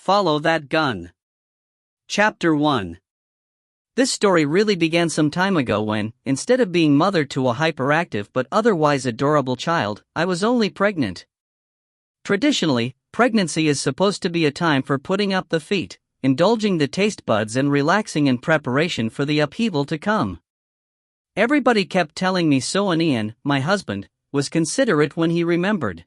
Follow That Gun. Chapter 1. This story really began some time ago when, instead of being mother to a hyperactive but otherwise adorable child, I was only pregnant. Traditionally, pregnancy is supposed to be a time for putting up the feet, indulging the taste buds and relaxing in preparation for the upheaval to come. Everybody kept telling me so, and Ian, my husband, was considerate when he remembered.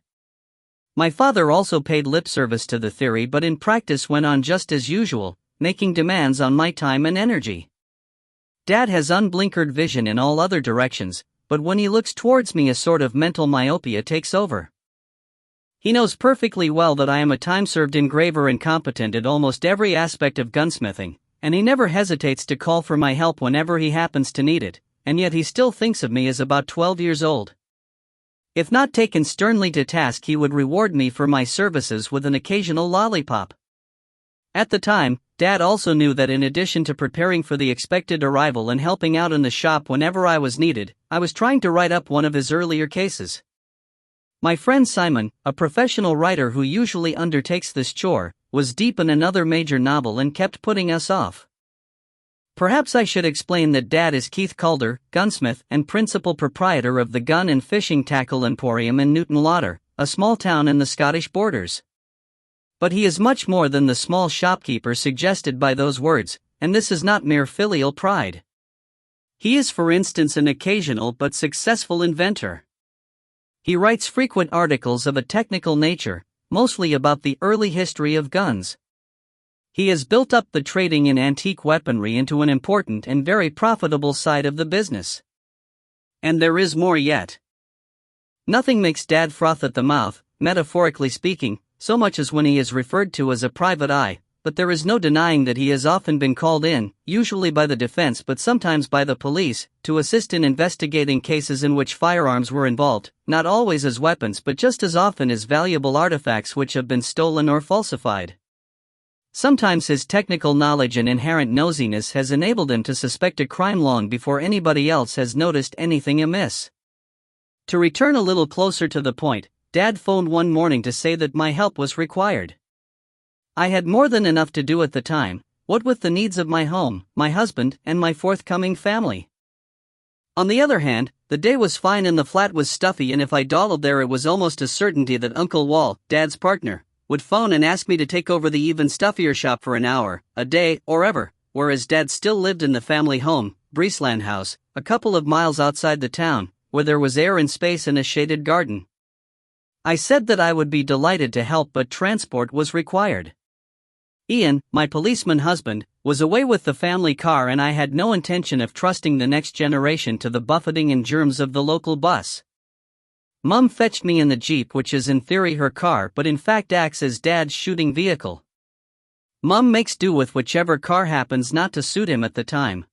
My father also paid lip service to the theory, but in practice went on just as usual, making demands on my time and energy. Dad has unblinkered vision in all other directions, but when he looks towards me a sort of mental myopia takes over. He knows perfectly well that I am a time-served engraver and competent at almost every aspect of gunsmithing, and he never hesitates to call for my help whenever he happens to need it, and yet he still thinks of me as about 12 years old. If not taken sternly to task, he would reward me for my services with an occasional lollipop. At the time, Dad also knew that in addition to preparing for the expected arrival and helping out in the shop whenever I was needed, I was trying to write up one of his earlier cases. My friend Simon, a professional writer who usually undertakes this chore, was deep in another major novel and kept putting us off. Perhaps I should explain that Dad is Keith Calder, gunsmith and principal proprietor of the Gun and Fishing Tackle Emporium in Newton Lauder, a small town in the Scottish borders. But he is much more than the small shopkeeper suggested by those words, and this is not mere filial pride. He is, for instance, an occasional but successful inventor. He writes frequent articles of a technical nature, mostly about the early history of guns. He has built up the trading in antique weaponry into an important and very profitable side of the business. And there is more yet. Nothing makes Dad froth at the mouth, metaphorically speaking, so much as when he is referred to as a private eye, but there is no denying that he has often been called in, usually by the defense but sometimes by the police, to assist in investigating cases in which firearms were involved, not always as weapons but just as often as valuable artifacts which have been stolen or falsified. Sometimes his technical knowledge and inherent nosiness has enabled him to suspect a crime long before anybody else has noticed anything amiss. To return a little closer to the point, Dad phoned one morning to say that my help was required. I had more than enough to do at the time, what with the needs of my home, my husband, and my forthcoming family. On the other hand, the day was fine and the flat was stuffy, and if I dawdled there it was almost a certainty that Uncle Wal, Dad's partner, would phone and ask me to take over the even stuffier shop for an hour, a day, or ever, whereas Dad still lived in the family home, Breesland House, a couple of miles outside the town, where there was air and space and a shaded garden. I said that I would be delighted to help, but transport was required. Ian, my policeman husband, was away with the family car, and I had no intention of trusting the next generation to the buffeting and germs of the local bus. Mum fetched me in the Jeep, which is in theory her car but in fact acts as Dad's shooting vehicle. Mum makes do with whichever car happens not to suit him at the time.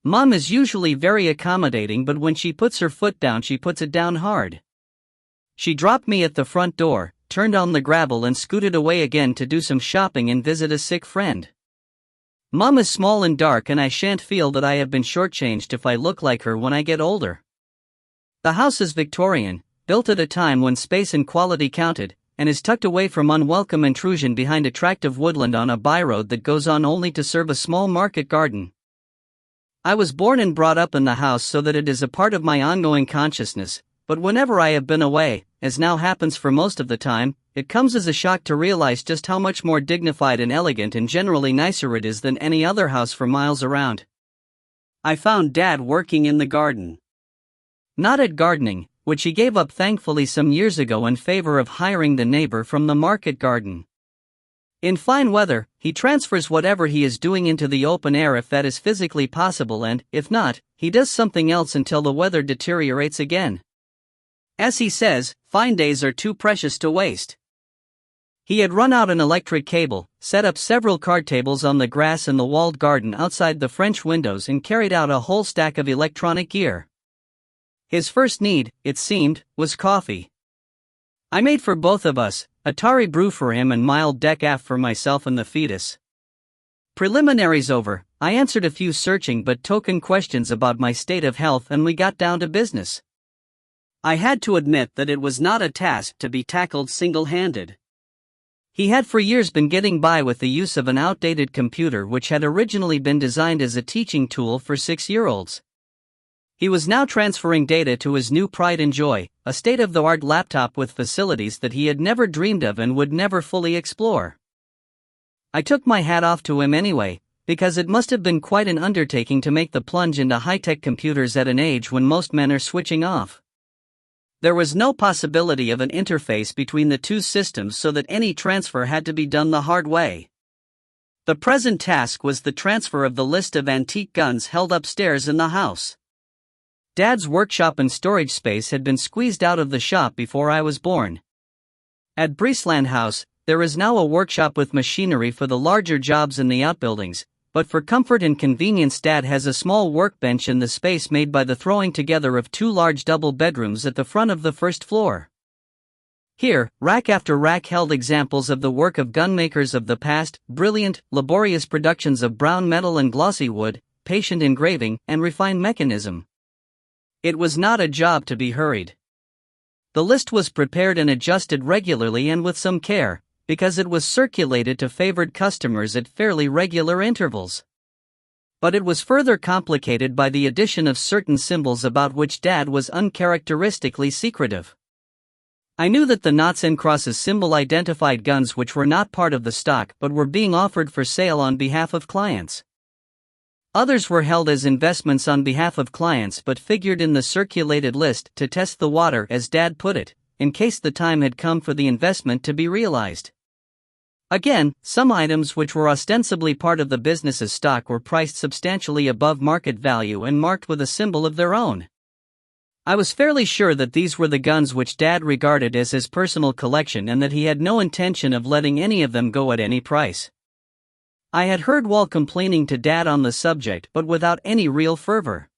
Mum is usually very accommodating, but when she puts her foot down she puts it down hard. She dropped me at the front door, turned on the gravel and scooted away again to do some shopping and visit a sick friend. Mum is small and dark, and I shan't feel that I have been shortchanged if I look like her when I get older. The house is Victorian, built at a time when space and quality counted, and is tucked away from unwelcome intrusion behind attractive woodland on a byroad that goes on only to serve a small market garden. I was born and brought up in the house so that it is a part of my ongoing consciousness, but whenever I have been away, as now happens for most of the time, it comes as a shock to realize just how much more dignified and elegant and generally nicer it is than any other house for miles around. I found Dad working in the garden. Not at gardening, which he gave up thankfully some years ago in favor of hiring the neighbor from the market garden. In fine weather, he transfers whatever he is doing into the open air if that is physically possible, and, if not, he does something else until the weather deteriorates again. As he says, fine days are too precious to waste. He had run out an electric cable, set up several card tables on the grass in the walled garden outside the French windows, and carried out a whole stack of electronic gear. His first need, it seemed, was coffee. I made for both of us, Atari brew for him and mild decaf for myself and the fetus. Preliminaries over, I answered a few searching but token questions about my state of health, and we got down to business. I had to admit that it was not a task to be tackled single-handed. He had for years been getting by with the use of an outdated computer which had originally been designed as a teaching tool for 6-year-olds. He was now transferring data to his new pride and joy, a state-of-the-art laptop with facilities that he had never dreamed of and would never fully explore. I took my hat off to him anyway, because it must have been quite an undertaking to make the plunge into high-tech computers at an age when most men are switching off. There was no possibility of an interface between the two systems, so that any transfer had to be done the hard way. The present task was the transfer of the list of antique guns held upstairs in the house. Dad's workshop and storage space had been squeezed out of the shop before I was born. At Breesland House, there is now a workshop with machinery for the larger jobs in the outbuildings, but for comfort and convenience Dad has a small workbench in the space made by the throwing together of 2 large double bedrooms at the front of the first floor. Here, rack after rack held examples of the work of gunmakers of the past, brilliant, laborious productions of brown metal and glossy wood, patient engraving, and refined mechanism. It was not a job to be hurried. The list was prepared and adjusted regularly and with some care, because it was circulated to favored customers at fairly regular intervals. But it was further complicated by the addition of certain symbols about which Dad was uncharacteristically secretive. I knew that the knots and crosses symbol identified guns which were not part of the stock but were being offered for sale on behalf of clients. Others were held as investments on behalf of clients but figured in the circulated list to test the water, as Dad put it, in case the time had come for the investment to be realized. Again, some items which were ostensibly part of the business's stock were priced substantially above market value and marked with a symbol of their own. I was fairly sure that these were the guns which Dad regarded as his personal collection and that he had no intention of letting any of them go at any price. I had heard Wall complaining to Dad on the subject, but without any real fervor.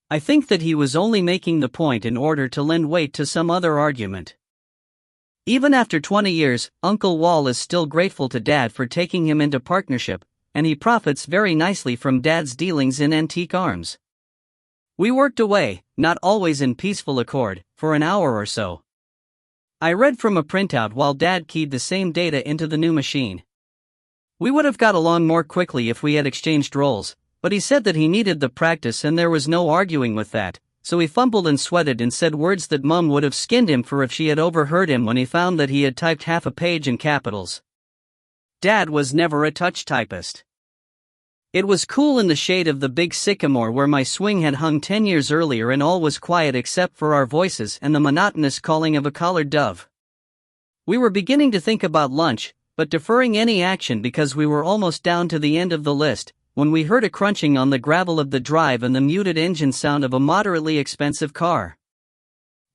I think that he was only making the point in order to lend weight to some other argument. Even after 20 years, Uncle Wall is still grateful to Dad for taking him into partnership, and he profits very nicely from Dad's dealings in antique arms. We worked away, not always in peaceful accord, for an hour or so. I read from a printout while Dad keyed the same data into the new machine. We would have got along more quickly if we had exchanged roles, but he said that he needed the practice and there was no arguing with that, so he fumbled and sweated and said words that Mum would have skinned him for if she had overheard him when he found that he had typed half a page in capitals. Dad was never a touch typist. It was cool in the shade of the big sycamore where my swing had hung 10 years earlier, and all was quiet except for our voices and the monotonous calling of a collared dove. We were beginning to think about lunch, but deferring any action because we were almost down to the end of the list, when we heard a crunching on the gravel of the drive and the muted engine sound of a moderately expensive car.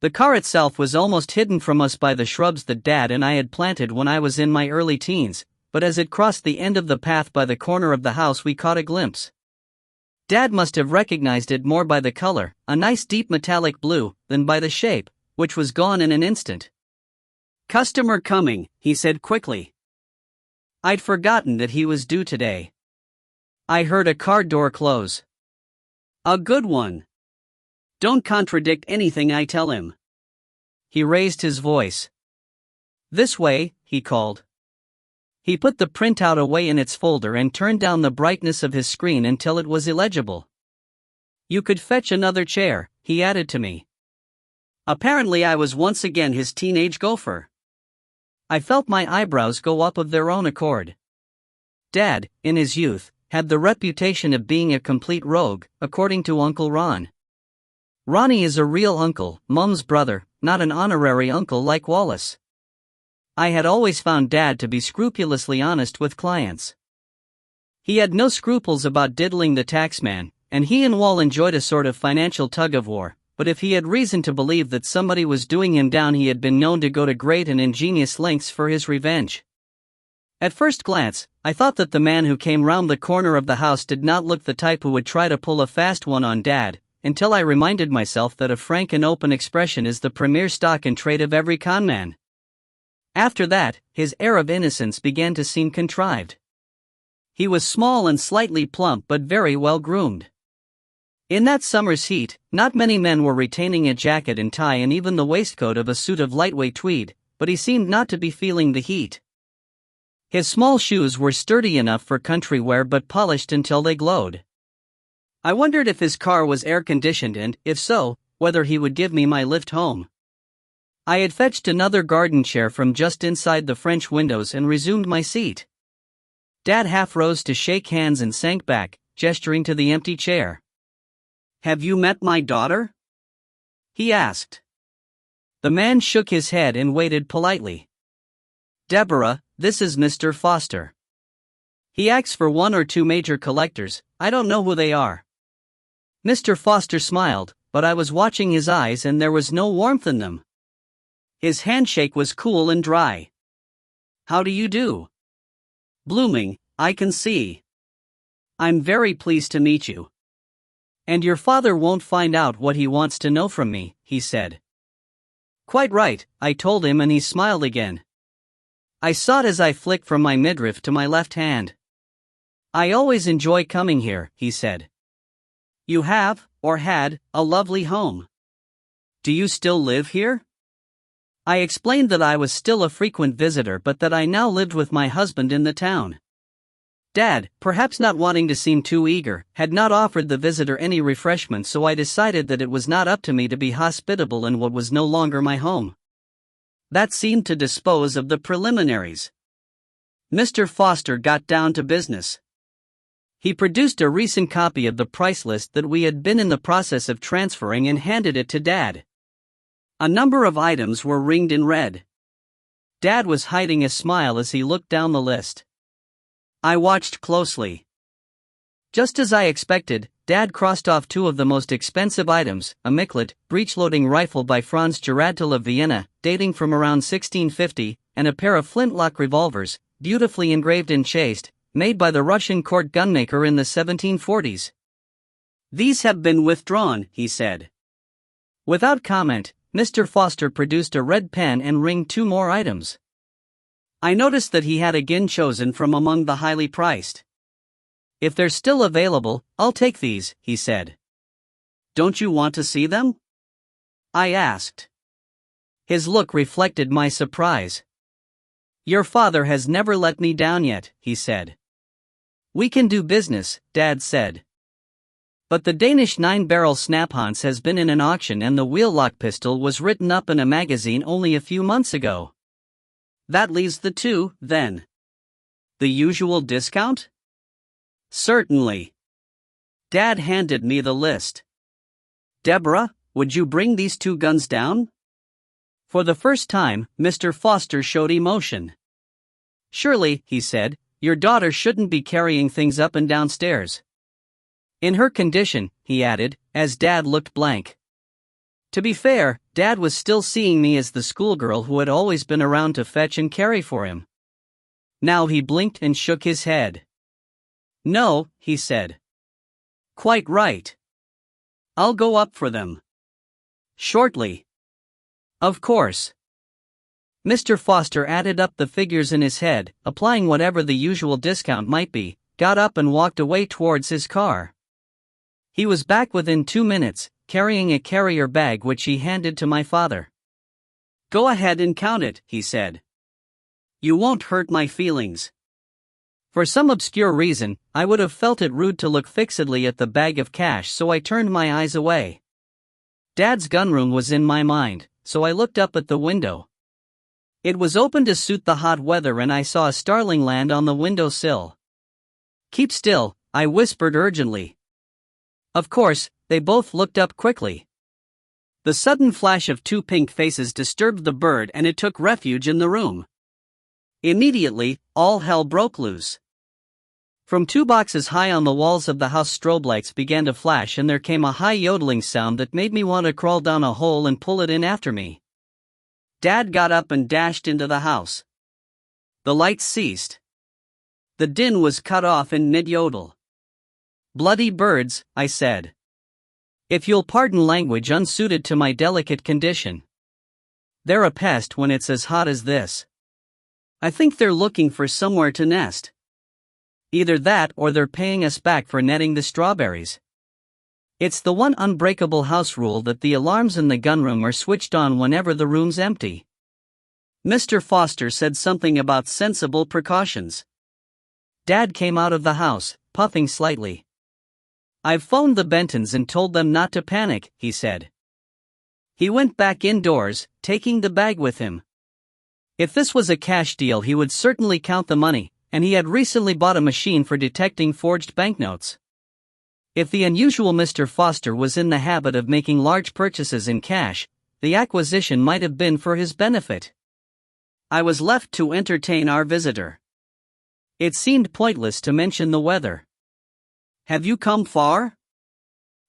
The car itself was almost hidden from us by the shrubs that Dad and I had planted when I was in my early teens, but as it crossed the end of the path by the corner of the house we caught a glimpse. Dad must have recognized it more by the color, a nice deep metallic blue, than by the shape, which was gone in an instant. "Customer coming," he said quickly. I'd forgotten that he was due today. I heard a car door close. "A good one. Don't contradict anything I tell him." He raised his voice. "This way," he called. He put the printout away in its folder and turned down the brightness of his screen until it was illegible. "You could fetch another chair," he added to me. Apparently I was once again his teenage gopher. I felt my eyebrows go up of their own accord. Dad, in his youth, had the reputation of being a complete rogue, according to Uncle Ron. Ronnie is a real uncle, Mum's brother, not an honorary uncle like Wallace. I had always found Dad to be scrupulously honest with clients. He had no scruples about diddling the taxman, and he and Wall enjoyed a sort of financial tug-of-war. But if he had reason to believe that somebody was doing him down, he had been known to go to great and ingenious lengths for his revenge. At first glance, I thought that the man who came round the corner of the house did not look the type who would try to pull a fast one on Dad, until I reminded myself that a frank and open expression is the premier stock and trait of every conman. After that, his air of innocence began to seem contrived. He was small and slightly plump but very well groomed. In that summer's heat, not many men were retaining a jacket and tie and even the waistcoat of a suit of lightweight tweed, but he seemed not to be feeling the heat. His small shoes were sturdy enough for country wear but polished until they glowed. I wondered if his car was air-conditioned and, if so, whether he would give me my lift home. I had fetched another garden chair from just inside the French windows and resumed my seat. Dad half rose to shake hands and sank back, gesturing to the empty chair. "Have you met my daughter?" he asked. The man shook his head and waited politely. "Deborah, this is Mr. Foster. He acts for one or two major collectors, I don't know who they are." Mr. Foster smiled, but I was watching his eyes and there was no warmth in them. His handshake was cool and dry. "How do you do?" "Blooming, I can see. I'm very pleased to meet you." "And your father won't find out what he wants to know from me," he said. "Quite right," I told him, and he smiled again. I saw it as I flicked from my midriff to my left hand. "I always enjoy coming here," he said. "You have, or had, a lovely home. Do you still live here?" I explained that I was still a frequent visitor but that I now lived with my husband in the town. Dad, perhaps not wanting to seem too eager, had not offered the visitor any refreshment, so I decided that it was not up to me to be hospitable in what was no longer my home. That seemed to dispose of the preliminaries. Mr. Foster got down to business. He produced a recent copy of the price list that we had been in the process of transferring and handed it to Dad. A number of items were ringed in red. Dad was hiding a smile as he looked down the list. I watched closely. Just as I expected, Dad crossed off two of the most expensive items, a Miklat, breech-loading rifle by Franz Gerardtel of Vienna, dating from around 1650, and a pair of flintlock revolvers, beautifully engraved and chased, made by the Russian court gunmaker in the 1740s. "These have been withdrawn," he said. Without comment, Mr. Foster produced a red pen and ringed two more items. I noticed that he had again chosen from among the highly priced. "If they're still available, I'll take these," he said. "Don't you want to see them?" I asked. His look reflected my surprise. "Your father has never let me down yet," he said. "We can do business," Dad said. "But the Danish 9-barrel Snap-Hans has been in an auction and the wheel-lock pistol was written up in a magazine only a few months ago. That leaves the two, then. The usual discount?" "Certainly." Dad handed me the list. "Deborah, would you bring these two guns down?" For the first time, Mr. Foster showed emotion. "Surely," he said, "your daughter shouldn't be carrying things up and down stairs." "In her condition," he added, as Dad looked blank. To be fair, Dad was still seeing me as the schoolgirl who had always been around to fetch and carry for him. Now he blinked and shook his head. "No," he said. "Quite right. I'll go up for them. Shortly." "Of course." Mr. Foster added up the figures in his head, applying whatever the usual discount might be, got up and walked away towards his car. He was back within 2 minutes, carrying a carrier bag which he handed to my father. "Go ahead and count it," he said. "You won't hurt my feelings." For some obscure reason, I would have felt it rude to look fixedly at the bag of cash, so I turned my eyes away. Dad's gunroom was in my mind, so I looked up at the window. It was open to suit the hot weather and I saw a starling land on the windowsill. "Keep still," I whispered urgently. Of course, they both looked up quickly. The sudden flash of two pink faces disturbed the bird and it took refuge in the room. Immediately, all hell broke loose. From 2 boxes high on the walls of the house, strobe lights began to flash and there came a high yodeling sound that made me want to crawl down a hole and pull it in after me. Dad got up and dashed into the house. The lights ceased. The din was cut off in mid-yodel. "Bloody birds," I said. "If you'll pardon language unsuited to my delicate condition. They're a pest when it's as hot as this. I think they're looking for somewhere to nest. Either that or they're paying us back for netting the strawberries. It's the one unbreakable house rule that the alarms in the gunroom are switched on whenever the room's empty." Mr. Foster said something about sensible precautions. Dad came out of the house, puffing slightly. "I've phoned the Bentons and told them not to panic," he said. He went back indoors, taking the bag with him. If this was a cash deal, he would certainly count the money, and he had recently bought a machine for detecting forged banknotes. If the unusual Mr. Foster was in the habit of making large purchases in cash, the acquisition might have been for his benefit. I was left to entertain our visitor. It seemed pointless to mention the weather. "Have you come far?"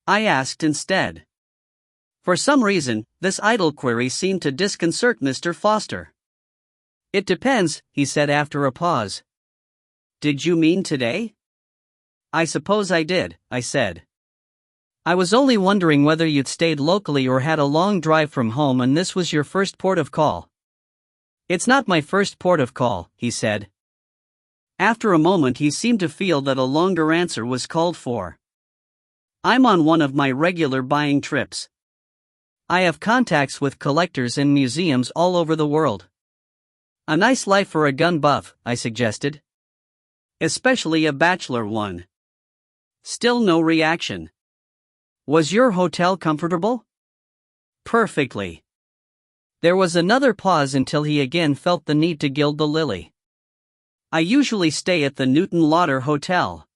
I asked instead. For some reason, this idle query seemed to disconcert Mr. Foster. "It depends," he said after a pause. "Did you mean today?" "I suppose I did," I said. "I was only wondering whether you'd stayed locally or had a long drive from home and this was your first port of call." "It's not my first port of call," he said. After a moment he seemed to feel that a longer answer was called for. "I'm on one of my regular buying trips. I have contacts with collectors and museums all over the world." "A nice life for a gun buff," I suggested. "Especially a bachelor one." Still no reaction. "Was your hotel comfortable?" "Perfectly." There was another pause until he again felt the need to gild the lily. "I usually stay at the Newton Lauder Hotel."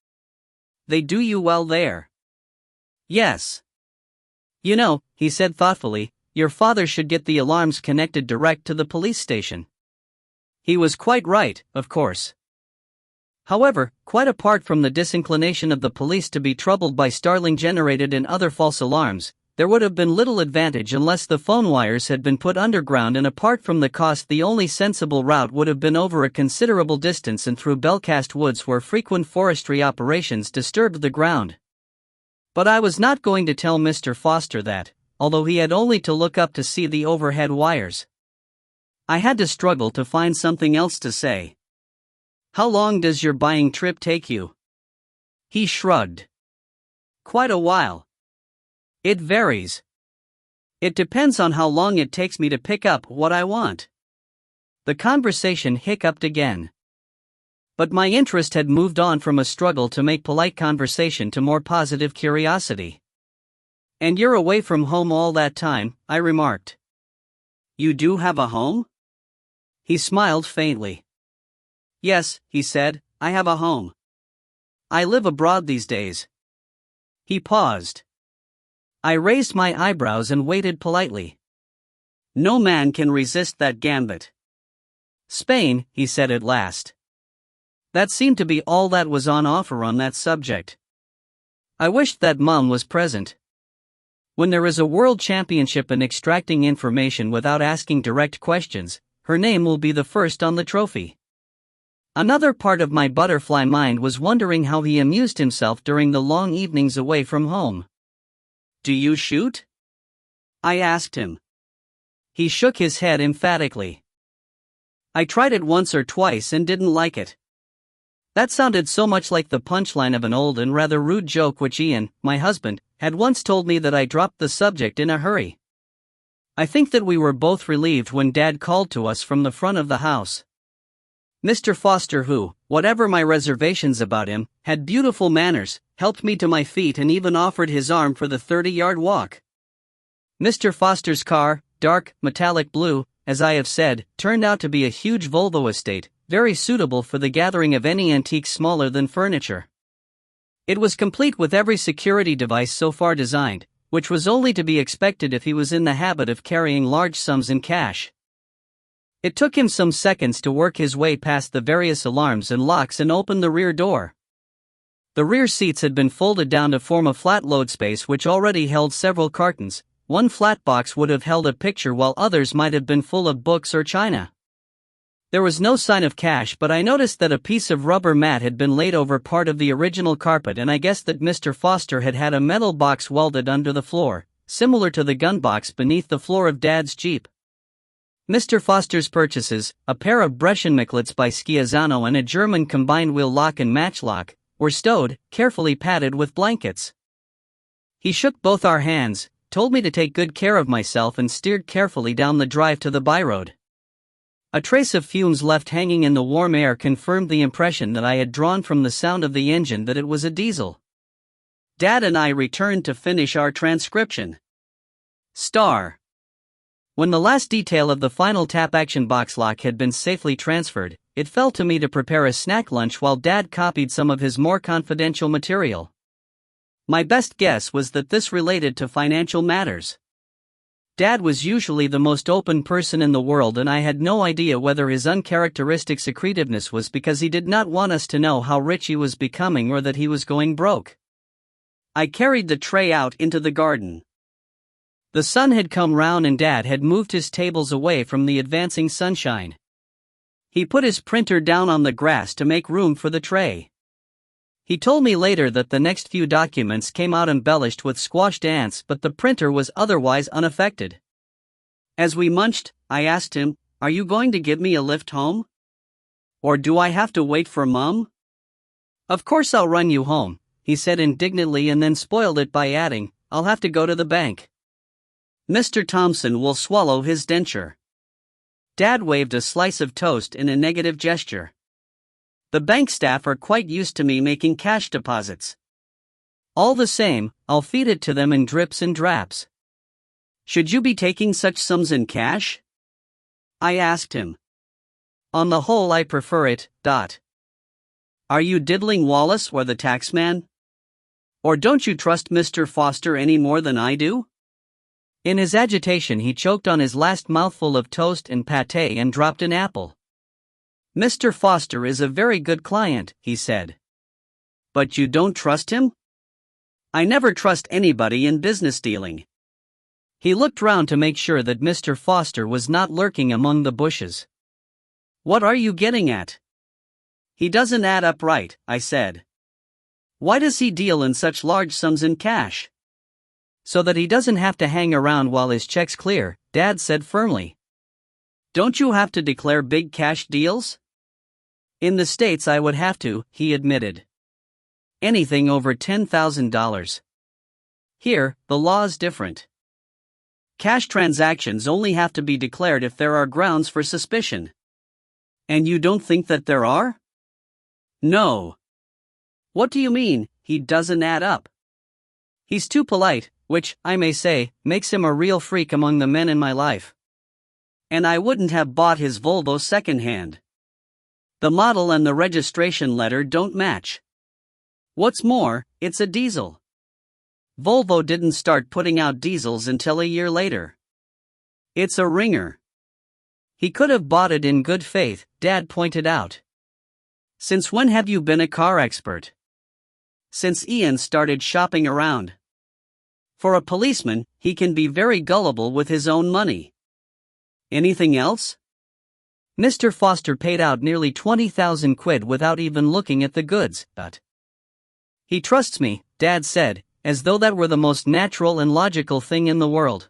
"They do you well there?" "Yes." "You know," he said thoughtfully, "your father should get the alarms connected direct to the police station." He was quite right, of course. However, quite apart from the disinclination of the police to be troubled by startling generated and other false alarms, there would have been little advantage unless the phone wires had been put underground, and apart from the cost, the only sensible route would have been over a considerable distance and through Belcast Woods, where frequent forestry operations disturbed the ground. But I was not going to tell Mr. Foster that, although he had only to look up to see the overhead wires. I had to struggle to find something else to say. "How long does your buying trip take you?" He shrugged. "Quite a while." "It varies. It depends on how long it takes me to pick up what I want." The conversation hiccuped again. But my interest had moved on from a struggle to make polite conversation to more positive curiosity. "And you're away from home all that time," I remarked. "You do have a home?" He smiled faintly. "Yes," he said, "I have a home. I live abroad these days." He paused. I raised my eyebrows and waited politely. No man can resist that gambit. "Spain," he said at last. That seemed to be all that was on offer on that subject. I wished that Mum was present. When there is a world championship in extracting information without asking direct questions, her name will be the first on the trophy. Another part of my butterfly mind was wondering how he amused himself during the long evenings away from home. "Do you shoot?" I asked him. He shook his head emphatically. "I tried it once or twice and didn't like it." That sounded so much like the punchline of an old and rather rude joke which Ian, my husband, had once told me that I dropped the subject in a hurry. I think that we were both relieved when Dad called to us from the front of the house. Mr. Foster, who, whatever my reservations about him, had beautiful manners, helped me to my feet and even offered his arm for the 30-yard walk. Mr. Foster's car, dark, metallic blue, as I have said, turned out to be a huge Volvo estate, very suitable for the gathering of any antique smaller than furniture. It was complete with every security device so far designed, which was only to be expected if he was in the habit of carrying large sums in cash. It took him some seconds to work his way past the various alarms and locks and open the rear door. The rear seats had been folded down to form a flat load space which already held several cartons. One flat box would have held a picture while others might have been full of books or china. There was no sign of cash, but I noticed that a piece of rubber mat had been laid over part of the original carpet, and I guessed that Mr. Foster had had a metal box welded under the floor, similar to the gun box beneath the floor of Dad's Jeep. Mr. Foster's purchases, a pair of Brechenmichlets by Schiazzano and a German combined-wheel lock and matchlock, were stowed, carefully padded with blankets. He shook both our hands, told me to take good care of myself, and steered carefully down the drive to the byroad. A trace of fumes left hanging in the warm air confirmed the impression that I had drawn from the sound of the engine that it was a diesel. Dad and I returned to finish our transcription. When the last detail of the final tap action box lock had been safely transferred, it fell to me to prepare a snack lunch while Dad copied some of his more confidential material. My best guess was that this related to financial matters. Dad was usually the most open person in the world, and I had no idea whether his uncharacteristic secretiveness was because he did not want us to know how rich he was becoming or that he was going broke. I carried the tray out into the garden. The sun had come round and Dad had moved his tables away from the advancing sunshine. He put his printer down on the grass to make room for the tray. He told me later that the next few documents came out embellished with squashed ants, but the printer was otherwise unaffected. As we munched, I asked him, "Are you going to give me a lift home? Or do I have to wait for Mom?" "Of course I'll run you home," he said indignantly, and then spoiled it by adding, "I'll have to go to the bank. Mr. Thompson will swallow his denture." Dad waved a slice of toast in a negative gesture. "The bank staff are quite used to me making cash deposits. All the same, I'll feed it to them in drips and draps." "Should you be taking such sums in cash?" I asked him. "On the whole, I prefer it. Are you diddling Wallace or the taxman? Or don't you trust Mr. Foster any more than I do?" In his agitation, he choked on his last mouthful of toast and pâté and dropped an apple. "Mr. Foster is a very good client," he said. "But you don't trust him?" "I never trust anybody in business dealing." He looked round to make sure that Mr. Foster was not lurking among the bushes. "What are you getting at?" "He doesn't add up right," I said. "Why does he deal in such large sums in cash?" "So that he doesn't have to hang around while his checks clear," Dad said firmly. "Don't you have to declare big cash deals?" "In the States I would have to," he admitted. "Anything over $10,000. Here, the law's different. Cash transactions only have to be declared if there are grounds for suspicion." "And you don't think that there are?" "No." "What do you mean, he doesn't add up?" "He's too polite, which, I may say, makes him a real freak among the men in my life. And I wouldn't have bought his Volvo secondhand. The model and the registration letter don't match. What's more, it's a diesel. Volvo didn't start putting out diesels until a year later. It's a ringer." "He could have bought it in good faith," Dad pointed out. "Since when have you been a car expert?" "Since Ian started shopping around. For a policeman, he can be very gullible with his own money." "Anything else?" "Mr. Foster paid out nearly 20,000 quid without even looking at the goods, but he trusts me," Dad said, as though that were the most natural and logical thing in the world.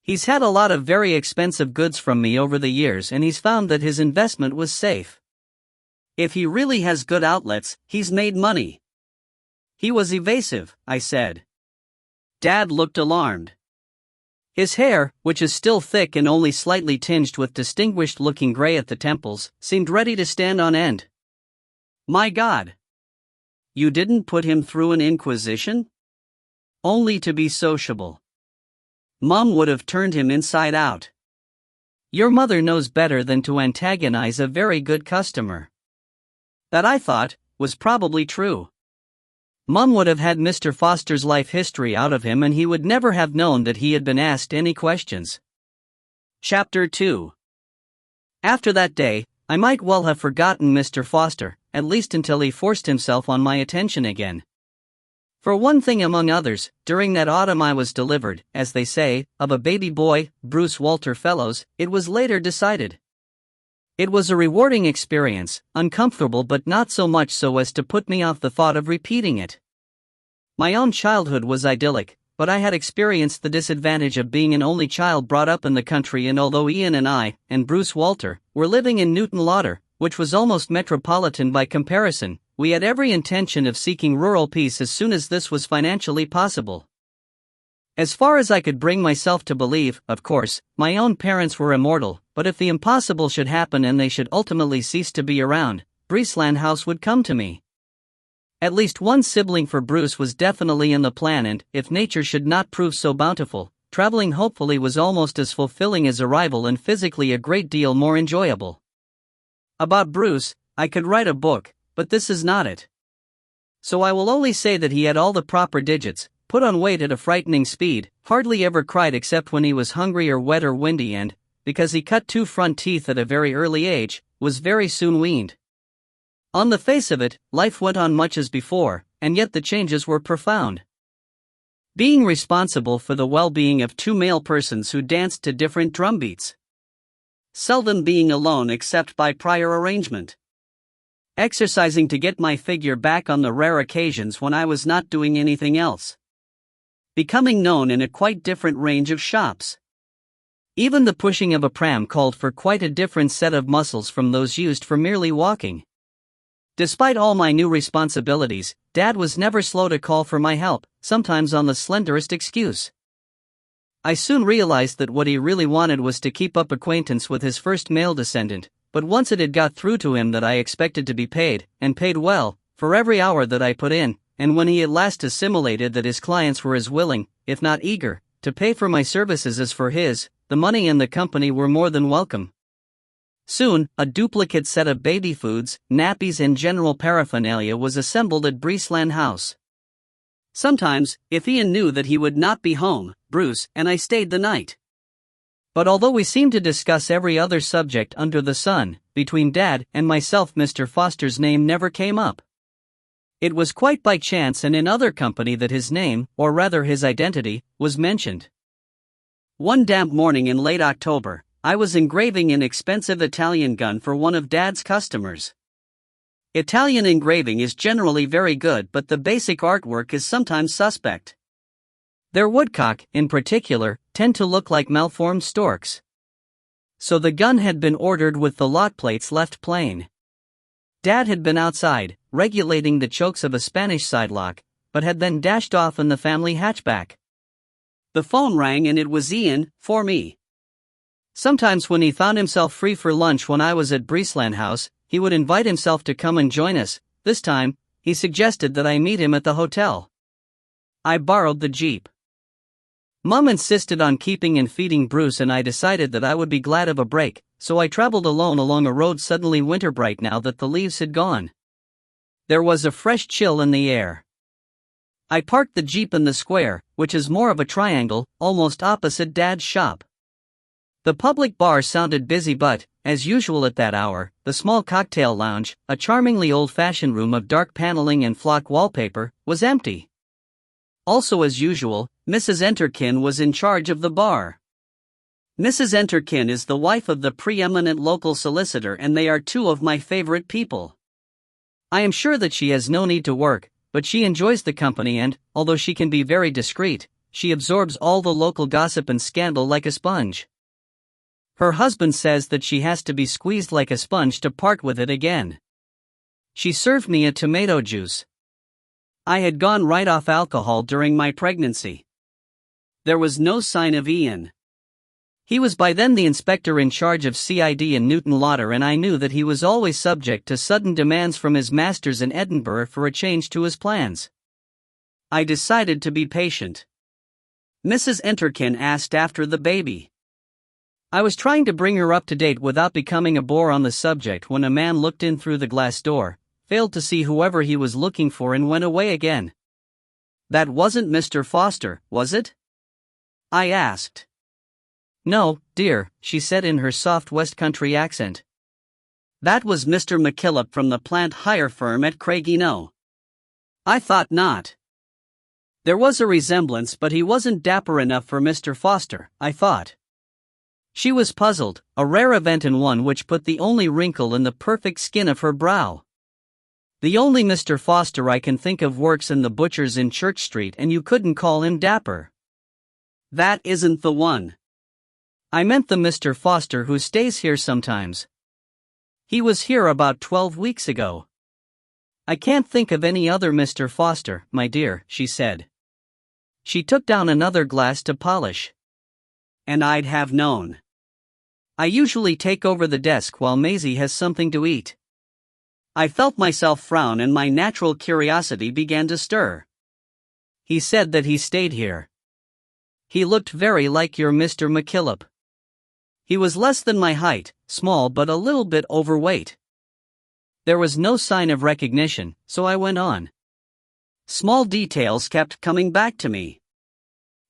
"He's had a lot of very expensive goods from me over the years, and he's found that his investment was safe. If he really has good outlets, he's made money." "He was evasive," I said. Dad looked alarmed. His hair, which is still thick and only slightly tinged with distinguished-looking gray at the temples, seemed ready to stand on end. "My God! You didn't put him through an inquisition?" "Only to be sociable. Mom would have turned him inside out." "Your mother knows better than to antagonize a very good customer." That, I thought, was probably true. Mom would have had Mr. Foster's life history out of him and he would never have known that he had been asked any questions. Chapter 2. After that day, I might well have forgotten Mr. Foster, at least until he forced himself on my attention again. For one thing among others, during that autumn I was delivered, as they say, of a baby boy, Bruce Walter Fellows, it was later decided. It was a rewarding experience, uncomfortable but not so much so as to put me off the thought of repeating it. My own childhood was idyllic, but I had experienced the disadvantage of being an only child brought up in the country, and although Ian and I, and Bruce Walter, were living in Newton Lauder, which was almost metropolitan by comparison, we had every intention of seeking rural peace as soon as this was financially possible. As far as I could bring myself to believe, of course, my own parents were immortal, but if the impossible should happen and they should ultimately cease to be around, Breesland House would come to me. At least one sibling for Bruce was definitely in the plan, and, if nature should not prove so bountiful, traveling hopefully was almost as fulfilling as arrival and physically a great deal more enjoyable. About Bruce, I could write a book, but this is not it. So I will only say that he had all the proper digits, put on weight at a frightening speed, hardly ever cried except when he was hungry or wet or windy, and, because he cut 2 front teeth at a very early age, was very soon weaned. On the face of it, life went on much as before, and yet the changes were profound. Being responsible for the well-being of 2 male persons who danced to different drum beats. Seldom being alone except by prior arrangement. Exercising to get my figure back on the rare occasions when I was not doing anything else. Becoming known in a quite different range of shops. Even the pushing of a pram called for quite a different set of muscles from those used for merely walking. Despite all my new responsibilities, Dad was never slow to call for my help, sometimes on the slenderest excuse. I soon realized that what he really wanted was to keep up acquaintance with his first male descendant, but once it had got through to him that I expected to be paid, and paid well, for every hour that I put in, and when he at last assimilated that his clients were as willing, if not eager, to pay for my services as for his, the money and the company were more than welcome. Soon, a duplicate set of baby foods, nappies and general paraphernalia was assembled at Breesland House. Sometimes, if Ian knew that he would not be home, Bruce and I stayed the night. But although we seemed to discuss every other subject under the sun, between Dad and myself Mr. Foster's name never came up. It was quite by chance and in other company that his name, or rather his identity, was mentioned. One damp morning in late October, I was engraving an expensive Italian gun for one of Dad's customers. Italian engraving is generally very good, but the basic artwork is sometimes suspect. Their woodcock, in particular, tend to look like malformed storks. So the gun had been ordered with the lot plates left plain. Dad had been outside, regulating the chokes of a Spanish sidelock, but had then dashed off in the family hatchback. The phone rang and it was Ian, for me. Sometimes when he found himself free for lunch when I was at Breesland House, he would invite himself to come and join us. This time, he suggested that I meet him at the hotel. I borrowed the Jeep. Mum insisted on keeping and feeding Bruce, and I decided that I would be glad of a break, so I traveled alone along a road suddenly winter bright now that the leaves had gone. There was a fresh chill in the air. I parked the Jeep in the square, which is more of a triangle, almost opposite Dad's shop. The public bar sounded busy, but, as usual at that hour, the small cocktail lounge, a charmingly old-fashioned room of dark paneling and flock wallpaper, was empty. Also as usual, Mrs. Enterkin was in charge of the bar. Mrs. Enterkin is the wife of the preeminent local solicitor, and they are 2 of my favorite people. I am sure that she has no need to work, but she enjoys the company and, although she can be very discreet, she absorbs all the local gossip and scandal like a sponge. Her husband says that she has to be squeezed like a sponge to part with it again. She served me a tomato juice. I had gone right off alcohol during my pregnancy. There was no sign of Ian. He was by then the inspector in charge of CID in Newton Lauder, and I knew that he was always subject to sudden demands from his masters in Edinburgh for a change to his plans. I decided to be patient. Mrs. Enterkin asked after the baby. I was trying to bring her up to date without becoming a bore on the subject when a man looked in through the glass door, failed to see whoever he was looking for, and went away again. That wasn't Mr. Foster, was it? I asked. No, dear, she said in her soft West Country accent. That was Mr. McKillop from the plant hire firm at Craigino. I thought not. There was a resemblance, but he wasn't dapper enough for Mr. Foster, I thought. She was puzzled, a rare event and one which put the only wrinkle in the perfect skin of her brow. The only Mr. Foster I can think of works in the butcher's in Church Street, and you couldn't call him dapper. That isn't the one. I meant the Mr. Foster who stays here sometimes. He was here about 12 weeks ago. I can't think of any other Mr. Foster, my dear, she said. She took down another glass to polish. And I'd have known. I usually take over the desk while Maisie has something to eat. I felt myself frown and my natural curiosity began to stir. He said that he stayed here. He looked very like your Mr. McKillop. He was less than my height, small but a little bit overweight. There was no sign of recognition, so I went on. Small details kept coming back to me.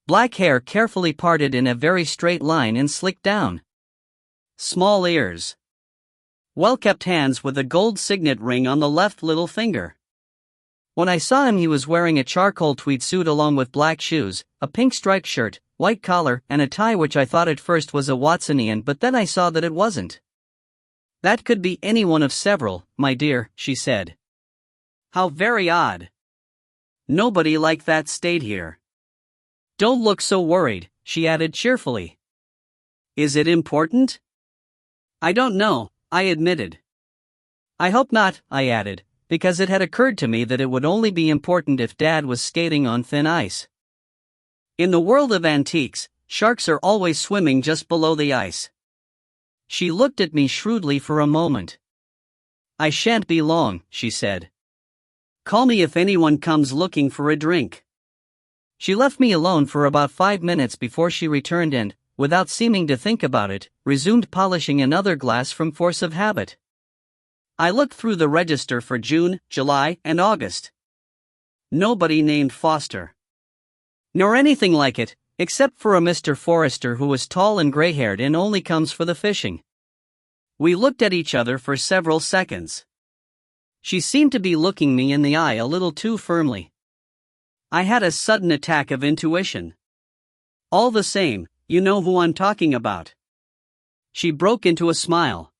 Black hair carefully parted in a very straight line and slicked down. Small ears. Well-kept hands with a gold signet ring on the left little finger. When I saw him, he was wearing a charcoal tweed suit along with black shoes, a pink striped shirt, white collar, and a tie which I thought at first was a Watsonian, but then I saw that it wasn't. That could be any one of several, my dear, she said. How very odd. Nobody like that stayed here. Don't look so worried, she added cheerfully. Is it important? I don't know, I admitted. I hope not, I added, because it had occurred to me that it would only be important if Dad was skating on thin ice. In the world of antiques, sharks are always swimming just below the ice. She looked at me shrewdly for a moment. I shan't be long, she said. Call me if anyone comes looking for a drink. She left me alone for about 5 minutes before she returned and, without seeming to think about it, resumed polishing another glass from force of habit. I looked through the register for June, July, and August. Nobody named Foster. Nor anything like it, except for a Mr. Forrester who was tall and gray-haired and only comes for the fishing. We looked at each other for several seconds. She seemed to be looking me in the eye a little too firmly. I had a sudden attack of intuition. All the same, you know who I'm talking about. She broke into a smile.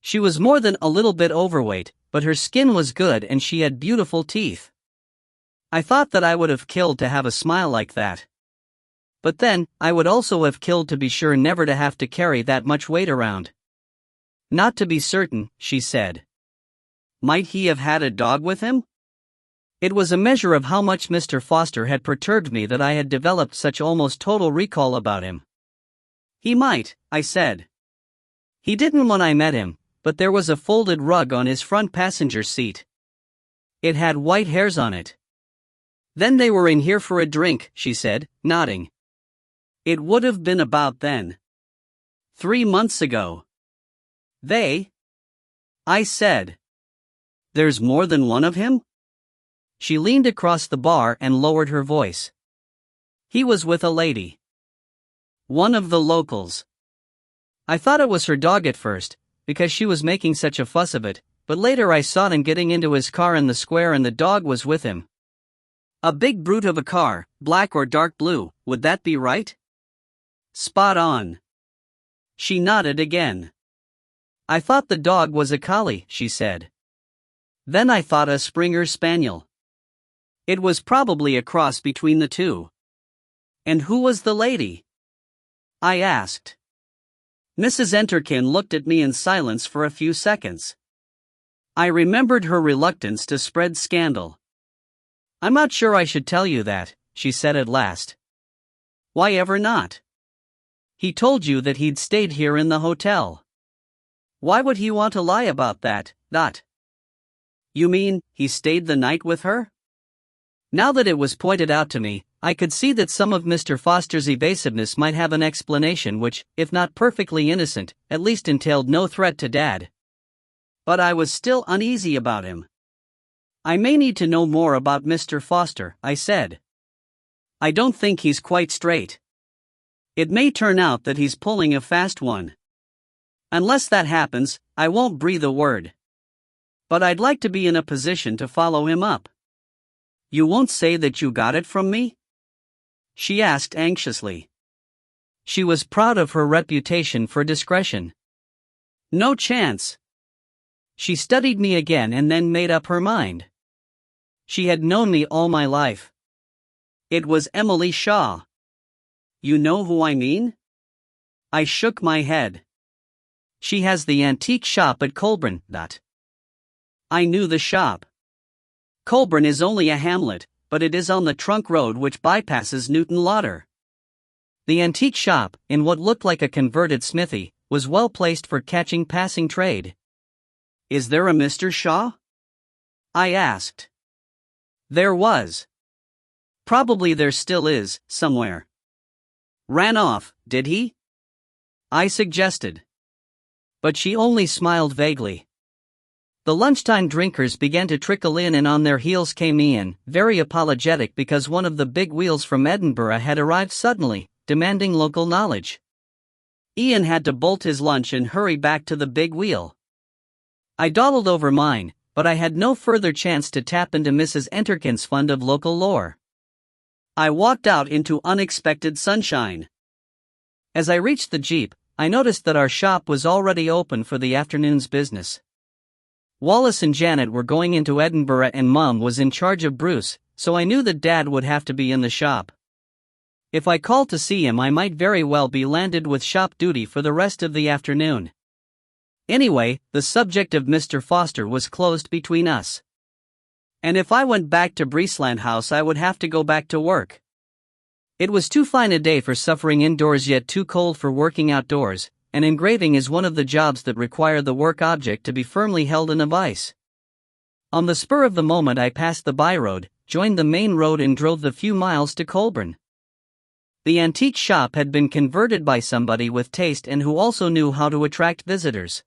She was more than a little bit overweight, but her skin was good and she had beautiful teeth. I thought that I would have killed to have a smile like that. But then, I would also have killed to be sure never to have to carry that much weight around. Not to be certain, she said. Might he have had a dog with him? It was a measure of how much Mr. Foster had perturbed me that I had developed such almost total recall about him. He might, I said. He didn't when I met him, but there was a folded rug on his front passenger seat. It had white hairs on it. Then they were in here for a drink, she said, nodding. It would have been about then. 3 months ago. They? I said. There's more than one of him? She leaned across the bar and lowered her voice. He was with a lady. One of the locals. I thought it was her dog at first, because she was making such a fuss of it, but later I saw him getting into his car in the square and the dog was with him. A big brute of a car, black or dark blue, would that be right? Spot on. She nodded again. I thought the dog was a collie, she said. Then I thought a Springer Spaniel. It was probably a cross between the two. And who was the lady? I asked. Mrs. Enterkin looked at me in silence for a few seconds. I remembered her reluctance to spread scandal. I'm not sure I should tell you that, she said at last. Why ever not? He told you that he'd stayed here in the hotel. Why would he want to lie about that, Dot? You mean, he stayed the night with her? Now that it was pointed out to me, I could see that some of Mr. Foster's evasiveness might have an explanation which, if not perfectly innocent, at least entailed no threat to Dad. But I was still uneasy about him. I may need to know more about Mr. Foster, I said. I don't think he's quite straight. It may turn out that he's pulling a fast one. Unless that happens, I won't breathe a word. But I'd like to be in a position to follow him up. You won't say that you got it from me? She asked anxiously. She was proud of her reputation for discretion. No chance. She studied me again and then made up her mind. She had known me all my life. It was Emily Shaw. You know who I mean? I shook my head. She has the antique shop at Colburn, Dot. I knew the shop. Colburn is only a hamlet, but it is on the trunk road which bypasses Newton Lauder. The antique shop, in what looked like a converted smithy, was well placed for catching passing trade. "Is there a Mr. Shaw?" I asked. There was. Probably there still is, somewhere. "Ran off, did he?" I suggested. But she only smiled vaguely. The lunchtime drinkers began to trickle in, and on their heels came Ian, very apologetic because one of the big wheels from Edinburgh had arrived suddenly, demanding local knowledge. Ian had to bolt his lunch and hurry back to the big wheel. I dawdled over mine, but I had no further chance to tap into Mrs. Enterkin's fund of local lore. I walked out into unexpected sunshine. As I reached the Jeep, I noticed that our shop was already open for the afternoon's business. Wallace and Janet were going into Edinburgh and Mum was in charge of Bruce, so I knew that Dad would have to be in the shop. If I called to see him, I might very well be landed with shop duty for the rest of the afternoon. Anyway, the subject of Mr. Foster was closed between us. And if I went back to Breesland House, I would have to go back to work. It was too fine a day for suffering indoors, yet too cold for working outdoors, and engraving is one of the jobs that require the work object to be firmly held in a vise. On the spur of the moment, I passed the byroad, joined the main road and drove the few miles to Colburn. The antique shop had been converted by somebody with taste and who also knew how to attract visitors.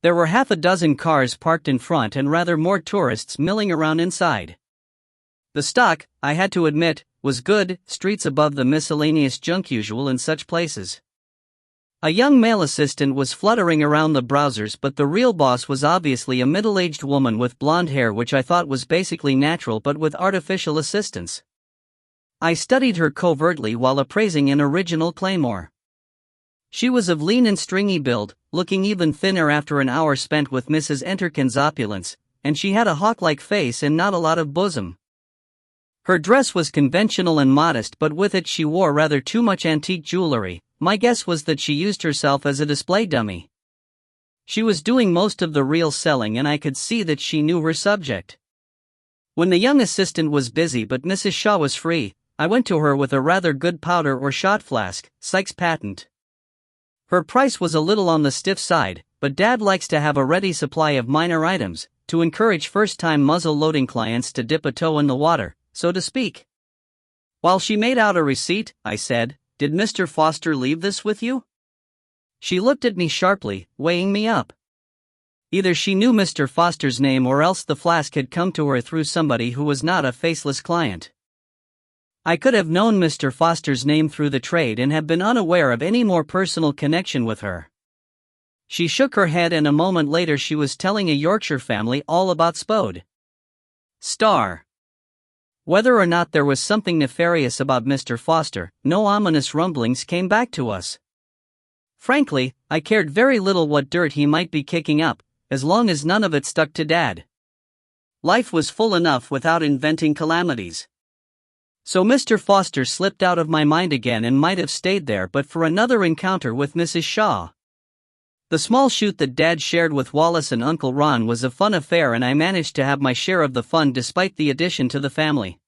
There were half a dozen cars parked in front and rather more tourists milling around inside. The stock, I had to admit, was good, streets above the miscellaneous junk usual in such places. A young male assistant was fluttering around the browsers, but the real boss was obviously a middle-aged woman with blonde hair, which I thought was basically natural but with artificial assistance. I studied her covertly while appraising an original claymore. She was of lean and stringy build, looking even thinner after an hour spent with Mrs. Enterkin's opulence, and she had a hawk-like face and not a lot of bosom. Her dress was conventional and modest, but with it she wore rather too much antique jewelry. My guess was that she used herself as a display dummy. She was doing most of the real selling, and I could see that she knew her subject. When the young assistant was busy but Mrs. Shaw was free, I went to her with a rather good powder or shot flask, Sykes patent. Her price was a little on the stiff side, but Dad likes to have a ready supply of minor items, to encourage first-time muzzle-loading clients to dip a toe in the water, so to speak. While she made out a receipt, I said, "Did Mr. Foster leave this with you?" She looked at me sharply, weighing me up. Either she knew Mr. Foster's name or else the flask had come to her through somebody who was not a faceless client. I could have known Mr. Foster's name through the trade and have been unaware of any more personal connection with her. She shook her head, and a moment later she was telling a Yorkshire family all about Spode. Star. Whether or not there was something nefarious about Mr. Foster, no ominous rumblings came back to us. Frankly, I cared very little what dirt he might be kicking up, as long as none of it stuck to Dad. Life was full enough without inventing calamities. So Mr. Foster slipped out of my mind again and might have stayed there but for another encounter with Mrs. Shaw. The small shoot that Dad shared with Wallace and Uncle Ron was a fun affair, and I managed to have my share of the fun despite the addition to the family.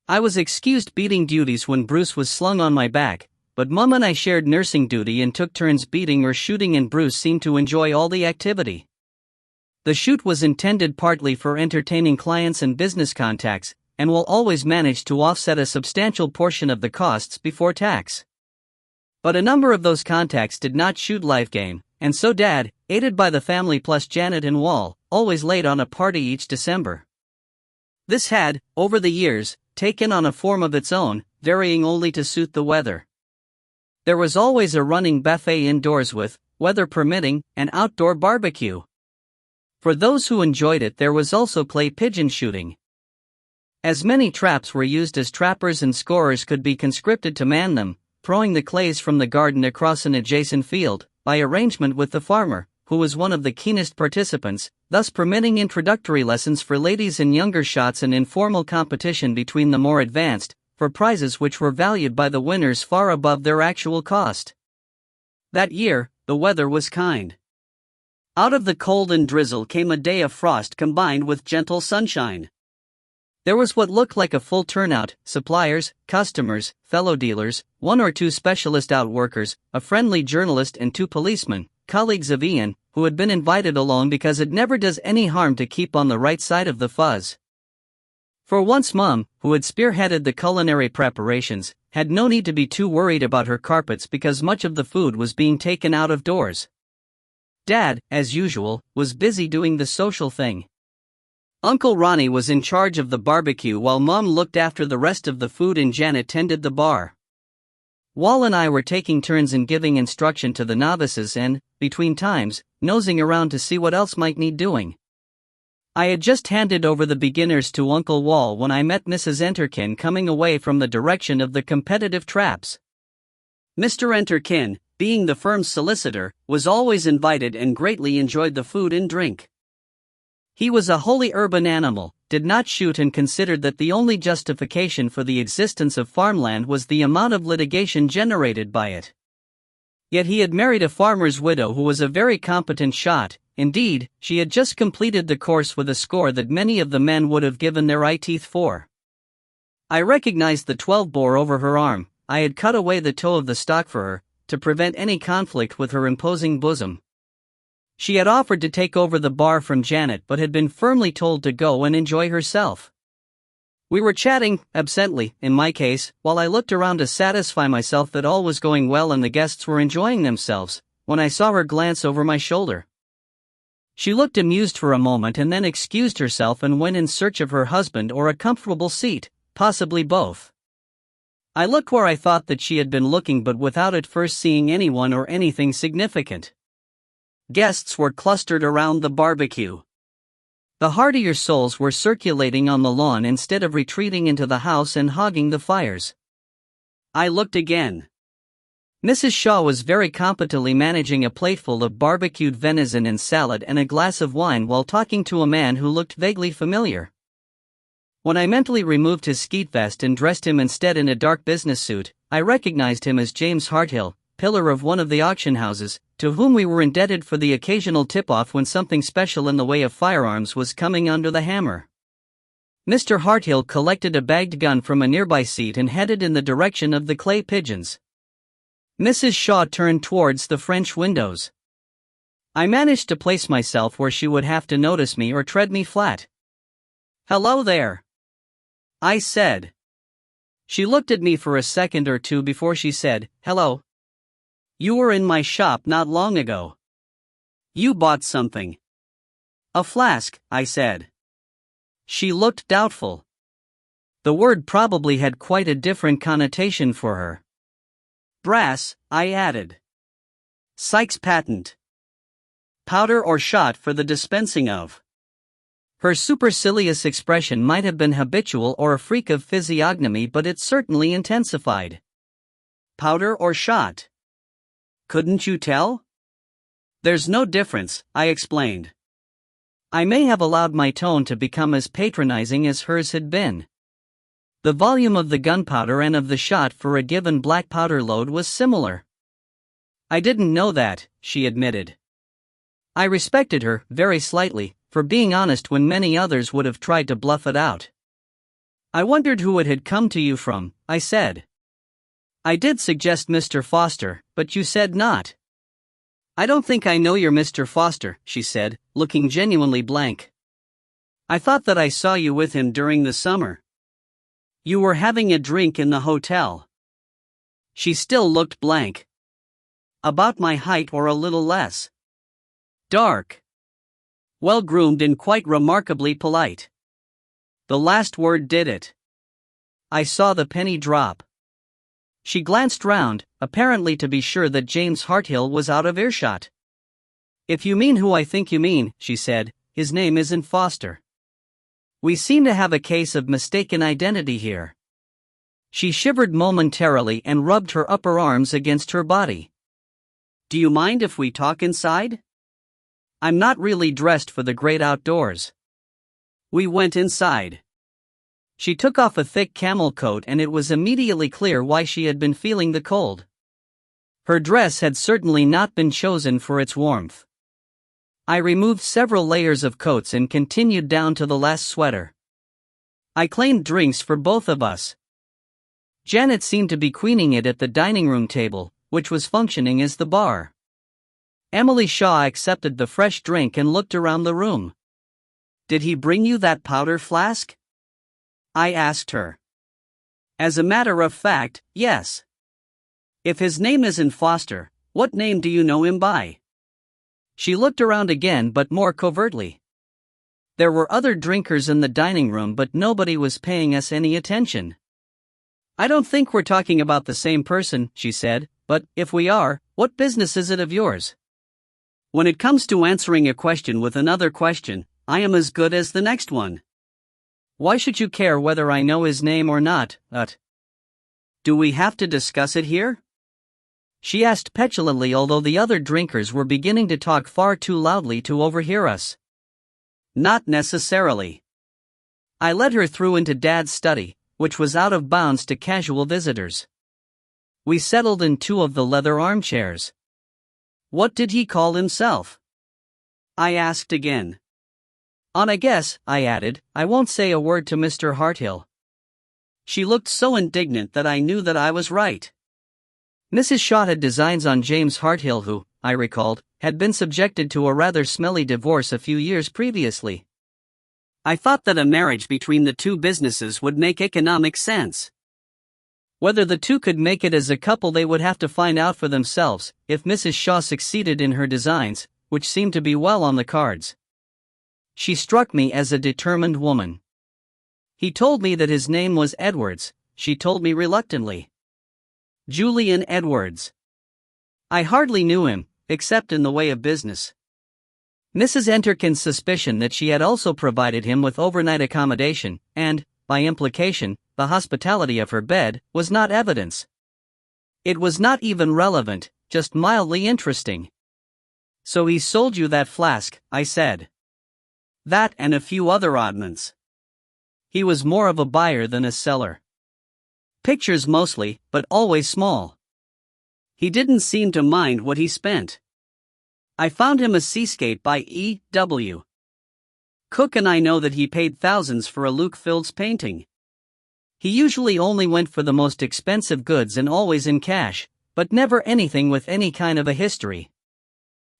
I was excused beating duties when Bruce was slung on my back, but Mum and I shared nursing duty and took turns beating or shooting, and Bruce seemed to enjoy all the activity. The shoot was intended partly for entertaining clients and business contacts, and will always manage to offset a substantial portion of the costs before tax. But a number of those contacts did not shoot live game, and so Dad, aided by the family plus Janet and Wall, always laid on a party each December. This had, over the years, taken on a form of its own, varying only to suit the weather. There was always a running buffet indoors with, weather permitting, an outdoor barbecue. For those who enjoyed it, there was also clay pigeon shooting. As many traps were used as trappers and scorers could be conscripted to man them, throwing the clays from the garden across an adjacent field, by arrangement with the farmer, who was one of the keenest participants, thus permitting introductory lessons for ladies and younger shots and informal competition between the more advanced, for prizes which were valued by the winners far above their actual cost. That year, the weather was kind. Out of the cold and drizzle came a day of frost combined with gentle sunshine. There was what looked like a full turnout: suppliers, customers, fellow dealers, 1 or 2 specialist outworkers, a friendly journalist and 2 policemen, colleagues of Ian, who had been invited along because it never does any harm to keep on the right side of the fuzz. For once Mum, who had spearheaded the culinary preparations, had no need to be too worried about her carpets because much of the food was being taken out of doors. Dad, as usual, was busy doing the social thing. Uncle Ronnie was in charge of the barbecue while Mom looked after the rest of the food and Janet tended the bar. Wal and I were taking turns in giving instruction to the novices and, between times, nosing around to see what else might need doing. I had just handed over the beginners to Uncle Wal when I met Mrs. Enterkin coming away from the direction of the competitive traps. Mr. Enterkin, being the firm's solicitor, was always invited and greatly enjoyed the food and drink. He was a wholly urban animal, did not shoot, and considered that the only justification for the existence of farmland was the amount of litigation generated by it. Yet he had married a farmer's widow who was a very competent shot. Indeed, she had just completed the course with a score that many of the men would have given their eye teeth for. I recognized the 12-bore over her arm. I had cut away the toe of the stock for her, to prevent any conflict with her imposing bosom. She had offered to take over the bar from Janet but had been firmly told to go and enjoy herself. We were chatting, absently, in my case, while I looked around to satisfy myself that all was going well and the guests were enjoying themselves, when I saw her glance over my shoulder. She looked amused for a moment and then excused herself and went in search of her husband or a comfortable seat, possibly both. I looked where I thought that she had been looking but without at first seeing anyone or anything significant. Guests were clustered around the barbecue. The heartier souls were circulating on the lawn instead of retreating into the house and hogging the fires. I looked again. Mrs. Shaw was very competently managing a plateful of barbecued venison and salad and a glass of wine while talking to a man who looked vaguely familiar. When I mentally removed his skeet vest and dressed him instead in a dark business suit, I recognized him as James Harthill, pillar of one of the auction houses, to whom we were indebted for the occasional tip-off when something special in the way of firearms was coming under the hammer. Mr. Harthill collected a bagged gun from a nearby seat and headed in the direction of the clay pigeons. Mrs. Shaw turned towards the French windows. I managed to place myself where she would have to notice me or tread me flat. "Hello there," I said. She looked at me for a second or two before she said, "Hello. You were in my shop not long ago. You bought something." "A flask," I said. She looked doubtful. The word probably had quite a different connotation for her. "Brass," I added. "Sykes patent. Powder or shot for the dispensing of." Her supercilious expression might have been habitual or a freak of physiognomy, but it certainly intensified. "Powder or shot? Couldn't you tell?" "There's no difference," I explained. I may have allowed my tone to become as patronizing as hers had been. The volume of the gunpowder and of the shot for a given black powder load was similar. "I didn't know that," she admitted. I respected her, very slightly, for being honest when many others would have tried to bluff it out. "I wondered who it had come to you from," I said. "I did suggest Mr. Foster, but you said not." "I don't think I know your Mr. Foster," she said, looking genuinely blank. "I thought that I saw you with him during the summer. You were having a drink in the hotel." She still looked blank. "About my height or a little less. Dark. Well-groomed and quite remarkably polite." The last word did it. I saw the penny drop. She glanced round, apparently to be sure that James Harthill was out of earshot. "If you mean who I think you mean," she said, "his name isn't Foster. We seem to have a case of mistaken identity here." She shivered momentarily and rubbed her upper arms against her body. "Do you mind if we talk inside? I'm not really dressed for the great outdoors." We went inside. She took off a thick camel coat and it was immediately clear why she had been feeling the cold. Her dress had certainly not been chosen for its warmth. I removed several layers of coats and continued down to the last sweater. I claimed drinks for both of us. Janet seemed to be queening it at the dining room table, which was functioning as the bar. Emily Shaw accepted the fresh drink and looked around the room. "Did he bring you that powder flask?" I asked her. "As a matter of fact, yes." "If his name isn't Foster, what name do you know him by?" She looked around again, but more covertly. There were other drinkers in the dining room, but nobody was paying us any attention. "I don't think we're talking about the same person," she said, "but if we are, what business is it of yours? When it comes to answering a question with another question, I am as good as the next one. Why should you care whether I know his name or not, Do we have to discuss it here?" She asked petulantly, although the other drinkers were beginning to talk far too loudly to overhear us. "Not necessarily." I led her through into Dad's study, which was out of bounds to casual visitors. We settled in two of the leather armchairs. "What did he call himself?" I asked again. "On a guess," I added, "I won't say a word to Mr. Harthill." She looked so indignant that I knew that I was right. Mrs. Shaw had designs on James Harthill, who, I recalled, had been subjected to a rather smelly divorce a few years previously. I thought that a marriage between the two businesses would make economic sense. Whether the two could make it as a couple they would have to find out for themselves, if Mrs. Shaw succeeded in her designs, which seemed to be well on the cards. She struck me as a determined woman. "He told me that his name was Edwards," she told me reluctantly. "Julian Edwards. I hardly knew him, except in the way of business." Mrs. Enterkin's suspicion that she had also provided him with overnight accommodation, and, by implication, the hospitality of her bed, was not evidence. It was not even relevant, just mildly interesting. "So he sold you that flask," I said. "That and a few other oddments. He was more of a buyer than a seller. Pictures mostly, but always small. He didn't seem to mind what he spent. I found him a seascape by E.W. Cook, and I know that he paid thousands for a Luke Fildes painting. He usually only went for the most expensive goods and always in cash, but never anything with any kind of a history."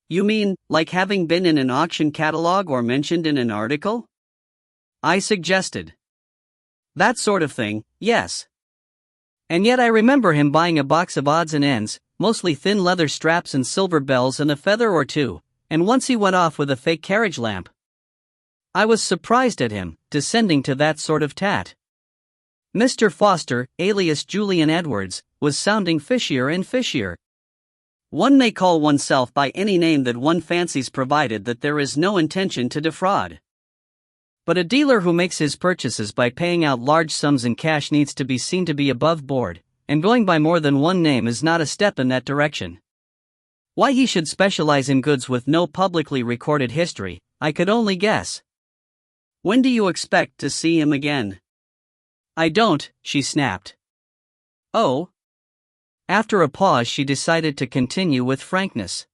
"You mean, like having been in an auction catalog or mentioned in an article?" I suggested. "That sort of thing, yes. And yet I remember him buying a box of odds and ends, mostly thin leather straps and silver bells and a feather or two, and once he went off with a fake carriage lamp. I was surprised at him, descending to that sort of tat. Mr. Foster, alias Julian Edwards, was sounding fishier and fishier. One may call oneself by any name that one fancies, provided that there is no intention to defraud. But a dealer who makes his purchases by paying out large sums in cash needs to be seen to be above board, and going by more than one name is not a step in that direction. Why he should specialize in goods with no publicly recorded history, I could only guess." "When do you expect to see him again?" "I don't," she snapped. "Oh?" After a pause, she decided to continue with frankness.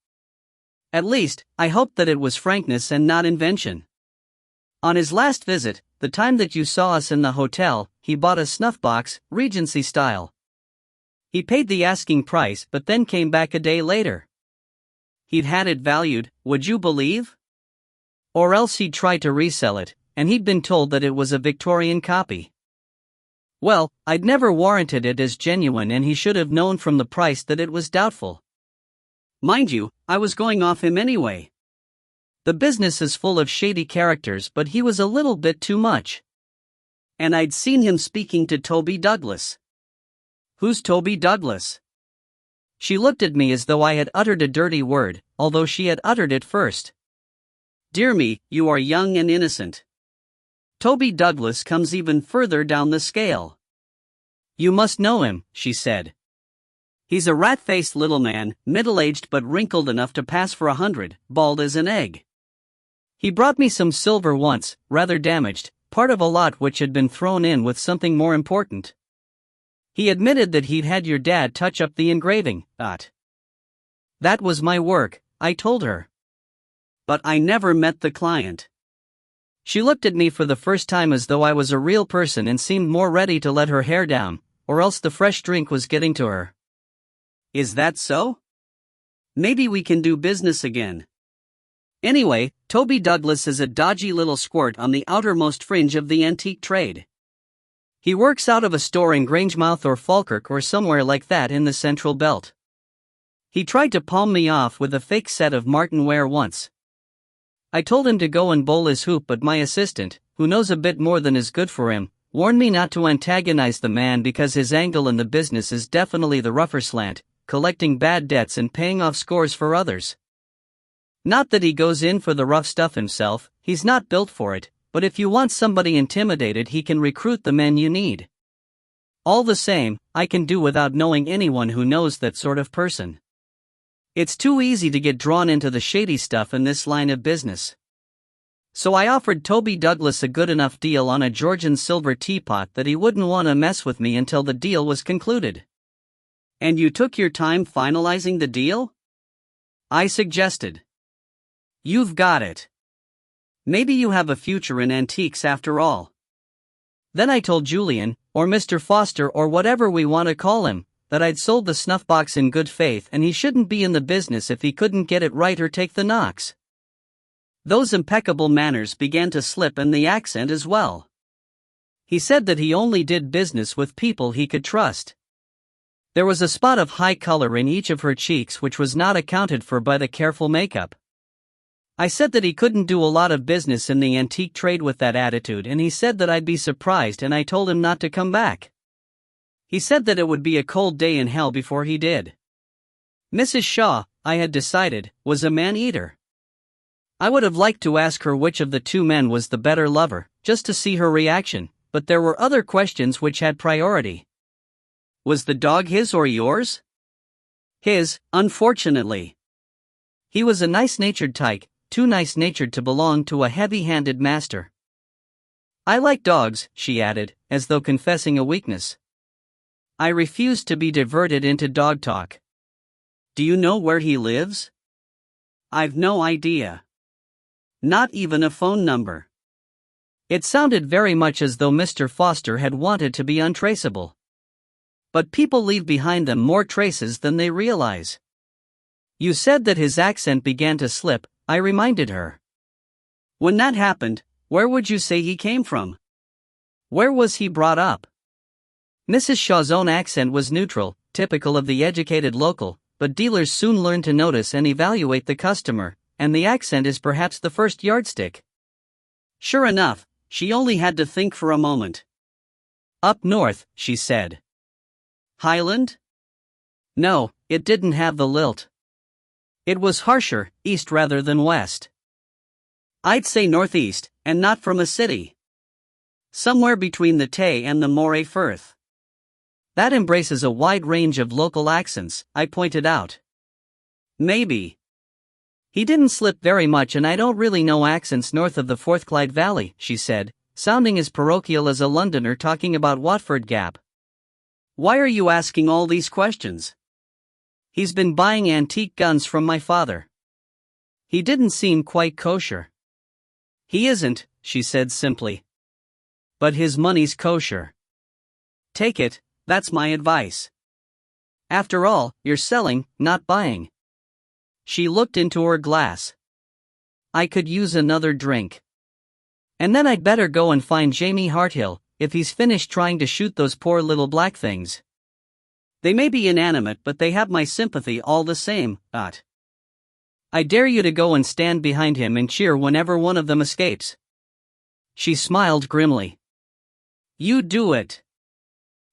"At least, I hoped that it was frankness and not invention. On his last visit, the time that you saw us in the hotel, he bought a snuff box, Regency style. He paid the asking price, but then came back a day later. He'd had it valued, would you believe? Or else he'd tried to resell it, and he'd been told that it was a Victorian copy. Well, I'd never warranted it as genuine, and he should have known from the price that it was doubtful. Mind you, I was going off him anyway. The business is full of shady characters, but he was a little bit too much. And I'd seen him speaking to Toby Douglas." "Who's Toby Douglas?" She looked at me as though I had uttered a dirty word, although she had uttered it first. "Dear me, you are young and innocent. Toby Douglas comes even further down the scale. You must know him," she said. "He's a rat-faced little man, middle-aged but wrinkled enough to pass for 100, bald as an egg. He brought me some silver once, rather damaged, part of a lot which had been thrown in with something more important. He admitted that he'd had your dad touch up the engraving, That was my work," I told her. "But I never met the client." She looked at me for the first time as though I was a real person and seemed more ready to let her hair down, or else the fresh drink was getting to her. Is that so? Maybe we can do business again. Anyway, Toby Douglas is a dodgy little squirt on the outermost fringe of the antique trade. He works out of a store in Grangemouth or Falkirk or somewhere like that in the Central Belt. He tried to palm me off with a fake set of Martin Ware once. I told him to go and bowl his hoop, but my assistant, who knows a bit more than is good for him, warned me not to antagonize the man because his angle in the business is definitely the rougher slant, collecting bad debts and paying off scores for others. Not that he goes in for the rough stuff himself, he's not built for it, but if you want somebody intimidated, he can recruit the men you need. All the same, I can do without knowing anyone who knows that sort of person. It's too easy to get drawn into the shady stuff in this line of business. So I offered Toby Douglas a good enough deal on a Georgian silver teapot that he wouldn't want to mess with me until the deal was concluded. And you took your time finalizing the deal? I suggested. You've got it. Maybe you have a future in antiques after all. Then I told Julian, or Mr. Foster or whatever we want to call him, that I'd sold the snuff box in good faith and he shouldn't be in the business if he couldn't get it right or take the knocks. Those impeccable manners began to slip and the accent as well. He said that he only did business with people he could trust. There was a spot of high color in each of her cheeks which was not accounted for by the careful makeup. I said that he couldn't do a lot of business in the antique trade with that attitude, and he said that I'd be surprised, and I told him not to come back. He said that it would be a cold day in hell before he did. Mrs. Shaw, I had decided, was a man-eater. I would have liked to ask her which of the two men was the better lover, just to see her reaction, but there were other questions which had priority. Was the dog his or yours? His, unfortunately. He was a nice-natured tyke, too nice-natured to belong to a heavy-handed master. I like dogs, she added, as though confessing a weakness. I refused to be diverted into dog talk. Do you know where he lives? I've no idea. Not even a phone number. It sounded very much as though Mr. Foster had wanted to be untraceable. But people leave behind them more traces than they realize. You said that his accent began to slip, I reminded her. When that happened, where would you say he came from? Where was he brought up? Mrs. Shaw's own accent was neutral, typical of the educated local, but dealers soon learn to notice and evaluate the customer, and the accent is perhaps the first yardstick. Sure enough, she only had to think for a moment. Up north, she said. Highland? No, it didn't have the lilt. It was harsher, east rather than west. I'd say northeast, and not from a city. Somewhere between the Tay and the Moray Firth. That embraces a wide range of local accents, I pointed out. Maybe. He didn't slip very much, and I don't really know accents north of the Forthclyde Valley, she said, sounding as parochial as a Londoner talking about Watford Gap. Why are you asking all these questions? He's been buying antique guns from my father. He didn't seem quite kosher. He isn't, she said simply. But his money's kosher. Take it, that's my advice. After all, you're selling, not buying. She looked into her glass. I could use another drink. And then I'd better go and find Jamie Harthill, if he's finished trying to shoot those poor little black things. They may be inanimate, but they have my sympathy all the same, I dare you to go and stand behind him and cheer whenever one of them escapes. She smiled grimly. You do it.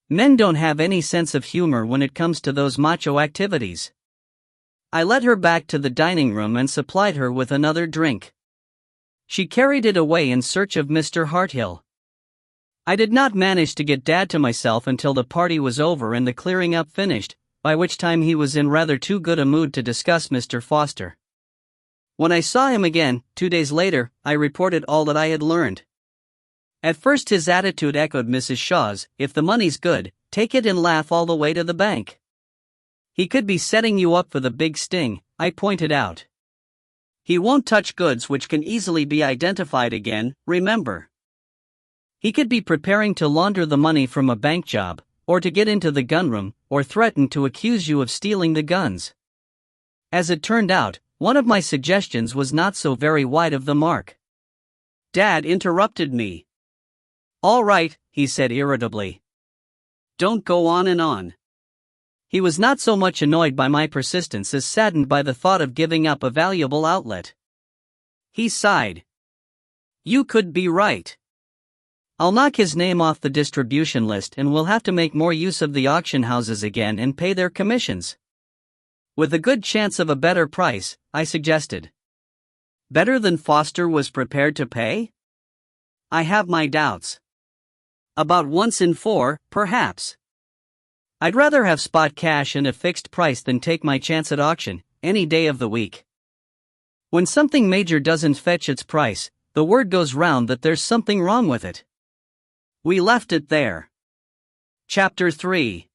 Men don't have any sense of humor when it comes to those macho activities. I led her back to the dining room and supplied her with another drink. She carried it away in search of Mr. Harthill. I did not manage to get Dad to myself until the party was over and the clearing up finished, by which time he was in rather too good a mood to discuss Mr. Foster. When I saw him again, 2 days later, I reported all that I had learned. At first his attitude echoed Mrs. Shaw's, if the money's good, take it and laugh all the way to the bank. He could be setting you up for the big sting, I pointed out. He won't touch goods which can easily be identified again, remember. He could be preparing to launder the money from a bank job, or to get into the gunroom, or threaten to accuse you of stealing the guns. As it turned out, one of my suggestions was not so very wide of the mark. Dad interrupted me. "All right," he said irritably. "Don't go on and on." He was not so much annoyed by my persistence as saddened by the thought of giving up a valuable outlet. He sighed. "You could be right. I'll knock his name off the distribution list and we'll have to make more use of the auction houses again and pay their commissions." "With a good chance of a better price," I suggested. "Better than Foster was prepared to pay?" "I have my doubts. About once in 4, perhaps. I'd rather have spot cash and a fixed price than take my chance at auction, any day of the week. When something major doesn't fetch its price, the word goes round that there's something wrong with it." We left it there. Chapter 3.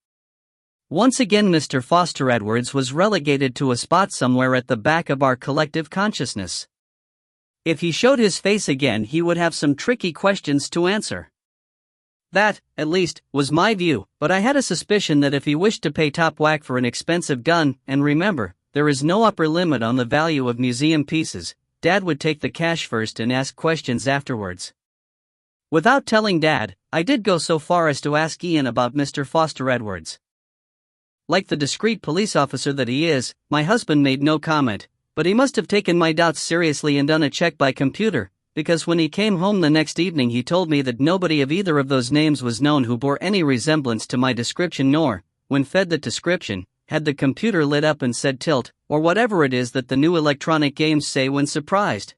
Once again Mr. Foster Edwards was relegated to a spot somewhere at the back of our collective consciousness. If he showed his face again he would have some tricky questions to answer. That, at least, was my view, but I had a suspicion that if he wished to pay top whack for an expensive gun, and remember, there is no upper limit on the value of museum pieces, Dad would take the cash first and ask questions afterwards. Without telling Dad, I did go so far as to ask Ian about Mr. Foster Edwards. Like the discreet police officer that he is, my husband made no comment, but he must have taken my doubts seriously and done a check by computer, because when he came home the next evening he told me that nobody of either of those names was known who bore any resemblance to my description nor, when fed the description, had the computer lit up and said tilt, or whatever it is that the new electronic games say when surprised.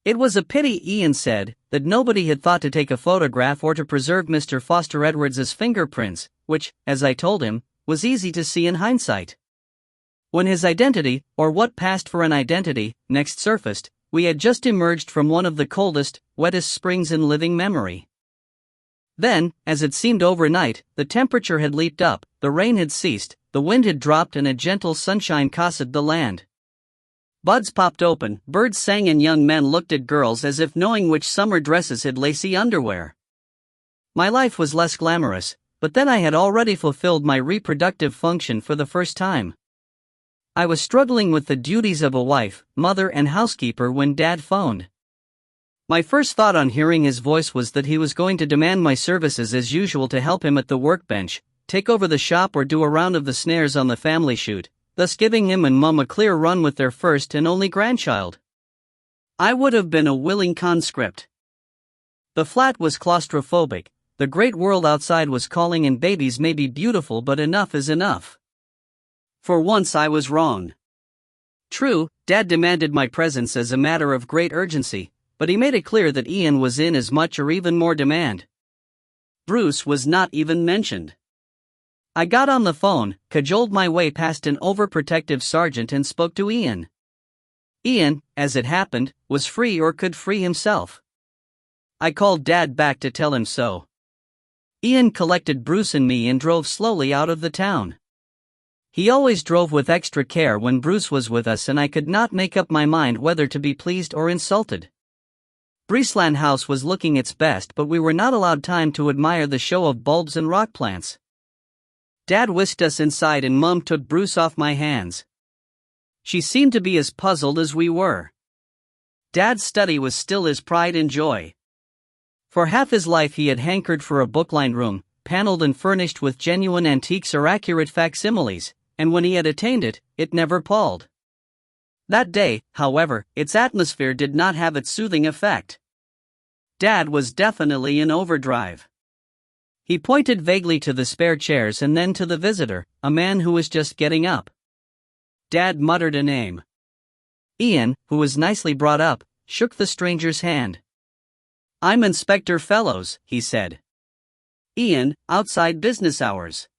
It was a pity, Ian said, that nobody had thought to take a photograph or to preserve Mr. Foster Edwards's fingerprints, which, as I told him, was easy to see in hindsight. When his identity, or what passed for an identity, next surfaced, we had just emerged from one of the coldest, wettest springs in living memory. Then, as it seemed overnight, the temperature had leaped up, the rain had ceased, the wind had dropped and a gentle sunshine cosseted the land. Buds popped open, birds sang and young men looked at girls as if knowing which summer dresses had lacy underwear. My life was less glamorous, but then I had already fulfilled my reproductive function for the first time. I was struggling with the duties of a wife, mother and housekeeper when Dad phoned. My first thought on hearing his voice was that he was going to demand my services as usual to help him at the workbench, take over the shop or do a round of the snares on the family shoot, thus giving him and Mum a clear run with their first and only grandchild. I would have been a willing conscript. The flat was claustrophobic, the great world outside was calling and babies may be beautiful but enough is enough. For once I was wrong. True, Dad demanded my presence as a matter of great urgency, but he made it clear that Ian was in as much or even more demand. Bruce was not even mentioned. I got on the phone, cajoled my way past an overprotective sergeant and spoke to Ian. Ian, as it happened, was free or could free himself. I called Dad back to tell him so. Ian collected Bruce and me and drove slowly out of the town. He always drove with extra care when Bruce was with us and I could not make up my mind whether to be pleased or insulted. Breesland House was looking its best but we were not allowed time to admire the show of bulbs and rock plants. Dad whisked us inside and Mum took Bruce off my hands. She seemed to be as puzzled as we were. Dad's study was still his pride and joy. For half his life he had hankered for a book-lined room, paneled and furnished with genuine antiques or accurate facsimiles, and when he had attained it, it never palled. That day, however, its atmosphere did not have its soothing effect. Dad was definitely in overdrive. He pointed vaguely to the spare chairs and then to the visitor, a man who was just getting up. Dad muttered a name. Ian, who was nicely brought up, shook the stranger's hand. "I'm Inspector Fellows," he said. "Ian, outside business hours.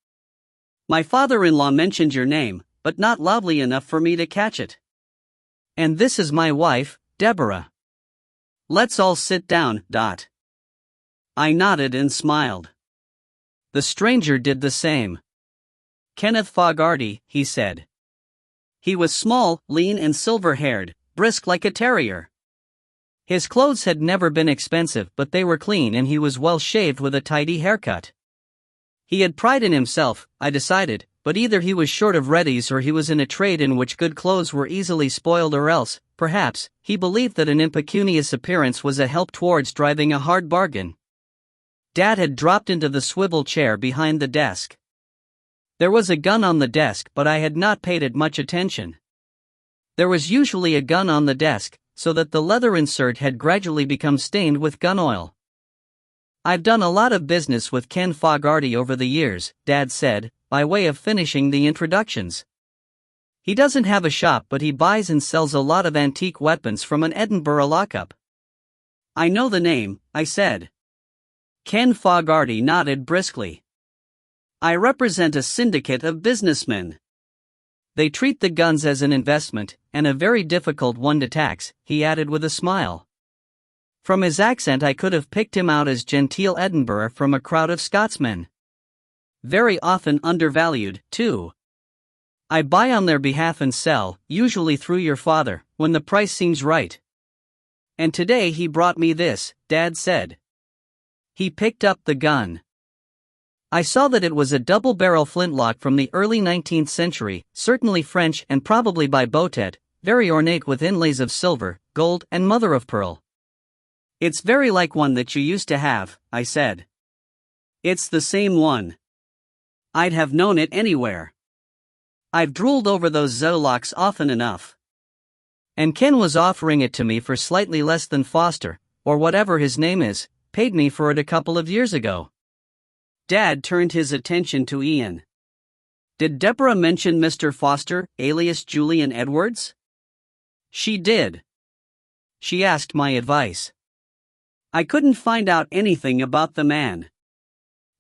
My father-in-law mentioned your name, but not loudly enough for me to catch it. And this is my wife, Deborah. Let's all sit down, Dot." I nodded and smiled. The stranger did the same. "Kenneth Fogarty," he said. He was small, lean and silver-haired, brisk like a terrier. His clothes had never been expensive, but they were clean and he was well shaved with a tidy haircut. He had pride in himself, I decided, but either he was short of readies or he was in a trade in which good clothes were easily spoiled, or else, perhaps, he believed that an impecunious appearance was a help towards driving a hard bargain. Dad had dropped into the swivel chair behind the desk. There was a gun on the desk, but I had not paid it much attention. There was usually a gun on the desk, so that the leather insert had gradually become stained with gun oil. "I've done a lot of business with Ken Fogarty over the years," Dad said, by way of finishing the introductions. "He doesn't have a shop, but he buys and sells a lot of antique weapons from an Edinburgh lockup." "I know the name," I said. Ken Fogarty nodded briskly. "I represent a syndicate of businessmen. They treat the guns as an investment, and a very difficult one to tax," he added with a smile. From his accent I could have picked him out as genteel Edinburgh from a crowd of Scotsmen. Very often undervalued, too. "I buy on their behalf and sell, usually through your father, when the price seems right. And today he brought me this," Dad said. He picked up the gun. I saw that it was a double-barrel flintlock from the early 19th century, certainly French and probably by Botet, very ornate with inlays of silver, gold, and mother-of-pearl. "It's very like one that you used to have," I said. "It's the same one. I'd have known it anywhere. I've drooled over those Zolocks often enough. And Ken was offering it to me for slightly less than Foster, or whatever his name is, paid me for it a couple of years ago." Dad turned his attention to Ian. "Did Deborah mention Mr. Foster, alias Julian Edwards?" "She did. She asked my advice. I couldn't find out anything about the man."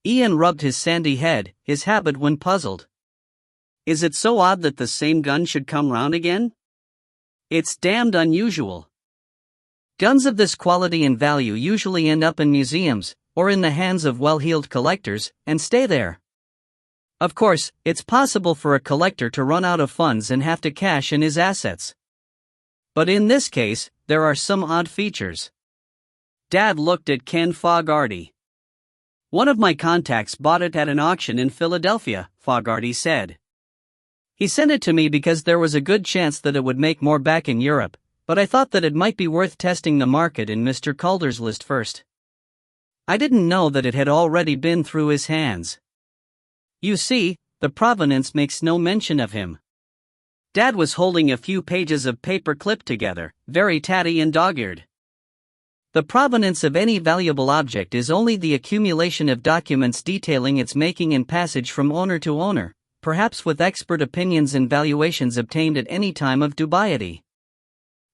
Ian rubbed his sandy head, his habit when puzzled. "Is it so odd that the same gun should come round again? It's damned unusual. Guns of this quality and value usually end up in museums, or in the hands of well-heeled collectors, and stay there. Of course, it's possible for a collector to run out of funds and have to cash in his assets. But in this case, there are some odd features." Dad looked at Ken Fogarty. "One of my contacts bought it at an auction in Philadelphia," Fogarty said. "He sent it to me because there was a good chance that it would make more back in Europe, but I thought that it might be worth testing the market in Mr. Calder's list first. I didn't know that it had already been through his hands. You see, the provenance makes no mention of him." Dad was holding a few pages of paper clipped together, very tatty and dog-eared. "The provenance of any valuable object is only the accumulation of documents detailing its making and passage from owner to owner, perhaps with expert opinions and valuations obtained at any time of dubiety.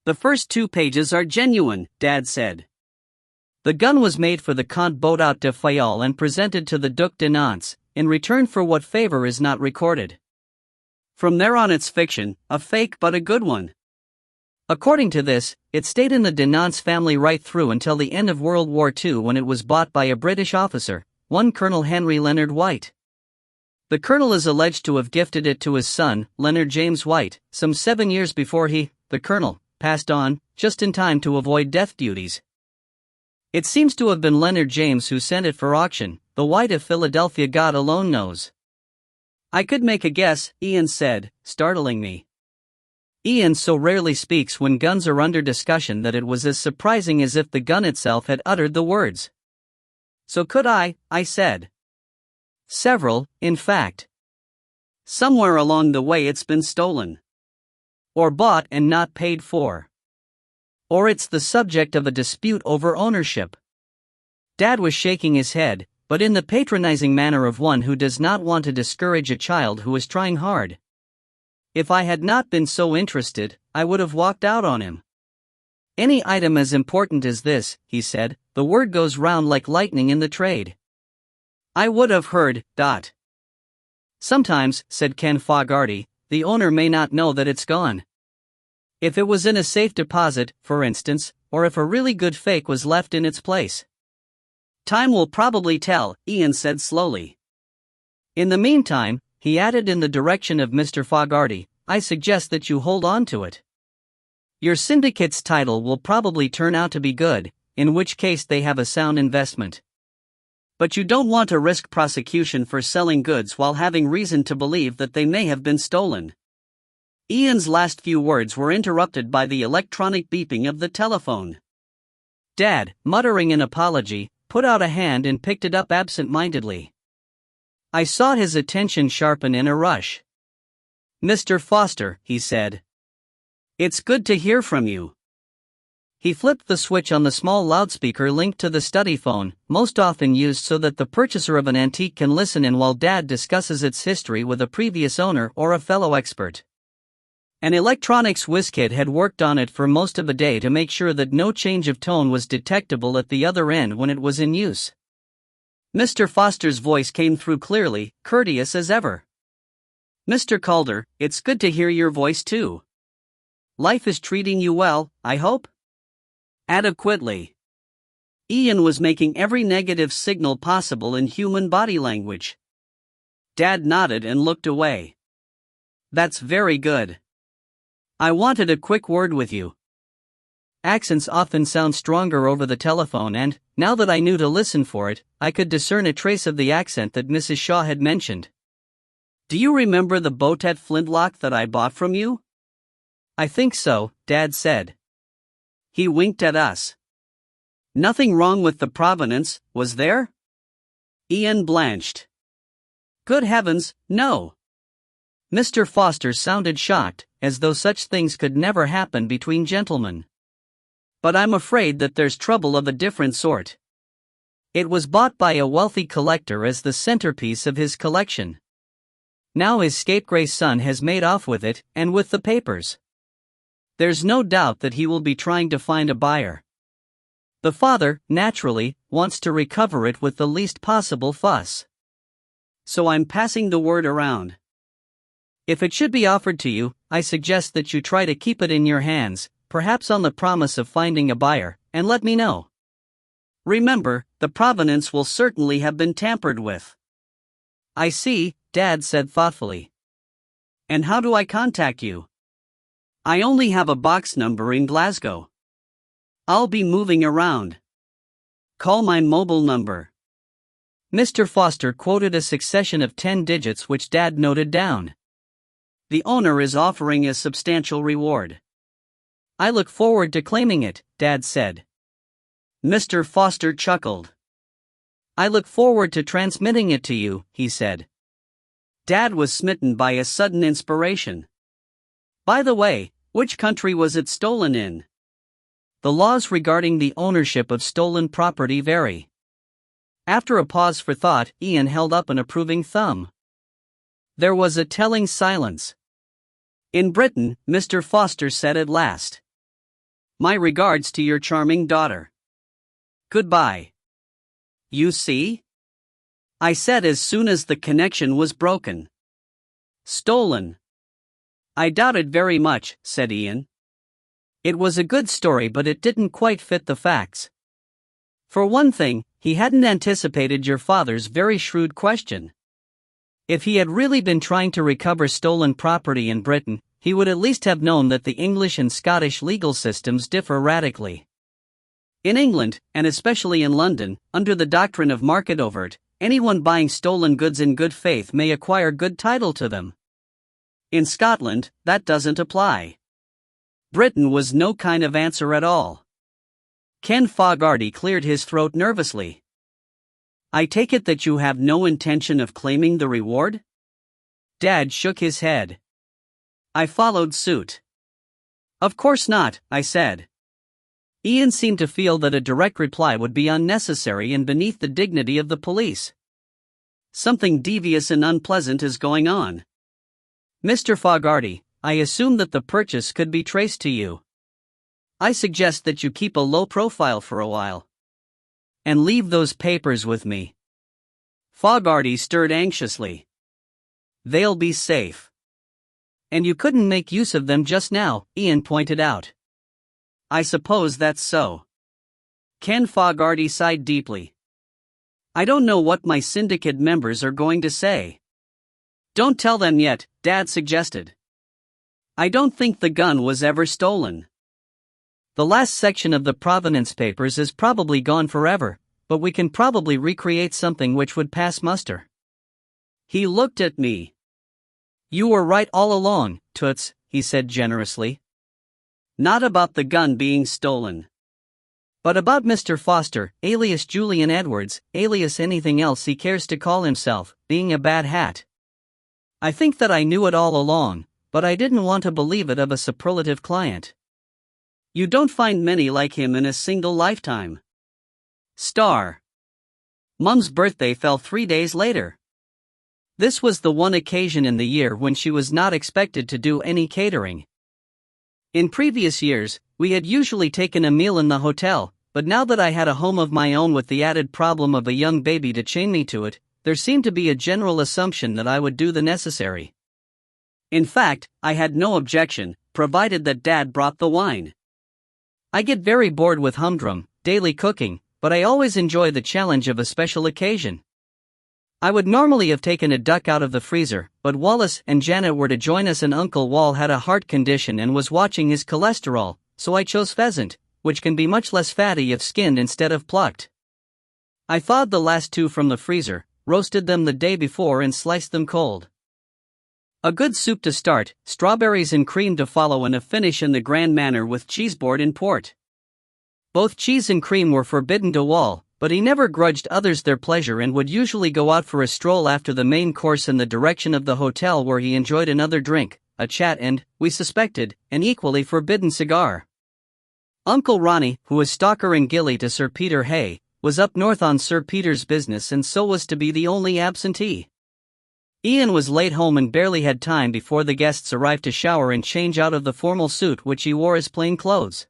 The first 2 pages are genuine," Dad said. "The gun was made for the Comte Beaudot de Fayol and presented to the Duc de Nantes, in return for what favor is not recorded. From there on it's fiction, a fake but a good one. According to this, it stayed in the de Nantes family right through until the end of World War II, when it was bought by a British officer, one Colonel Henry Leonard White. The colonel is alleged to have gifted it to his son, Leonard James White, some 7 years before he, the colonel, passed on, just in time to avoid death duties. It seems to have been Leonard James who sent it for auction, the White of Philadelphia God alone knows." "I could make a guess," Ian said, startling me. Ian so rarely speaks when guns are under discussion that it was as surprising as if the gun itself had uttered the words. "So could I said. "Several, in fact. Somewhere along the way it's been stolen. Or bought and not paid for. Or it's the subject of a dispute over ownership." Dad was shaking his head, but in the patronizing manner of one who does not want to discourage a child who is trying hard. If I had not been so interested, I would have walked out on him. "Any item as important as this," he said, "the word goes round like lightning in the trade. I would have heard, dot." "Sometimes," said Ken Fogarty, "the owner may not know that it's gone. If it was in a safe deposit, for instance, or if a really good fake was left in its place." "Time will probably tell," Ian said slowly. "In the meantime," he added in the direction of Mr. Fogarty, "I suggest that you hold on to it. Your syndicate's title will probably turn out to be good, in which case they have a sound investment. But you don't want to risk prosecution for selling goods while having reason to believe that they may have been stolen. Ian's last few words were interrupted by the electronic beeping of the telephone. Dad, muttering an apology, put out a hand and picked it up absent-mindedly. I saw his attention sharpen in a rush. "Mr. Foster," he said. "It's good to hear from you." He flipped the switch on the small loudspeaker linked to the study phone, most often used so that the purchaser of an antique can listen in while Dad discusses its history with a previous owner or a fellow expert. An electronics whiz-kid had worked on it for most of the day to make sure that no change of tone was detectable at the other end when it was in use. Mr. Foster's voice came through clearly, courteous as ever. "Mr. Calder, it's good to hear your voice too. Life is treating you well, I hope?" "Adequately." Ian was making every negative signal possible in human body language. Dad nodded and looked away. "That's very good. I wanted a quick word with you." Accents often sound stronger over the telephone and, now that I knew to listen for it, I could discern a trace of the accent that Mrs. Shaw had mentioned. "Do you remember the Botet flintlock that I bought from you?" "I think so," Dad said. He winked at us. "Nothing wrong with the provenance, was there?" Ian blanched. "Good heavens, no." Mr. Foster sounded shocked, as though such things could never happen between gentlemen. "But I'm afraid that there's trouble of a different sort. It was bought by a wealthy collector as the centerpiece of his collection. Now his scapegrace son has made off with it, and with the papers. There's no doubt that he will be trying to find a buyer. The father, naturally, wants to recover it with the least possible fuss. So I'm passing the word around. If it should be offered to you, I suggest that you try to keep it in your hands, perhaps on the promise of finding a buyer, and let me know. Remember, the provenance will certainly have been tampered with." "I see," Dad said thoughtfully. "And how do I contact you?" "I only have a box number in Glasgow. I'll be moving around. Call my mobile number." Mr. Foster quoted a succession of 10 digits which Dad noted down. "The owner is offering a substantial reward." "I look forward to claiming it," Dad said. Mr. Foster chuckled. "I look forward to transmitting it to you," he said. Dad was smitten by a sudden inspiration. "By the way, which country was it stolen in?" "The laws regarding the ownership of stolen property vary." After a pause for thought, Ian held up an approving thumb. There was a telling silence. "In Britain," Mr. Foster said at last. "My regards to your charming daughter. Goodbye." "You see?" I said as soon as the connection was broken. "Stolen." "I doubt it very much," said Ian. It was a good story, but it didn't quite fit the facts. For one thing, he hadn't anticipated your father's very shrewd question. If he had really been trying to recover stolen property in Britain, he would at least have known that the English and Scottish legal systems differ radically. In England, and especially in London, under the doctrine of market overt, anyone buying stolen goods in good faith may acquire good title to them. In Scotland, that doesn't apply. Britain was no kind of answer at all. Ken Fogarty cleared his throat nervously. "I take it that you have no intention of claiming the reward?" Dad shook his head. I followed suit. "Of course not," I said. Ian seemed to feel that a direct reply would be unnecessary and beneath the dignity of the police. "Something devious and unpleasant is going on. Mr. Fogarty, I assume that the purchase could be traced to you. I suggest that you keep a low profile for a while. And leave those papers with me." Fogarty stirred anxiously. "They'll be safe." "And you couldn't make use of them just now," Ian pointed out. "I suppose that's so." Ken Fogarty sighed deeply. "I don't know what my syndicate members are going to say." "Don't tell them yet," Dad suggested. "I don't think the gun was ever stolen." The last section of the provenance papers is probably gone forever, but we can probably recreate something which would pass muster." He looked at me. "You were right all along, Toots," he said generously. "Not about the gun being stolen, but about Mr. Foster, alias Julian Edwards, alias anything else he cares to call himself, being a bad hat. I think that I knew it all along, but I didn't want to believe it of a superlative client. You don't find many like him in a single lifetime." Mum's birthday fell 3 days later. This was the one occasion in the year when she was not expected to do any catering. In previous years, we had usually taken a meal in the hotel, but now that I had a home of my own with the added problem of a young baby to chain me to it, there seemed to be a general assumption that I would do the necessary. In fact, I had no objection, provided that Dad brought the wine. I get very bored with humdrum, daily cooking, but I always enjoy the challenge of a special occasion. I would normally have taken a duck out of the freezer, but Wallace and Janet were to join us and Uncle Wal had a heart condition and was watching his cholesterol, so I chose pheasant, which can be much less fatty if skinned instead of plucked. I thawed the last 2 from the freezer, roasted them the day before and sliced them cold. A good soup to start, strawberries and cream to follow, and a finish in the grand manner with cheeseboard and port. Both cheese and cream were forbidden to Wal, but he never grudged others their pleasure and would usually go out for a stroll after the main course in the direction of the hotel, where he enjoyed another drink, a chat and, we suspected, an equally forbidden cigar. Uncle Ronnie, who was stalker and gilly to Sir Peter Hay, was up north on Sir Peter's business and so was to be the only absentee. Ian was late home and barely had time before the guests arrived to shower and change out of the formal suit which he wore as plain clothes.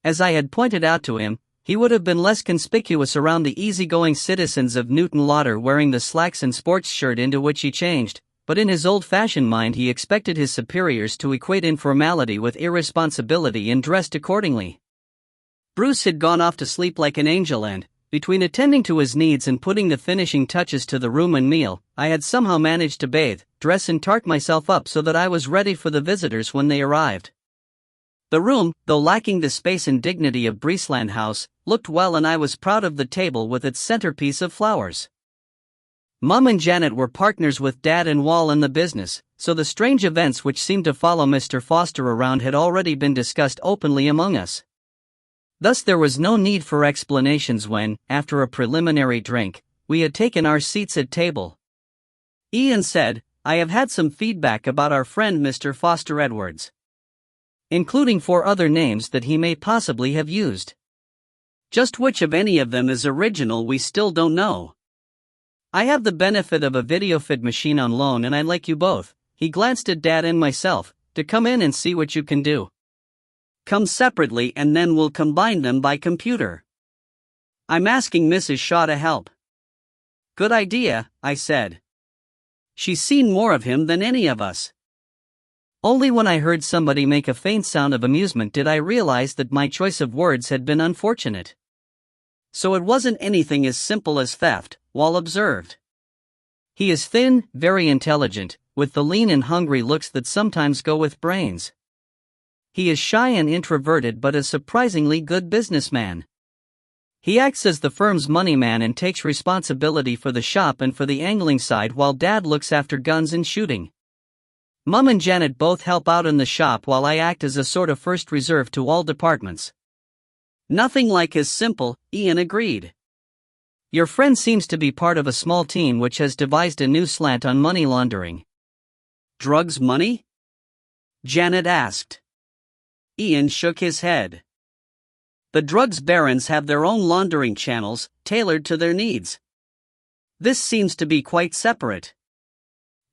As I had pointed out to him, he would have been less conspicuous around the easygoing citizens of Newton Lauder wearing the slacks and sports shirt into which he changed, but in his old-fashioned mind he expected his superiors to equate informality with irresponsibility and dressed accordingly. Bruce had gone off to sleep like an angel and, between attending to his needs and putting the finishing touches to the room and meal, I had somehow managed to bathe, dress and tart myself up so that I was ready for the visitors when they arrived. The room, though lacking the space and dignity of Breesland House, looked well, and I was proud of the table with its centerpiece of flowers. Mum and Janet were partners with Dad and Wal in the business, so the strange events which seemed to follow Mr. Foster around had already been discussed openly among us. Thus there was no need for explanations when, after a preliminary drink, we had taken our seats at table. Ian said, "I have had some feedback about our friend Mr. Foster Edwards, including 4 other names that he may possibly have used. Just which of any of them is original we still don't know. I have the benefit of a videofid machine on loan and I'd like you both," he glanced at Dad and myself, "to come in and see what you can do. Come separately and then we'll combine them by computer. I'm asking Mrs. Shaw to help." "Good idea," I said. "She's seen more of him than any of us." Only when I heard somebody make a faint sound of amusement did I realize that my choice of words had been unfortunate. "So it wasn't anything as simple as theft," Wal observed. "He is thin, very intelligent, with the lean and hungry looks that sometimes go with brains. He is shy and introverted but a surprisingly good businessman. He acts as the firm's money man and takes responsibility for the shop and for the angling side while Dad looks after guns and shooting. Mum and Janet both help out in the shop while I act as a sort of first reserve to all departments." "Nothing like as simple," Ian agreed. "Your friend seems to be part of a small team which has devised a new slant on money laundering." "Drugs money?" Janet asked. Ian shook his head. "The drugs barons have their own laundering channels, tailored to their needs. This seems to be quite separate.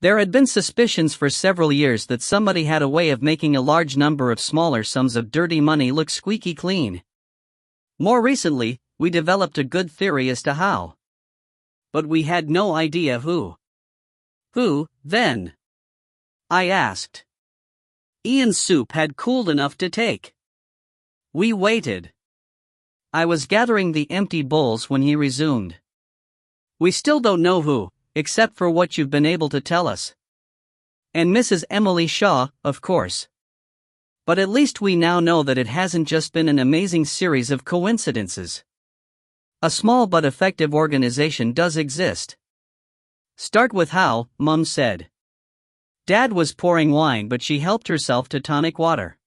There had been suspicions for several years that somebody had a way of making a large number of smaller sums of dirty money look squeaky clean. More recently, we developed a good theory as to how. But we had no idea who." "Who, then?" I asked. Ian's soup had cooled enough to take. We waited. I was gathering the empty bowls when he resumed. "We still don't know who, except for what you've been able to tell us. And Mrs. Emily Shaw, of course." But at least we now know that it hasn't just been an amazing series of coincidences. A small but effective organization does exist. Start with how, Mum said. Dad was pouring wine, but she helped herself to tonic water.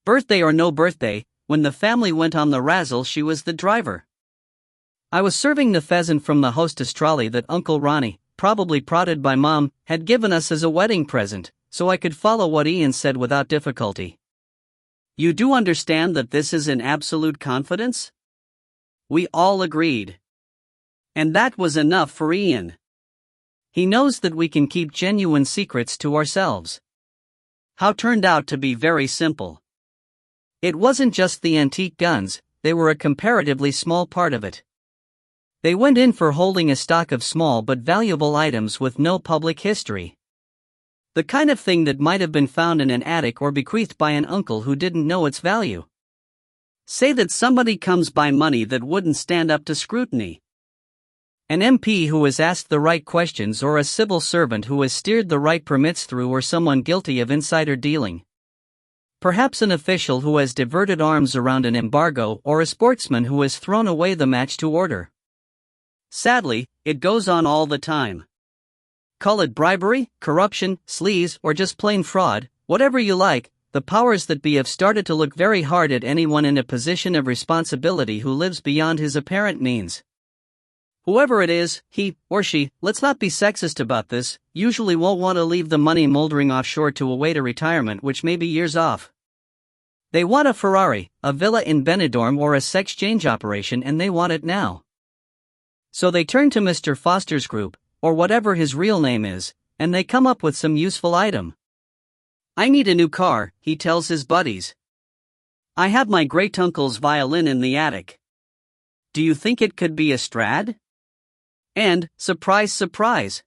Birthday or no birthday, when the family went on the razzle, she was the driver. I was serving the pheasant from the hostess trolley that Uncle Ronnie, probably prodded by Mom, had given us as a wedding present, so I could follow what Ian said without difficulty. You do understand that this is in absolute confidence? We all agreed. And that was enough for Ian. He knows that we can keep genuine secrets to ourselves. How turned out to be very simple. It wasn't just the antique guns, they were a comparatively small part of it. They went in for holding a stock of small but valuable items with no public history. The kind of thing that might have been found in an attic or bequeathed by an uncle who didn't know its value. Say that somebody comes by money that wouldn't stand up to scrutiny. An MP who has asked the right questions, or a civil servant who has steered the right permits through, or someone guilty of insider dealing. Perhaps an official who has diverted arms around an embargo, or a sportsman who has thrown away the match to order. Sadly, it goes on all the time. Call it bribery, corruption, sleaze, or just plain fraud, whatever you like, the powers that be have started to look very hard at anyone in a position of responsibility who lives beyond his apparent means. Whoever it is, he or she, let's not be sexist about this, usually won't want to leave the money moldering offshore to await a retirement which may be years off. They want a Ferrari, a villa in Benidorm, or a sex change operation, and they want it now. So they turn to Mr. Foster's group, or whatever his real name is, and they come up with some useful item. I need a new car, he tells his buddies. I have my great-uncle's violin in the attic. Do you think it could be a Strad? And, surprise surprise,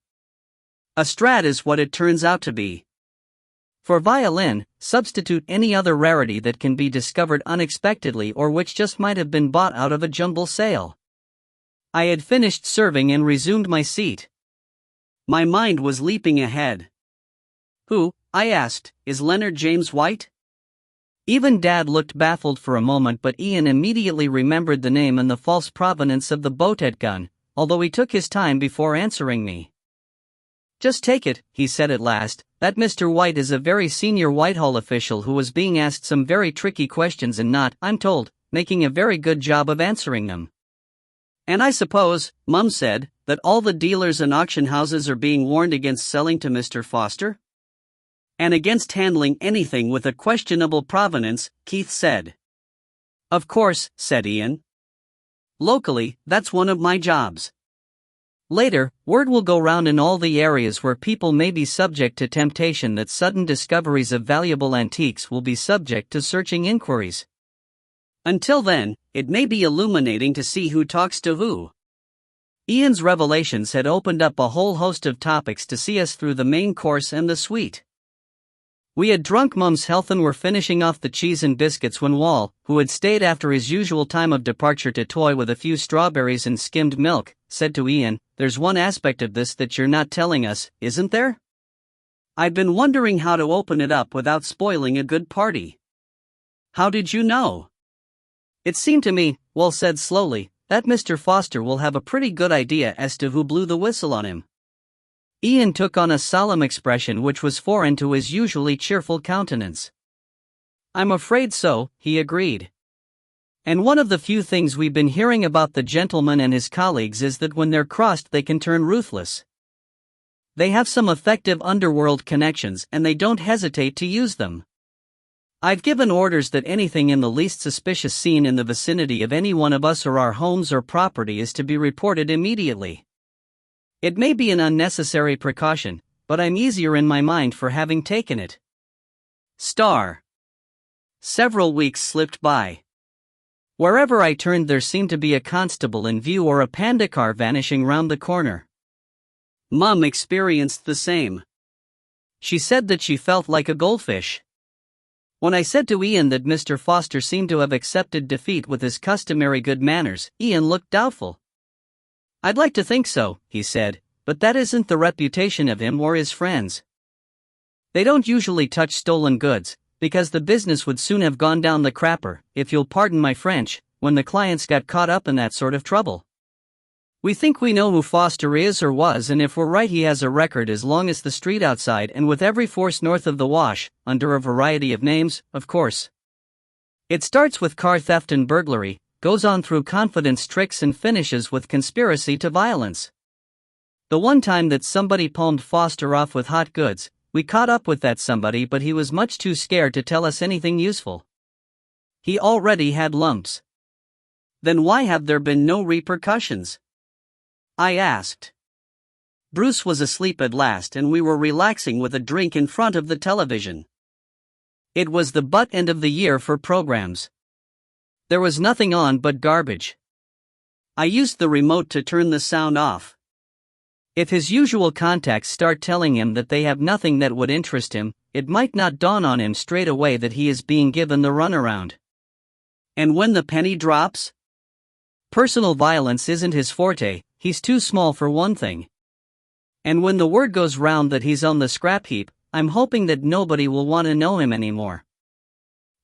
a Strad is what it turns out to be. For violin, substitute any other rarity that can be discovered unexpectedly or which just might have been bought out of a jumble sale. I had finished serving and resumed my seat. My mind was leaping ahead. Who, I asked, is Leonard James White? Even Dad looked baffled for a moment, but Ian immediately remembered the name and the false provenance of the Botet gun, although he took his time before answering me. Just take it, he said at last, that Mr. White is a very senior Whitehall official who was being asked some very tricky questions and not, I'm told, making a very good job of answering them. And I suppose, Mum said, that all the dealers and auction houses are being warned against selling to Mr. Foster? And against handling anything with a questionable provenance, Keith said. Of course, said Ian. Locally, that's one of my jobs. Later, word will go round in all the areas where people may be subject to temptation that sudden discoveries of valuable antiques will be subject to searching inquiries. Until then, it may be illuminating to see who talks to who. Ian's revelations had opened up a whole host of topics to see us through the main course and the sweet. We had drunk Mum's health and were finishing off the cheese and biscuits when Wall, who had stayed after his usual time of departure to toy with a few strawberries and skimmed milk, said to Ian, "There's one aspect of this that you're not telling us, isn't there? I've been wondering how to open it up without spoiling a good party." "How did you know?" "It seemed to me," Wall said slowly, "that Mr. Foster will have a pretty good idea as to who blew the whistle on him." Ian took on a solemn expression which was foreign to his usually cheerful countenance. "I'm afraid so," he agreed. "And one of the few things we've been hearing about the gentleman and his colleagues is that when they're crossed they can turn ruthless. They have some effective underworld connections and they don't hesitate to use them. I've given orders that anything in the least suspicious seen in the vicinity of any one of us or our homes or property is to be reported immediately. It may be an unnecessary precaution, but I'm easier in my mind for having taken it." Several weeks slipped by. Wherever I turned there seemed to be a constable in view or a panda car vanishing round the corner. Mum experienced the same. She said that she felt like a goldfish. When I said to Ian that Mr. Foster seemed to have accepted defeat with his customary good manners, Ian looked doubtful. "I'd like to think so," he said, "but that isn't the reputation of him or his friends. They don't usually touch stolen goods, because the business would soon have gone down the crapper, if you'll pardon my French, when the clients got caught up in that sort of trouble. We think we know who Foster is or was, and if we're right, he has a record as long as the street outside and with every force north of the Wash, under a variety of names, of course. It starts with car theft and burglary, goes on through confidence tricks and finishes with conspiracy to violence. The one time that somebody palmed Foster off with hot goods, we caught up with that somebody, but he was much too scared to tell us anything useful. He already had lumps. Then why have there been no repercussions? I asked. Bruce was asleep at last and we were relaxing with a drink in front of the television. It was the butt end of the year for programs. There was nothing on but garbage. I used the remote to turn the sound off. If his usual contacts start telling him that they have nothing that would interest him, it might not dawn on him straight away that he is being given the runaround. And when the penny drops? Personal violence isn't his forte, he's too small for one thing. And when the word goes round that he's on the scrap heap, I'm hoping that nobody will want to know him anymore.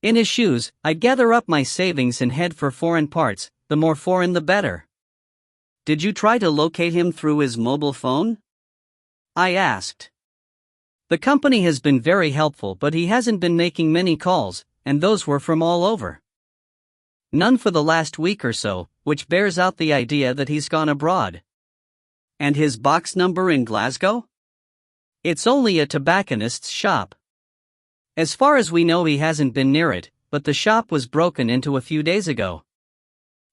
In his shoes, I'd gather up my savings and head for foreign parts, the more foreign the better. Did you try to locate him through his mobile phone? I asked. The company has been very helpful, but he hasn't been making many calls, and those were from all over. None for the last week or so, which bears out the idea that he's gone abroad. And his box number in Glasgow? It's only a tobacconist's shop. As far as we know, he hasn't been near it, but the shop was broken into a few days ago.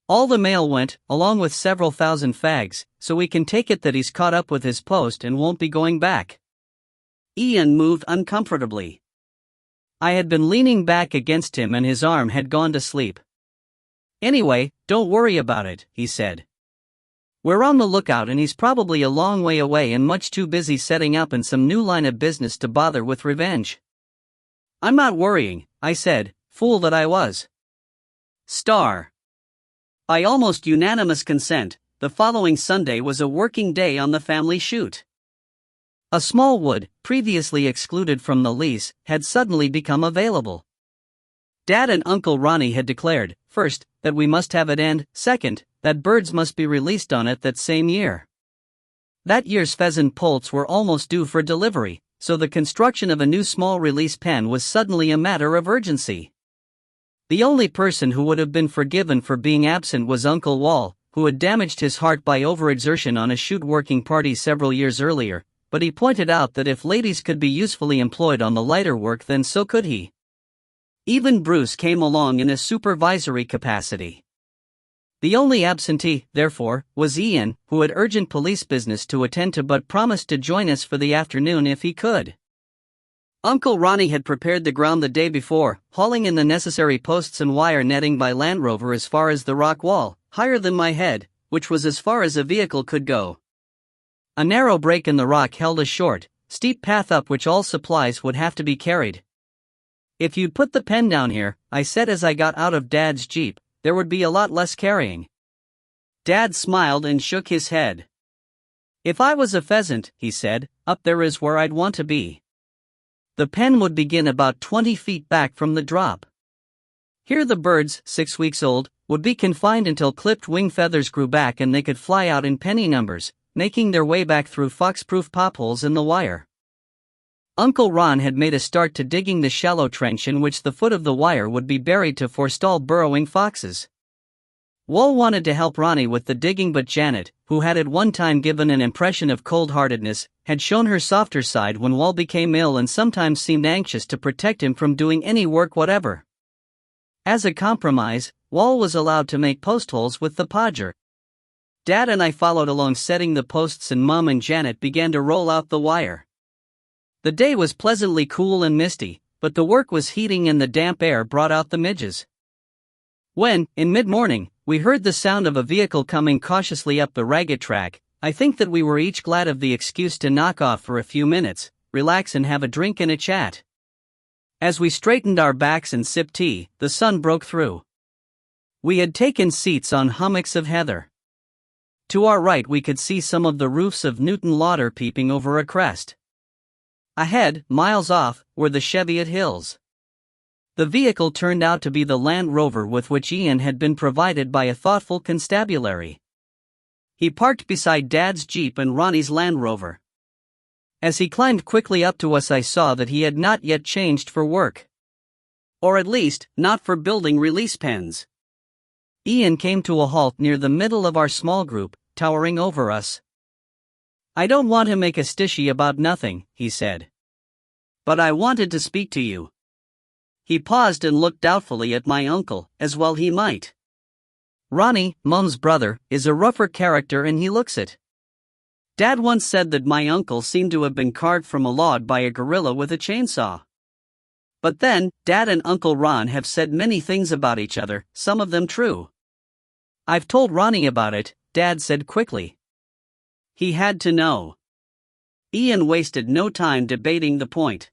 All the mail went, along with several thousand fags, so we can take it that he's caught up with his post and won't be going back. Ian moved uncomfortably. I had been leaning back against him and his arm had gone to sleep. Anyway, don't worry about it, he said. We're on the lookout and he's probably a long way away and much too busy setting up in some new line of business to bother with revenge. I'm not worrying, I said, fool that I was. Star. By almost unanimous consent, the following Sunday was a working day on the family shoot. A small wood, previously excluded from the lease, had suddenly become available. Dad and Uncle Ronnie had declared, first, that we must have it and, second, that birds must be released on it that same year. That year's pheasant poults were almost due for delivery, so the construction of a new small release pen was suddenly a matter of urgency. The only person who would have been forgiven for being absent was Uncle Wall, who had damaged his heart by overexertion on a shoot working party several years earlier, but he pointed out that if ladies could be usefully employed on the lighter work, then so could he. Even Bruce came along in a supervisory capacity. The only absentee, therefore, was Ian, who had urgent police business to attend to but promised to join us for the afternoon if he could. Uncle Ronnie had prepared the ground the day before, hauling in the necessary posts and wire netting by Land Rover as far as the rock wall, higher than my head, which was as far as a vehicle could go. A narrow break in the rock held a short, steep path up which all supplies would have to be carried. If you'd put the pen down here, I said as I got out of Dad's Jeep, there would be a lot less carrying. Dad smiled and shook his head. If I was a pheasant, he said, up there is where I'd want to be. The pen would begin about 20 feet back from the drop. Here the birds, 6 weeks old, would be confined until clipped wing feathers grew back and they could fly out in penny numbers, making their way back through fox-proof popholes in the wire. Uncle Ron had made a start to digging the shallow trench in which the foot of the wire would be buried to forestall burrowing foxes. Wall wanted to help Ronnie with the digging, but Janet, who had at one time given an impression of cold-heartedness, had shown her softer side when Wall became ill and sometimes seemed anxious to protect him from doing any work whatever. As a compromise, Wall was allowed to make post holes with the podger. Dad and I followed along setting the posts and Mom and Janet began to roll out the wire. The day was pleasantly cool and misty, but the work was heating and the damp air brought out the midges. When, in mid-morning, we heard the sound of a vehicle coming cautiously up the ragged track, I think that we were each glad of the excuse to knock off for a few minutes, relax and have a drink and a chat. As we straightened our backs and sipped tea, the sun broke through. We had taken seats on hummocks of heather. To our right we could see some of the roofs of Newton Lauder peeping over a crest. Ahead, miles off, were the Cheviot Hills. The vehicle turned out to be the Land Rover with which Ian had been provided by a thoughtful constabulary. He parked beside Dad's Jeep and Ronnie's Land Rover. As he climbed quickly up to us, I saw that he had not yet changed for work. Or at least, not for building release pens. Ian came to a halt near the middle of our small group, towering over us. "I don't want to make a stishie about nothing," he said. "But I wanted to speak to you." He paused and looked doubtfully at my uncle, as well he might. Ronnie, Mum's brother, is a rougher character and he looks it. Dad once said that my uncle seemed to have been carved from a log by a gorilla with a chainsaw. But then, Dad and Uncle Ron have said many things about each other, some of them true. "I've told Ronnie about it," Dad said quickly. He had to know. Ian wasted no time debating the point.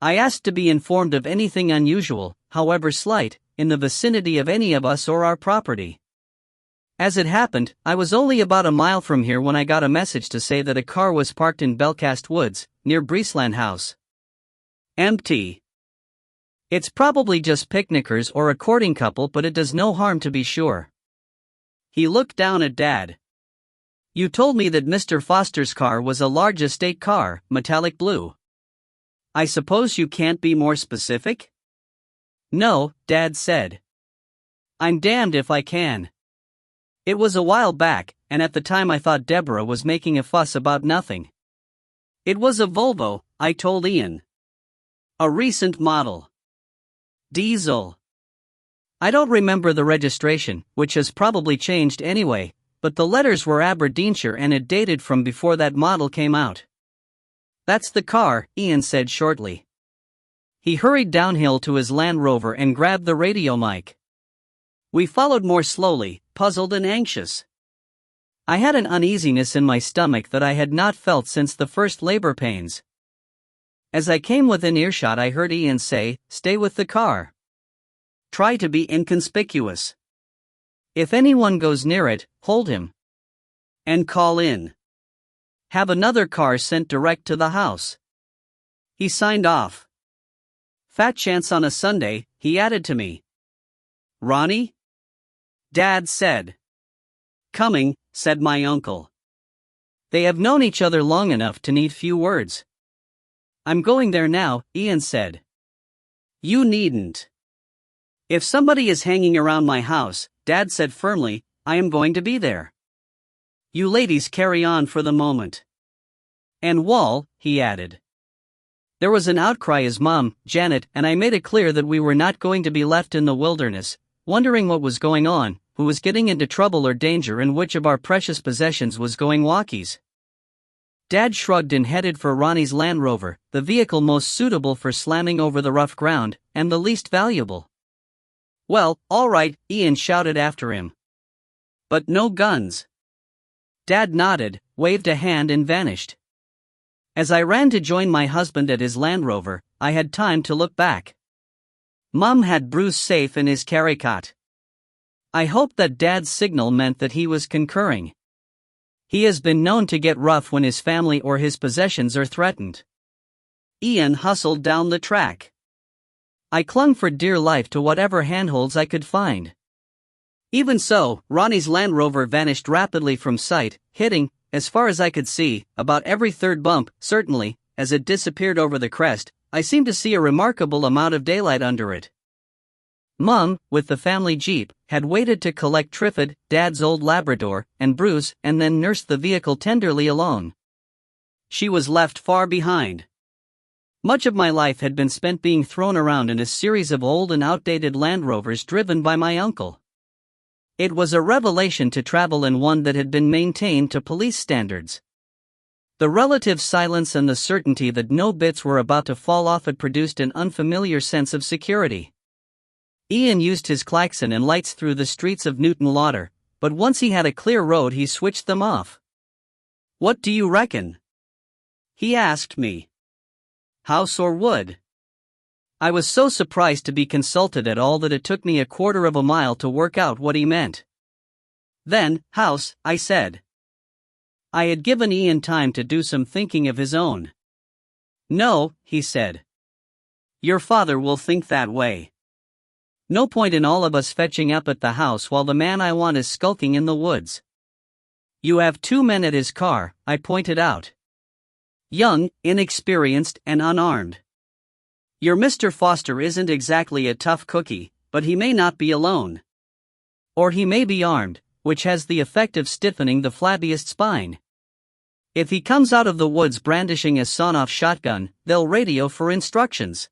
I asked to be informed of anything unusual, however slight, in the vicinity of any of us or our property. As it happened, I was only about a mile from here when I got a message to say that a car was parked in Belcast Woods, near Breesland House. Empty. It's probably just picnickers or a courting couple, but it does no harm to be sure. He looked down at Dad. "You told me that Mr. Foster's car was a large estate car, metallic blue. I suppose you can't be more specific?" "No," Dad said. "I'm damned if I can. It was a while back, and at the time I thought Deborah was making a fuss about nothing. It was a Volvo," I told Ian. "A recent model. Diesel. I don't remember the registration, which has probably changed anyway, but the letters were Aberdeenshire and it dated from before that model came out." "That's the car," Ian said shortly. He hurried downhill to his Land Rover and grabbed the radio mic. We followed more slowly, puzzled and anxious. I had an uneasiness in my stomach that I had not felt since the first labor pains. As I came within earshot, I heard Ian say, "Stay with the car. Try to be inconspicuous. If anyone goes near it, hold him. And call in. Have another car sent direct to the house." He signed off. "Fat chance on a Sunday," he added to me. "Ronnie?" Dad said. "Coming," said my uncle. They have known each other long enough to need few words. "I'm going there now," Ian said. "You needn't. If somebody is hanging around my house," Dad said firmly, "I am going to be there. You ladies carry on for the moment. And Wall," he added. There was an outcry as Mom, Janet, and I made it clear that we were not going to be left in the wilderness, wondering what was going on, who was getting into trouble or danger, and which of our precious possessions was going walkies. Dad shrugged and headed for Ronnie's Land Rover, the vehicle most suitable for slamming over the rough ground, and the least valuable. "Well, all right," Ian shouted after him. "But no guns." Dad nodded, waved a hand and vanished. As I ran to join my husband at his Land Rover, I had time to look back. Mum had Bruce safe in his carry cot. I hoped that Dad's signal meant that he was concurring. He has been known to get rough when his family or his possessions are threatened. Ian hustled down the track. I clung for dear life to whatever handholds I could find. Even so, Ronnie's Land Rover vanished rapidly from sight, hitting, as far as I could see, about every third bump. Certainly, as it disappeared over the crest, I seemed to see a remarkable amount of daylight under it. Mum, with the family Jeep, had waited to collect Triffid, Dad's old Labrador, and Bruce, and then nursed the vehicle tenderly alone. She was left far behind. Much of my life had been spent being thrown around in a series of old and outdated Land Rovers driven by my uncle. It was a revelation to travel in one that had been maintained to police standards. The relative silence and the certainty that no bits were about to fall off it produced an unfamiliar sense of security. Ian used his klaxon and lights through the streets of Newton Lauder, but once he had a clear road he switched them off. "What do you reckon?" he asked me. "House or wood?" I was so surprised to be consulted at all that it took me a quarter of a mile to work out what he meant. "Then, house," I said. I had given Ian time to do some thinking of his own. "No," he said. Your father will think that way. No point in all of us fetching up at the house while the man I want is skulking in the woods. You have 2 men at his car, I pointed out. Young, inexperienced, and unarmed. Your Mr. Foster isn't exactly a tough cookie, but he may not be alone. Or he may be armed, which has the effect of stiffening the flabbiest spine. If he comes out of the woods brandishing a sawn-off shotgun, they'll radio for instructions.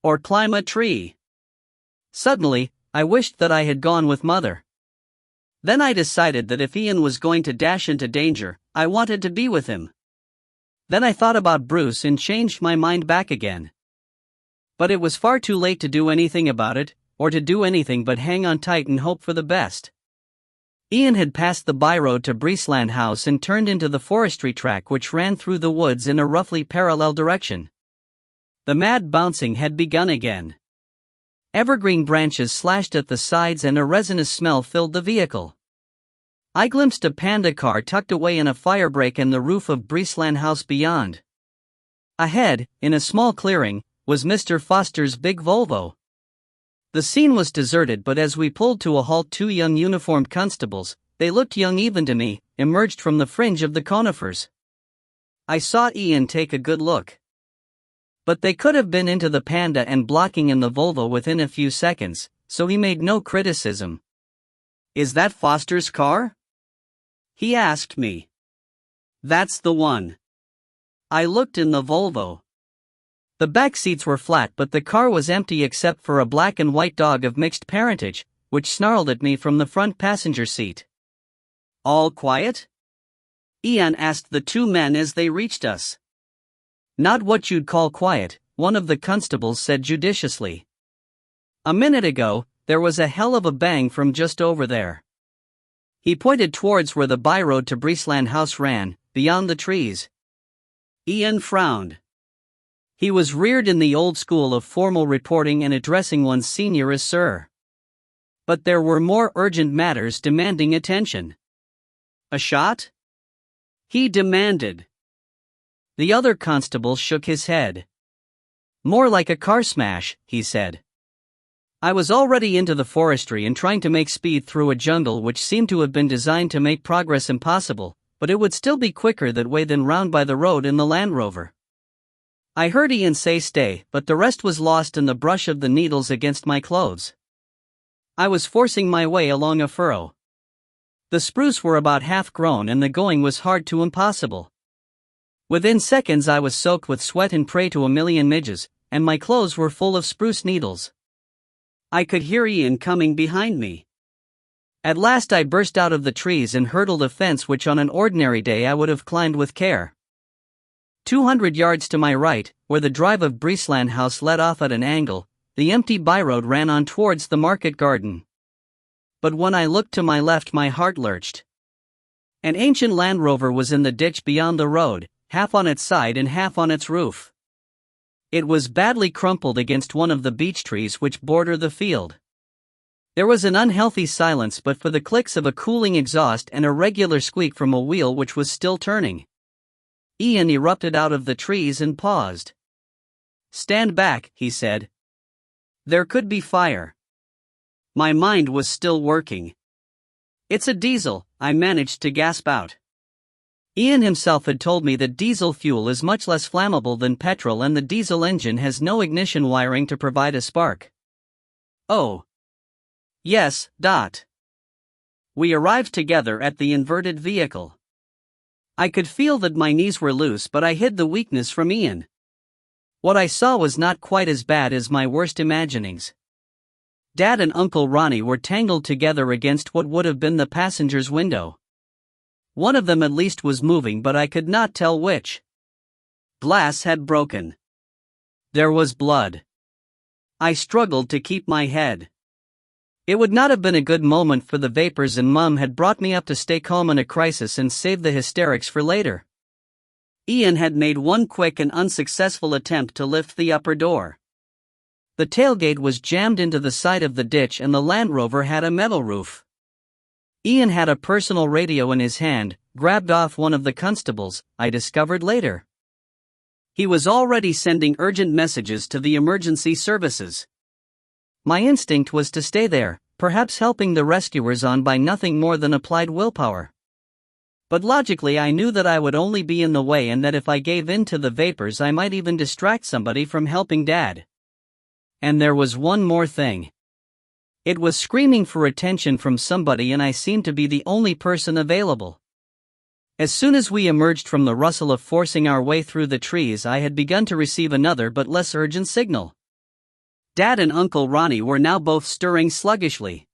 Or climb a tree. Suddenly, I wished that I had gone with Mother. Then I decided that if Ian was going to dash into danger, I wanted to be with him. Then I thought about Bruce and changed my mind back again. But it was far too late to do anything about it, or to do anything but hang on tight and hope for the best. Ian had passed the byroad to Breesland House and turned into the forestry track which ran through the woods in a roughly parallel direction. The mad bouncing had begun again. Evergreen branches slashed at the sides and a resinous smell filled the vehicle. I glimpsed a Panda car tucked away in a firebreak and the roof of Breesland House beyond. Ahead, in a small clearing, was Mr. Foster's big Volvo. The scene was deserted, but as we pulled to a halt, 2 young uniformed constables, they looked young even to me, emerged from the fringe of the conifers. I saw Ian take a good look. But they could have been into the Panda and blocking in the Volvo within a few seconds, so he made no criticism. "Is that Foster's car?" he asked me. "That's the one." I looked in the Volvo. The back seats were flat, but the car was empty except for a black and white dog of mixed parentage, which snarled at me from the front passenger seat. "All quiet?" Ian asked the 2 men as they reached us. "Not what you'd call quiet," one of the constables said judiciously. "A minute ago, there was a hell of a bang from just over there." He pointed towards where the byroad to Breesland House ran, beyond the trees. Ian frowned. He was reared in the old school of formal reporting and addressing one's senior as sir. But there were more urgent matters demanding attention. "A shot?" he demanded. The other constable shook his head. "More like a car smash," he said. I was already into the forestry and trying to make speed through a jungle which seemed to have been designed to make progress impossible, but it would still be quicker that way than round by the road in the Land Rover. I heard Ian say stay, but the rest was lost in the brush of the needles against my clothes. I was forcing my way along a furrow. The spruce were about half grown and the going was hard to impossible. Within seconds I was soaked with sweat and prey to a million midges, and my clothes were full of spruce needles. I could hear Ian coming behind me. At last I burst out of the trees and hurdled a fence which on an ordinary day I would have climbed with care. 200 yards to my right, where the drive of Breesland House led off at an angle, the empty byroad ran on towards the market garden. But when I looked to my left, my heart lurched. An ancient Land Rover was in the ditch beyond the road, half on its side and half on its roof. It was badly crumpled against one of the beech trees which border the field. There was an unhealthy silence but for the clicks of a cooling exhaust and a regular squeak from a wheel which was still turning. Ian erupted out of the trees and paused. "Stand back," he said. "There could be fire." My mind was still working. "It's a diesel," I managed to gasp out. Ian himself had told me that diesel fuel is much less flammable than petrol and the diesel engine has no ignition wiring to provide a spark. "Oh. Yes. We arrived together at the inverted vehicle. I could feel that my knees were loose, but I hid the weakness from Ian. What I saw was not quite as bad as my worst imaginings. Dad and Uncle Ronnie were tangled together against what would have been the passenger's window. One of them at least was moving, but I could not tell which. Glass had broken. There was blood. I struggled to keep my head. It would not have been a good moment for the vapors, and Mum had brought me up to stay calm in a crisis and save the hysterics for later. Ian had made one quick and unsuccessful attempt to lift the upper door. The tailgate was jammed into the side of the ditch and the Land Rover had a metal roof. Ian had a personal radio in his hand, grabbed off one of the constables, I discovered later. He was already sending urgent messages to the emergency services. My instinct was to stay there, perhaps helping the rescuers on by nothing more than applied willpower. But logically I knew that I would only be in the way and that if I gave in to the vapors I might even distract somebody from helping Dad. And there was one more thing. It was screaming for attention from somebody and I seemed to be the only person available. As soon as we emerged from the rustle of forcing our way through the trees I had begun to receive another but less urgent signal. Dad and Uncle Ronnie were now both stirring sluggishly.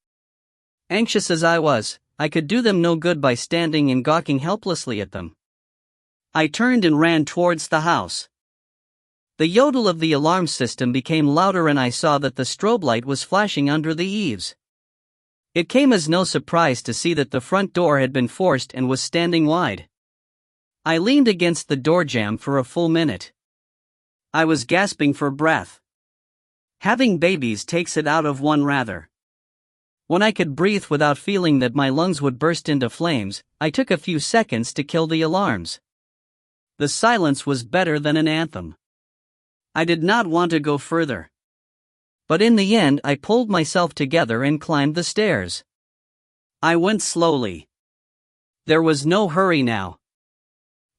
Anxious as I was, I could do them no good by standing and gawking helplessly at them. I turned and ran towards the house. The yodel of the alarm system became louder and I saw that the strobe light was flashing under the eaves. It came as no surprise to see that the front door had been forced and was standing wide. I leaned against the door jamb for a full minute. I was gasping for breath. Having babies takes it out of one rather. When I could breathe without feeling that my lungs would burst into flames, I took a few seconds to kill the alarms. The silence was better than an anthem. I did not want to go further. But in the end I pulled myself together and climbed the stairs. I went slowly. There was no hurry now.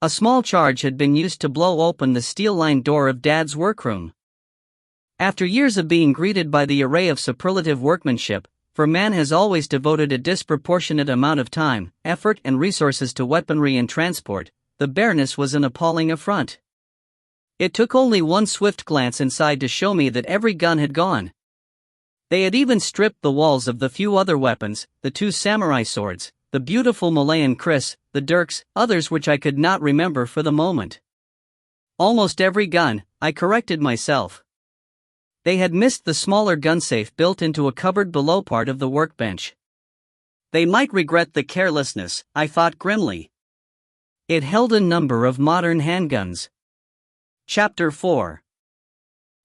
A small charge had been used to blow open the steel-lined door of Dad's workroom. After years of being greeted by the array of superlative workmanship, for man has always devoted a disproportionate amount of time, effort and resources to weaponry and transport, the bareness was an appalling affront. It took only one swift glance inside to show me that every gun had gone. They had even stripped the walls of the few other weapons, the 2 samurai swords, the beautiful Malayan kris, the dirks, others which I could not remember for the moment. Almost every gun, I corrected myself. They had missed the smaller gun safe built into a cupboard below part of the workbench. They might regret the carelessness, I thought grimly. It held a number of modern handguns. Chapter 4.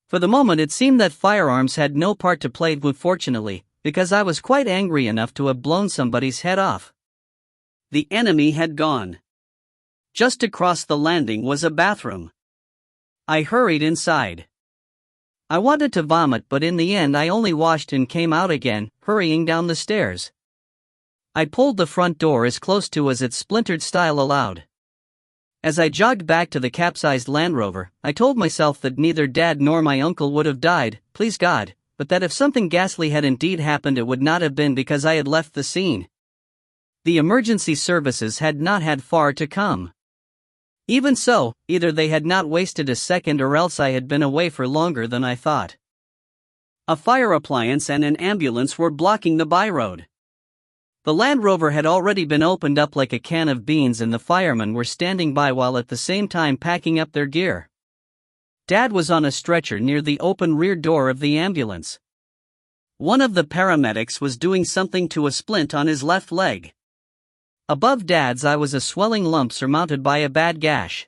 For the moment it seemed that firearms had no part to play with, fortunately, because I was quite angry enough to have blown somebody's head off. The enemy had gone. Just across the landing was a bathroom. I hurried inside. I wanted to vomit, but in the end I only washed and came out again, hurrying down the stairs. I pulled the front door as close to as its splintered style allowed. As I jogged back to the capsized Land Rover, I told myself that neither Dad nor my uncle would have died, please God, but that if something ghastly had indeed happened it would not have been because I had left the scene. The emergency services had not had far to come. Even so, either they had not wasted a second or else I had been away for longer than I thought. A fire appliance and an ambulance were blocking the byroad. The Land Rover had already been opened up like a can of beans and the firemen were standing by while at the same time packing up their gear. Dad was on a stretcher near the open rear door of the ambulance. One of the paramedics was doing something to a splint on his left leg. Above Dad's eye was a swelling lump surmounted by a bad gash.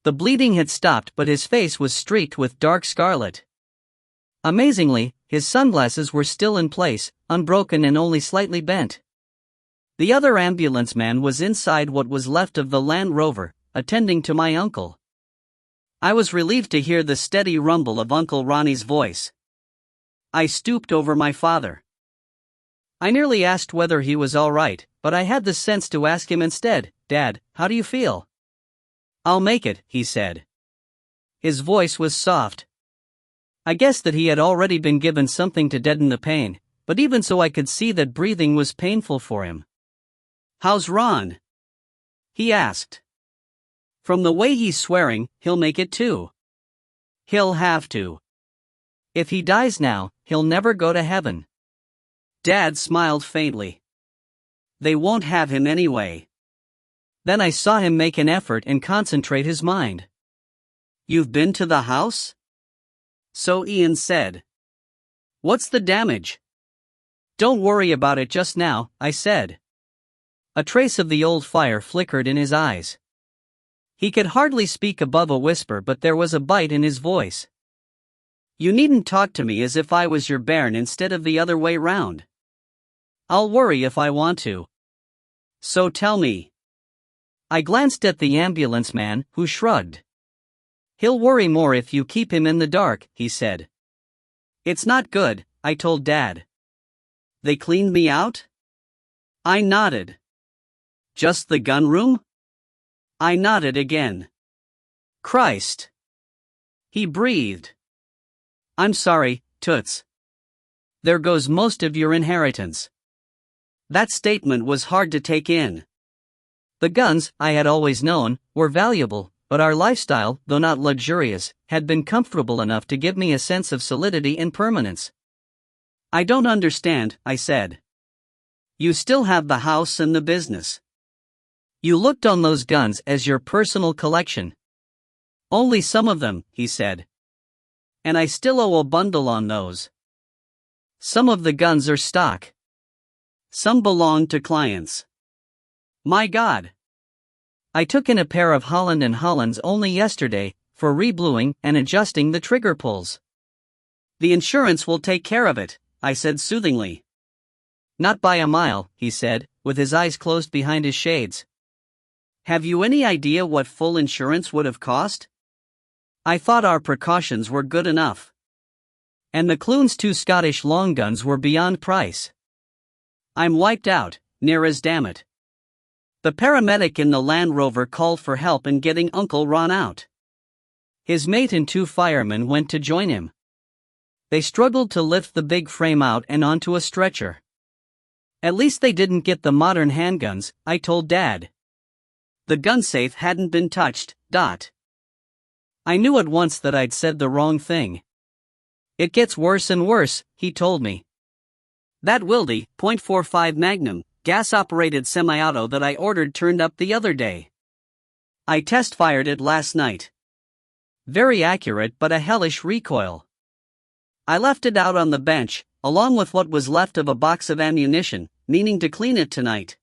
The bleeding had stopped but his face was streaked with dark scarlet. Amazingly, his sunglasses were still in place, unbroken and only slightly bent. The other ambulance man was inside what was left of the Land Rover, attending to my uncle. I was relieved to hear the steady rumble of Uncle Ronnie's voice. I stooped over my father. I nearly asked whether he was all right, but I had the sense to ask him instead, "Dad, how do you feel?" "I'll make it," he said. His voice was soft. I guessed that he had already been given something to deaden the pain, but even so I could see that breathing was painful for him. "How's Ron?" he asked. "From the way he's swearing, he'll make it too." "He'll have to. If he dies now, he'll never go to heaven." Dad smiled faintly. "They won't have him anyway." Then I saw him make an effort and concentrate his mind. "You've been to the house?" "So Ian said." "What's the damage?" "Don't worry about it just now," I said. A trace of the old fire flickered in his eyes. He could hardly speak above a whisper, but there was a bite in his voice. "You needn't talk to me as if I was your bairn instead of the other way round. I'll worry if I want to. So tell me." I glanced at the ambulance man, who shrugged. He'll worry more if you keep him in the dark, he said. It's not good, I told Dad. They cleaned me out? I nodded. Just the gun room? I nodded again. Christ. He breathed. I'm sorry, Toots. There goes most of your inheritance. That statement was hard to take in. The guns, I had always known, were valuable, but our lifestyle, though not luxurious, had been comfortable enough to give me a sense of solidity and permanence. I don't understand, I said. You still have the house and the business. You looked on those guns as your personal collection. Only some of them, he said. And I still owe a bundle on those. Some of the guns are stock. Some belong to clients. My God. I took in a pair of Holland & Hollands only yesterday, for rebluing and adjusting the trigger pulls. The insurance will take care of it, I said soothingly. Not by a mile, he said, with his eyes closed behind his shades. Have you any idea what full insurance would have cost? I thought our precautions were good enough. And the Clune's 2 Scottish long guns were beyond price. I'm wiped out, near as damn it. The paramedic in the Land Rover called for help in getting Uncle Ron out. His mate and 2 firemen went to join him. They struggled to lift the big frame out and onto a stretcher. At least they didn't get the modern handguns, I told Dad. The gun safe hadn't been touched. I knew at once that I'd said the wrong thing. It gets worse and worse, he told me. That Wildy .45 Magnum, gas-operated semi-auto that I ordered turned up the other day. I test-fired it last night. Very accurate but a hellish recoil. I left it out on the bench, along with what was left of a box of ammunition, meaning to clean it tonight.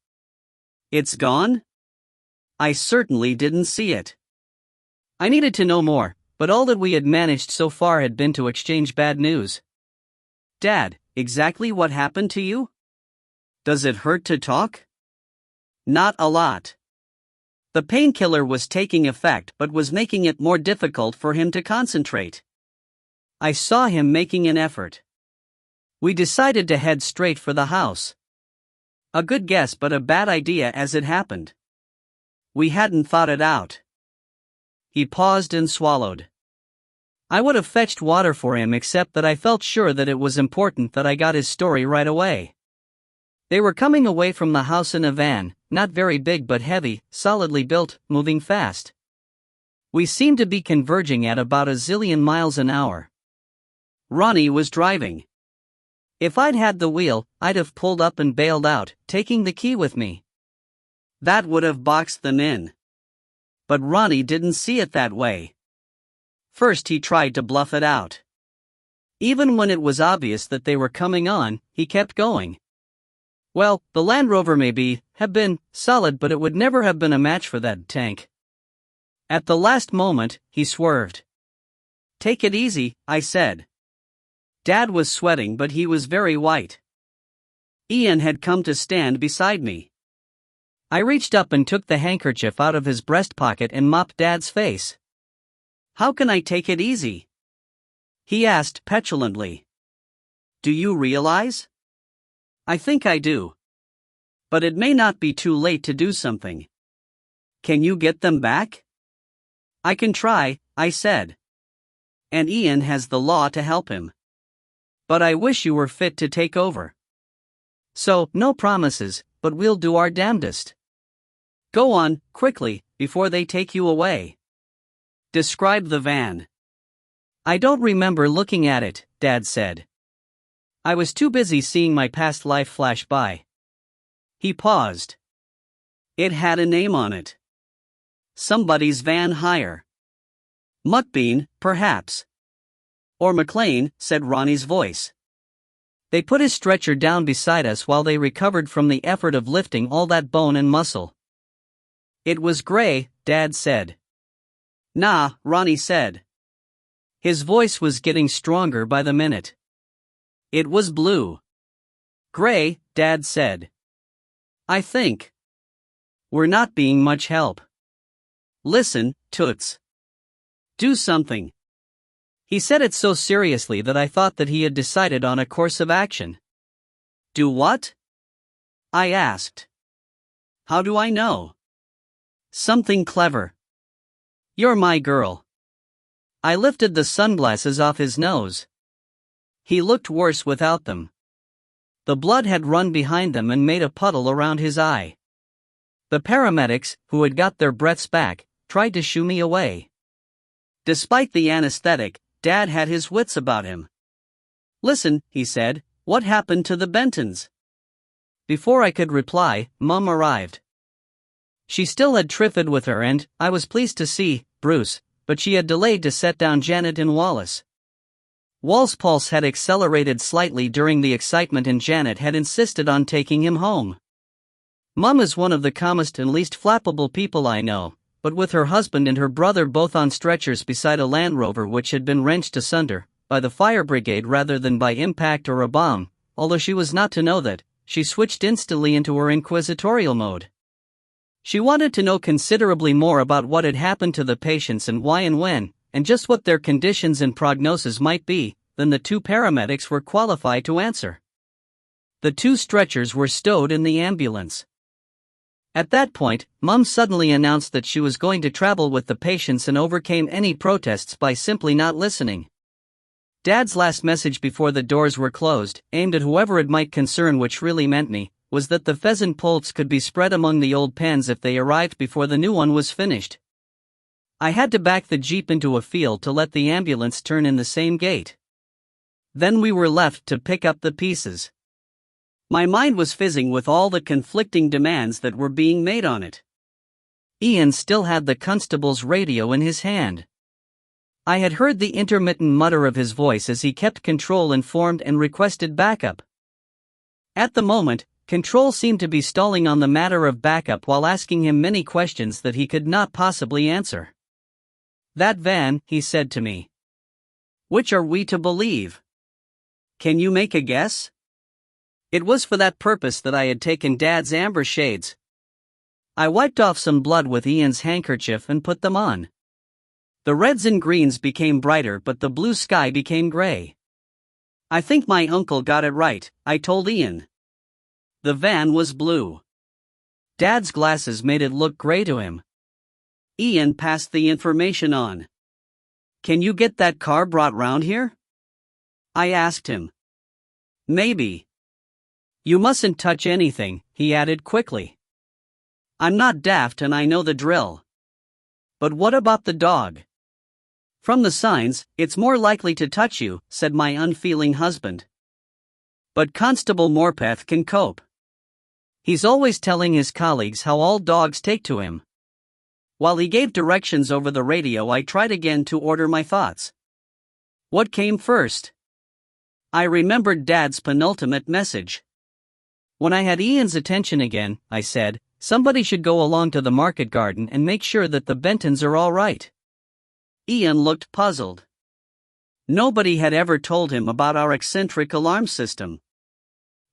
It's gone? I certainly didn't see it. I needed to know more, but all that we had managed so far had been to exchange bad news. Dad, exactly what happened to you? Does it hurt to talk? Not a lot. The painkiller was taking effect but was making it more difficult for him to concentrate. I saw him making an effort. We decided to head straight for the house. A good guess but a bad idea as it happened. We hadn't thought it out. He paused and swallowed. I would have fetched water for him except that I felt sure that it was important that I got his story right away. They were coming away from the house in a van, not very big but heavy, solidly built, moving fast. We seemed to be converging at about a zillion miles an hour. Ronnie was driving. If I'd had the wheel, I'd have pulled up and bailed out, taking the key with me. That would have boxed them in. But Ronnie didn't see it that way. First he tried to bluff it out. Even when it was obvious that they were coming on, he kept going. Well, the Land Rover have been solid, but it would never have been a match for that tank. At the last moment, he swerved. Take it easy, I said. Dad was sweating but he was very white. Ian had come to stand beside me. I reached up and took the handkerchief out of his breast pocket and mopped Dad's face. How can I take it easy? He asked petulantly. Do you realize? I think I do. But it may not be too late to do something. Can you get them back? I can try, I said. And Ian has the law to help him. But I wish you were fit to take over. So, no promises, but we'll do our damnedest. Go on, quickly, before they take you away. Describe the van. I don't remember looking at it, Dad said. I was too busy seeing my past life flash by. He paused. It had a name on it. Somebody's van hire. Muckbean, perhaps. Or McLean, said Ronnie's voice. They put his stretcher down beside us while they recovered from the effort of lifting all that bone and muscle. It was gray, Dad said. Nah, Ronnie said. His voice was getting stronger by the minute. It was blue. Gray, Dad said. I think. We're not being much help. Listen, Toots. Do something. He said it so seriously that I thought that he had decided on a course of action. Do what? I asked. How do I know? Something clever. You're my girl. I lifted the sunglasses off his nose. He looked worse without them. The blood had run behind them and made a puddle around his eye. The paramedics, who had got their breaths back, tried to shoo me away. Despite the anesthetic, Dad had his wits about him. Listen, he said, what happened to the Bentons? Before I could reply, Mum arrived. She still had Triffid with her and, I was pleased to see, Bruce, but she had delayed to set down Janet and Wallace. Wal's pulse had accelerated slightly during the excitement and Janet had insisted on taking him home. Mum is one of the calmest and least flappable people I know, but with her husband and her brother both on stretchers beside a Land Rover which had been wrenched asunder, by the fire brigade rather than by impact or a bomb, although she was not to know that, she switched instantly into her inquisitorial mode. She wanted to know considerably more about what had happened to the patients and why and when, and just what their conditions and prognosis might be, than the two paramedics were qualified to answer. The two stretchers were stowed in the ambulance. At that point, Mum suddenly announced that she was going to travel with the patients and overcame any protests by simply not listening. Dad's last message before the doors were closed, aimed at whoever it might concern, which really meant me, was that the pheasant poults could be spread among the old pens if they arrived before the new one was finished. I had to back the jeep into a field to let the ambulance turn in the same gate. Then we were left to pick up the pieces. My mind was fizzing with all the conflicting demands that were being made on it. Ian still had the constable's radio in his hand. I had heard the intermittent mutter of his voice as he kept Control informed and requested backup. At the moment, Control seemed to be stalling on the matter of backup while asking him many questions that he could not possibly answer. That van, he said to me. Which are we to believe? Can you make a guess? It was for that purpose that I had taken Dad's amber shades. I wiped off some blood with Ian's handkerchief and put them on. The reds and greens became brighter, but the blue sky became gray. I think my uncle got it right, I told Ian. The van was blue. Dad's glasses made it look gray to him. Ian passed the information on. Can you get that car brought round here? I asked him. Maybe. You mustn't touch anything, he added quickly. I'm not daft and I know the drill. But what about the dog? From the signs, it's more likely to touch you, said my unfeeling husband. But Constable Morpeth can cope. He's always telling his colleagues how all dogs take to him. While he gave directions over the radio, I tried again to order my thoughts. What came first? I remembered Dad's penultimate message. When I had Ian's attention again, I said, somebody should go along to the market garden and make sure that the Bentons are all right. Ian looked puzzled. Nobody had ever told him about our eccentric alarm system.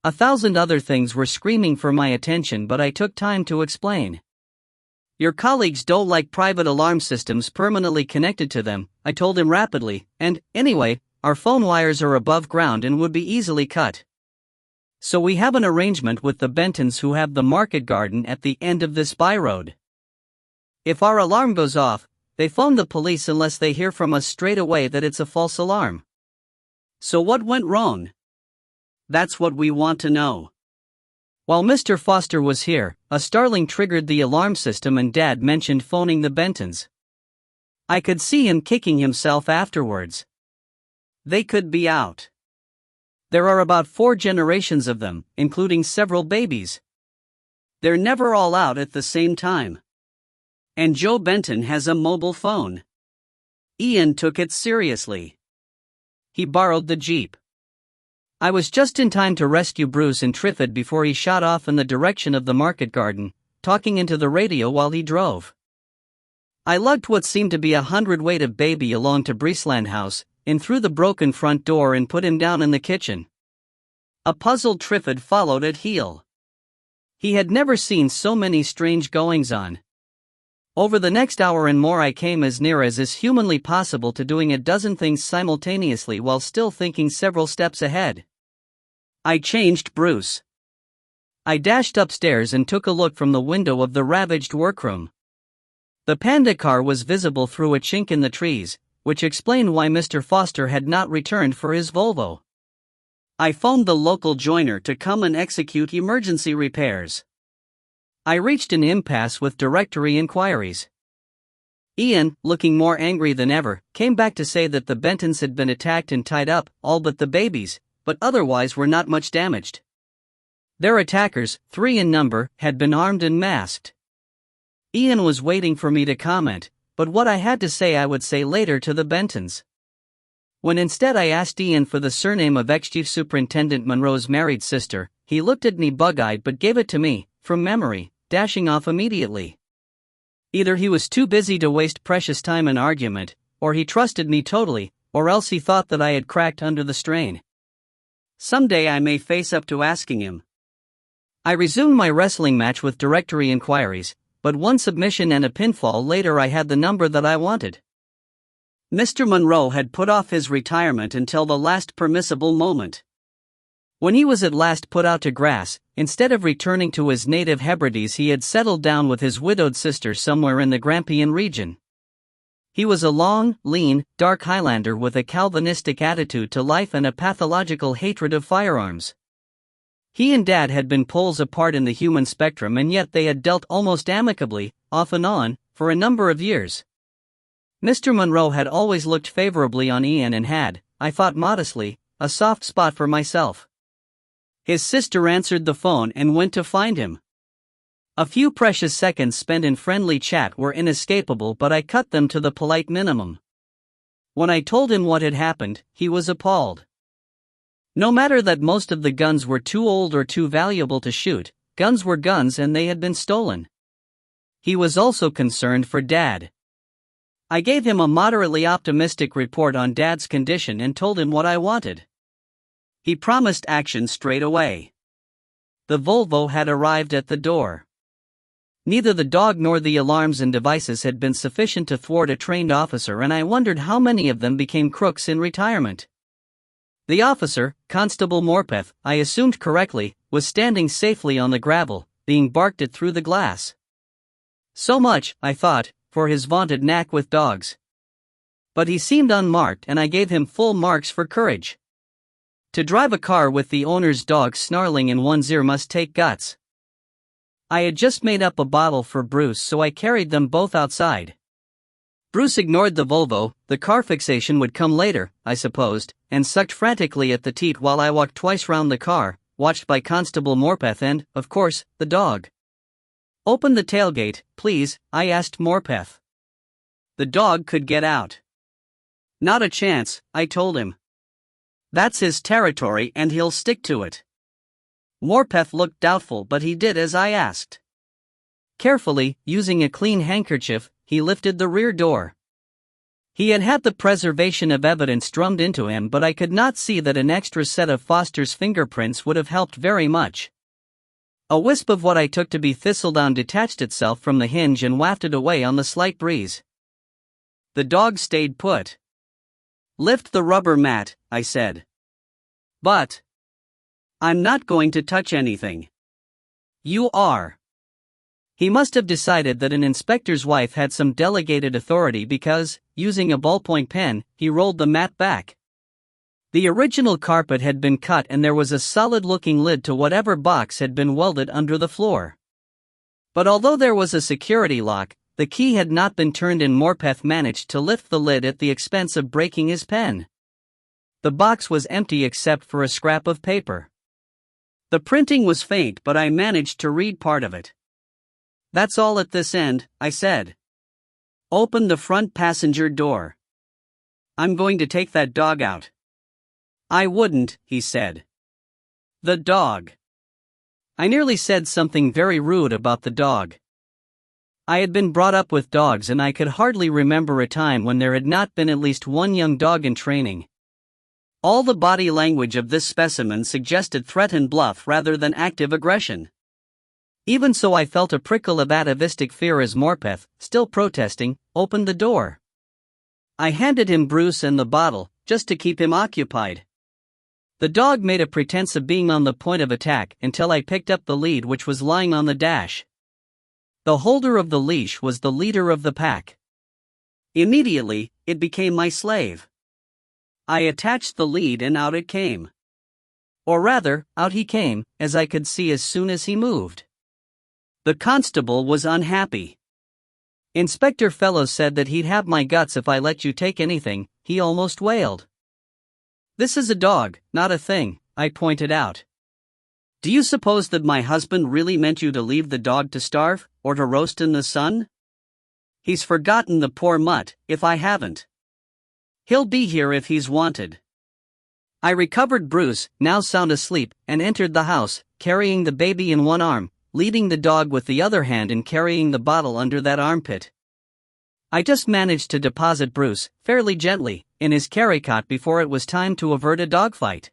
1,000 other things were screaming for my attention, but I took time to explain. Your colleagues don't like private alarm systems permanently connected to them, I told him rapidly, and, anyway, our phone wires are above ground and would be easily cut. So we have an arrangement with the Bentons who have the market garden at the end of this byroad. If our alarm goes off, they phone the police unless they hear from us straight away that it's a false alarm. So what went wrong? That's what we want to know. While Mr. Foster was here, a starling triggered the alarm system and Dad mentioned phoning the Bentons. I could see him kicking himself afterwards. They could be out. There are about 4 generations of them, including several babies. They're never all out at the same time. And Joe Benton has a mobile phone. Ian took it seriously. He borrowed the Jeep. I was just in time to rescue Bruce and Triffid before he shot off in the direction of the market garden, talking into the radio while he drove. I lugged what seemed to be 100-weight of baby along to Breesland House, in through the broken front door and put him down in the kitchen. A puzzled Triffid followed at heel. He had never seen so many strange goings-on. Over the next hour and more I came as near as is humanly possible to doing a dozen things simultaneously while still thinking several steps ahead. I changed Bruce. I dashed upstairs and took a look from the window of the ravaged workroom. The Panda car was visible through a chink in the trees, which explained why Mr. Foster had not returned for his Volvo. I phoned the local joiner to come and execute emergency repairs. I reached an impasse with directory inquiries. Ian, looking more angry than ever, came back to say that the Bentons had been attacked and tied up, all but the babies, but otherwise were not much damaged. Their attackers, 3 in number, had been armed and masked. Ian was waiting for me to comment, but what I had to say I would say later to the Bentons. When instead I asked Ian for the surname of ex-Chief Superintendent Monroe's married sister, he looked at me bug-eyed but gave it to me, from memory, dashing off immediately. Either he was too busy to waste precious time in argument, or he trusted me totally, or else he thought that I had cracked under the strain. Someday I may face up to asking him. I resumed my wrestling match with directory inquiries, but one submission and a pinfall later I had the number that I wanted. Mr. Monroe had put off his retirement until the last permissible moment. When he was at last put out to grass, instead of returning to his native Hebrides, he had settled down with his widowed sister somewhere in the Grampian region. He was a long, lean, dark Highlander with a Calvinistic attitude to life and a pathological hatred of firearms. He and Dad had been poles apart in the human spectrum, and yet they had dealt almost amicably, off and on, for a number of years. Mr. Monroe had always looked favorably on Ian and had, I thought modestly, a soft spot for myself. His sister answered the phone and went to find him. A few precious seconds spent in friendly chat were inescapable, but I cut them to the polite minimum. When I told him what had happened, he was appalled. No matter that most of the guns were too old or too valuable to shoot, guns were guns and they had been stolen. He was also concerned for Dad. I gave him a moderately optimistic report on Dad's condition and told him what I wanted. He promised action straight away. The Volvo had arrived at the door. Neither the dog nor the alarms and devices had been sufficient to thwart a trained officer, and I wondered how many of them became crooks in retirement. The officer, Constable Morpeth, I assumed correctly, was standing safely on the gravel, being barked at through the glass. So much, I thought, for his vaunted knack with dogs. But he seemed unmarked, and I gave him full marks for courage. To drive a car with the owner's dog snarling in one's ear must take guts. I had just made up a bottle for Bruce, so I carried them both outside. Bruce ignored the Volvo. The car fixation would come later, I supposed, and sucked frantically at the teat while I walked twice round the car, watched by Constable Morpeth and, of course, the dog. "Open the tailgate, please," I asked Morpeth. The dog could get out. "Not a chance," I told him. "That's his territory and he'll stick to it." Morpeth looked doubtful, but he did as I asked. Carefully, using a clean handkerchief, he lifted the rear door. He had had the preservation of evidence drummed into him, but I could not see that an extra set of Foster's fingerprints would have helped very much. A wisp of what I took to be thistledown detached itself from the hinge and wafted away on the slight breeze. The dog stayed put. "Lift the rubber mat," I said. "But I'm not going to touch anything." "You are." He must have decided that an inspector's wife had some delegated authority because, using a ballpoint pen, he rolled the mat back. The original carpet had been cut and there was a solid-looking lid to whatever box had been welded under the floor. But although there was a security lock, the key had not been turned and Morpeth managed to lift the lid at the expense of breaking his pen. The box was empty except for a scrap of paper. The printing was faint, but I managed to read part of it. "That's all at this end," I said. "Open the front passenger door. I'm going to take that dog out." "I wouldn't," he said. "The dog." I nearly said something very rude about the dog. I had been brought up with dogs and I could hardly remember a time when there had not been at least one young dog in training. All the body language of this specimen suggested threat and bluff rather than active aggression. Even so, I felt a prickle of atavistic fear as Morpeth, still protesting, opened the door. I handed him Bruce and the bottle, just to keep him occupied. The dog made a pretense of being on the point of attack until I picked up the lead, which was lying on the dash. The holder of the leash was the leader of the pack. Immediately, it became my slave. I attached the lead and out it came. Or rather, out he came, as I could see as soon as he moved. The constable was unhappy. Inspector Fellows said that he'd have my guts if I let you take anything, he almost wailed. This is a dog, not a thing, I pointed out. Do you suppose that my husband really meant you to leave the dog to starve, or to roast in the sun? He's forgotten the poor mutt, if I haven't. He'll be here if he's wanted. I recovered Bruce, now sound asleep, and entered the house, carrying the baby in one arm, leading the dog with the other hand and carrying the bottle under that armpit. I just managed to deposit Bruce, fairly gently, in his carrycot before it was time to avert a dogfight.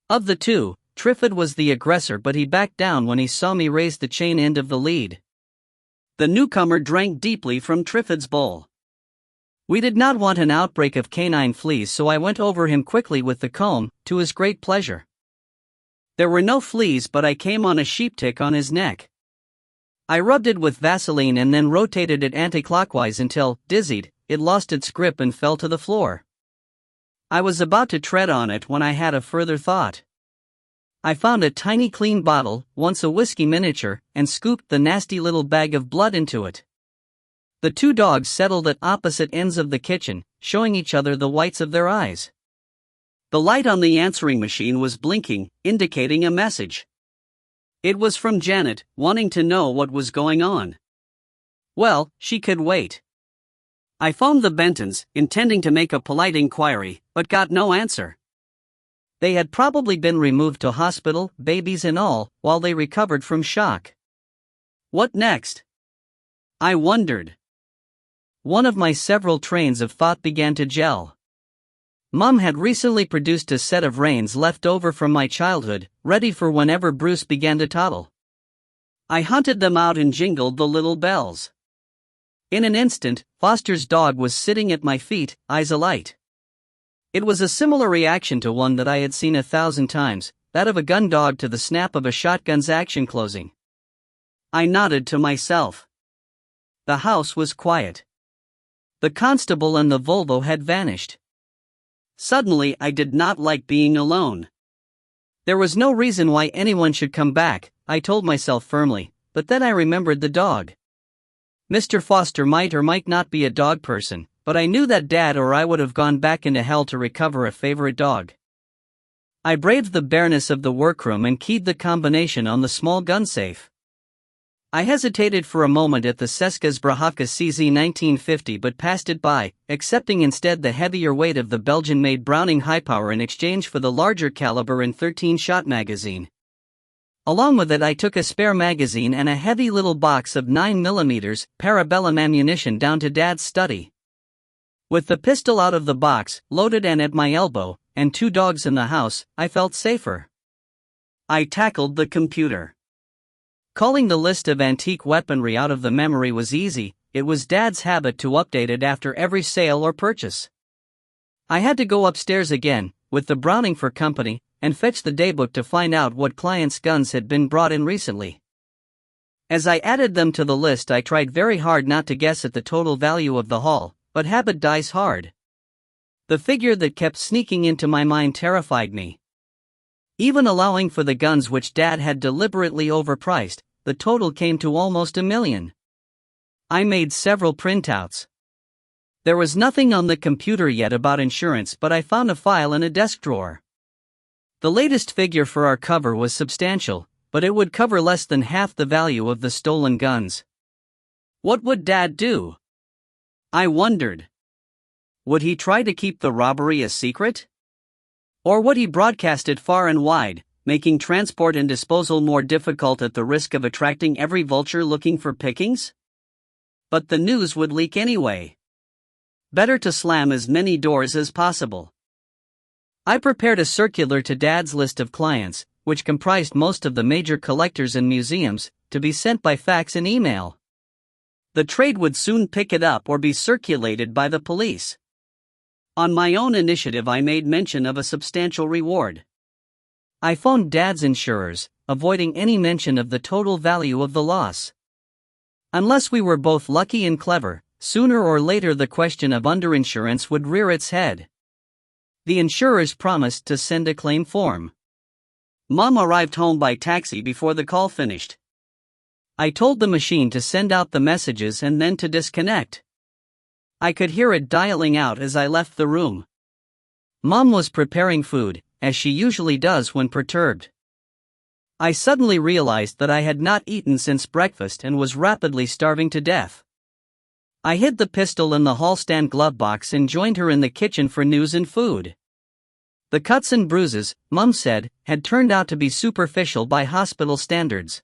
Of the two, Triffid was the aggressor, but he backed down when he saw me raise the chain end of the lead. The newcomer drank deeply from Triffid's bowl. We did not want an outbreak of canine fleas, so I went over him quickly with the comb, to his great pleasure. There were no fleas, but I came on a sheep tick on his neck. I rubbed it with Vaseline and then rotated it anti-clockwise until, dizzied, it lost its grip and fell to the floor. I was about to tread on it when I had a further thought. I found a tiny clean bottle, once a whiskey miniature, and scooped the nasty little bag of blood into it. The two dogs settled at opposite ends of the kitchen, showing each other the whites of their eyes. The light on the answering machine was blinking, indicating a message. It was from Janet, wanting to know what was going on. Well, she could wait. I phoned the Bentons, intending to make a polite inquiry, but got no answer. They had probably been removed to hospital, babies and all, while they recovered from shock. What next? I wondered. One of my several trains of thought began to gel. Mum had recently produced a set of reins left over from my childhood, ready for whenever Bruce began to toddle. I hunted them out and jingled the little bells. In an instant, Foster's dog was sitting at my feet, eyes alight. It was a similar reaction to one that I had seen 1,000 times, that of a gun dog to the snap of a shotgun's action closing. I nodded to myself. The house was quiet. The constable and the Volvo had vanished. Suddenly, I did not like being alone. There was no reason why anyone should come back, I told myself firmly, but then I remembered the dog. Mr. Foster might or might not be a dog person, but I knew that Dad or I would have gone back into hell to recover a favorite dog. I braved the bareness of the workroom and keyed the combination on the small gun safe. I hesitated for a moment at the Seska Zbrojovka CZ 1950 but passed it by, accepting instead the heavier weight of the Belgian-made Browning Highpower in exchange for the larger caliber and 13-shot magazine. Along with it I took a spare magazine and a heavy little box of 9mm parabellum ammunition down to Dad's study. With the pistol out of the box, loaded and at my elbow, and two dogs in the house, I felt safer. I tackled the computer. Calling the list of antique weaponry out of the memory was easy, it was Dad's habit to update it after every sale or purchase. I had to go upstairs again, with the Browning for company, and fetch the daybook to find out what clients' guns had been brought in recently. As I added them to the list I tried very hard not to guess at the total value of the haul, but habit dies hard. The figure that kept sneaking into my mind terrified me. Even allowing for the guns which Dad had deliberately overpriced, the total came to almost $1 million. I made several printouts. There was nothing on the computer yet about insurance, but I found a file in a desk drawer. The latest figure for our cover was substantial, but it would cover less than half the value of the stolen guns. What would Dad do? I wondered. Would he try to keep the robbery a secret? Or would he broadcast it far and wide, making transport and disposal more difficult at the risk of attracting every vulture looking for pickings? But the news would leak anyway. Better to slam as many doors as possible. I prepared a circular to Dad's list of clients, which comprised most of the major collectors and museums, to be sent by fax and email. The trade would soon pick it up or be circulated by the police. On my own initiative, I made mention of a substantial reward. I phoned Dad's insurers, avoiding any mention of the total value of the loss. Unless we were both lucky and clever, sooner or later the question of underinsurance would rear its head. The insurers promised to send a claim form. Mom arrived home by taxi before the call finished. I told the machine to send out the messages and then to disconnect. I could hear it dialing out as I left the room. Mom was preparing food, as she usually does when perturbed. I suddenly realized that I had not eaten since breakfast and was rapidly starving to death. I hid the pistol in the hall-stand glove box and joined her in the kitchen for news and food. The cuts and bruises, Mum said, had turned out to be superficial by hospital standards.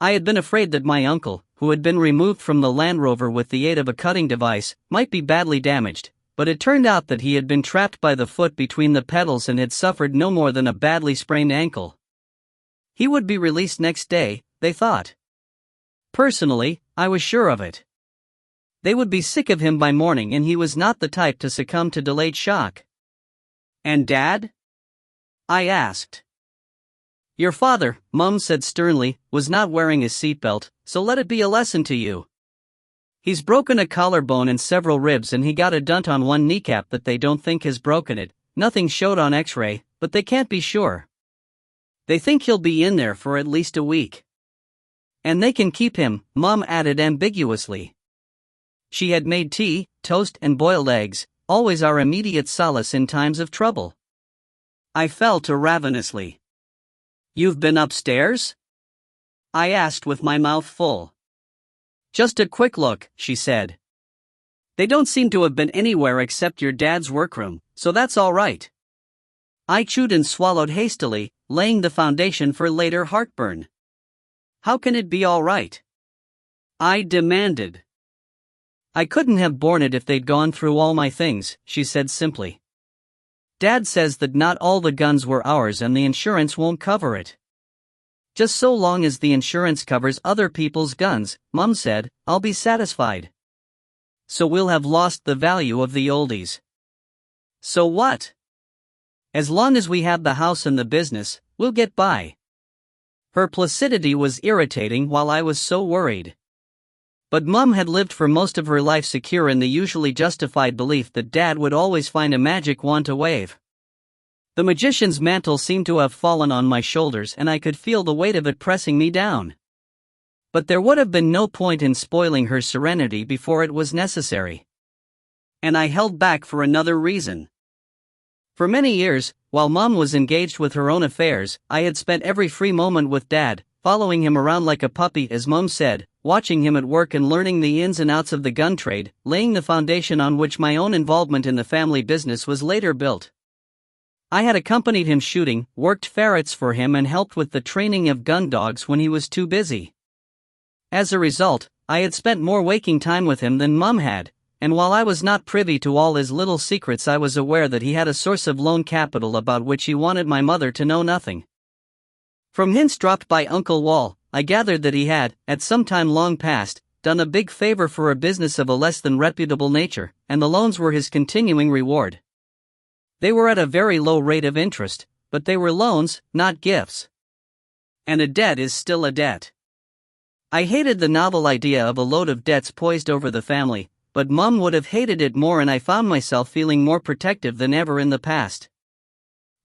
I had been afraid that my uncle, who had been removed from the Land Rover with the aid of a cutting device, might be badly damaged, but it turned out that he had been trapped by the foot between the pedals and had suffered no more than a badly sprained ankle. He would be released next day, they thought. Personally, I was sure of it. They would be sick of him by morning, and he was not the type to succumb to delayed shock. And Dad? I asked. Your father, Mum said sternly, was not wearing his seatbelt, so let it be a lesson to you. He's broken a collarbone and several ribs, and he got a dent on one kneecap that they don't think has broken it. Nothing showed on X-ray, but they can't be sure. They think he'll be in there for at least a week. And they can keep him, Mum added ambiguously. She had made tea, toast and boiled eggs, always our immediate solace in times of trouble. I fell to ravenously. You've been upstairs? I asked with my mouth full. Just a quick look, she said. They don't seem to have been anywhere except your dad's workroom, so that's all right. I chewed and swallowed hastily, laying the foundation for later heartburn. How can it be all right? I demanded. I couldn't have borne it if they'd gone through all my things, she said simply. Dad says that not all the guns were ours and the insurance won't cover it. Just so long as the insurance covers other people's guns, Mum said, I'll be satisfied. So we'll have lost the value of the oldies. So what? As long as we have the house and the business, we'll get by. Her placidity was irritating while I was so worried. But Mum had lived for most of her life secure in the usually justified belief that Dad would always find a magic wand to wave. The magician's mantle seemed to have fallen on my shoulders, and I could feel the weight of it pressing me down. But there would have been no point in spoiling her serenity before it was necessary. And I held back for another reason. For many years, while Mum was engaged with her own affairs, I had spent every free moment with Dad, following him around like a puppy, as Mum said, watching him at work and learning the ins and outs of the gun trade, laying the foundation on which my own involvement in the family business was later built. I had accompanied him shooting, worked ferrets for him, and helped with the training of gun dogs when he was too busy. As a result, I had spent more waking time with him than Mum had, and while I was not privy to all his little secrets, I was aware that he had a source of loan capital about which he wanted my mother to know nothing. From hints dropped by Uncle Wall, I gathered that he had, at some time long past, done a big favor for a business of a less than reputable nature, and the loans were his continuing reward. They were at a very low rate of interest, but they were loans, not gifts. And a debt is still a debt. I hated the novel idea of a load of debts poised over the family, but Mum would have hated it more, and I found myself feeling more protective than ever in the past.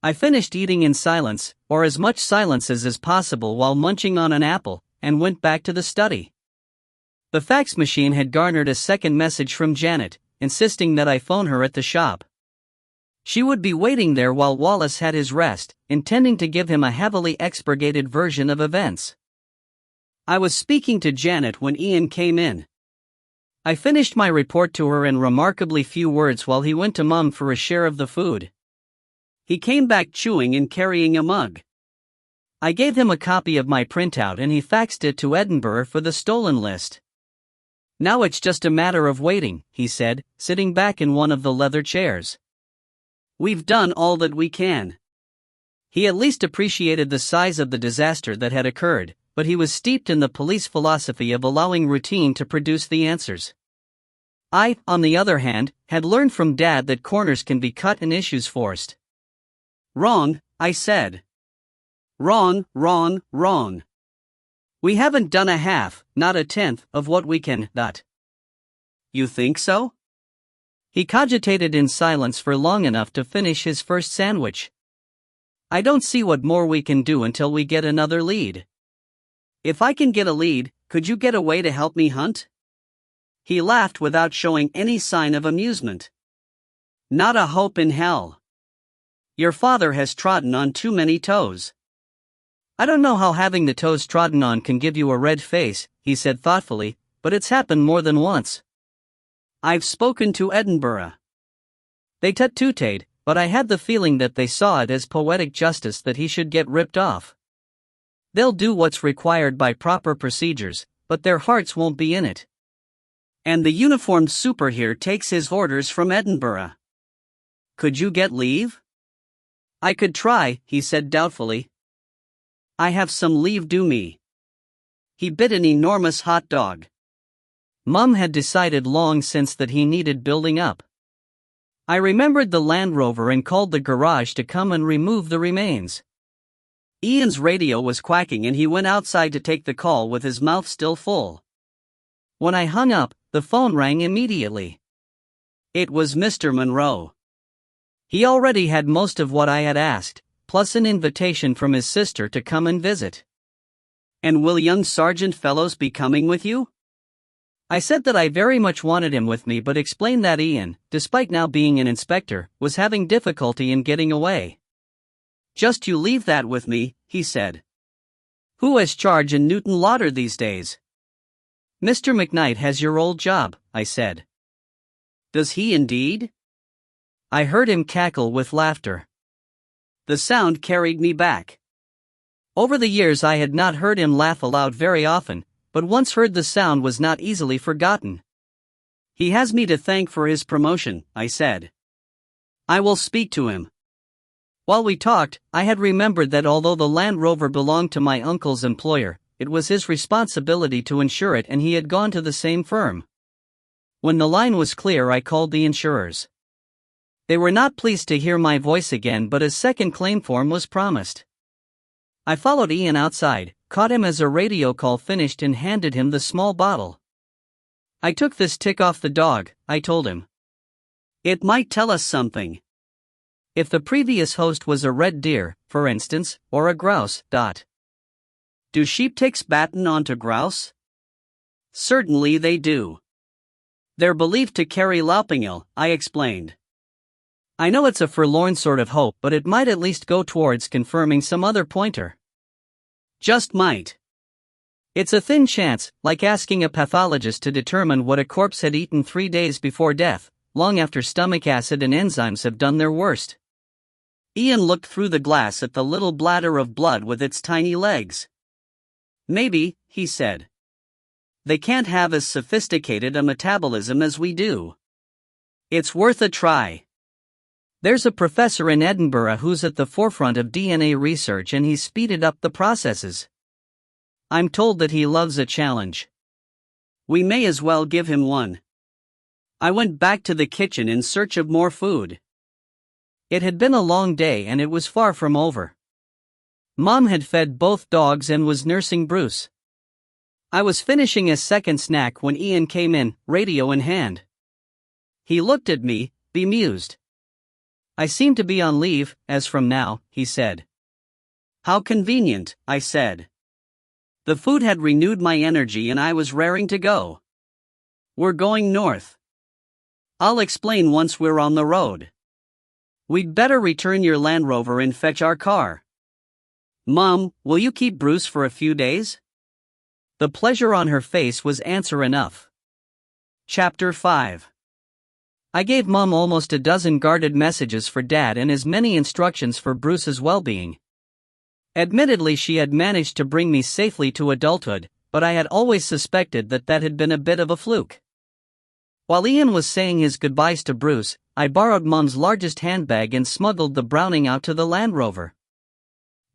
I finished eating in silence, or as much silence as possible, while munching on an apple, and went back to the study. The fax machine had garnered a second message from Janet, insisting that I phone her at the shop. She would be waiting there while Wallace had his rest, intending to give him a heavily expurgated version of events. I was speaking to Janet when Ian came in. I finished my report to her in remarkably few words while he went to Mum for a share of the food. He came back chewing and carrying a mug. I gave him a copy of my printout and he faxed it to Edinburgh for the stolen list. Now it's just a matter of waiting, he said, sitting back in one of the leather chairs. We've done all that we can. He at least appreciated the size of the disaster that had occurred, but he was steeped in the police philosophy of allowing routine to produce the answers. I, on the other hand, had learned from Dad that corners can be cut and issues forced. "Wrong," I said. "Wrong, wrong, wrong. We haven't done a half, not a tenth, of what we can, . You think so?" He cogitated in silence for long enough to finish his first sandwich. "I don't see what more we can do until we get another lead." "If I can get a lead, could you get away to help me hunt?" He laughed without showing any sign of amusement. "Not a hope in hell. Your father has trodden on too many toes." "I don't know how having the toes trodden on can give you a red face," he said thoughtfully, "but it's happened more than once. I've spoken to Edinburgh. They tut-tutted, but I had the feeling that they saw it as poetic justice that he should get ripped off. They'll do what's required by proper procedures, but their hearts won't be in it. And the uniformed super here takes his orders from Edinburgh. Could you get leave?" "I could try," he said doubtfully. "I have some leave due me." He bit an enormous hot dog. Mum had decided long since that he needed building up. I remembered the Land Rover and called the garage to come and remove the remains. Ian's radio was quacking and he went outside to take the call with his mouth still full. When I hung up, the phone rang immediately. It was Mr. Monroe. He already had most of what I had asked, plus an invitation from his sister to come and visit. "And will young Sergeant Fellows be coming with you?" I said that I very much wanted him with me, but explained that Ian, despite now being an inspector, was having difficulty in getting away. "Just you leave that with me," he said. "Who has charge in Newton Lauder these days?" "Mr. McKnight has your old job," I said. "Does he indeed?" I heard him cackle with laughter. The sound carried me back. Over the years I had not heard him laugh aloud very often, but once heard the sound was not easily forgotten. "He has me to thank for his promotion," I said. "I will speak to him." While we talked, I had remembered that although the Land Rover belonged to my uncle's employer, it was his responsibility to insure it, and he had gone to the same firm. When the line was clear, I called the insurers. They were not pleased to hear my voice again, but a second claim form was promised. I followed Ian outside, caught him as a radio call finished and handed him the small bottle. "I took this tick off the dog," I told him. "It might tell us something. If the previous host was a red deer, for instance, or a grouse. Do sheep ticks batten onto grouse?" "Certainly they do. They're believed to carry laupingil," I explained. "I know it's a forlorn sort of hope, but it might at least go towards confirming some other pointer." "Just might. It's a thin chance, like asking a pathologist to determine what a corpse had eaten 3 days before death, long after stomach acid and enzymes have done their worst." Ian looked through the glass at the little bladder of blood with its tiny legs. "Maybe," he said. "They can't have as sophisticated a metabolism as we do. It's worth a try. There's a professor in Edinburgh who's at the forefront of DNA research and he's speeded up the processes. I'm told that he loves a challenge. We may as well give him one." I went back to the kitchen in search of more food. It had been a long day and it was far from over. Mom had fed both dogs and was nursing Bruce. I was finishing a second snack when Ian came in, radio in hand. He looked at me, bemused. "I seem to be on leave, as from now," he said. "How convenient," I said. The food had renewed my energy and I was raring to go. "We're going north. I'll explain once we're on the road. We'd better return your Land Rover and fetch our car. Mom, will you keep Bruce for a few days?" The pleasure on her face was answer enough. Chapter 5. I gave Mom almost a dozen guarded messages for Dad and as many instructions for Bruce's well-being. Admittedly, she had managed to bring me safely to adulthood, but I had always suspected that had been a bit of a fluke. While Ian was saying his goodbyes to Bruce, I borrowed Mom's largest handbag and smuggled the Browning out to the Land Rover.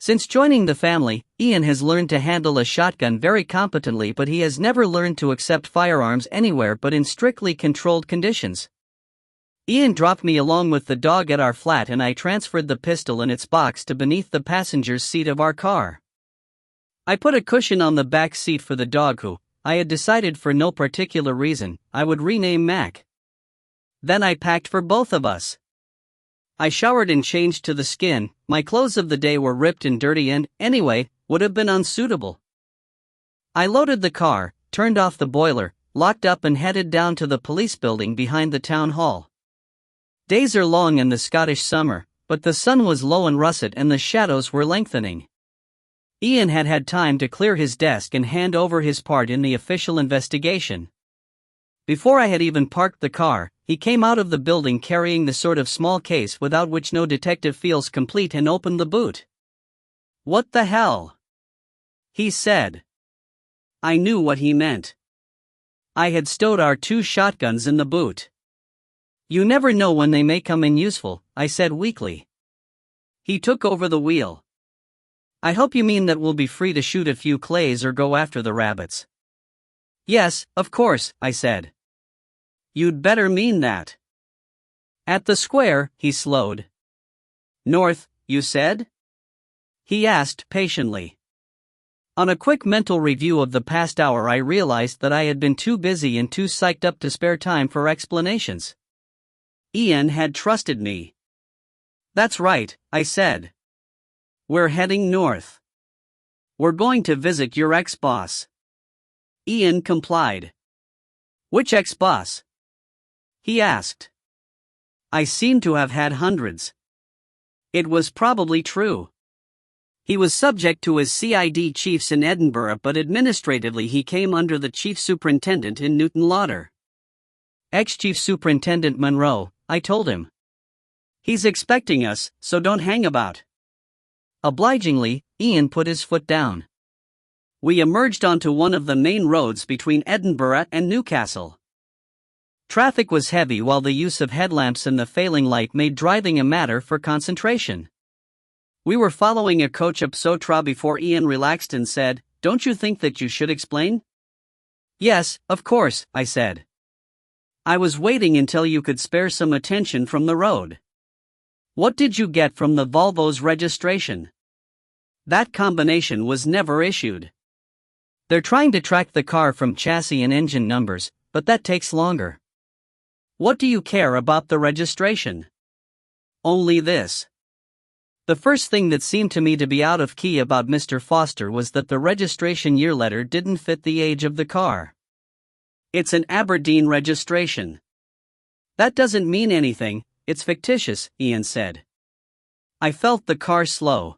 Since joining the family, Ian has learned to handle a shotgun very competently, but he has never learned to accept firearms anywhere but in strictly controlled conditions. Ian dropped me along with the dog at our flat, and I transferred the pistol in its box to beneath the passenger's seat of our car. I put a cushion on the back seat for the dog, who, I had decided for no particular reason, I would rename Mac. Then I packed for both of us. I showered and changed to the skin. My clothes of the day were ripped and dirty and, anyway, would have been unsuitable. I loaded the car, turned off the boiler, locked up and headed down to the police building behind the town hall. Days are long in the Scottish summer, but the sun was low and russet and the shadows were lengthening. Ian had had time to clear his desk and hand over his part in the official investigation. Before I had even parked the car, he came out of the building carrying the sort of small case without which no detective feels complete and opened the boot. "What the hell?" he said. I knew what he meant. I had stowed our 2 shotguns in the boot. "You never know when they may come in useful," I said weakly. He took over the wheel. "I hope you mean that we'll be free to shoot a few clays or go after the rabbits." "Yes, of course," I said. "You'd better mean that." "At the square," he slowed. "North, you said?" he asked patiently. On a quick mental review of the past hour, I realized that I had been too busy and too psyched up to spare time for explanations. Ian had trusted me. "That's right," I said. "We're heading north. We're going to visit your ex-boss." Ian complied. "Which ex-boss?" he asked. I seemed to have had hundreds. It was probably true. He was subject to his CID chiefs in Edinburgh, but administratively he came under the chief superintendent in Newton Lauder. "Ex-chief superintendent Monroe," I told him. "He's expecting us, so don't hang about." Obligingly, Ian put his foot down. We emerged onto one of the main roads between Edinburgh and Newcastle. Traffic was heavy, while the use of headlamps and the failing light made driving a matter for concentration. We were following a coach up Sotra before Ian relaxed and said, "Don't you think that you should explain?" "Yes, of course," I said. "I was waiting until you could spare some attention from the road. What did you get from the Volvo's registration?" "That combination was never issued. They're trying to track the car from chassis and engine numbers, but that takes longer." "What do you care about the registration?" "Only this. The first thing that seemed to me to be out of key about Mr. Foster was that the registration year letter didn't fit the age of the car. It's an Aberdeen registration." "That doesn't mean anything, it's fictitious," Ian said. I felt the car slow.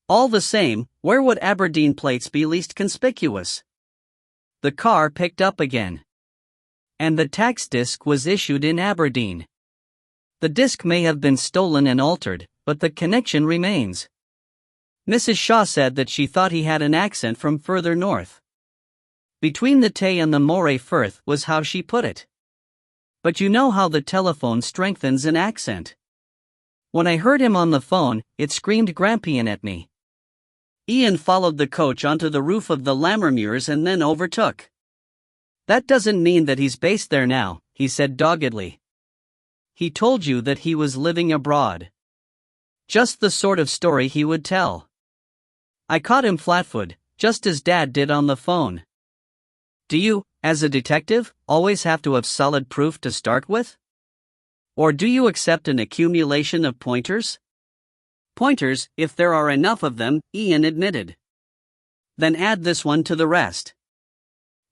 "All the same, where would Aberdeen plates be least conspicuous?" The car picked up again. "And the tax disc was issued in Aberdeen. The disc may have been stolen and altered, but the connection remains." Mrs. Shaw said that she thought he had an accent from further north. "Between the Tay and the Moray Firth," was how she put it. But you know how the telephone strengthens an accent. When I heard him on the phone, it screamed Grampian at me. Ian followed the coach onto the roof of the Lammermuirs and then overtook. "That doesn't mean that he's based there now," he said doggedly. "He told you that he was living abroad. Just the sort of story he would tell." I caught him flat-footed, just as Dad did on the phone. "Do you, as a detective, always have to have solid proof to start with? Or do you accept an accumulation of pointers?" "Pointers, if there are enough of them," Ian admitted. "Then add this one to the rest.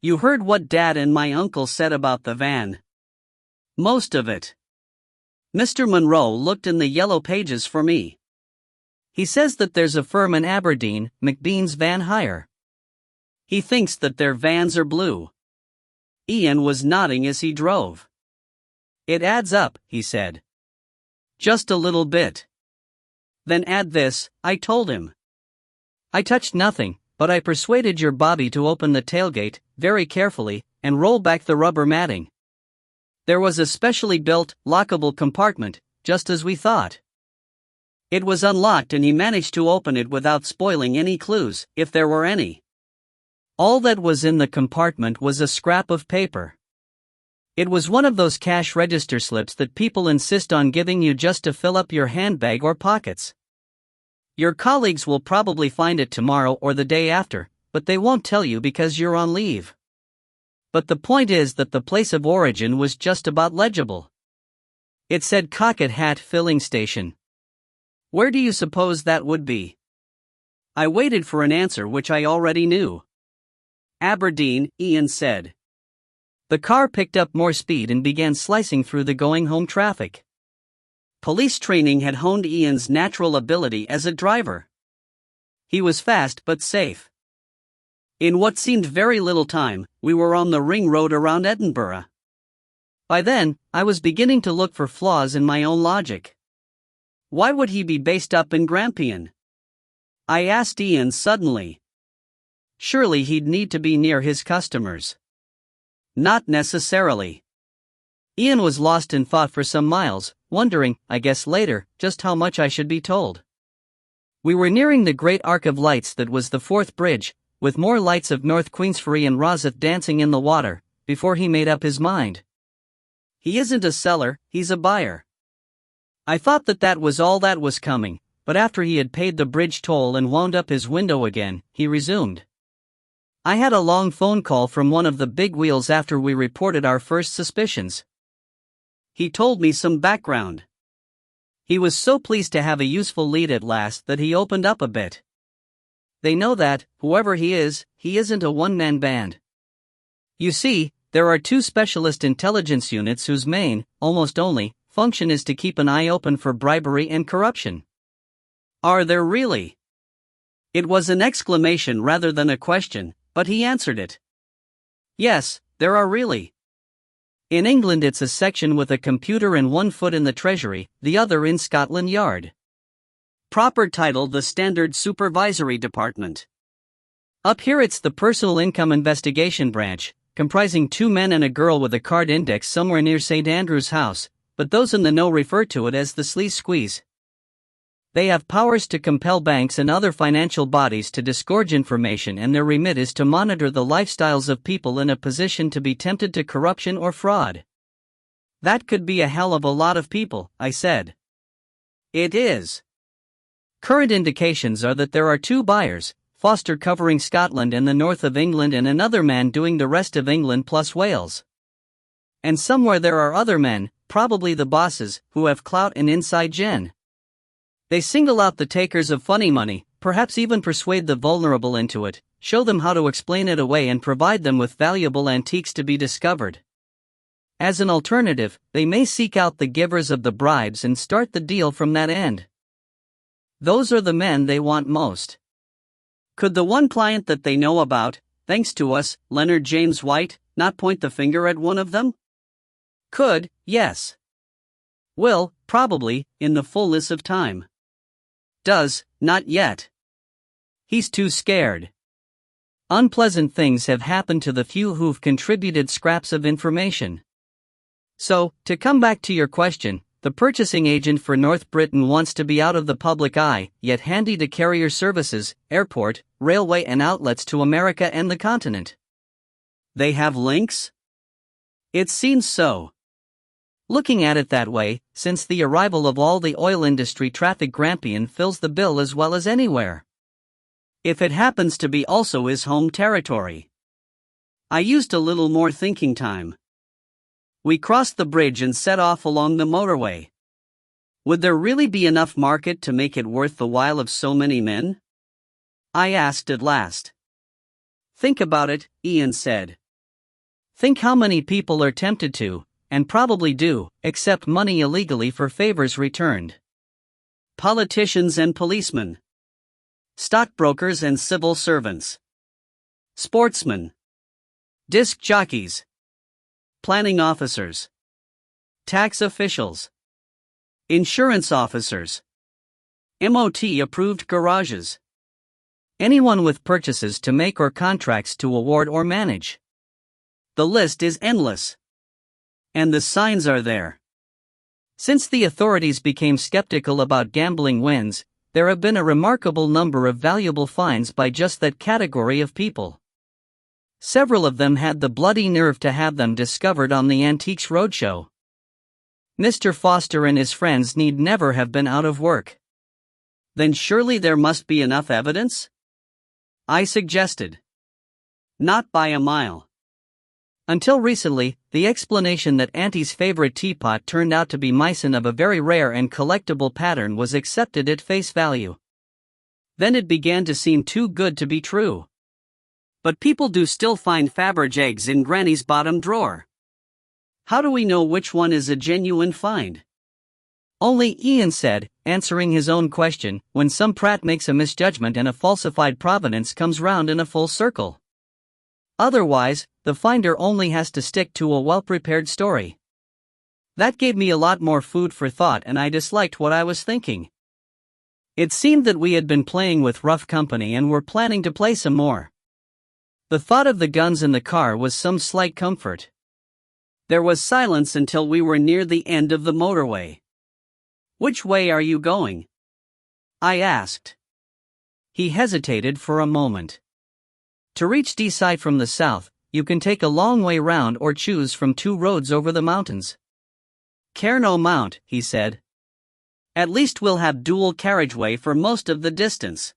You heard what Dad and my uncle said about the van." "Most of it." Mr. Monroe looked in the yellow pages for me. "He says that there's a firm in Aberdeen, McBean's Van Hire. He thinks that their vans are blue." Ian was nodding as he drove. "It adds up," he said. "Just a little bit." "Then add this," I told him. "I touched nothing, but I persuaded your Bobby to open the tailgate, very carefully, and roll back the rubber matting. There was a specially built, lockable compartment, just as we thought. It was unlocked and he managed to open it without spoiling any clues, if there were any. All that was in the compartment was a scrap of paper. It was one of those cash register slips that people insist on giving you just to fill up your handbag or pockets. Your colleagues will probably find it tomorrow or the day after, but they won't tell you because you're on leave. But the point is that the place of origin was just about legible. It said Cockett Hat Filling Station. Where do you suppose that would be? I waited for an answer which I already knew. Aberdeen, Ian said. The car picked up more speed and began slicing through the going-home traffic. Police training had honed Ian's natural ability as a driver. He was fast but safe. In what seemed very little time, we were on the ring road around Edinburgh. By then, I was beginning to look for flaws in my own logic. Why would he be based up in Grampian? I asked Ian suddenly. Surely he'd need to be near his customers. Not necessarily. Ian was lost in thought for some miles, wondering, I guess later, just how much I should be told. We were nearing the great arc of lights that was the Forth Bridge, with more lights of North Queensferry and Rosyth dancing in the water, before he made up his mind. He isn't a seller, he's a buyer. I thought that was all that was coming, but after he had paid the bridge toll and wound up his window again, he resumed. I had a long phone call from one of the big wheels after we reported our first suspicions. He told me some background. He was so pleased to have a useful lead at last that he opened up a bit. They know that, whoever he isn't a one-man band. You see, there are two specialist intelligence units whose main, almost only, function is to keep an eye open for bribery and corruption. Are there really? It was an exclamation rather than a question, but he answered it. Yes, there are really. In England it's a section with a computer and one foot in the Treasury, the other in Scotland Yard. Proper title: the Standard Supervisory Department. Up here it's the Personal Income Investigation Branch, comprising 2 men and a girl with a card index somewhere near St. Andrew's House, but those in the know refer to it as the Sleaze Squeeze. They have powers to compel banks and other financial bodies to disgorge information, and their remit is to monitor the lifestyles of people in a position to be tempted to corruption or fraud. That could be a hell of a lot of people, I said. It is. Current indications are that there are 2 buyers, Foster covering Scotland and the north of England and another man doing the rest of England plus Wales. And somewhere there are other men, probably the bosses, who have clout and inside gen. They single out the takers of funny money, perhaps even persuade the vulnerable into it, show them how to explain it away and provide them with valuable antiques to be discovered. As an alternative, they may seek out the givers of the bribes and start the deal from that end. Those are the men they want most. Could the one client that they know about, thanks to us, Leonard James White, not point the finger at one of them? Could, yes. Will, probably, in the fullness of time. Does, not yet. He's too scared. Unpleasant things have happened to the few who've contributed scraps of information. So, to come back to your question, the purchasing agent for North Britain wants to be out of the public eye, yet handy to carrier services, airport, railway and outlets to America and the continent. They have links? It seems so. Looking at it that way, since the arrival of all the oil industry traffic, Grampian fills the bill as well as anywhere. If it happens to be also his home territory. I used a little more thinking time. We crossed the bridge and set off along the motorway. Would there really be enough market to make it worth the while of so many men? I asked at last. Think about it, Ian said. Think how many people are tempted to, and probably do, accept money illegally for favors returned. Politicians and policemen. Stockbrokers and civil servants. Sportsmen. Disc jockeys. Planning officers. Tax officials. Insurance officers. MOT-approved garages. Anyone with purchases to make or contracts to award or manage. The list is endless. And the signs are there. Since the authorities became skeptical about gambling wins, there have been a remarkable number of valuable finds by just that category of people. Several of them had the bloody nerve to have them discovered on the Antiques Roadshow. Mr. Foster and his friends need never have been out of work. Then surely there must be enough evidence? I suggested. Not by a mile. Until recently, the explanation that Auntie's favorite teapot turned out to be Meissen of a very rare and collectible pattern was accepted at face value. Then it began to seem too good to be true. But people do still find Faberge eggs in Granny's bottom drawer. How do we know which one is a genuine find? Only Ian said, answering his own question, when some prat makes a misjudgment and a falsified provenance comes round in a full circle. Otherwise, the finder only has to stick to a well-prepared story. That gave me a lot more food for thought, and I disliked what I was thinking. It seemed that we had been playing with rough company and were planning to play some more. The thought of the guns in the car was some slight comfort. There was silence until we were near the end of the motorway. "Which way are you going?" I asked. He hesitated for a moment. "To reach Deeside from the south, you can take a long way round or choose from 2 roads over the mountains." "Cairno Mount," he said. "At least we'll have dual carriageway for most of the distance."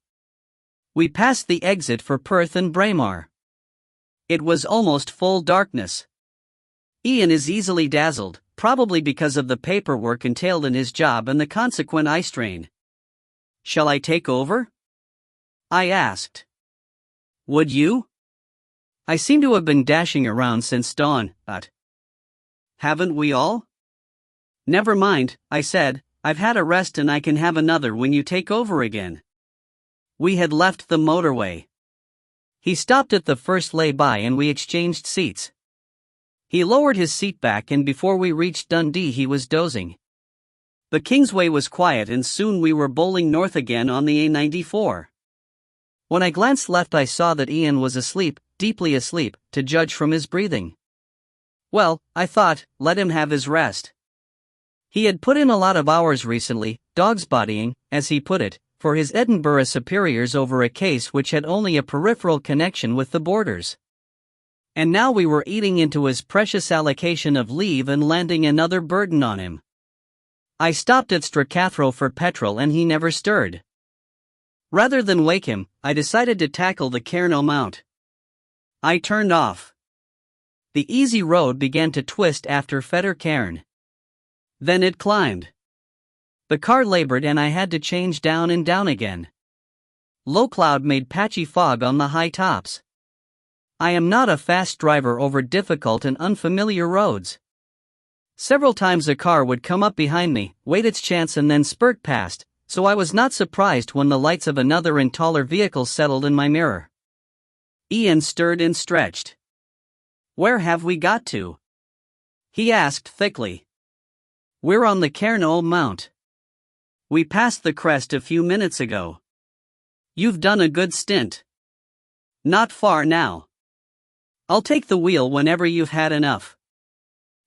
We passed the exit for Perth and Braemar. It was almost full darkness. Ian is easily dazzled, probably because of the paperwork entailed in his job and the consequent eye strain. "Shall I take over?" I asked. "Would you?" I seem to have been dashing around since dawn, but haven't we all? "Never mind," I said, "I've had a rest and I can have another when you take over again." We had left the motorway. He stopped at the first lay-by and we exchanged seats. He lowered his seat back and before we reached Dundee he was dozing. The Kingsway was quiet and soon we were bowling north again on the A94. When I glanced left I saw that Ian was asleep, deeply asleep, to judge from his breathing. Well, I thought, let him have his rest. He had put in a lot of hours recently, dog's bodying, as he put it, for his Edinburgh superiors over a case which had only a peripheral connection with the borders. And now we were eating into his precious allocation of leave and landing another burden on him. I stopped at Stracathro for petrol and he never stirred. Rather than wake him, I decided to tackle the Cairno Mount. I turned off. The easy road began to twist after Fetter Cairn. Then it climbed. The car labored and I had to change down and down again. Low cloud made patchy fog on the high tops. I am not a fast driver over difficult and unfamiliar roads. Several times a car would come up behind me, wait its chance and then spurt past, so I was not surprised when the lights of another and taller vehicle settled in my mirror. Ian stirred and stretched. "Where have we got to?" he asked thickly. "We're on the Cairno Mount. We passed the crest a few minutes ago. You've done a good stint. Not far now. I'll take the wheel whenever you've had enough."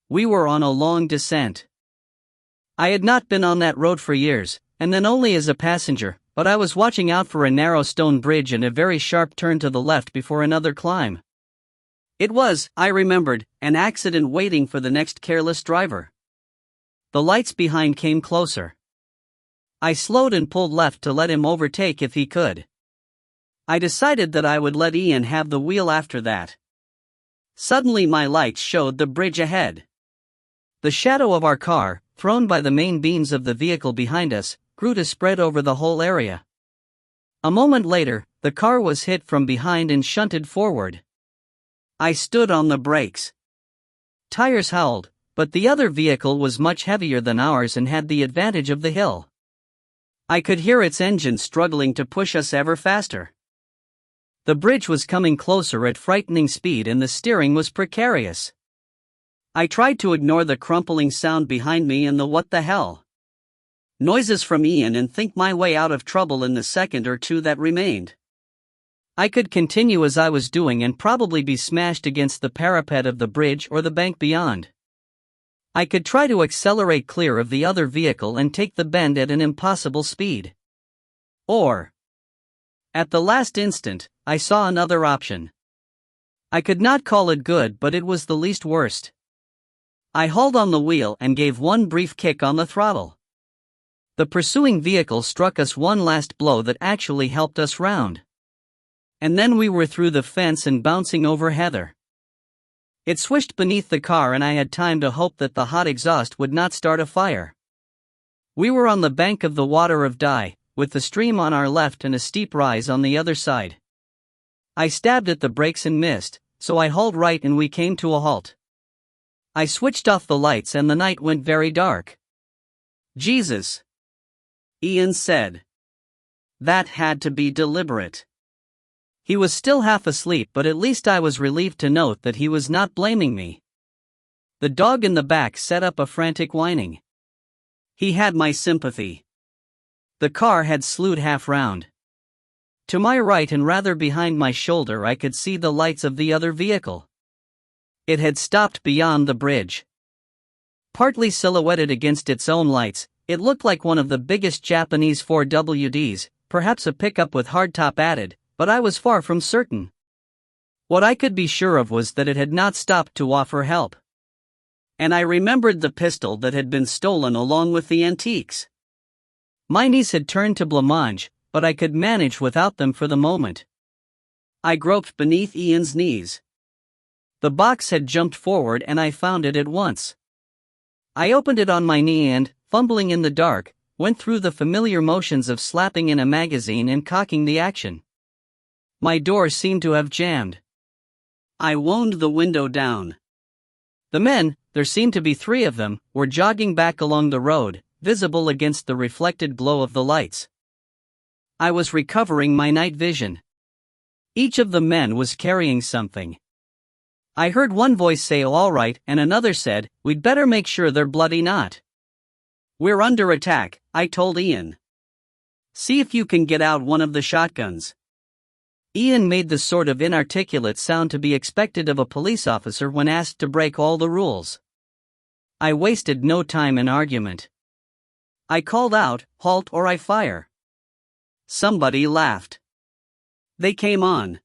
We were on a long descent. I had not been on that road for years, and then only as a passenger, but I was watching out for a narrow stone bridge and a very sharp turn to the left before another climb. It was, I remembered, an accident waiting for the next careless driver. The lights behind came closer. I slowed and pulled left to let him overtake if he could. I decided that I would let Ian have the wheel after that. Suddenly my lights showed the bridge ahead. The shadow of our car, thrown by the main beams of the vehicle behind us, grew to spread over the whole area. A moment later, the car was hit from behind and shunted forward. I stood on the brakes. Tires howled, but the other vehicle was much heavier than ours and had the advantage of the hill. I could hear its engine struggling to push us ever faster. The bridge was coming closer at frightening speed and the steering was precarious. I tried to ignore the crumpling sound behind me and the what the hell noises from Ian and think my way out of trouble in the second or two that remained. I could continue as I was doing and probably be smashed against the parapet of the bridge or the bank beyond. I could try to accelerate clear of the other vehicle and take the bend at an impossible speed. Or, at the last instant, I saw another option. I could not call it good, but it was the least worst. I hauled on the wheel and gave one brief kick on the throttle. The pursuing vehicle struck us one last blow that actually helped us round. And then we were through the fence and bouncing over heather. It swished beneath the car and I had time to hope that the hot exhaust would not start a fire. We were on the bank of the Water of Dye, with the stream on our left and a steep rise on the other side. I stabbed at the brakes and missed, so I hauled right and we came to a halt. I switched off the lights and the night went very dark. "Jesus," Ian said. "That had to be deliberate." He was still half asleep, but at least I was relieved to note that he was not blaming me. The dog in the back set up a frantic whining. He had my sympathy. The car had slewed half round. To my right and rather behind my shoulder I could see the lights of the other vehicle. It had stopped beyond the bridge. Partly silhouetted against its own lights, it looked like one of the biggest Japanese 4WDs, perhaps a pickup with hardtop added, but I was far from certain. What I could be sure of was that it had not stopped to offer help. And I remembered the pistol that had been stolen along with the antiques. My knees had turned to blancmange, but I could manage without them for the moment. I groped beneath Ian's knees. The box had jumped forward and I found it at once. I opened it on my knee and, fumbling in the dark, went through the familiar motions of slapping in a magazine and cocking the action. My door seemed to have jammed. I wound the window down. The men, there seemed to be 3 of them, were jogging back along the road, visible against the reflected glow of the lights. I was recovering my night vision. Each of the men was carrying something. I heard one voice say, "Oh, all right," and another said, "We'd better make sure they're bloody not." "We're under attack," I told Ian. "See if you can get out one of the shotguns." Ian made the sort of inarticulate sound to be expected of a police officer when asked to break all the rules. I wasted no time in argument. I called out, "Halt or I fire." Somebody laughed. They came on.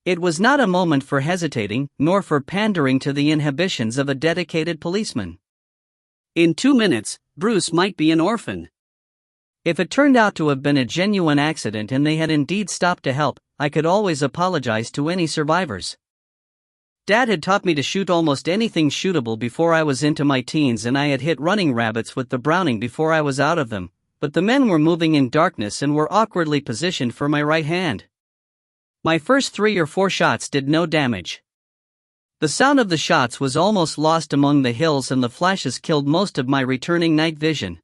It was not a moment for hesitating, nor for pandering to the inhibitions of a dedicated policeman. In 2 minutes, Bruce might be an orphan. If it turned out to have been a genuine accident and they had indeed stopped to help, I could always apologize to any survivors. Dad had taught me to shoot almost anything shootable before I was into my teens, and I had hit running rabbits with the Browning before I was out of them, but the men were moving in darkness and were awkwardly positioned for my right hand. My first 3 or 4 shots did no damage. The sound of the shots was almost lost among the hills and the flashes killed most of my returning night vision.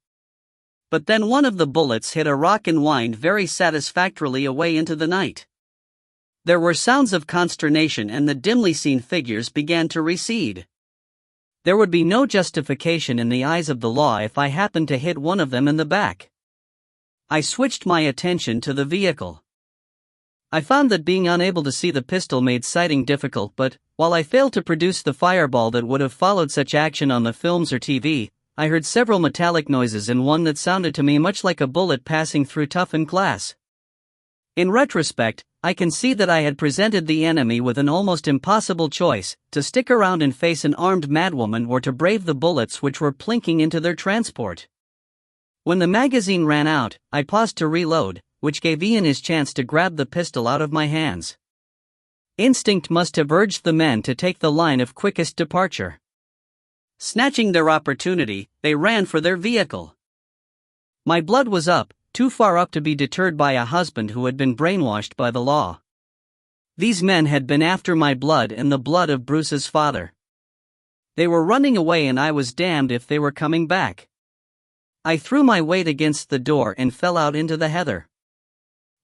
But then one of the bullets hit a rock and whined very satisfactorily away into the night. There were sounds of consternation and the dimly seen figures began to recede. There would be no justification in the eyes of the law if I happened to hit one of them in the back. I switched my attention to the vehicle. I found that being unable to see the pistol made sighting difficult, but, while I failed to produce the fireball that would have followed such action on the films or TV, I heard several metallic noises and one that sounded to me much like a bullet passing through toughened glass. In retrospect, I can see that I had presented the enemy with an almost impossible choice, to stick around and face an armed madwoman or to brave the bullets which were plinking into their transport. When the magazine ran out, I paused to reload, which gave Ian his chance to grab the pistol out of my hands. Instinct must have urged the men to take the line of quickest departure. Snatching their opportunity, they ran for their vehicle. My blood was up, too far up to be deterred by a husband who had been brainwashed by the law. These men had been after my blood and the blood of Bruce's father. They were running away and I was damned if they were coming back. I threw my weight against the door and fell out into the heather.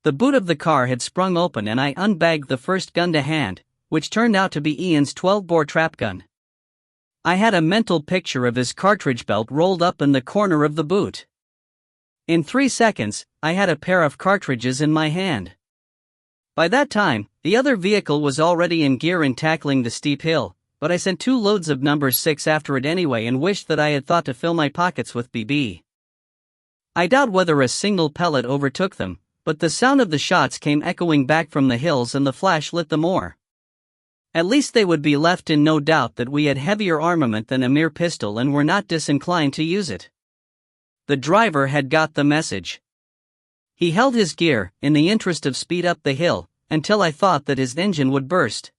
The boot of the car had sprung open and I unbagged the first gun to hand, which turned out to be Ian's 12-bore trap gun. I had a mental picture of his cartridge belt rolled up in the corner of the boot. In 3 seconds, I had a pair of cartridges in my hand. By that time, the other vehicle was already in gear and tackling the steep hill, but I sent 2 loads of number 6 after it anyway and wished that I had thought to fill my pockets with BB. I doubt whether a single pellet overtook them, but the sound of the shots came echoing back from the hills and the flash lit the more. At least they would be left in no doubt that we had heavier armament than a mere pistol and were not disinclined to use it. The driver had got the message. He held his gear, in the interest of speed up the hill, until I thought that his engine would burst.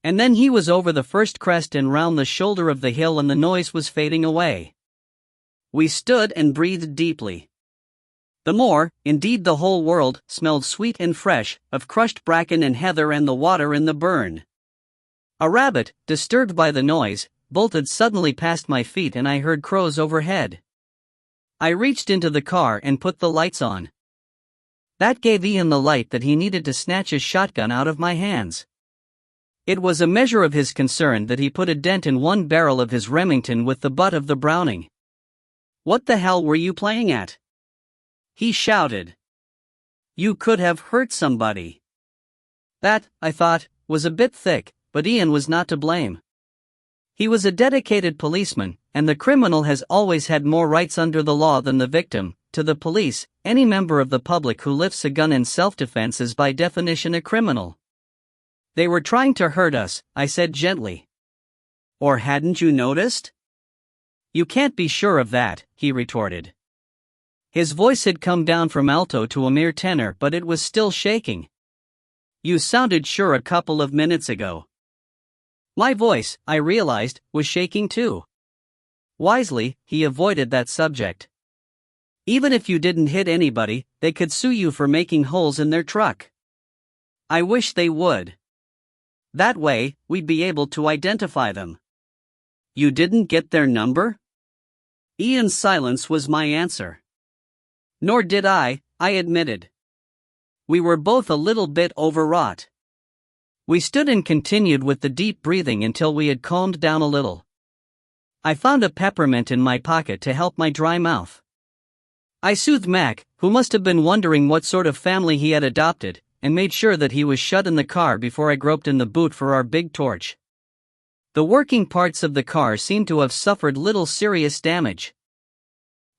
And then he was over the first crest and round the shoulder of the hill and the noise was fading away. We stood and breathed deeply. The moor, indeed the whole world, smelled sweet and fresh, of crushed bracken and heather and the water in the burn. A rabbit, disturbed by the noise, bolted suddenly past my feet and I heard crows overhead. I reached into the car and put the lights on. That gave Ian the light that he needed to snatch his shotgun out of my hands. It was a measure of his concern that he put a dent in one barrel of his Remington with the butt of the Browning. "What the hell were you playing at?" he shouted. "You could have hurt somebody." That, I thought, was a bit thick, but Ian was not to blame. He was a dedicated policeman, and the criminal has always had more rights under the law than the victim. To the police, any member of the public who lifts a gun in self-defense is by definition a criminal. "They were trying to hurt us," I said gently. "Or hadn't you noticed?" "You can't be sure of that," he retorted. His voice had come down from alto to a mere tenor, but it was still shaking. "You sounded sure a couple of minutes ago." My voice, I realized, was shaking too. Wisely, he avoided that subject. "Even if you didn't hit anybody, they could sue you for making holes in their truck." "I wish they would. That way, we'd be able to identify them." "You didn't get their number?" Ian's silence was my answer. "Nor did I admitted. We were both a little bit overwrought." We stood and continued with the deep breathing until we had calmed down a little. I found a peppermint in my pocket to help my dry mouth. I soothed Mac, who must have been wondering what sort of family he had adopted, and made sure that he was shut in the car before I groped in the boot for our big torch. The working parts of the car seemed to have suffered little serious damage.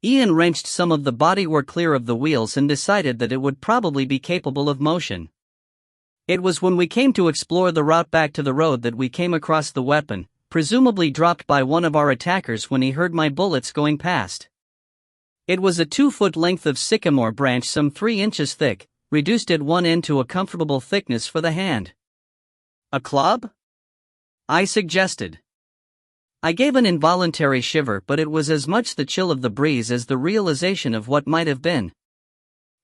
Ian wrenched some of the bodywork clear of the wheels and decided that it would probably be capable of motion. It was when we came to explore the route back to the road that we came across the weapon, presumably dropped by one of our attackers when he heard my bullets going past. It was a 2-foot length of sycamore branch some 3 inches thick, reduced at one end to a comfortable thickness for the hand. "A club?" I suggested. I gave an involuntary shiver, but it was as much the chill of the breeze as the realization of what might have been.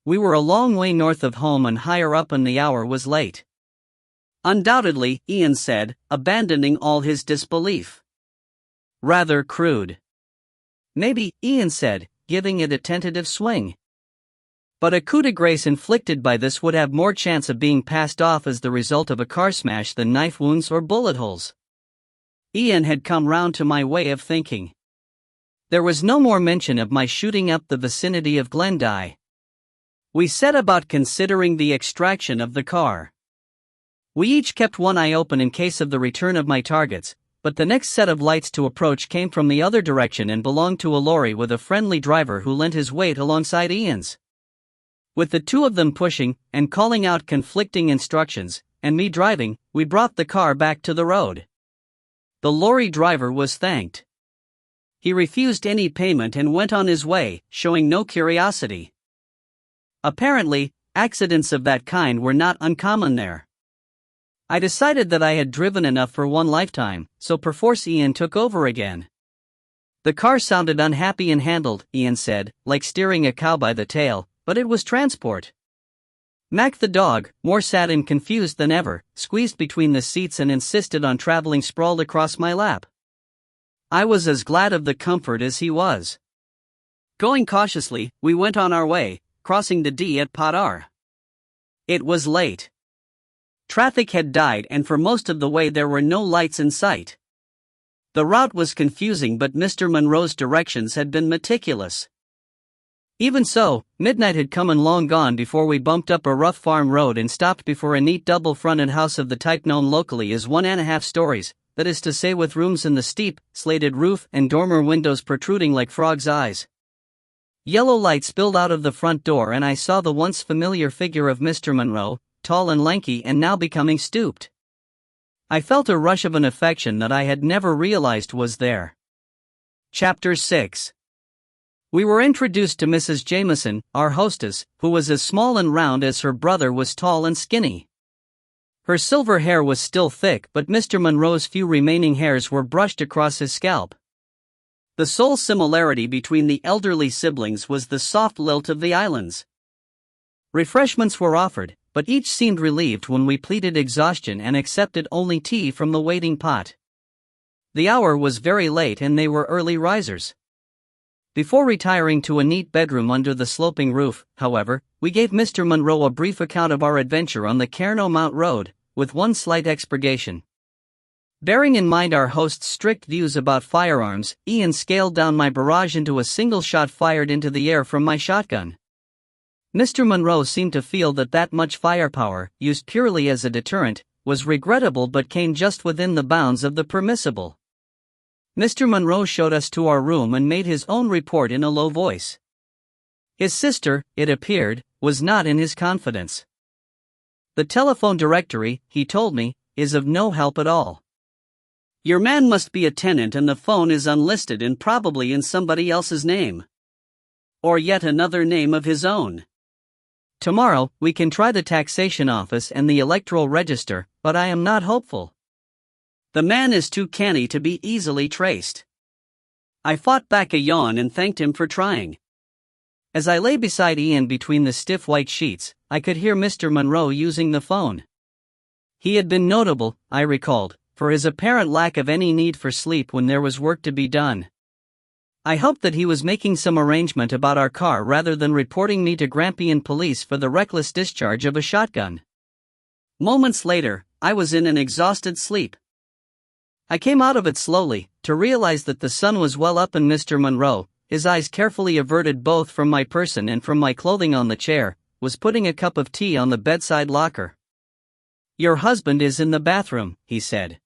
We were a long way north of home and higher up and the hour was late. "Undoubtedly," Ian said, abandoning all his disbelief. "Rather crude." "Maybe," Ian said, giving it a tentative swing. "But a coup de grace inflicted by this would have more chance of being passed off as the result of a car smash than knife wounds or bullet holes." Ian had come round to my way of thinking. There was no more mention of my shooting up the vicinity of Glendive. We set about considering the extraction of the car. We each kept one eye open in case of the return of my targets, but the next set of lights to approach came from the other direction and belonged to a lorry with a friendly driver who lent his weight alongside Ian's. With the two of them pushing and calling out conflicting instructions, and me driving, we brought the car back to the road. The lorry driver was thanked. He refused any payment and went on his way, showing no curiosity. Apparently, accidents of that kind were not uncommon there. I decided that I had driven enough for one lifetime, so perforce Ian took over again. "The car sounded unhappy and handled," Ian said, "like steering a cow by the tail, but it was transport." Mac the dog, more sad and confused than ever, squeezed between the seats and insisted on traveling sprawled across my lap. I was as glad of the comfort as he was. Going cautiously, we went on our way, crossing the D at Padar. It was late. Traffic had died and for most of the way there were no lights in sight. The route was confusing, but Mr. Monroe's directions had been meticulous. Even so, midnight had come and long gone before we bumped up a rough farm road and stopped before a neat double-fronted house of the type known locally as 1.5 stories, that is to say with rooms in the steep, slated roof and dormer windows protruding like frogs' eyes. Yellow light spilled out of the front door and I saw the once familiar figure of Mr. Monroe, tall and lanky and now becoming stooped. I felt a rush of an affection that I had never realized was there. Chapter 6. We were introduced to Mrs. Jameson, our hostess, who was as small and round as her brother was tall and skinny. Her silver hair was still thick, but Mr. Monroe's few remaining hairs were brushed across his scalp. The sole similarity between the elderly siblings was the soft lilt of the islands. Refreshments were offered, but each seemed relieved when we pleaded exhaustion and accepted only tea from the waiting pot. The hour was very late and they were early risers. Before retiring to a neat bedroom under the sloping roof, however, we gave Mr. Monroe a brief account of our adventure on the Cairnmount Road, with one slight expurgation. Bearing in mind our host's strict views about firearms, Ian scaled down my barrage into a single shot fired into the air from my shotgun. Mr. Monroe seemed to feel that much firepower, used purely as a deterrent, was regrettable but came just within the bounds of the permissible. Mr. Monroe showed us to our room and made his own report in a low voice. His sister, it appeared, was not in his confidence. The telephone directory, he told me, is of no help at all. Your man must be a tenant and the phone is unlisted and probably in somebody else's name. Or yet another name of his own. Tomorrow, we can try the taxation office and the electoral register, but I am not hopeful. The man is too canny to be easily traced. I fought back a yawn and thanked him for trying. As I lay beside Ian between the stiff white sheets, I could hear Mr. Monroe using the phone. He had been notable, I recalled, for his apparent lack of any need for sleep when there was work to be done. I hoped that he was making some arrangement about our car rather than reporting me to Grampian police for the reckless discharge of a shotgun. Moments later, I was in an exhausted sleep. I came out of it slowly, to realize that the sun was well up and Mr. Monroe, his eyes carefully averted both from my person and from my clothing on the chair, was putting a cup of tea on the bedside locker. Your husband is in the bathroom, he said.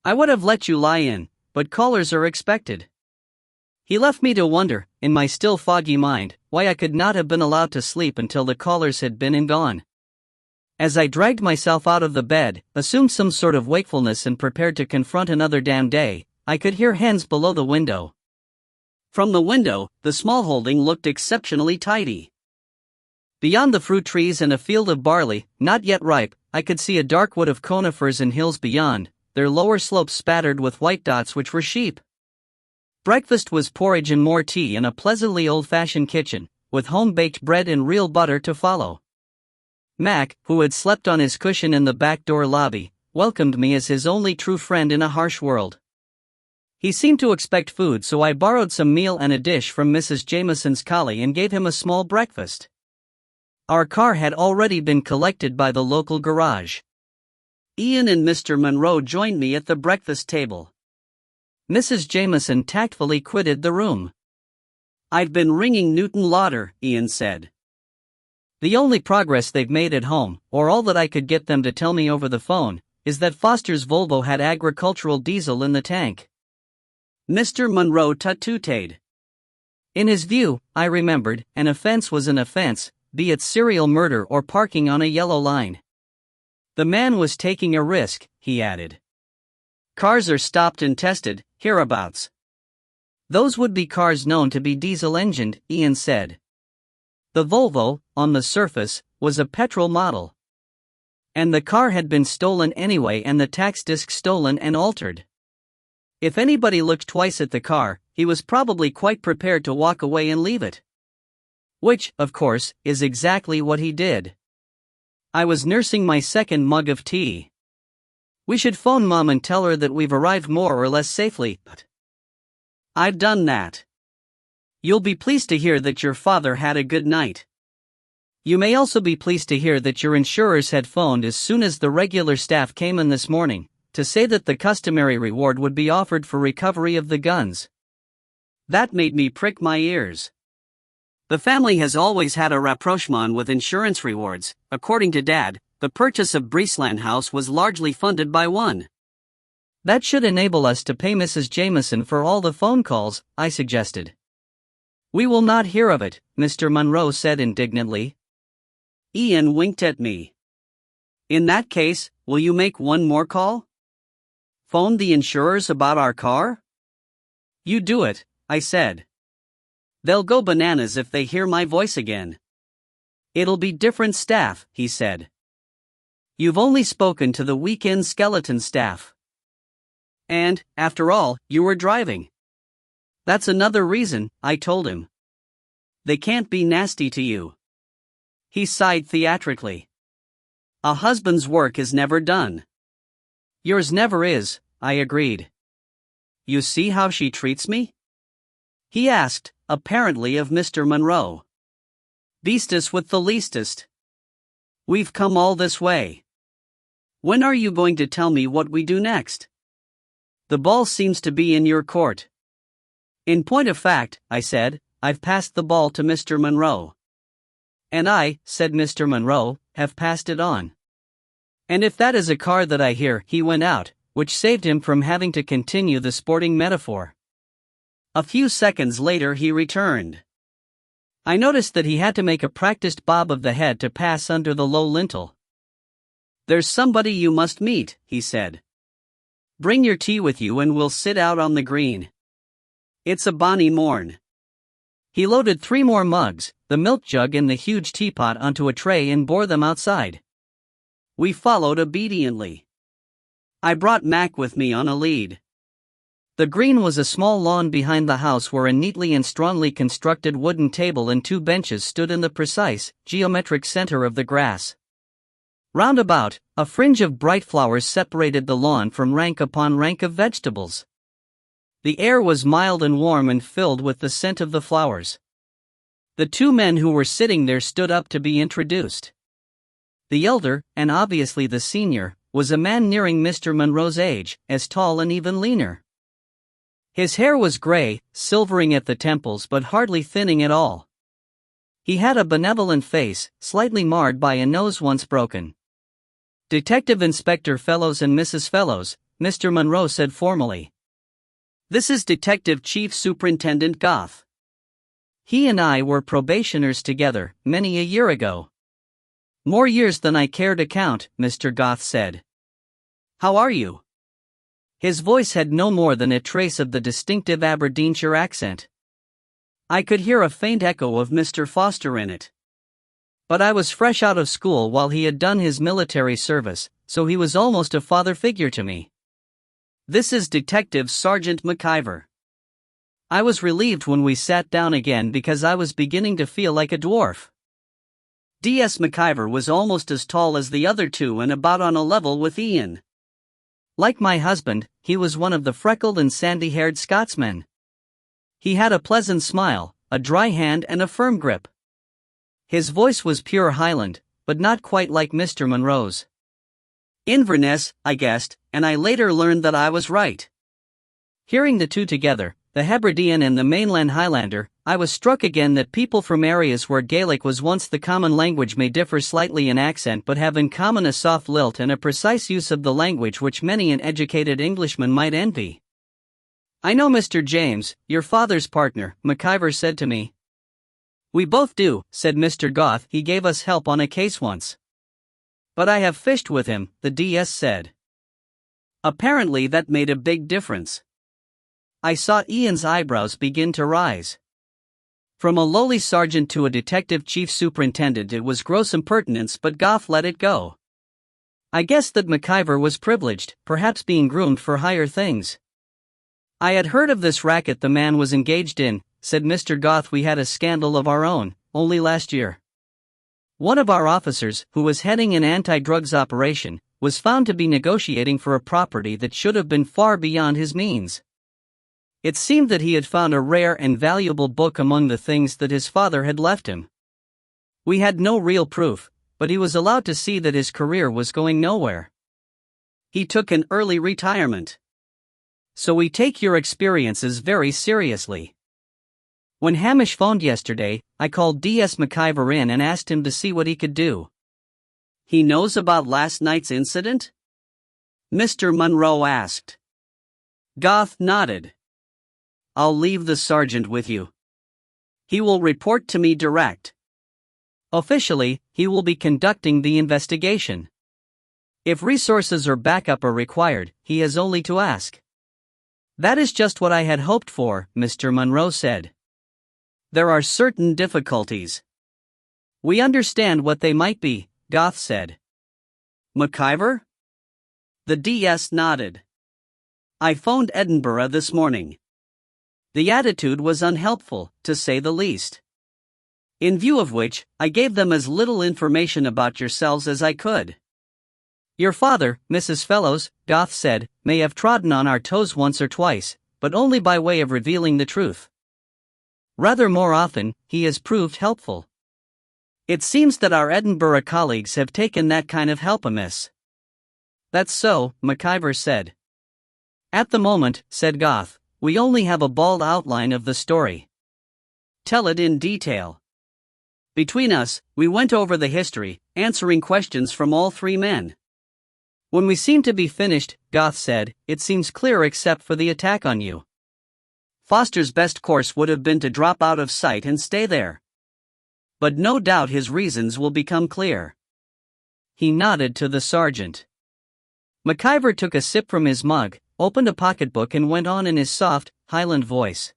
I would have let you lie in, but callers are expected. He left me to wonder, in my still foggy mind, why I could not have been allowed to sleep until the callers had been and gone. As I dragged myself out of the bed, assumed some sort of wakefulness and prepared to confront another damn day, I could hear hens below the window. From the window, the small holding looked exceptionally tidy. Beyond the fruit trees and a field of barley, not yet ripe, I could see a dark wood of conifers and hills beyond, their lower slopes spattered with white dots which were sheep. Breakfast was porridge and more tea in a pleasantly old-fashioned kitchen, with home-baked bread and real butter to follow. Mac, who had slept on his cushion in the back door lobby, welcomed me as his only true friend in a harsh world. He seemed to expect food, so I borrowed some meal and a dish from Mrs. Jameson's collie and gave him a small breakfast. Our car had already been collected by the local garage. Ian and Mr. Monroe joined me at the breakfast table. Mrs. Jameson tactfully quitted the room. I've been ringing Newton Lauder, Ian said. The only progress they've made at home, or all that I could get them to tell me over the phone, is that Foster's Volvo had agricultural diesel in the tank. Mr. Monroe tut-tutated. In his view, I remembered, an offense was an offense, be it serial murder or parking on a yellow line. The man was taking a risk, he added. Cars are stopped and tested, hereabouts. Those would be cars known to be diesel-engined, Ian said. The Volvo, on the surface, was a petrol model. And the car had been stolen anyway and the tax disc stolen and altered. If anybody looked twice at the car, he was probably quite prepared to walk away and leave it. Which, of course, is exactly what he did. I was nursing my second mug of tea. We should phone Mom and tell her that we've arrived more or less safely, but I've done that. You'll be pleased to hear that your father had a good night. You may also be pleased to hear that your insurers had phoned as soon as the regular staff came in this morning, to say that the customary reward would be offered for recovery of the guns. That made me prick my ears. The family has always had a rapprochement with insurance rewards. According to Dad, the purchase of Breesland House was largely funded by one. That should enable us to pay Mrs. Jameson for all the phone calls, I suggested. We will not hear of it, Mr. Monroe said indignantly. Ian winked at me. In that case, will you make one more call? Phone the insurers about our car? You do it, I said. They'll go bananas if they hear my voice again. It'll be different staff, he said. You've only spoken to the weekend skeleton staff. And, after all, you were driving. That's another reason, I told him. They can't be nasty to you. He sighed theatrically. A husband's work is never done. Yours never is, I agreed. You see how she treats me? He asked, apparently of Mr. Monroe. Beastess with the leastest. We've come all this way. When are you going to tell me what we do next? The ball seems to be in your court. In point of fact, I said, I've passed the ball to Mr. Monroe. And I, said Mr. Monroe, have passed it on. And if that is a car that I hear, he went out, which saved him from having to continue the sporting metaphor. A few seconds later he returned. I noticed that he had to make a practiced bob of the head to pass under the low lintel. There's somebody you must meet, he said. Bring your tea with you and we'll sit out on the green. It's a bonny morn. He loaded 3 more mugs, the milk jug and the huge teapot onto a tray and bore them outside. We followed obediently. I brought Mac with me on a lead. The green was a small lawn behind the house where a neatly and strongly constructed wooden table and 2 benches stood in the precise, geometric center of the grass. Round about, a fringe of bright flowers separated the lawn from rank upon rank of vegetables. The air was mild and warm and filled with the scent of the flowers. The 2 men who were sitting there stood up to be introduced. The elder, and obviously the senior, was a man nearing Mr. Monroe's age, as tall and even leaner. His hair was gray, silvering at the temples but hardly thinning at all. He had a benevolent face, slightly marred by a nose once broken. Detective Inspector Fellows and Mrs. Fellows, Mr. Monroe said formally. This is Detective Chief Superintendent Goff. He and I were probationers together, many a year ago. More years than I care to count, Mr. Goff said. How are you? His voice had no more than a trace of the distinctive Aberdeenshire accent. I could hear a faint echo of Mr. Foster in it. But I was fresh out of school while he had done his military service, so he was almost a father figure to me. This is Detective Sergeant McIver. I was relieved when we sat down again because I was beginning to feel like a dwarf. D.S. McIver was almost as tall as the other 2 and about on a level with Ian. Like my husband, he was one of the freckled and sandy-haired Scotsmen. He had a pleasant smile, a dry hand and a firm grip. His voice was pure Highland, but not quite like Mr. Monroe's. Inverness, I guessed, and I later learned that I was right. Hearing the 2 together, the Hebridean and the mainland Highlander, I was struck again that people from areas where Gaelic was once the common language may differ slightly in accent but have in common a soft lilt and a precise use of the language which many an educated Englishman might envy. I know Mr. James, your father's partner, McIver said to me. We both do, said Mr. Goff. He gave us help on a case once. But I have fished with him, the DS said. Apparently that made a big difference. I saw Ian's eyebrows begin to rise. From a lowly sergeant to a detective chief superintendent, it was gross impertinence, but Goff let it go. I guessed that McIver was privileged, perhaps being groomed for higher things. I had heard of this racket the man was engaged in, said Mr. Goff. We had a scandal of our own, only last year. One of our officers, who was heading an anti-drugs operation, was found to be negotiating for a property that should have been far beyond his means. It seemed that he had found a rare and valuable book among the things that his father had left him. We had no real proof, but he was allowed to see that his career was going nowhere. He took an early retirement. So we take your experiences very seriously. When Hamish phoned yesterday, I called D.S. McIver in and asked him to see what he could do. He knows about last night's incident? Mr. Monroe asked. Goth nodded. I'll leave the sergeant with you. He will report to me direct. Officially, he will be conducting the investigation. If resources or backup are required, he has only to ask. That is just what I had hoped for, Mr. Monroe said. There are certain difficulties. We understand what they might be, Goth said. McIver? The DS nodded. I phoned Edinburgh this morning. The attitude was unhelpful, to say the least. In view of which, I gave them as little information about yourselves as I could. Your father, Mrs. Fellows, Goth said, may have trodden on our toes once or twice, but only by way of revealing the truth. Rather more often, he has proved helpful. It seems that our Edinburgh colleagues have taken that kind of help amiss. That's so, McIver said. At the moment, said Goth, we only have a bald outline of the story. Tell it in detail. Between us, we went over the history, answering questions from all three men. When we seemed to be finished, Goth said, it seems clear except for the attack on you. Foster's best course would have been to drop out of sight and stay there. But no doubt his reasons will become clear. He nodded to the sergeant. McIver took a sip from his mug, opened a pocketbook and went on in his soft, Highland voice.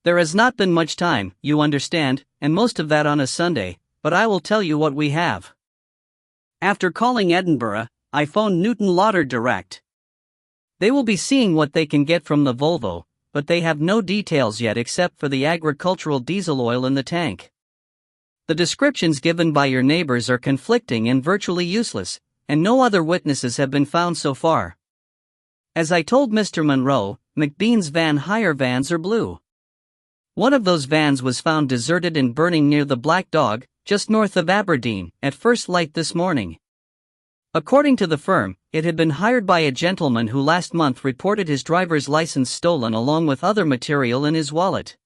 There has not been much time, you understand, and most of that on a Sunday, but I will tell you what we have. After calling Edinburgh, I phoned Newton Lauder direct. They will be seeing what they can get from the Volvo, but they have no details yet except for the agricultural diesel oil in the tank. The descriptions given by your neighbors are conflicting and virtually useless, and no other witnesses have been found so far. As I told Mr. Monroe, McBean's van hire vans are blue. One of those vans was found deserted and burning near the Black Dog, just north of Aberdeen, at first light this morning. According to the firm, it had been hired by a gentleman who last month reported his driver's license stolen along with other material in his wallet.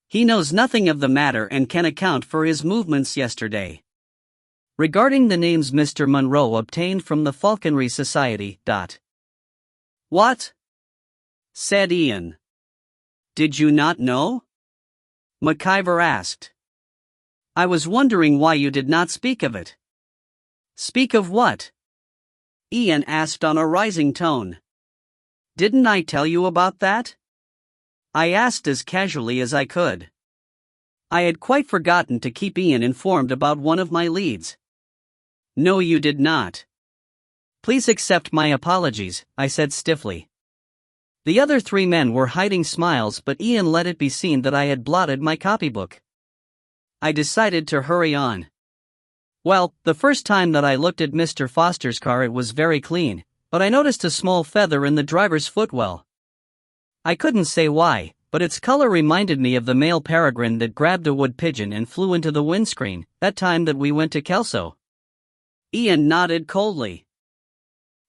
He knows nothing of the matter and can account for his movements yesterday. Regarding the names Mr. Monroe obtained from the Falconry Society. What? Said Ian. Did you not know? McIver asked. I was wondering why you did not speak of it. Speak of what? Ian asked on a rising tone. Didn't I tell you about that? I asked as casually as I could. I had quite forgotten to keep Ian informed about one of my leads. No, you did not. Please accept my apologies, I said stiffly. The other three men were hiding smiles, but Ian let it be seen that I had blotted my copybook. I decided to hurry on. Well, the first time that I looked at Mr. Foster's car it was very clean, but I noticed a small feather in the driver's footwell. I couldn't say why, but its color reminded me of the male peregrine that grabbed a wood pigeon and flew into the windscreen, that time that we went to Kelso. Ian nodded coldly.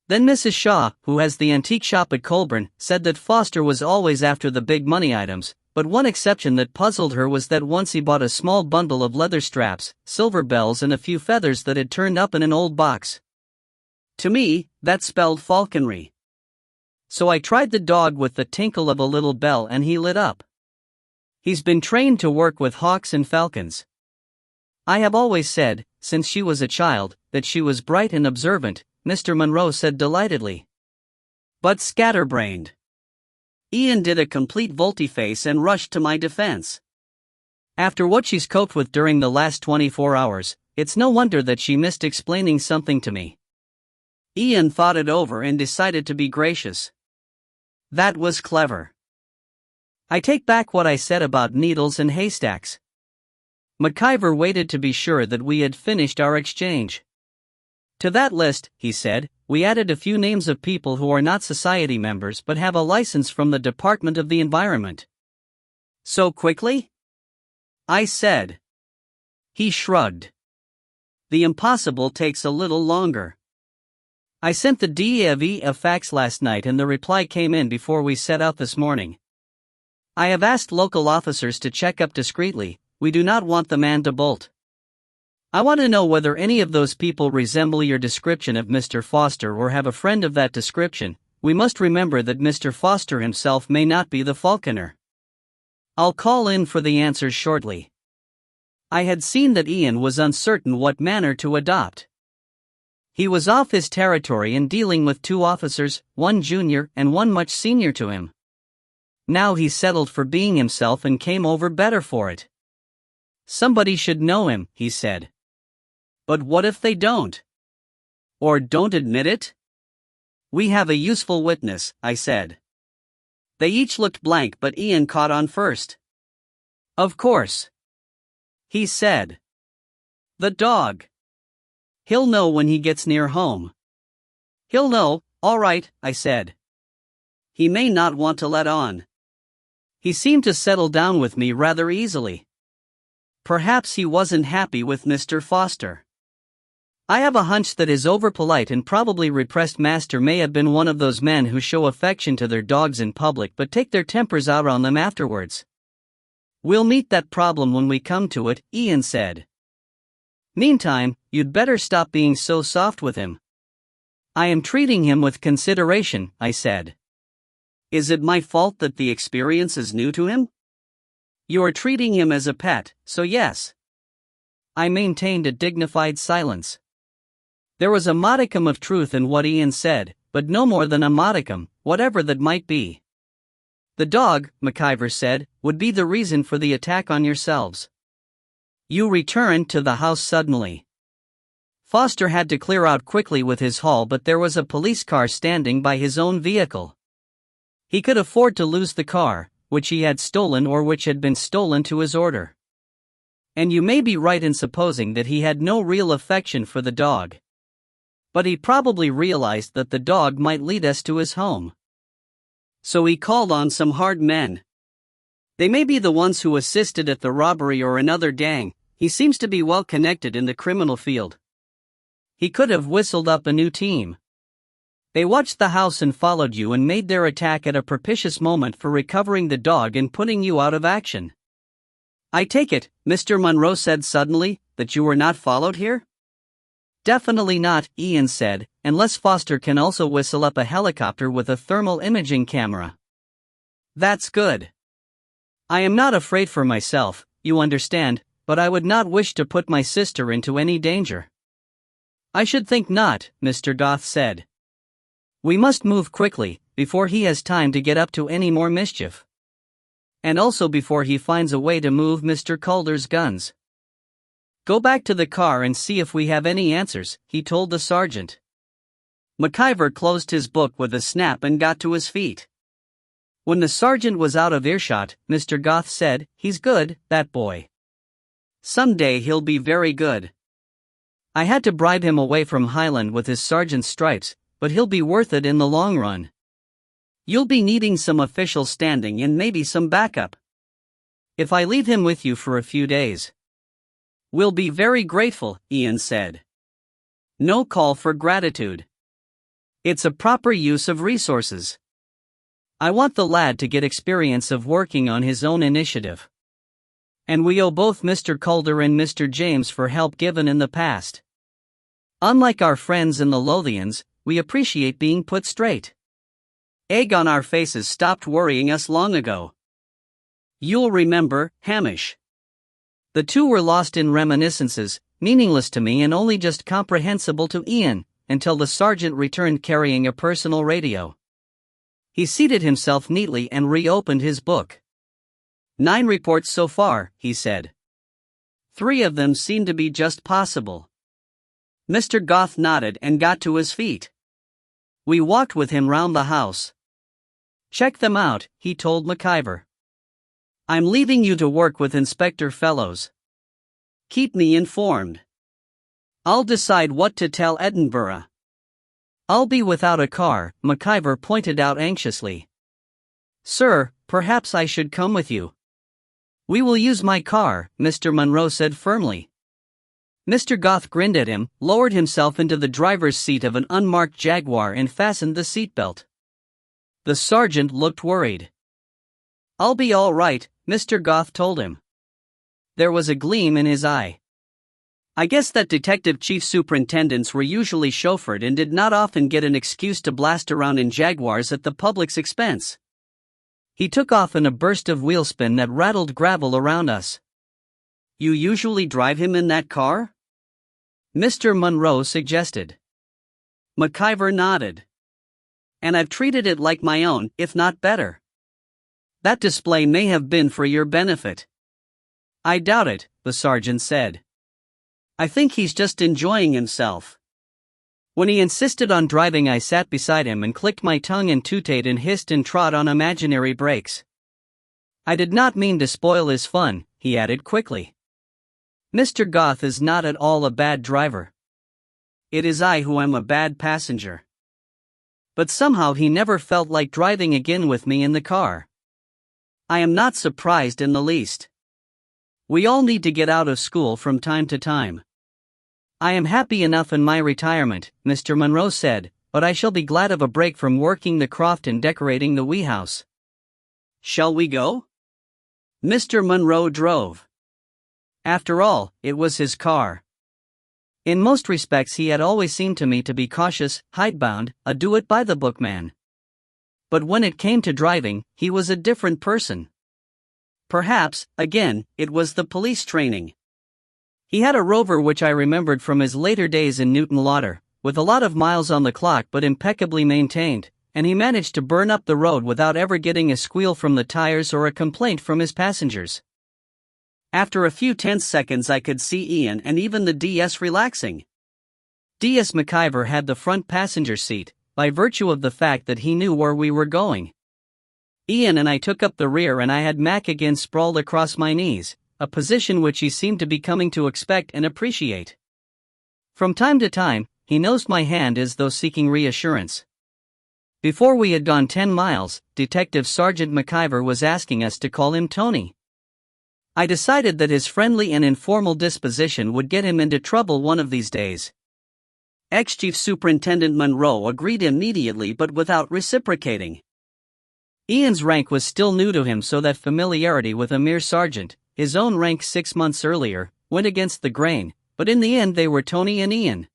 Then Mrs. Shaw, who has the antique shop at Colburn, said that Foster was always after the big money items, but one exception that puzzled her was that once he bought a small bundle of leather straps, silver bells and a few feathers that had turned up in an old box. To me, that spelled falconry. So I tried the dog with the tinkle of a little bell and he lit up. He's been trained to work with hawks and falcons. I have always said, since she was a child, that she was bright and observant, Mr. Monroe said delightedly. But scatterbrained. Ian did a complete volte-face and rushed to my defense. After what she's coped with during the last 24 hours, it's no wonder that she missed explaining something to me. Ian thought it over and decided to be gracious. That was clever. I take back what I said about needles and haystacks. McIver waited to be sure that we had finished our exchange. To that list, he said, we added a few names of people who are not society members but have a license from the Department of the Environment. So quickly? I said. He shrugged. The impossible takes a little longer. I sent the DEV a fax last night and the reply came in before we set out this morning. I have asked local officers to check up discreetly, we do not want the man to bolt. I want to know whether any of those people resemble your description of Mr. Foster or have a friend of that description, we must remember that Mr. Foster himself may not be the falconer. I'll call in for the answers shortly. I had seen that Ian was uncertain what manner to adopt. He was off his territory and dealing with 2 officers, one junior and one much senior to him. Now he settled for being himself and came over better for it. Somebody should know him, he said. But what if they don't? Or don't admit it? We have a useful witness, I said. They each looked blank, but Ian caught on first. Of course. He said. The dog. He'll know when he gets near home. He'll know, all right, I said. He may not want to let on. He seemed to settle down with me rather easily. Perhaps he wasn't happy with Mr. Foster. I have a hunch that his overpolite and probably repressed master may have been one of those men who show affection to their dogs in public but take their tempers out on them afterwards. We'll meet that problem when we come to it, Ian said. Meantime, you'd better stop being so soft with him. I am treating him with consideration, I said. Is it my fault that the experience is new to him? You are treating him as a pet, so yes. I maintained a dignified silence. There was a modicum of truth in what Ian said, but no more than a modicum, whatever that might be. The dog, McIver said, would be the reason for the attack on yourselves. You returned to the house suddenly. Foster had to clear out quickly with his haul, but there was a police car standing by his own vehicle. He could afford to lose the car, which he had stolen or which had been stolen to his order. And you may be right in supposing that he had no real affection for the dog. But he probably realized that the dog might lead us to his home. So he called on some hard men. They may be the ones who assisted at the robbery or another gang. He seems to be well connected in the criminal field. He could have whistled up a new team. They watched the house and followed you and made their attack at a propitious moment for recovering the dog and putting you out of action. I take it, Mr. Monroe said suddenly, that you were not followed here? Definitely not, Ian said, unless Foster can also whistle up a helicopter with a thermal imaging camera. That's good. I am not afraid for myself, you understand, but I would not wish to put my sister into any danger. I should think not, Mr. Goth said. We must move quickly, before he has time to get up to any more mischief. And also before he finds a way to move Mr. Calder's guns. Go back to the car and see if we have any answers, he told the sergeant. McIver closed his book with a snap and got to his feet. When the sergeant was out of earshot, Mr. Goth said, He's good, that boy. Someday he'll be very good. I had to bribe him away from Highland with his sergeant's stripes, but he'll be worth it in the long run. You'll be needing some official standing and maybe some backup. If I leave him with you for a few days. We'll be very grateful, Ian said. No call for gratitude. It's a proper use of resources. I want the lad to get experience of working on his own initiative. And we owe both Mr. Calder and Mr. James for help given in the past. Unlike our friends in the Lothians, we appreciate being put straight. Egg on our faces stopped worrying us long ago. You'll remember, Hamish. The two were lost in reminiscences, meaningless to me and only just comprehensible to Ian, until the sergeant returned carrying a personal radio. He seated himself neatly and reopened his book. 9 reports so far, he said. 3 of them seem to be just possible. Mr. Goth nodded and got to his feet. We walked with him round the house. Check them out, he told McIver. I'm leaving you to work with Inspector Fellows. Keep me informed. I'll decide what to tell Edinburgh. I'll be without a car, McIver pointed out anxiously. Sir, perhaps I should come with you. We will use my car, Mr. Monroe said firmly. Mr. Goth grinned at him, lowered himself into the driver's seat of an unmarked Jaguar and fastened the seatbelt. The sergeant looked worried. I'll be all right, Mr. Goth told him. There was a gleam in his eye. I guess that detective chief superintendents were usually chauffeured and did not often get an excuse to blast around in Jaguars at the public's expense. He took off in a burst of wheelspin that rattled gravel around us. You usually drive him in that car? Mr. Monroe suggested. McIver nodded. And I've treated it like my own, if not better. That display may have been for your benefit. I doubt it, the sergeant said. I think he's just enjoying himself. When he insisted on driving, I sat beside him and clicked my tongue and tooted and hissed and trod on imaginary brakes. I did not mean to spoil his fun, he added quickly. Mr. Goth is not at all a bad driver. It is I who am a bad passenger. But somehow he never felt like driving again with me in the car. I am not surprised in the least. We all need to get out of school from time to time. I am happy enough in my retirement, Mr. Monroe said, but I shall be glad of a break from working the croft and decorating the wee house. Shall we go? Mr. Monroe drove. After all, it was his car. In most respects he had always seemed to me to be cautious, hidebound, a do-it-by-the-book man. But when it came to driving, he was a different person. Perhaps, again, it was the police training. He had a Rover which I remembered from his later days in Newton Lauder, with a lot of miles on the clock but impeccably maintained, and he managed to burn up the road without ever getting a squeal from the tires or a complaint from his passengers. After a few tense seconds I could see Ian and even the DS relaxing. DS McIver had the front passenger seat, by virtue of the fact that he knew where we were going. Ian and I took up the rear and I had Mac again sprawled across my knees, a position which he seemed to be coming to expect and appreciate. From time to time, he nosed my hand as though seeking reassurance. Before we had gone 10 miles, Detective Sergeant McIver was asking us to call him Tony. I decided that his friendly and informal disposition would get him into trouble one of these days. Ex-Chief Superintendent Monroe agreed immediately but without reciprocating. Ian's rank was still new to him, so that familiarity with a mere sergeant, his own rank 6 months earlier, went against the grain, but in the end they were Tony and Ian.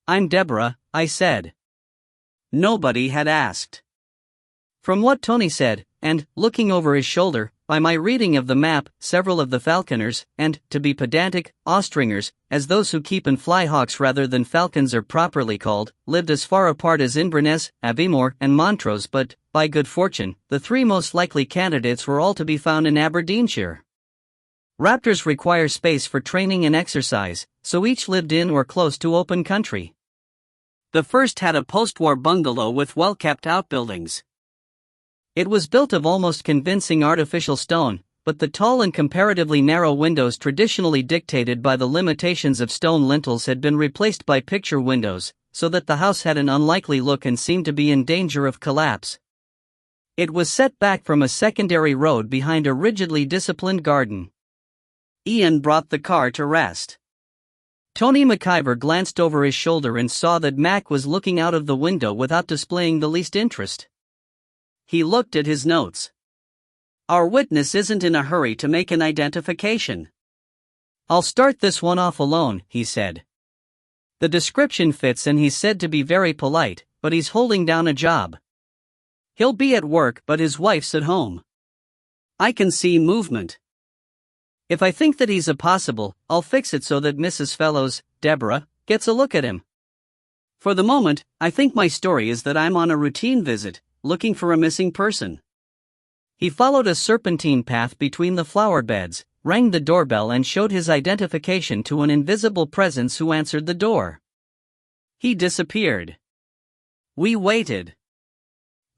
I'm Deborah, I said. Nobody had asked. From what Tony said, and, looking over his shoulder, by my reading of the map, several of the falconers, and, to be pedantic, ostringers, as those who keep and fly hawks rather than falcons are properly called, lived as far apart as Inverness, Aviemore, and Montrose, but, by good fortune, the 3 most likely candidates were all to be found in Aberdeenshire. Raptors require space for training and exercise, so each lived in or close to open country. The first had a post-war bungalow with well-kept outbuildings. It was built of almost convincing artificial stone, but the tall and comparatively narrow windows traditionally dictated by the limitations of stone lintels had been replaced by picture windows, so that the house had an unlikely look and seemed to be in danger of collapse. It was set back from a secondary road behind a rigidly disciplined garden. Ian brought the car to rest. Tony McIver glanced over his shoulder and saw that Mac was looking out of the window without displaying the least interest. He looked at his notes. Our witness isn't in a hurry to make an identification. I'll start this one off alone, he said. The description fits and he's said to be very polite, but he's holding down a job. He'll be at work but his wife's at home. I can see movement. If I think that he's a possible, I'll fix it so that Mrs. Fellows, Deborah, gets a look at him. For the moment, I think my story is that I'm on a routine visit, looking for a missing person. He followed a serpentine path between the flower beds, rang the doorbell and showed his identification to an invisible presence who answered the door. He disappeared. We waited.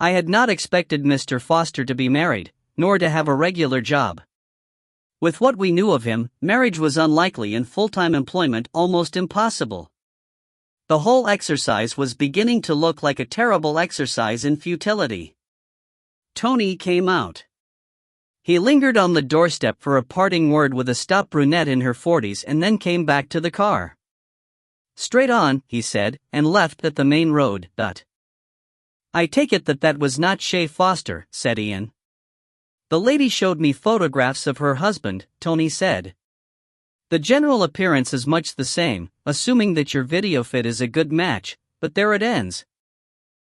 I had not expected Mr. Foster to be married, nor to have a regular job. With what we knew of him, marriage was unlikely and full-time employment almost impossible. The whole exercise was beginning to look like a terrible exercise in futility. Tony came out. He lingered on the doorstep for a parting word with a stout brunette in her 40s and then came back to the car. Straight on, he said, and left at the main road. I take it that was not Shay Foster, said Ian. The lady showed me photographs of her husband, Tony said. The general appearance is much the same, assuming that your video fit is a good match, but there it ends.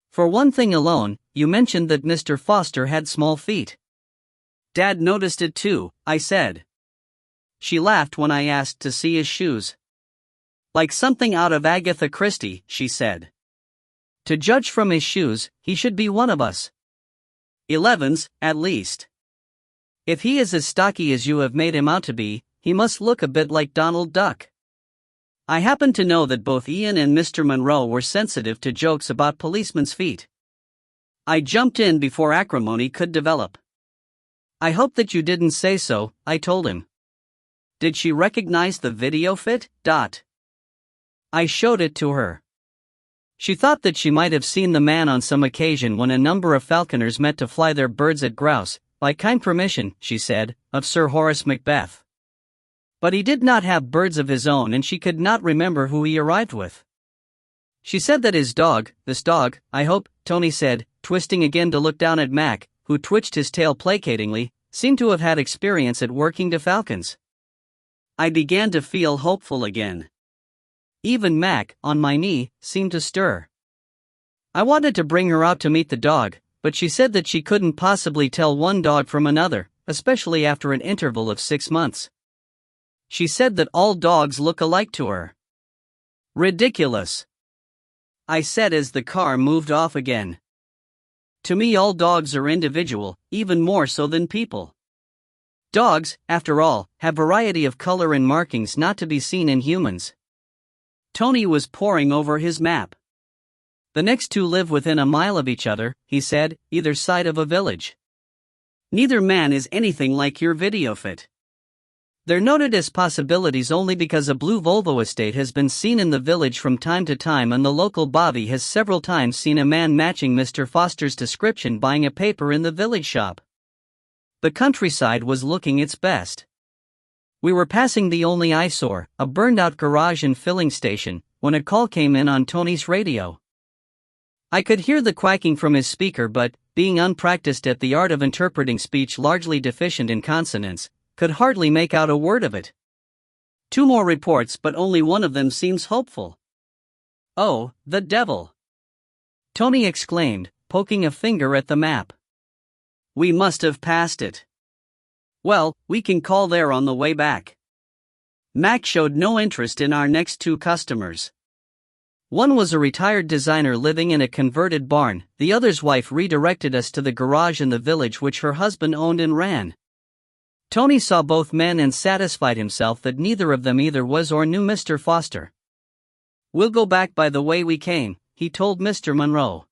For one thing alone, you mentioned that Mr. Foster had small feet. Dad noticed it too, I said. She laughed when I asked to see his shoes. Like something out of Agatha Christie, she said. To judge from his shoes, he should be one of us. 11's, at least. If he is as stocky as you have made him out to be, he must look a bit like Donald Duck. I happen to know that both Ian and Mr. Monroe were sensitive to jokes about policemen's feet. I jumped in before acrimony could develop. I hope that you didn't say so, I told him. Did she recognize the video fit? I showed it to her. She thought that she might have seen the man on some occasion when a number of falconers met to fly their birds at grouse, by kind permission, she said, of Sir Horace Macbeth. But he did not have birds of his own and she could not remember who he arrived with. She said that his dog, this dog, I hope, Tony said, twisting again to look down at Mac, who twitched his tail placatingly, seemed to have had experience at working to falcons. I began to feel hopeful again. Even Mac, on my knee, seemed to stir. I wanted to bring her out to meet the dog, but she said that she couldn't possibly tell one dog from another, especially after an interval of 6 months. She said that all dogs look alike to her. Ridiculous, I said as the car moved off again. To me all dogs are individual, even more so than people. Dogs, after all, have variety of color and markings not to be seen in humans. Tony was poring over his map. The next two live within a mile of each other, he said, either side of a village. Neither man is anything like your video fit. They're noted as possibilities only because a blue Volvo estate has been seen in the village from time to time and the local bobby has several times seen a man matching Mr. Foster's description buying a paper in the village shop. The countryside was looking its best. We were passing the only eyesore, a burned-out garage and filling station, when a call came in on Tony's radio. I could hear the quacking from his speaker but, being unpracticed at the art of interpreting speech largely deficient in consonants, could hardly make out a word of it. 2 more reports but only one of them seems hopeful. Oh, the devil! Tony exclaimed, poking a finger at the map. We must have passed it. Well, we can call there on the way back. Mac showed no interest in our next 2 customers. One was a retired designer living in a converted barn, the other's wife redirected us to the garage in the village which her husband owned and ran. Tony saw both men and satisfied himself that neither of them either was or knew Mr. Foster. We'll go back by the way we came, he told Mr. Monroe.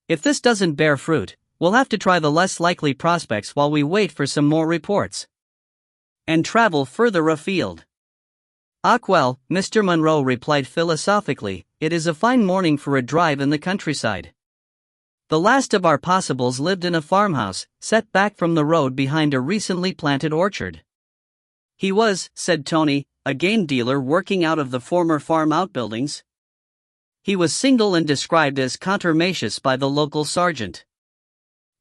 If this doesn't bear fruit, we'll have to try the less likely prospects while we wait for some more reports. And travel further afield. Well, Mr. Monroe replied philosophically, it is a fine morning for a drive in the countryside. The last of our possibles lived in a farmhouse, set back from the road behind a recently planted orchard. He was, said Tony, a game dealer working out of the former farm outbuildings. He was single and described as contumacious by the local sergeant.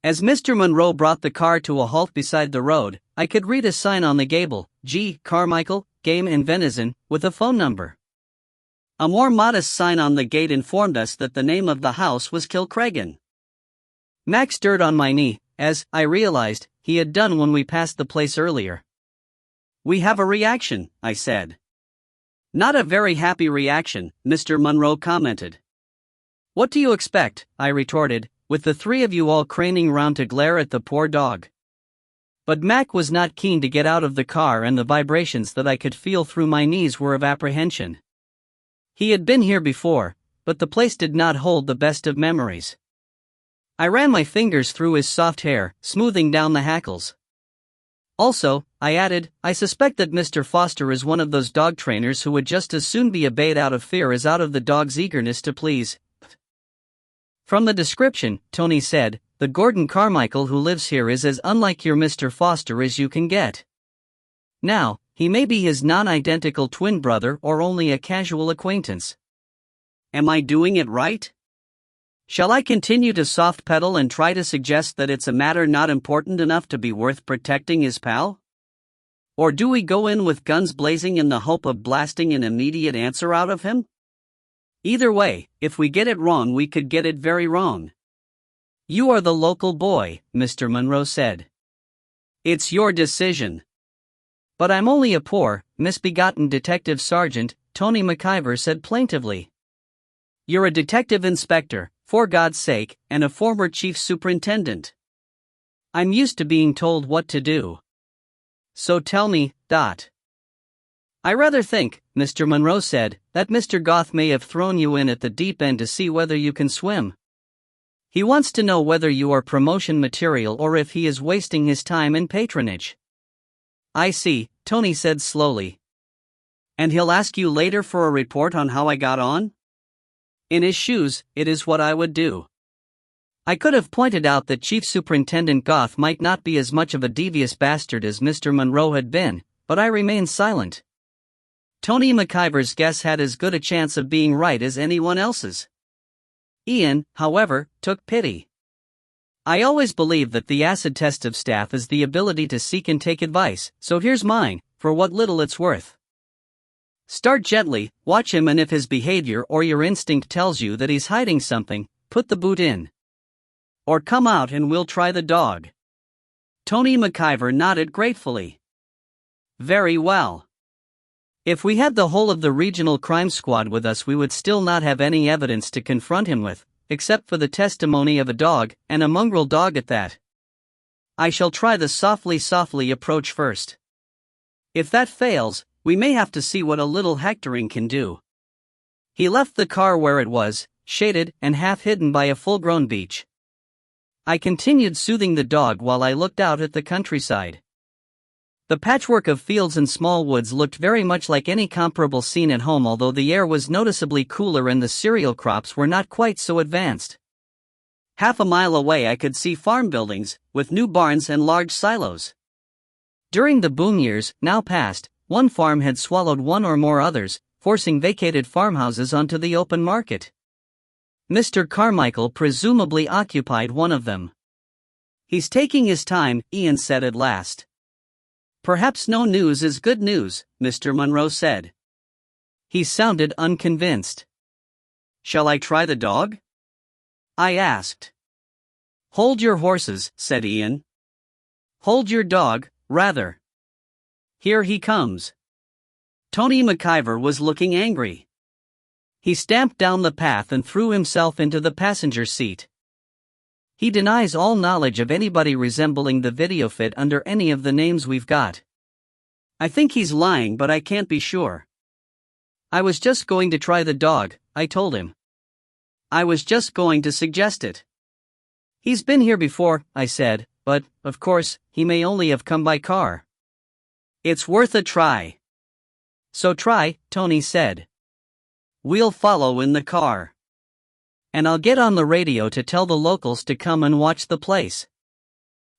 As Mr. Monroe brought the car to a halt beside the road, I could read a sign on the gable, G. Carmichael, Game and Venison, with a phone number. A more modest sign on the gate informed us that the name of the house was Kilcreggan. Mac stirred on my knee, as, I realized, he had done when we passed the place earlier. We have a reaction, I said. Not a very happy reaction, Mr. Monroe commented. What do you expect, I retorted, with the 3 of you all craning round to glare at the poor dog. But Mac was not keen to get out of the car and the vibrations that I could feel through my knees were of apprehension. He had been here before, but the place did not hold the best of memories. I ran my fingers through his soft hair, smoothing down the hackles. Also, I added, I suspect that Mr. Foster is one of those dog trainers who would just as soon be obeyed out of fear as out of the dog's eagerness to please. From the description, Tony said, the Gordon Carmichael who lives here is as unlike your Mr. Foster as you can get. Now, he may be his non-identical twin brother or only a casual acquaintance. Am I doing it right? Shall I continue to soft pedal and try to suggest that it's a matter not important enough to be worth protecting his pal? Or do we go in with guns blazing in the hope of blasting an immediate answer out of him? Either way, if we get it wrong, we could get it very wrong. You are the local boy, Mr. Monroe said. It's your decision. But I'm only a poor, misbegotten detective sergeant, Tony McIver said plaintively. You're a detective inspector, for God's sake, and a former chief superintendent. I'm used to being told what to do. So tell me, I rather think, Mr. Monroe said, that Mr. Goth may have thrown you in at the deep end to see whether you can swim. He wants to know whether you are promotion material or if he is wasting his time in patronage. I see, Tony said slowly. And he'll ask you later for a report on how I got on? In his shoes, it is what I would do. I could have pointed out that Chief Superintendent Goth might not be as much of a devious bastard as Mr. Monroe had been, but I remained silent. Tony McIver's guess had as good a chance of being right as anyone else's. Ian, however, took pity. I always believe that the acid test of staff is the ability to seek and take advice, so here's mine, for what little it's worth. Start gently, watch him, and if his behavior or your instinct tells you that he's hiding something, put the boot in. Or come out and we'll try the dog. Tony McIver nodded gratefully. Very well. If we had the whole of the regional crime squad with us, we would still not have any evidence to confront him with, except for the testimony of a dog, and a mongrel dog at that. I shall try the softly approach first. If that fails, we may have to see what a little hectoring can do. He left the car where it was, shaded and half hidden by a full-grown beech. I continued soothing the dog while I looked out at the countryside. The patchwork of fields and small woods looked very much like any comparable scene at home, although the air was noticeably cooler and the cereal crops were not quite so advanced. Half a mile away I could see farm buildings, with new barns and large silos. During the boom years, now past, one farm had swallowed one or more others, forcing vacated farmhouses onto the open market. Mr. Carmichael presumably occupied one of them. He's taking his time, Ian said at last. Perhaps no news is good news, Mr. Monroe said. He sounded unconvinced. Shall I try the dog? I asked. Hold your horses, said Ian. Hold your dog, rather. Here he comes. Tony McIver was looking angry. He stamped down the path and threw himself into the passenger seat. He denies all knowledge of anybody resembling the video fit under any of the names we've got. I think he's lying, but I can't be sure. I was just going to try the dog, I told him. I was just going to suggest it. He's been here before, I said, but, of course, he may only have come by car. It's worth a try. So try, Tony said. We'll follow in the car. And I'll get on the radio to tell the locals to come and watch the place.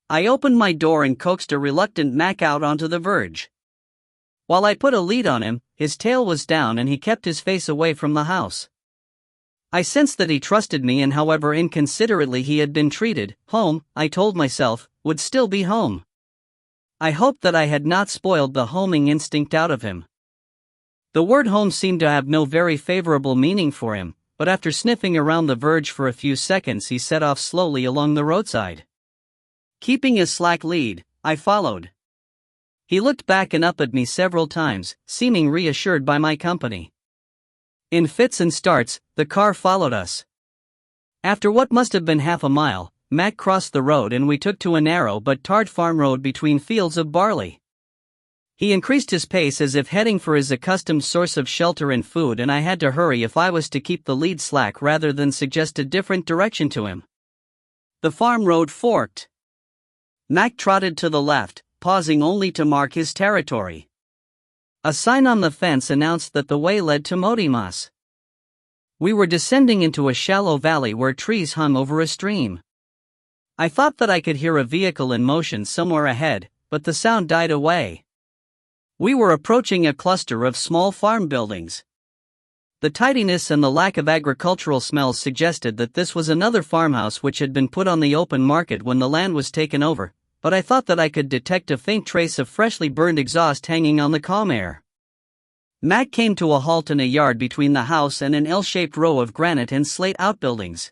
I opened my door and coaxed a reluctant Mac out onto the verge. While I put a lead on him, his tail was down and he kept his face away from the house. I sensed that he trusted me, and however inconsiderately he had been treated, home, I told myself, would still be home. I hoped that I had not spoiled the homing instinct out of him. The word home seemed to have no very favorable meaning for him, but after sniffing around the verge for a few seconds he set off slowly along the roadside. Keeping a slack lead, I followed. He looked back and up at me several times, seeming reassured by my company. In fits and starts, the car followed us. After what must have been half a mile, Mac crossed the road and we took to a narrow but tarred farm road between fields of barley. He increased his pace as if heading for his accustomed source of shelter and food, and I had to hurry if I was to keep the lead slack rather than suggest a different direction to him. The farm road forked. Mac trotted to the left, pausing only to mark his territory. A sign on the fence announced that the way led to Modimas. We were descending into a shallow valley where trees hung over a stream. I thought that I could hear a vehicle in motion somewhere ahead, but the sound died away. We were approaching a cluster of small farm buildings. The tidiness and the lack of agricultural smells suggested that this was another farmhouse which had been put on the open market when the land was taken over, but I thought that I could detect a faint trace of freshly burned exhaust hanging on the calm air. Mac came to a halt in a yard between the house and an L-shaped row of granite and slate outbuildings.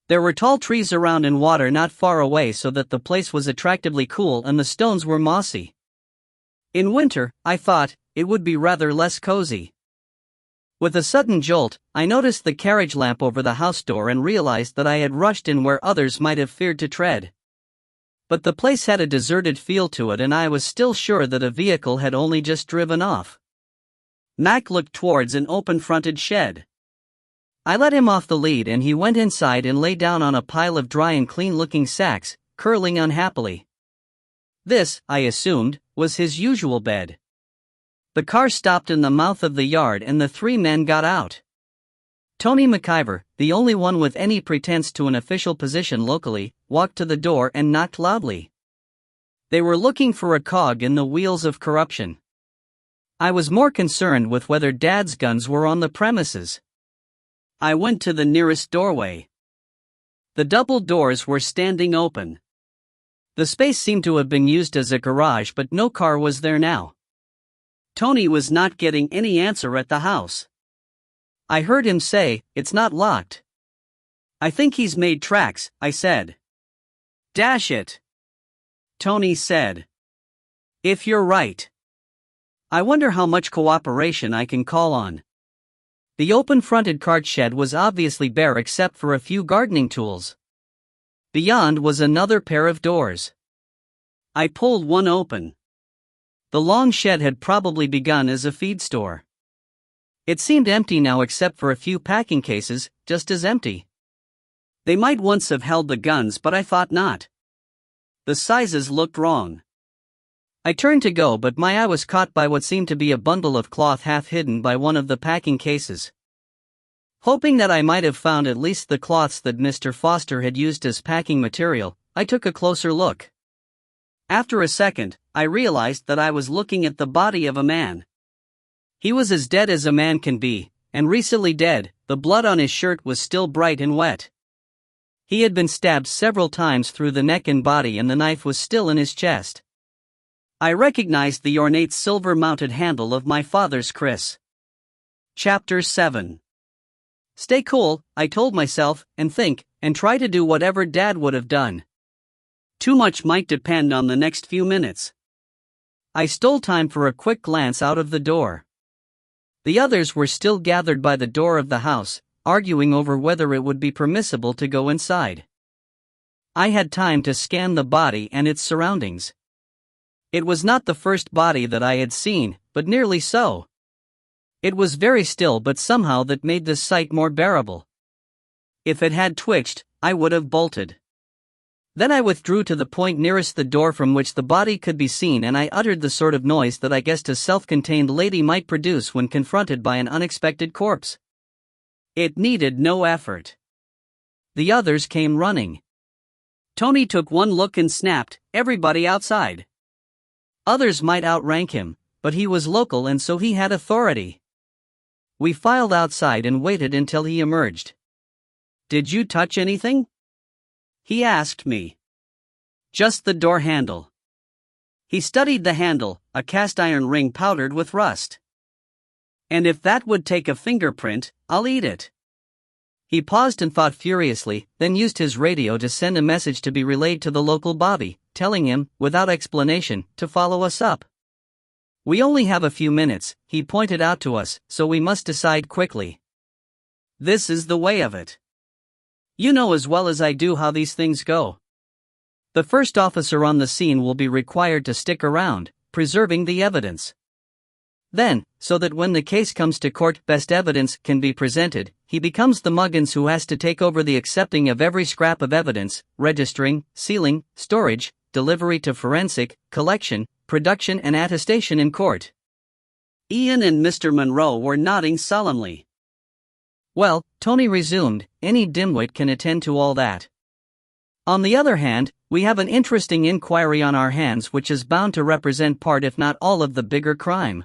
There were tall trees around and water not far away, so that the place was attractively cool and the stones were mossy. In winter, I thought, it would be rather less cozy. With a sudden jolt, I noticed the carriage lamp over the house door and realized that I had rushed in where others might have feared to tread. But the place had a deserted feel to it, and I was still sure that a vehicle had only just driven off. Mac looked towards an open-fronted shed. I let him off the lead and he went inside and lay down on a pile of dry and clean-looking sacks, curling unhappily. This, I assumed, was his usual bed. The car stopped in the mouth of the yard and the three men got out. Tony McIver, the only one with any pretense to an official position locally, walked to the door and knocked loudly. They were looking for a cog in the wheels of corruption. I was more concerned with whether Dad's guns were on the premises. I went to the nearest doorway. The double doors were standing open. The space seemed to have been used as a garage, but no car was there now. Tony was not getting any answer at the house. I heard him say, "It's not locked." "I think he's made tracks," I said. "Dash it," Tony said. "If you're right. I wonder how much cooperation I can call on." The open-fronted cart shed was obviously bare except for a few gardening tools. Beyond was another pair of doors. I pulled one open. The long shed had probably begun as a feed store. It seemed empty now except for a few packing cases, just as empty. They might once have held the guns, but I thought not. The sizes looked wrong. I turned to go, but my eye was caught by what seemed to be a bundle of cloth half hidden by one of the packing cases. Hoping that I might have found at least the cloths that Mr. Foster had used as packing material, I took a closer look. After a second, I realized that I was looking at the body of a man. He was as dead as a man can be, and recently dead. The blood on his shirt was still bright and wet. He had been stabbed several times through the neck and body, and the knife was still in his chest. I recognized the ornate silver-mounted handle of my father's kris. Chapter 7. Stay cool, I told myself, and think, and try to do whatever Dad would have done. Too much might depend on the next few minutes. I stole time for a quick glance out of the door. The others were still gathered by the door of the house, arguing over whether it would be permissible to go inside. I had time to scan the body and its surroundings. It was not the first body that I had seen, but nearly so. It was very still, but somehow that made the sight more bearable. If it had twitched, I would have bolted. Then I withdrew to the point nearest the door from which the body could be seen, and I uttered the sort of noise that I guessed a self-contained lady might produce when confronted by an unexpected corpse. It needed no effort. The others came running. Tony took one look and snapped, "Everybody outside." Others might outrank him, but he was local and so he had authority. We filed outside and waited until he emerged. "Did you touch anything?" he asked me. "Just the door handle." He studied the handle, a cast iron ring powdered with rust. "And if that would take a fingerprint, I'll eat it." He paused and thought furiously, then used his radio to send a message to be relayed to the local bobby, telling him, without explanation, to follow us up. "We only have a few minutes," he pointed out to us, "so we must decide quickly. This is the way of it. You know as well as I do how these things go. The first officer on the scene will be required to stick around, preserving the evidence. Then, so that when the case comes to court, best evidence can be presented, he becomes the Muggins who has to take over the accepting of every scrap of evidence, registering, sealing, storage, delivery to forensic, collection, production and attestation in court." Ian and Mr. Monroe were nodding solemnly. "Well," Tony resumed, "any dimwit can attend to all that. On the other hand, we have an interesting inquiry on our hands which is bound to represent part if not all of the bigger crime.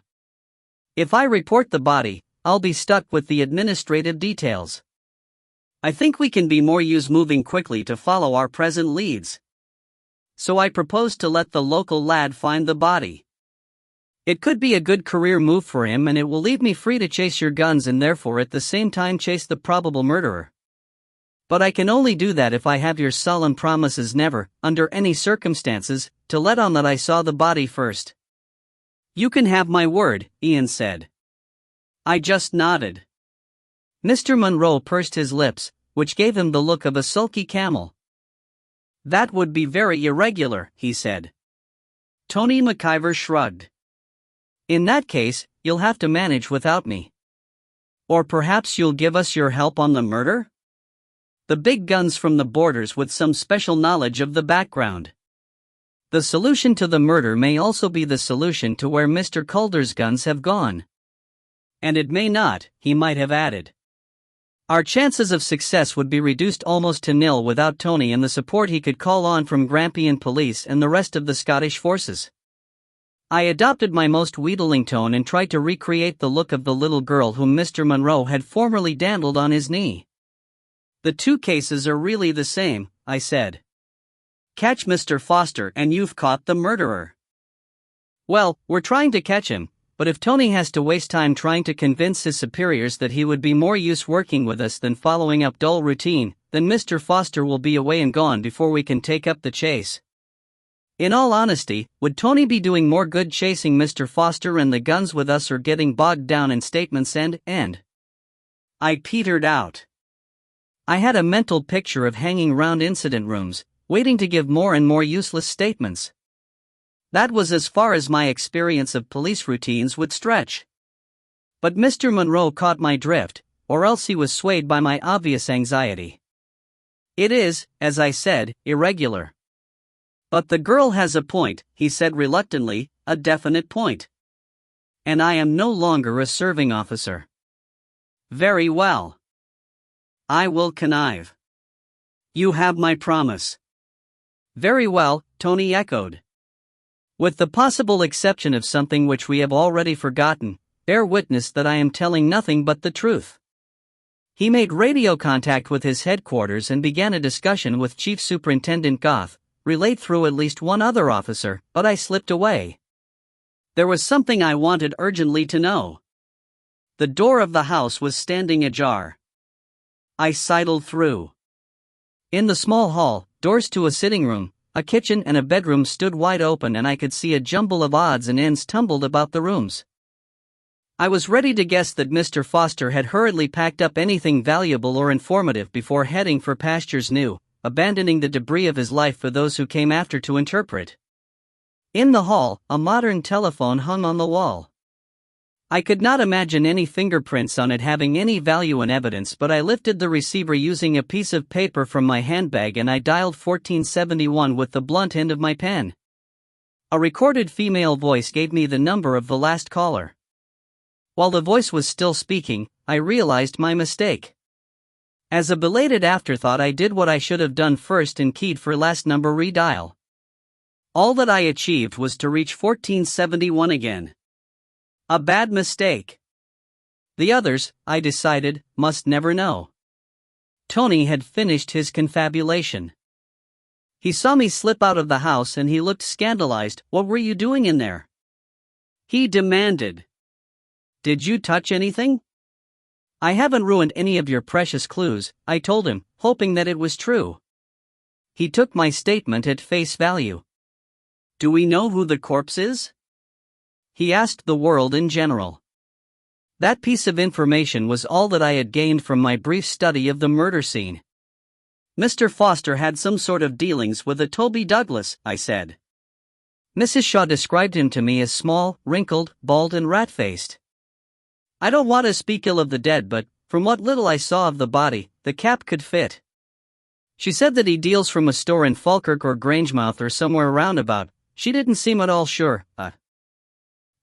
If I report the body, I'll be stuck with the administrative details. I think we can be more use moving quickly to follow our present leads. So I proposed to let the local lad find the body. It could be a good career move for him, and it will leave me free to chase your guns and therefore at the same time chase the probable murderer. But I can only do that if I have your solemn promises never, under any circumstances, to let on that I saw the body first. You can have my word, Ian said. I just nodded. Mr. Monroe pursed his lips, which gave him the look of a sulky camel. That would be very irregular, he said. Tony McIver shrugged. In that case, you'll have to manage without me. Or perhaps you'll give us your help on the murder? The big guns from the borders with some special knowledge of the background. The solution to the murder may also be the solution to where Mr. Calder's guns have gone. And it may not, he might have added. Our chances of success would be reduced almost to nil without Tony and the support he could call on from Grampian police and the rest of the Scottish forces. I adopted my most wheedling tone and tried to recreate the look of the little girl whom Mr. Monroe had formerly dandled on his knee. The two cases are really the same, I said. Catch Mr. Foster and you've caught the murderer. Well, we're trying to catch him, but if Tony has to waste time trying to convince his superiors that he would be more use working with us than following up dull routine, then Mr. Foster will be away and gone before we can take up the chase. In all honesty, would Tony be doing more good chasing Mr. Foster and the guns with us or getting bogged down in statements and? I petered out. I had a mental picture of hanging round incident rooms, waiting to give more and more useless statements. That was as far as my experience of police routines would stretch. But Mr. Monroe caught my drift, or else he was swayed by my obvious anxiety. It is, as I said, irregular. But the girl has a point, he said reluctantly, a definite point. And I am no longer a serving officer. Very well. I will connive. You have my promise. Very well, Tony echoed. With the possible exception of something which we have already forgotten, bear witness that I am telling nothing but the truth. He made radio contact with his headquarters and began a discussion with Chief Superintendent Goth, relayed through at least one other officer, but I slipped away. There was something I wanted urgently to know. The door of the house was standing ajar. I sidled through. In the small hall, doors to a sitting room, a kitchen and a bedroom stood wide open and I could see a jumble of odds and ends tumbled about the rooms. I was ready to guess that Mr. Foster had hurriedly packed up anything valuable or informative before heading for pastures new, abandoning the debris of his life for those who came after to interpret. In the hall, a modern telephone hung on the wall. I could not imagine any fingerprints on it having any value in evidence, but I lifted the receiver using a piece of paper from my handbag and I dialed 1471 with the blunt end of my pen. A recorded female voice gave me the number of the last caller. While the voice was still speaking, I realized my mistake. As a belated afterthought, I did what I should have done first and keyed for last number redial. All that I achieved was to reach 1471 again. A bad mistake. The others, I decided, must never know. Tony had finished his confabulation. He saw me slip out of the house and he looked scandalized. What were you doing in there? He demanded. Did you touch anything? I haven't ruined any of your precious clues, I told him, hoping that it was true. He took my statement at face value. Do we know who the corpse is? He asked the world in general. That piece of information was all that I had gained from my brief study of the murder scene. Mr. Foster had some sort of dealings with a Toby Douglas, I said. Mrs. Shaw described him to me as small, wrinkled, bald and rat-faced. I don't want to speak ill of the dead, but, from what little I saw of the body, the cap could fit. She said that he deals from a store in Falkirk or Grangemouth or somewhere roundabout. She didn't seem at all sure.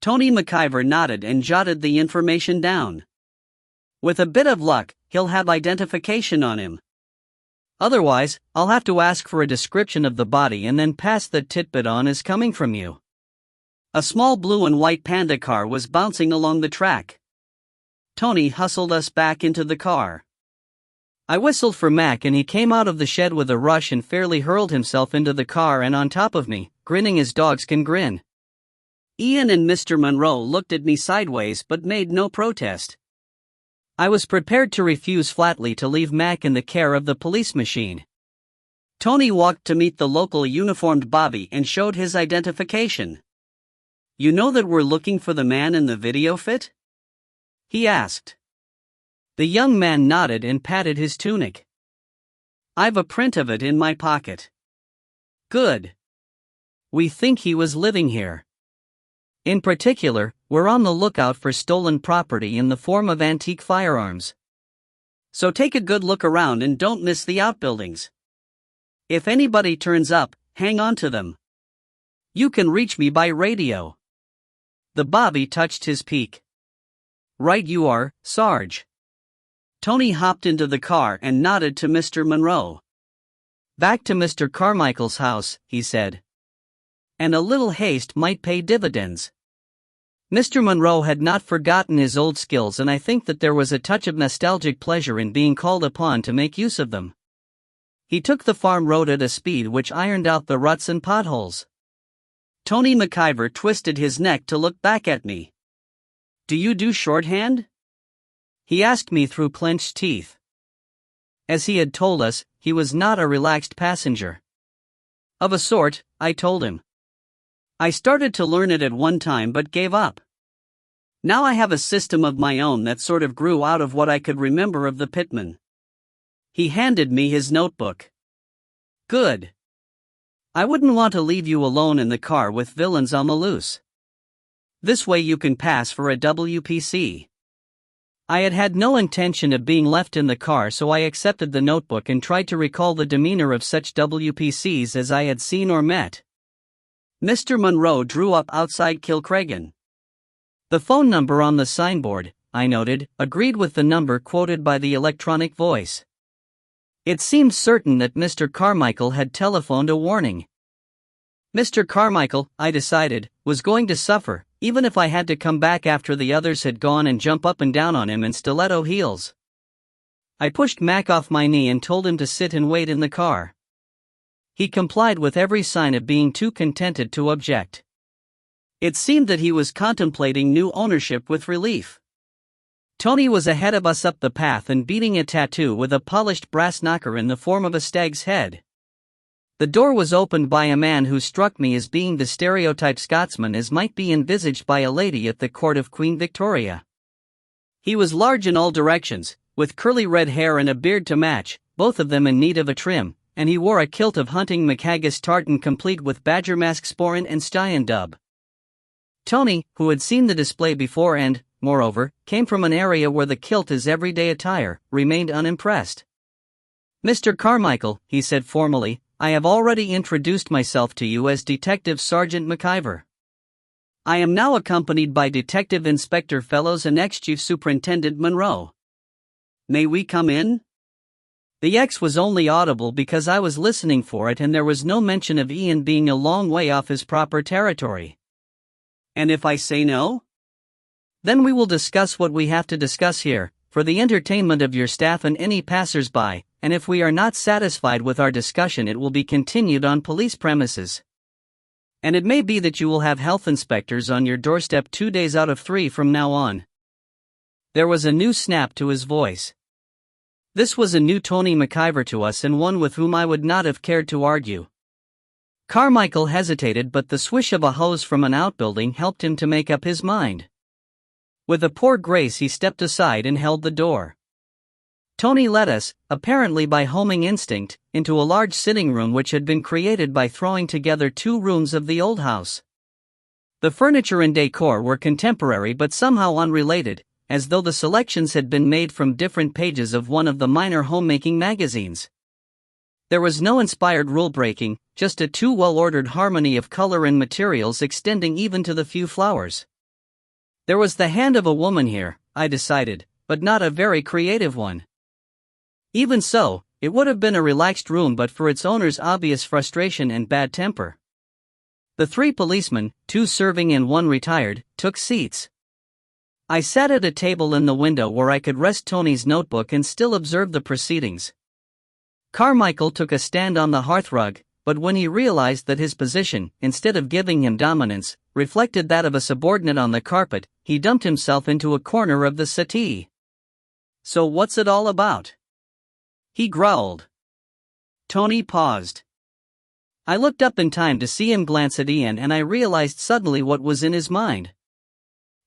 Tony McIver nodded and jotted the information down. With a bit of luck, he'll have identification on him. Otherwise, I'll have to ask for a description of the body and then pass the titbit on as coming from you. A small blue and white Panda car was bouncing along the track. Tony hustled us back into the car. I whistled for Mac and he came out of the shed with a rush and fairly hurled himself into the car and on top of me, grinning as dogs can grin. Ian and Mr. Monroe looked at me sideways but made no protest. I was prepared to refuse flatly to leave Mac in the care of the police machine. Tony walked to meet the local uniformed Bobby and showed his identification. "You know that we're looking for the man in the video fit?" he asked. The young man nodded and patted his tunic. "I've a print of it in my pocket." "Good. We think he was living here. In particular, we're on the lookout for stolen property in the form of antique firearms. So take a good look around and don't miss the outbuildings. If anybody turns up, hang on to them. You can reach me by radio." The Bobby touched his peak. "Right you are, Sarge." Tony hopped into the car and nodded to Mr. Monroe. "Back to Mr. Carmichael's house," he said. "And a little haste might pay dividends." Mr. Monroe had not forgotten his old skills, and I think that there was a touch of nostalgic pleasure in being called upon to make use of them. He took the farm road at a speed which ironed out the ruts and potholes. Tony McIver twisted his neck to look back at me. "Do you do shorthand?" he asked me through clenched teeth. As he had told us, he was not a relaxed passenger. "Of a sort," I told him. "I started to learn it at one time but gave up. Now I have a system of my own that sort of grew out of what I could remember of the pitman." He handed me his notebook. "Good. I wouldn't want to leave you alone in the car with villains on the loose. This way you can pass for a WPC." I had had no intention of being left in the car, so I accepted the notebook and tried to recall the demeanor of such WPCs as I had seen or met. Mr. Monroe drew up outside Kilcreggan. The phone number on the signboard, I noted, agreed with the number quoted by the electronic voice. It seemed certain that Mr. Carmichael had telephoned a warning. Mr. Carmichael, I decided, was going to suffer, even if I had to come back after the others had gone and jump up and down on him in stiletto heels. I pushed Mac off my knee and told him to sit and wait in the car. He complied with every sign of being too contented to object. It seemed that he was contemplating new ownership with relief. Tony was ahead of us up the path and beating a tattoo with a polished brass knocker in the form of a stag's head. The door was opened by a man who struck me as being the stereotyped Scotsman as might be envisaged by a lady at the court of Queen Victoria. He was large in all directions, with curly red hair and a beard to match, both of them in need of a trim, and he wore a kilt of hunting McHaggis tartan complete with badger mask sporran and styen dub. Tony, who had seen the display before and, moreover, came from an area where the kilt is everyday attire, remained unimpressed. "Mr. Carmichael," he said formally, "I have already introduced myself to you as Detective Sergeant McIver. I am now accompanied by Detective Inspector Fellows and ex-Chief Superintendent Monroe. May we come in?" The X was only audible because I was listening for it, and there was no mention of Ian being a long way off his proper territory. "And if I say no?" "Then we will discuss what we have to discuss here, for the entertainment of your staff and any passers-by, and if we are not satisfied with our discussion it will be continued on police premises. And it may be that you will have health inspectors on your doorstep 2 days out of 3 from now on." There was a new snap to his voice. This was a new Tony McIver to us, and one with whom I would not have cared to argue. Carmichael hesitated, but the swish of a hose from an outbuilding helped him to make up his mind. With a poor grace he stepped aside and held the door. Tony led us, apparently by homing instinct, into a large sitting room which had been created by throwing together 2 rooms of the old house. The furniture and decor were contemporary but somehow unrelated, as though the selections had been made from different pages of one of the minor homemaking magazines. There was no inspired rule-breaking, just a too well-ordered harmony of color and materials extending even to the few flowers. There was the hand of a woman here, I decided, but not a very creative one. Even so, it would have been a relaxed room but for its owner's obvious frustration and bad temper. The 3 policemen, 2 serving and 1 retired, took seats. I sat at a table in the window where I could rest Tony's notebook and still observe the proceedings. Carmichael took a stand on the hearthrug, but when he realized that his position, instead of giving him dominance, reflected that of a subordinate on the carpet, he dumped himself into a corner of the settee. "So what's it all about?" he growled. Tony paused. I looked up in time to see him glance at Ian, and I realized suddenly what was in his mind.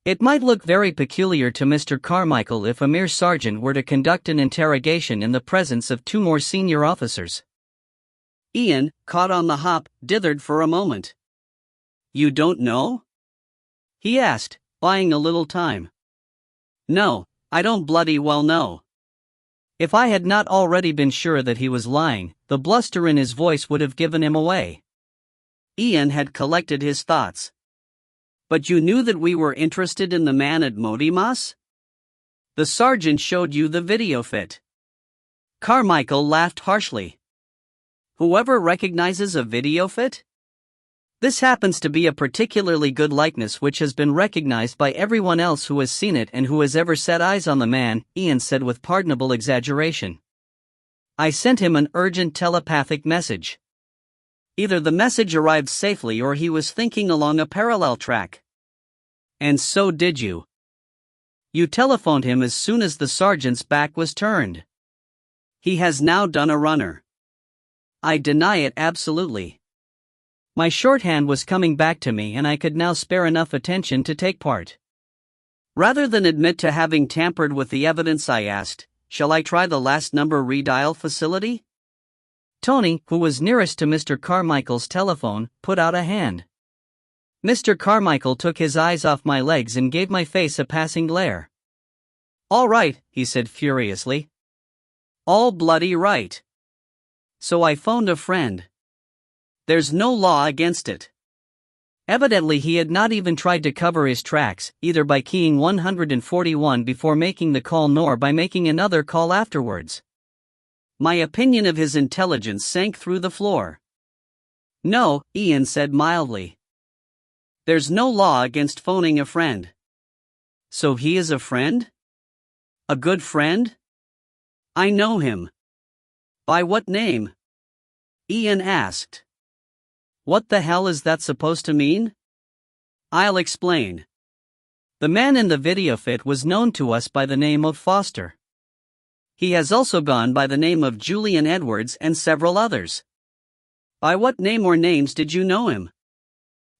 It might look very peculiar to Mr. Carmichael if a mere sergeant were to conduct an interrogation in the presence of two more senior officers. Ian, caught on the hop, dithered for a moment. "You don't know?" he asked, buying a little time. "No, I don't bloody well know." If I had not already been sure that he was lying, the bluster in his voice would have given him away. Ian had collected his thoughts. "But you knew that we were interested in the man at Modimas? The sergeant showed you the video fit." Carmichael laughed harshly. "Whoever recognizes a video fit? This happens to be a particularly good likeness which has been recognized by everyone else who has seen it and who has ever set eyes on the man," Ian said with pardonable exaggeration. "I sent him an urgent telepathic message. Either the message arrived safely or he was thinking along a parallel track." "And so did you. You telephoned him as soon as the sergeant's back was turned. He has now done a runner." "I deny it absolutely." My shorthand was coming back to me and I could now spare enough attention to take part. Rather than admit to having tampered with the evidence, I asked, "Shall I try the last number redial facility?" Tony, who was nearest to Mr. Carmichael's telephone, put out a hand. Mr. Carmichael took his eyes off my legs and gave my face a passing glare. "All right," he said furiously. "All bloody right. So I phoned a friend. There's no law against it." Evidently he had not even tried to cover his tracks, either by keying 141 before making the call nor by making another call afterwards. My opinion of his intelligence sank through the floor. "No," Ian said mildly. "There's no law against phoning a friend." "So he is a friend? A good friend?" "I know him." "By what name?" Ian asked. "What the hell is that supposed to mean?" "I'll explain. The man in the video fit was known to us by the name of Foster. He has also gone by the name of Julian Edwards and several others." "By what name or names did you know him?"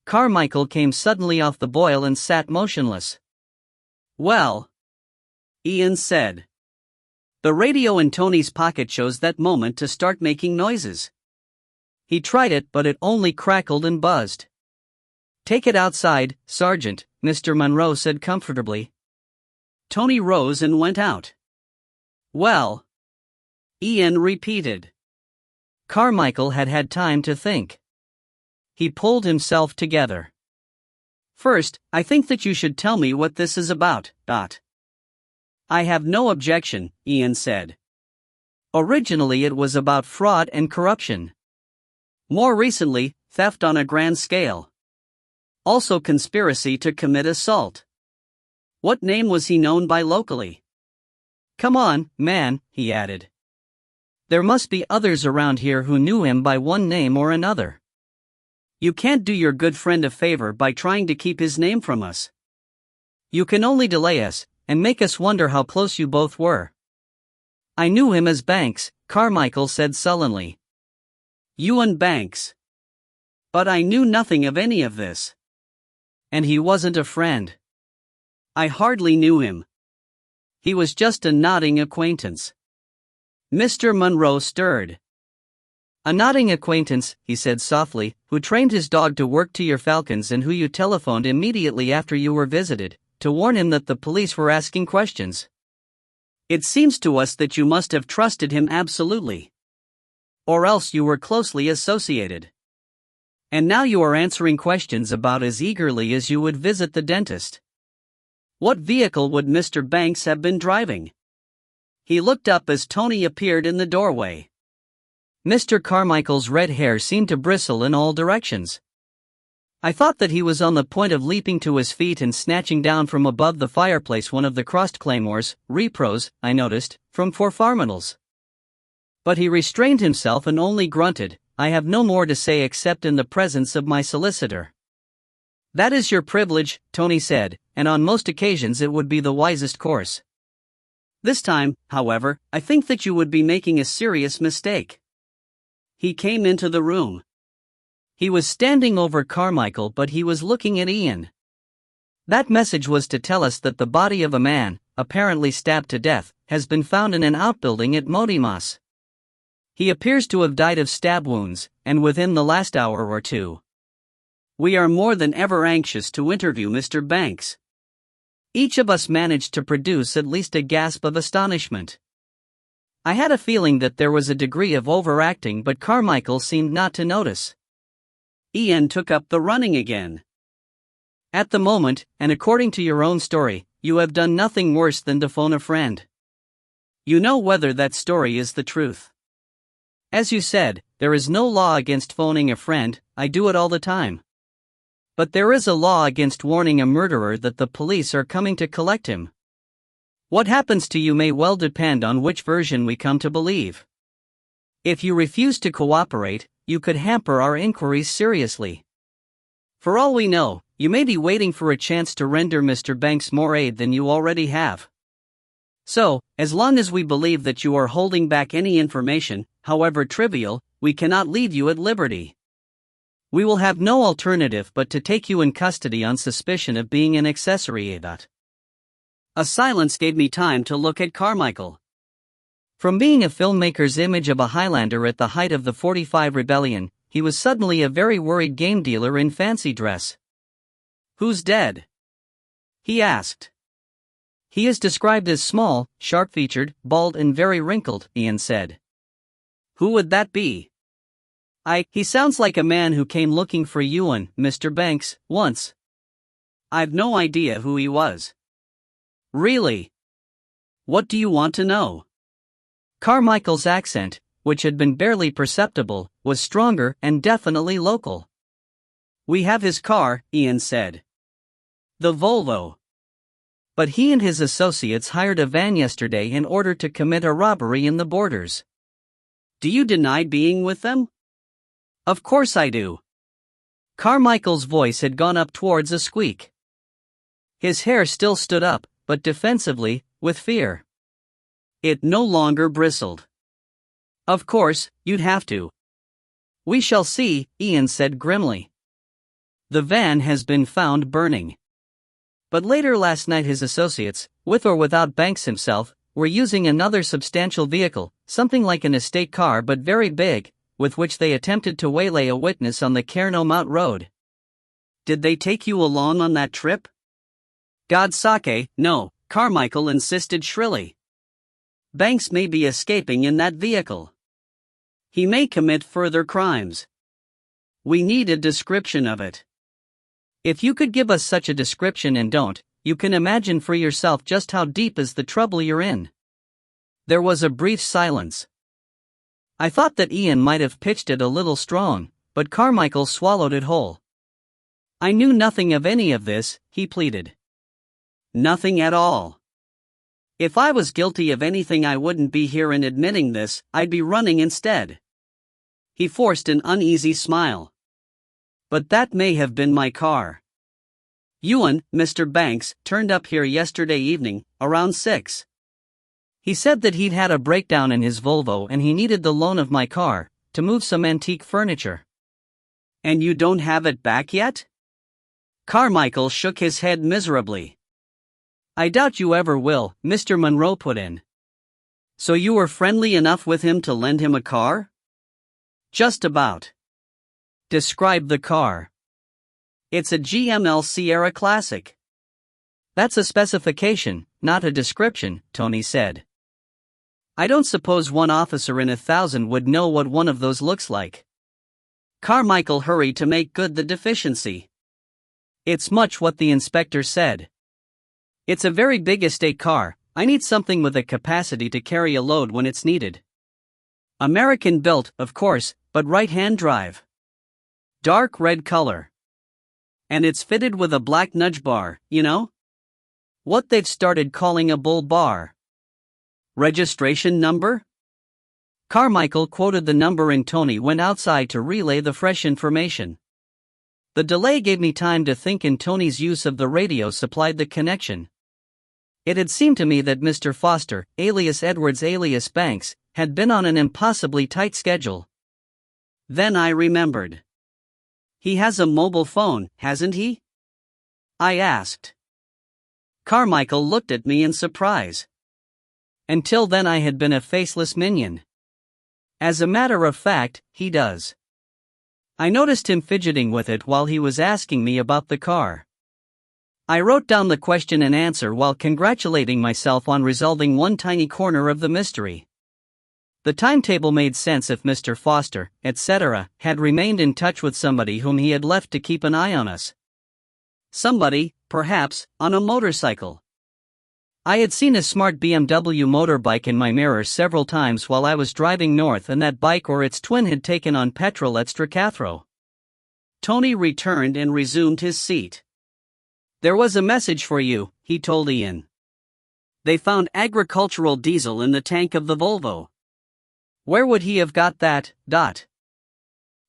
Carmichael came suddenly off the boil and sat motionless. "Well," Ian said, "the radio in Tony's pocket chose that moment to start making noises. He tried it, but it only crackled and buzzed." "Take it outside, Sergeant," Mr. Monroe said comfortably. Tony rose and went out. "Well," Ian repeated. Carmichael had had time to think. He pulled himself together. "First, I think that you should tell me what this is about, Dot." "I have no objection," Ian said. "Originally it was about fraud and corruption. More recently, theft on a grand scale. Also conspiracy to commit assault. What name was he known by locally?" "Come on, man," he added. "There must be others around here who knew him by one name or another. You can't do your good friend a favor by trying to keep his name from us. You can only delay us, and make us wonder how close you both were." "I knew him as Banks," Carmichael said sullenly. "You and Banks. But I knew nothing of any of this." "And he wasn't a friend." "I hardly knew him. He was just a nodding acquaintance." Mr. Monroe stirred. "A nodding acquaintance," he said softly, "who trained his dog to work to your falcons and who you telephoned immediately after you were visited, to warn him that the police were asking questions. It seems to us that you must have trusted him absolutely. Or else you were closely associated. And now you are answering questions about as eagerly as you would visit the dentist. What vehicle would Mr. Banks have been driving?" He looked up as Tony appeared in the doorway. Mr. Carmichael's red hair seemed to bristle in all directions. I thought that he was on the point of leaping to his feet and snatching down from above the fireplace one of the crossed claymores, repros, I noticed, from Forfarminals. But he restrained himself and only grunted, "I have no more to say except in the presence of my solicitor." "That is your privilege," Tony said, "and on most occasions it would be the wisest course. This time, however, I think that you would be making a serious mistake." He came into the room. He was standing over Carmichael, but he was looking at Ian. "That message was to tell us that the body of a man, apparently stabbed to death, has been found in an outbuilding at Modimas. He appears to have died of stab wounds, and within the last hour or two. We are more than ever anxious to interview Mr. Banks." Each of us managed to produce at least a gasp of astonishment. I had a feeling that there was a degree of overacting, but Carmichael seemed not to notice. Ian took up the running again. "At the moment, and according to your own story, you have done nothing worse than to phone a friend. You know whether that story is the truth. As you said, there is no law against phoning a friend. I do it all the time. But there is a law against warning a murderer that the police are coming to collect him. What happens to you may well depend on which version we come to believe. If you refuse to cooperate, you could hamper our inquiries seriously. For all we know, you may be waiting for a chance to render Mr. Banks more aid than you already have. So, as long as we believe that you are holding back any information, however trivial, we cannot leave you at liberty. We will have no alternative but to take you in custody on suspicion of being an accessory adat." A silence gave me time to look at Carmichael. From being a filmmaker's image of a Highlander at the height of the 45 rebellion, he was suddenly a very worried game dealer in fancy dress. "Who's dead?" he asked. "He is described as small, sharp-featured, bald and very wrinkled," Ian said. "Who would that be?" He sounds like a man who came looking for you and Mr. Banks, once." "I've no idea who he was." "Really? What do you want to know?" Carmichael's accent, which had been barely perceptible, was stronger and definitely local. "We have his car," Ian said. "The Volvo. But he and his associates hired a van yesterday in order to commit a robbery in the borders." "Do you deny being with them?" "Of course I do." Carmichael's voice had gone up towards a squeak. His hair still stood up, but defensively, with fear. It no longer bristled. "Of course, you'd have to." "We shall see," Ian said grimly. "The van has been found burning. But later last night his associates, with or without Banks himself, were using another substantial vehicle, something like an estate car but very big, with which they attempted to waylay a witness on the Cairnmount Road." "Did they take you along on that trip?" "God sake, no," Carmichael insisted shrilly. "Banks may be escaping in that vehicle. He may commit further crimes. We need a description of it. If you could give us such a description and don't, you can imagine for yourself just how deep is the trouble you're in." There was a brief silence. I thought that Ian might have pitched it a little strong, but Carmichael swallowed it whole. "I knew nothing of any of this," he pleaded. "Nothing at all. If I was guilty of anything I wouldn't be here and admitting this, I'd be running instead." He forced an uneasy smile. "But that may have been my car. Ewan, Mr. Banks, turned up here yesterday evening, around 6. He said that he'd had a breakdown in his Volvo and he needed the loan of my car, to move some antique furniture." "And you don't have it back yet?" Carmichael shook his head miserably. "I doubt you ever will," Mr. Monroe put in. "So you were friendly enough with him to lend him a car?" "Just about." "Describe the car." "It's a GML Sierra Classic." "That's a specification, not a description," Tony said. "I don't suppose one officer in 1,000 would know what one of those looks like." Carmichael hurried to make good the deficiency. "It's much what the inspector said. It's a very big estate car. I need something with a capacity to carry a load when it's needed. American built, of course, but right-hand drive. Dark red color. And it's fitted with a black nudge bar, you know? What they've started calling a bull bar. Registration number? Carmichael quoted the number and Tony went outside to relay the fresh information. The delay gave me time to think and Tony's use of the radio supplied the connection. It had seemed to me that Mr. Foster, alias Edwards alias Banks, had been on an impossibly tight schedule. Then I remembered. He has a mobile phone, hasn't he? I asked. Carmichael looked at me in surprise. Until then I had been a faceless minion. As a matter of fact, he does. I noticed him fidgeting with it while he was asking me about the car. I wrote down the question and answer while congratulating myself on resolving one tiny corner of the mystery. The timetable made sense if Mr. Foster, etc., had remained in touch with somebody whom he had left to keep an eye on us. Somebody, perhaps, on a motorcycle. I had seen a smart BMW motorbike in my mirror several times while I was driving north and that bike or its twin had taken on petrol at Stracathro. Tony returned and resumed his seat. There was a message for you, he told Ian. They found agricultural diesel in the tank of the Volvo. Where would he have got that?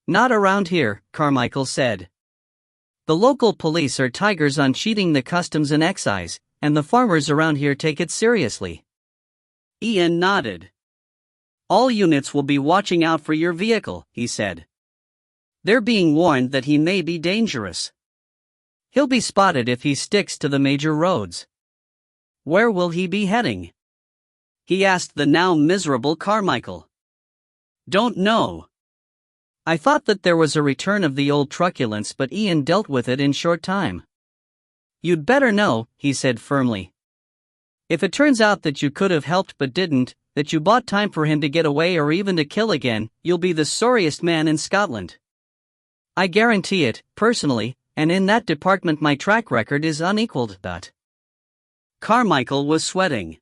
Not around here, Carmichael said. The local police are tigers on cheating the customs and excise, and the farmers around here take it seriously. Ian nodded. All units will be watching out for your vehicle, he said. They're being warned that he may be dangerous. He'll be spotted if he sticks to the major roads. Where will he be heading? He asked the now miserable Carmichael. Don't know. I thought that there was a return of the old truculence, but Ian dealt with it in short time. You'd better know, he said firmly. If it turns out that you could have helped but didn't, that you bought time for him to get away or even to kill again, you'll be the sorriest man in Scotland. I guarantee it, personally, and in that department my track record is unequaled. Carmichael was sweating.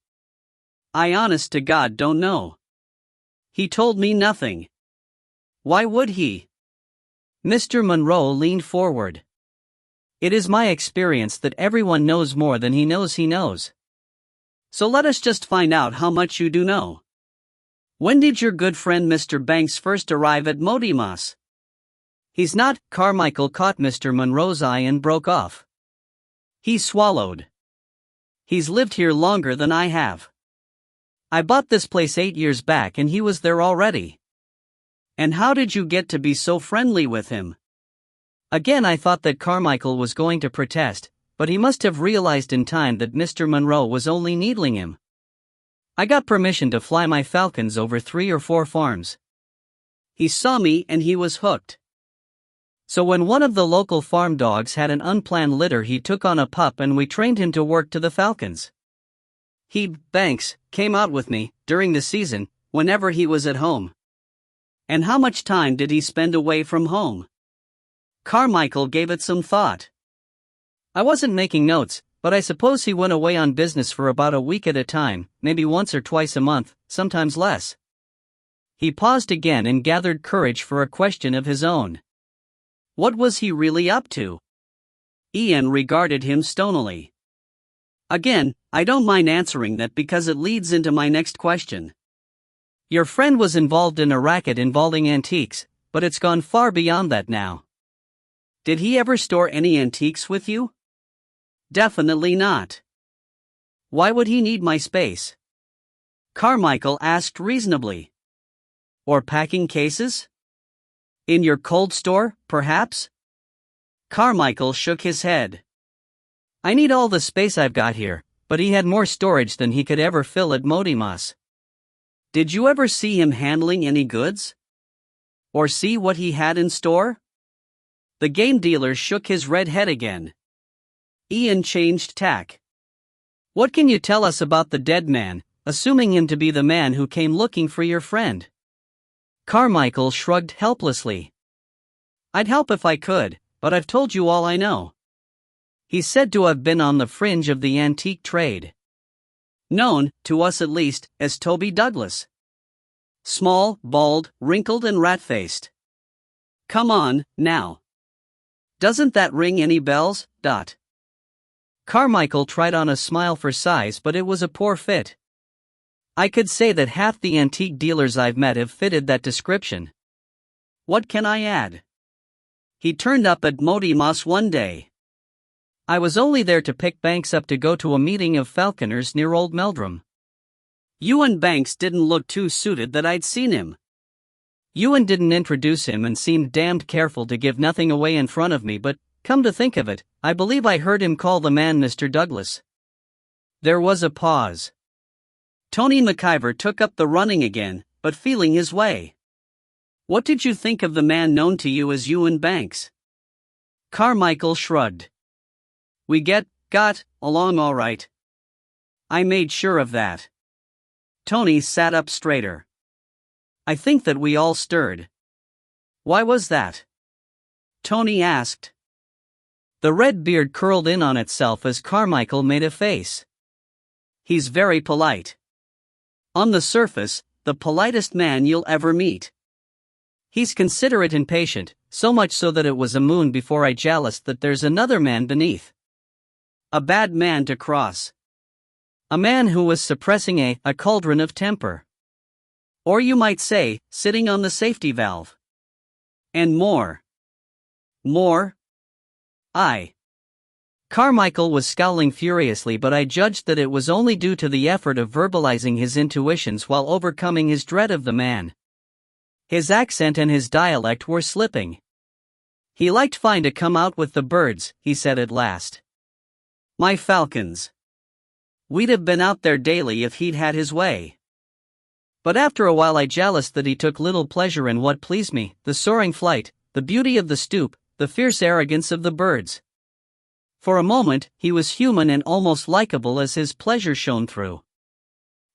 I honest to God don't know. He told me nothing. Why would he? Mr. Monroe leaned forward. It is my experience that everyone knows more than he knows. So let us just find out how much you do know. When did your good friend Mr. Banks first arrive at Modimas? He's not. Carmichael caught Mr. Monroe's eye and broke off. He swallowed. He's lived here longer than I have. I bought this place 8 years back and he was there already. And how did you get to be so friendly with him? Again I thought that Carmichael was going to protest, but he must have realized in time that Mr. Monroe was only needling him. I got permission to fly my falcons over 3 or 4 farms. He saw me and he was hooked. So when one of the local farm dogs had an unplanned litter he took on a pup and we trained him to work to the falcons. He, Banks, came out with me, during the season, whenever he was at home. And how much time did he spend away from home? Carmichael gave it some thought. I wasn't making notes, but I suppose he went away on business for about a week at a time, maybe once or twice a month, sometimes less. He paused again and gathered courage for a question of his own. What was he really up to? Ian regarded him stonily. Again, I don't mind answering that because it leads into my next question. Your friend was involved in a racket involving antiques, but it's gone far beyond that now. Did he ever store any antiques with you? Definitely not. Why would he need my space? Carmichael asked reasonably. Or packing cases? In your cold store, perhaps? Carmichael shook his head. I need all the space I've got here, but he had more storage than he could ever fill at Modimas. Did you ever see him handling any goods? Or see what he had in store? The game dealer shook his red head again. Ian changed tack. What can you tell us about the dead man, assuming him to be the man who came looking for your friend? Carmichael shrugged helplessly. I'd help if I could, but I've told you all I know. He's said to have been on the fringe of the antique trade. Known, to us at least, as Toby Douglas. Small, bald, wrinkled and rat-faced. Come on, now. Doesn't that ring any bells? Carmichael tried on a smile for size, but it was a poor fit. I could say that half the antique dealers I've met have fitted that description. What can I add? He turned up at Moss one day. I was only there to pick Banks up to go to a meeting of falconers near Old Meldrum. Ewan Banks didn't look too suited that I'd seen him. Ewan didn't introduce him and seemed damned careful to give nothing away in front of me, but, come to think of it, I believe I heard him call the man Mr. Douglas. There was a pause. Tony McIver took up the running again, but feeling his way. What did you think of the man known to you as Ewan Banks? Carmichael shrugged. We got along all right. I made sure of that. Tony sat up straighter. I think that we all stirred. Why was that? Tony asked. The red beard curled in on itself as Carmichael made a face. He's very polite. On the surface, the politest man you'll ever meet. He's considerate and patient, so much so that it was a moon before I jaloused that there's another man beneath. A bad man to cross. A man who was suppressing a cauldron of temper. Or you might say, sitting on the safety valve. And more. Carmichael was scowling furiously, but I judged that it was only due to the effort of verbalizing his intuitions while overcoming his dread of the man. His accent and his dialect were slipping. He liked fine to come out with the birds, he said at last. My falcons. We'd have been out there daily if he'd had his way. But after a while I jaloused that he took little pleasure in what pleased me, the soaring flight, the beauty of the stoop, the fierce arrogance of the birds. For a moment, he was human and almost likable as his pleasure shone through.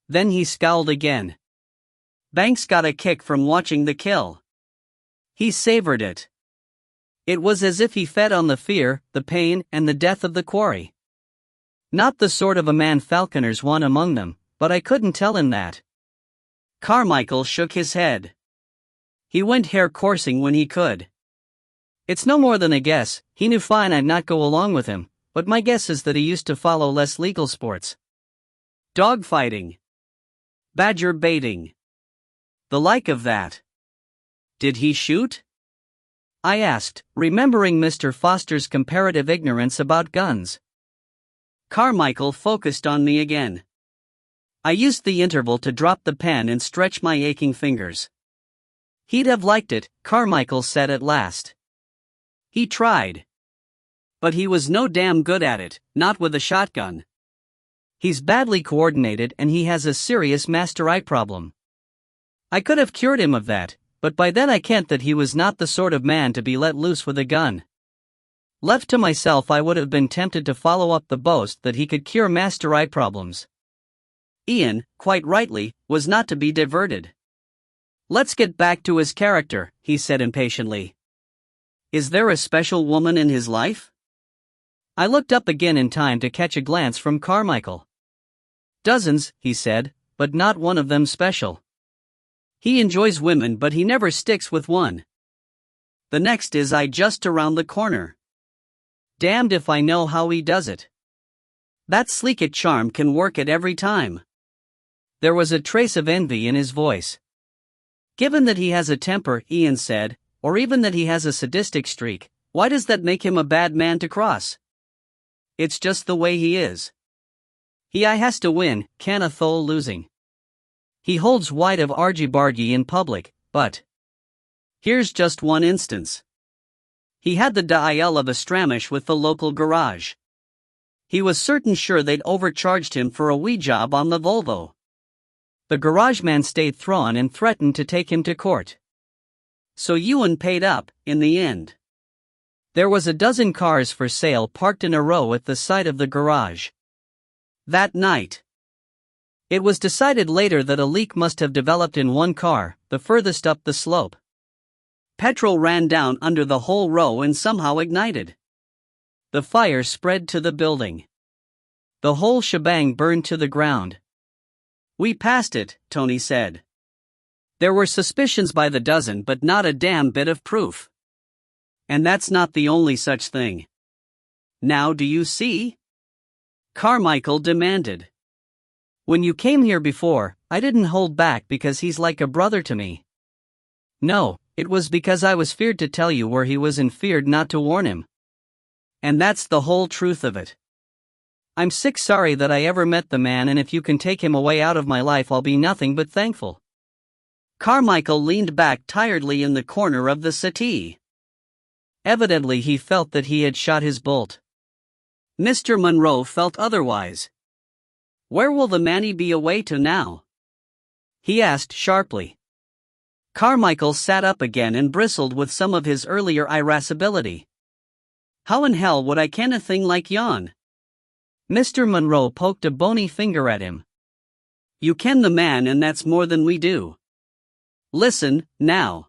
Then he scowled again. Banks got a kick from watching the kill. He savored it. It was as if he fed on the fear, the pain, and the death of the quarry. Not the sort of a man falconers want among them, but I couldn't tell him that. Carmichael shook his head. He went hare coursing when he could. It's no more than a guess, he knew fine I'd not go along with him, but my guess is that he used to follow less legal sports. Dog fighting. Badger baiting. The like of that. Did he shoot? I asked, remembering Mr. Foster's comparative ignorance about guns. Carmichael focused on me again. I used the interval to drop the pen and stretch my aching fingers. He'd have liked it, Carmichael said at last. He tried. But he was no damn good at it, not with a shotgun. He's badly coordinated and he has a serious master eye problem. I could have cured him of that, but by then I kent that he was not the sort of man to be let loose with a gun. Left to myself I would have been tempted to follow up the boast that he could cure master eye problems. Ian, quite rightly, was not to be diverted. Let's get back to his character, he said impatiently. Is there a special woman in his life? I looked up again in time to catch a glance from Carmichael. Dozens, he said, but not one of them special. He enjoys women but he never sticks with one. The next is just around the corner. Damned if I know how he does it. That sleek-it charm can work it every time. There was a trace of envy in his voice. Given that he has a temper, Ian said, or even that he has a sadistic streak, why does that make him a bad man to cross? It's just the way he is. He has to win, can't thole losing. He holds wide of argy-bargy in public, but here's just one instance. He had the dial of a stramish with the local garage. He was certain sure they'd overcharged him for a wee job on the Volvo. The garage man stayed thrawn and threatened to take him to court. So Ewan paid up, in the end. There was a dozen cars for sale parked in a row at the side of the garage. That night. It was decided later that a leak must have developed in one car, the furthest up the slope. Petrol ran down under the whole row and somehow ignited. The fire spread to the building. The whole shebang burned to the ground. We passed it, Tony said. There were suspicions by the dozen but not a damn bit of proof. And that's not the only such thing. Now do you see? Carmichael demanded. When you came here before, I didn't hold back because he's like a brother to me. No, it was because I was feared to tell you where he was and feared not to warn him. And that's the whole truth of it. I'm sick sorry that I ever met the man, and if you can take him away out of my life I'll be nothing but thankful. Carmichael leaned back tiredly in the corner of the settee. Evidently he felt that he had shot his bolt. Mr. Monroe felt otherwise. Where will the Manny be away to now? He asked sharply. Carmichael sat up again and bristled with some of his earlier irascibility. How in hell would I ken a thing like yon? Mr. Monroe poked a bony finger at him. You ken the man, and that's more than we do. Listen, now.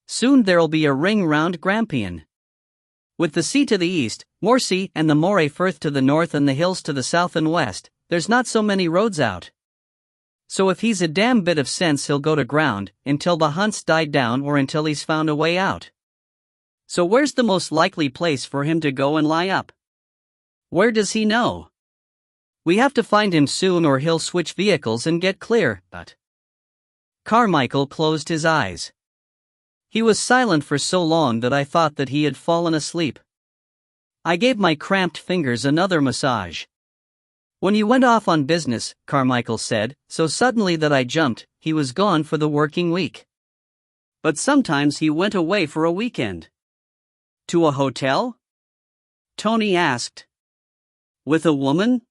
Soon there'll be a ring round Grampian. With the sea to the east, Morsea and the Moray Firth to the north and the hills to the south and west, there's not so many roads out. So if he's a damn bit of sense he'll go to ground, until the hunt's died down or until he's found a way out. So where's the most likely place for him to go and lie up? Where does he know? We have to find him soon or he'll switch vehicles and get clear, but... Carmichael closed his eyes. He was silent for so long that I thought that he had fallen asleep. I gave my cramped fingers another massage. When you went off on business, Carmichael said, so suddenly that I jumped, he was gone for the working week. But sometimes he went away for a weekend. To a hotel? Tony asked. With a woman?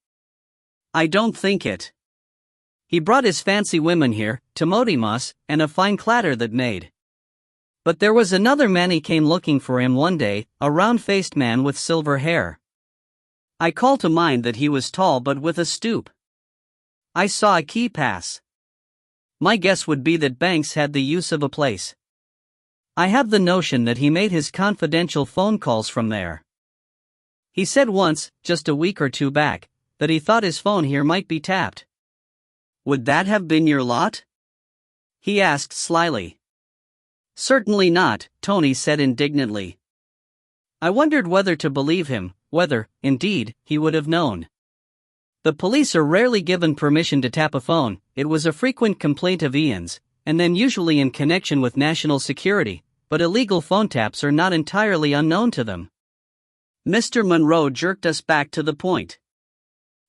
I don't think it. He brought his fancy women here, to Modimas, and a fine clatter that made. But there was another man he came looking for him one day, a round-faced man with silver hair. I call to mind that he was tall but with a stoop. I saw a key pass. My guess would be that Banks had the use of a place. I have the notion that he made his confidential phone calls from there. He said once, just a week or two back, that he thought his phone here might be tapped. Would that have been your lot? He asked slyly. Certainly not, Tony said indignantly. I wondered whether to believe him, whether, indeed, he would have known. The police are rarely given permission to tap a phone. It was a frequent complaint of Ian's, and then usually in connection with national security, but illegal phone taps are not entirely unknown to them. Mr. Monroe jerked us back to the point.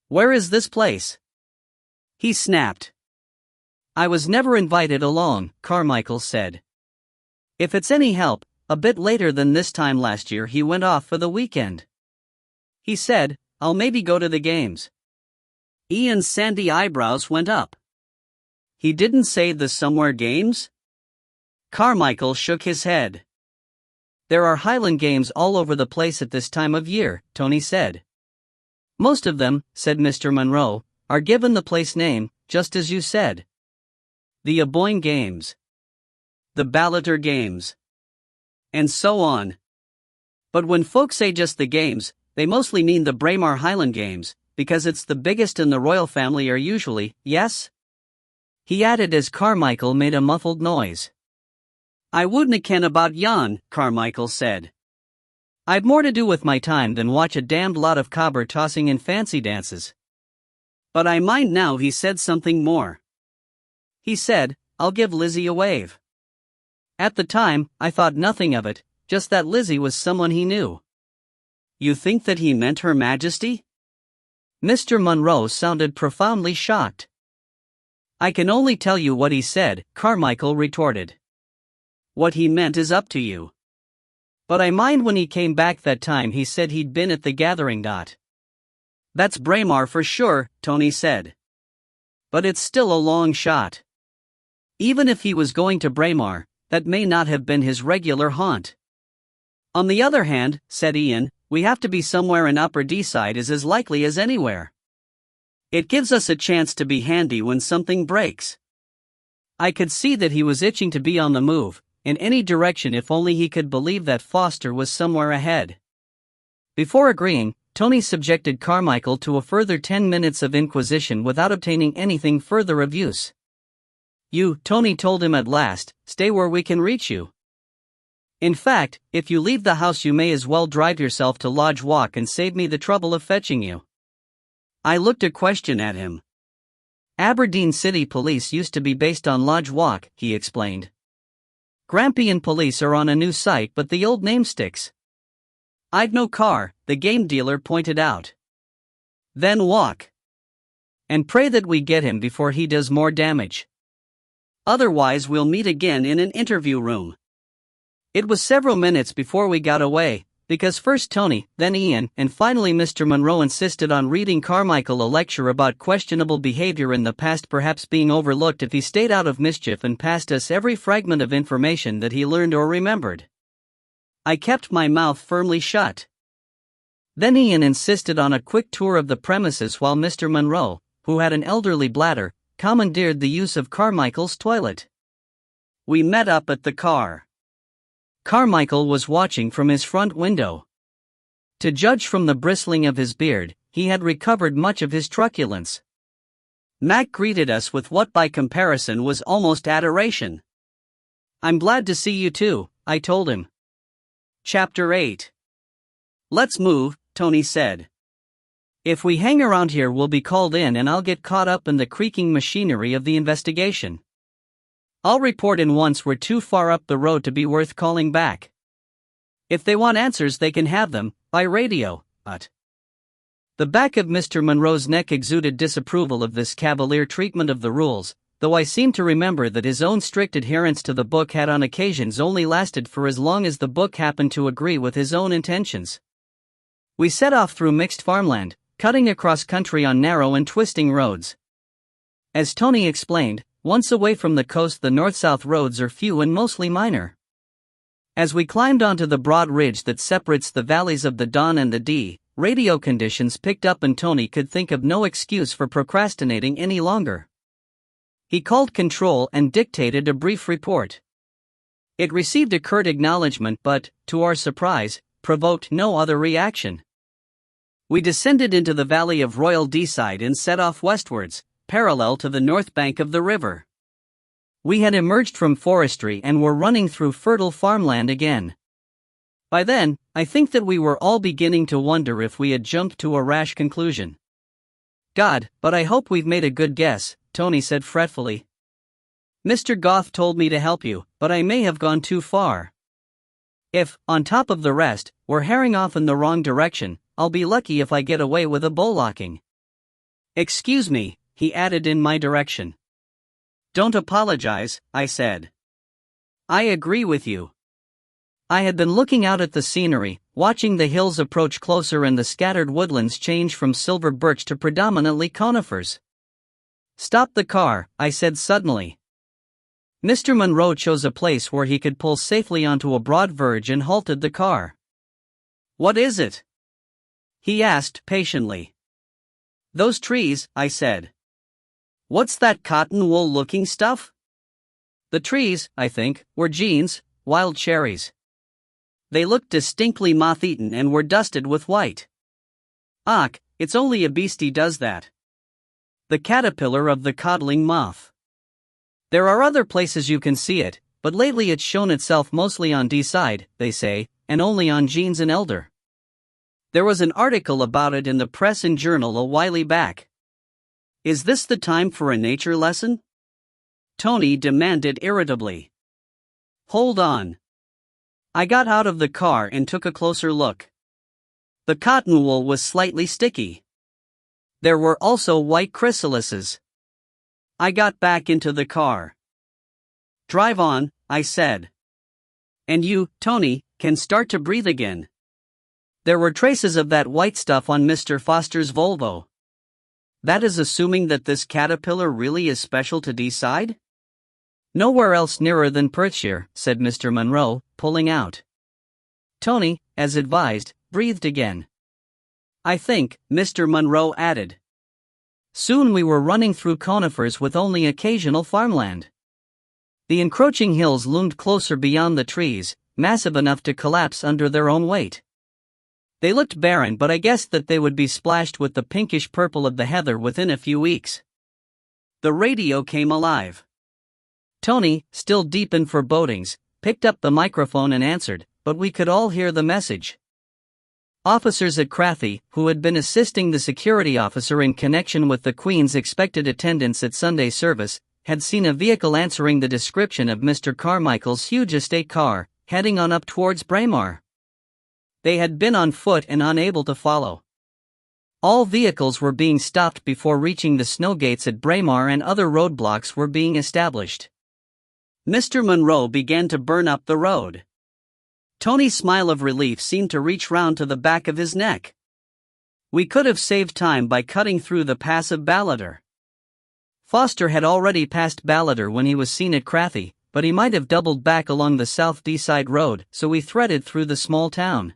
Where is this place? He snapped. I was never invited along, Carmichael said. If it's any help, a bit later than this time last year he went off for the weekend. He said, I'll maybe go to the games. Ian's sandy eyebrows went up. He didn't say the somewhere games? Carmichael shook his head. There are Highland games all over the place at this time of year, Tony said. Most of them, said Mr. Monroe, are given the place name, just as you said. The Aboyne Games. The Ballater Games. And so on. But when folks say just the games, they mostly mean the Braemar Highland Games, because it's the biggest and the royal family are usually, yes? He added as Carmichael made a muffled noise. I wouldna ken about yon, Carmichael said. I've more to do with my time than watch a damned lot of cobber tossing in fancy dances. But I mind now he said something more. He said, I'll give Lizzie a wave. At the time, I thought nothing of it, just that Lizzie was someone he knew. You think that he meant Her Majesty? Mr. Monroe sounded profoundly shocked. I can only tell you what he said, Carmichael retorted. What he meant is up to you. But I mind when he came back that time he said he'd been at the gathering. That's Braemar for sure, Tony said. But it's still a long shot. Even if he was going to Braemar, that may not have been his regular haunt. On the other hand, said Ian, we have to be somewhere in Upper Deeside is as likely as anywhere. It gives us a chance to be handy when something breaks. I could see that he was itching to be on the move, in any direction if only he could believe that Foster was somewhere ahead. Before agreeing, Tony subjected Carmichael to a further 10 minutes of inquisition without obtaining anything further of use. You, Tony told him at last, stay where we can reach you. In fact, if you leave the house you may as well drive yourself to Lodge Walk and save me the trouble of fetching you." I looked a question at him. "Aberdeen City Police used to be based on Lodge Walk," he explained. "Grampian Police are on a new site but the old name sticks." "I've no car," the game dealer pointed out. "Then walk. And pray that we get him before he does more damage. Otherwise we'll meet again in an interview room." It was several minutes before we got away, because first Tony, then Ian, and finally Mr. Monroe insisted on reading Carmichael a lecture about questionable behavior in the past perhaps being overlooked if he stayed out of mischief, and passed us every fragment of information that he learned or remembered. I kept my mouth firmly shut. Then Ian insisted on a quick tour of the premises while Mr. Monroe, who had an elderly bladder, commandeered the use of Carmichael's toilet. We met up at the car. Carmichael was watching from his front window. To judge from the bristling of his beard, he had recovered much of his truculence. Mac greeted us with what by comparison was almost adoration. "I'm glad to see you too," I told him. Chapter 8. "Let's move," Tony said. "If we hang around here we'll be called in and I'll get caught up in the creaking machinery of the investigation. I'll report in once we're too far up the road to be worth calling back. If they want answers they can have them, by radio, but..." The back of Mr. Monroe's neck exuded disapproval of this cavalier treatment of the rules, though I seem to remember that his own strict adherence to the book had on occasions only lasted for as long as the book happened to agree with his own intentions. We set off through mixed farmland, cutting across country on narrow and twisting roads. As Tony explained, once away from the coast the north-south roads are few and mostly minor. As we climbed onto the broad ridge that separates the valleys of the Don and the Dee, radio conditions picked up and Tony could think of no excuse for procrastinating any longer. He called control and dictated a brief report. It received a curt acknowledgement but, to our surprise, provoked no other reaction. We descended into the valley of Royal Deeside and set off westwards, parallel to the north bank of the river. We had emerged from forestry and were running through fertile farmland again. By then, I think that we were all beginning to wonder if we had jumped to a rash conclusion. "God, but I hope we've made a good guess," Tony said fretfully. "Mr. Goff told me to help you, but I may have gone too far. If, on top of the rest, we're herring off in the wrong direction, I'll be lucky if I get away with a bullocking. Excuse me," he added in my direction. "Don't apologize," I said. "I agree with you." I had been looking out at the scenery, watching the hills approach closer and the scattered woodlands change from silver birch to predominantly conifers. "Stop the car," I said suddenly. Mr. Monroe chose a place where he could pull safely onto a broad verge and halted the car. "What is it?" he asked patiently. "Those trees," I said. "What's that cotton wool looking stuff?" The trees, I think, were Jean's, wild cherries. They looked distinctly moth-eaten and were dusted with white. "Ach, it's only a beastie does that. The caterpillar of the codling moth. There are other places you can see it, but lately it's shown itself mostly on Deeside, they say, and only on Jean's and Elder. There was an article about it in the Press and Journal a while back. Is this the time for a nature lesson?" Tony demanded irritably. "Hold on." I got out of the car and took a closer look. The cotton wool was slightly sticky. There were also white chrysalises. I got back into the car. "Drive on," I said. "And you, Tony, can start to breathe again." There were traces of that white stuff on Mr. Foster's Volvo. That is assuming that this caterpillar really is special to Deeside? "Nowhere else nearer than Perthshire," said Mr. Monroe, pulling out. Tony, as advised, breathed again. "I think," Mr. Monroe added. Soon we were running through conifers with only occasional farmland. The encroaching hills loomed closer beyond the trees, massive enough to collapse under their own weight. They looked barren, but I guessed that they would be splashed with the pinkish purple of the heather within a few weeks. The radio came alive. Tony, still deep in forebodings, picked up the microphone and answered, but we could all hear the message. Officers at Crathy, who had been assisting the security officer in connection with the Queen's expected attendance at Sunday service, had seen a vehicle answering the description of Mr. Carmichael's huge estate car, heading on up towards Braemar. They had been on foot and unable to follow. All vehicles were being stopped before reaching the snow gates at Braemar, and other roadblocks were being established. Mr. Munro began to burn up the road. Tony's smile of relief seemed to reach round to the back of his neck. We could have saved time by cutting through the pass of Ballater. Foster had already passed Ballater when he was seen at Crathy, but he might have doubled back along the South Deeside Road, so we threaded through the small town.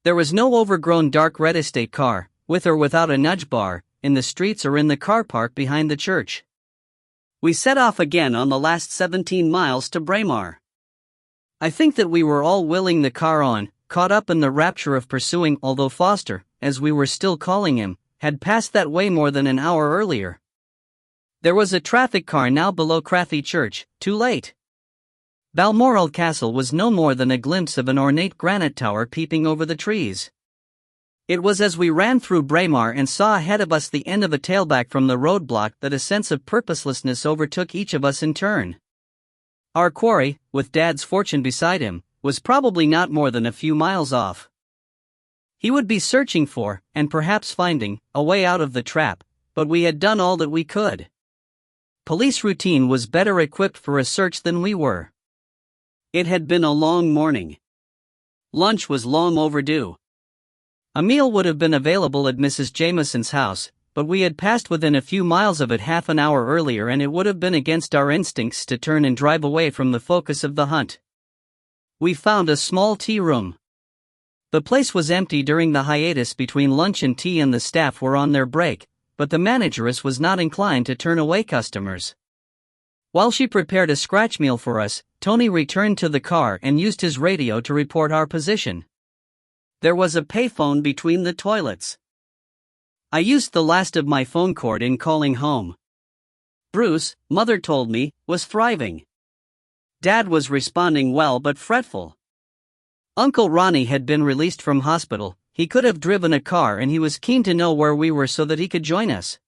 There was no overgrown dark red estate car, with or without a nudge bar, in the streets or in the car park behind the church. We set off again on the last 17 miles to Braemar. I think that we were all willing the car on, caught up in the rapture of pursuing, although Foster, as we were still calling him, had passed that way more than an hour earlier. There was a traffic car now below Crathy Church, too late. Balmoral Castle was no more than a glimpse of an ornate granite tower peeping over the trees. It was as we ran through Braemar and saw ahead of us the end of a tailback from the roadblock that a sense of purposelessness overtook each of us in turn. Our quarry, with Dad's fortune beside him, was probably not more than a few miles off. He would be searching for, and perhaps finding, a way out of the trap, but we had done all that we could. Police routine was better equipped for a search than we were. It had been a long morning. Lunch was long overdue. A meal would have been available at Mrs. Jameson's house, but we had passed within a few miles of it half an hour earlier, and it would have been against our instincts to turn and drive away from the focus of the hunt. We found a small tea room. The place was empty during the hiatus between lunch and tea, and the staff were on their break, but the manageress was not inclined to turn away customers. While she prepared a scratch meal for us, Tony returned to the car and used his radio to report our position. There was a payphone between the toilets. I used the last of my phone cord in calling home. Bruce, Mother told me, was thriving. Dad was responding well but fretful. Uncle Ronnie had been released from hospital. He could have driven a car, and he was keen to know where we were so that he could join us.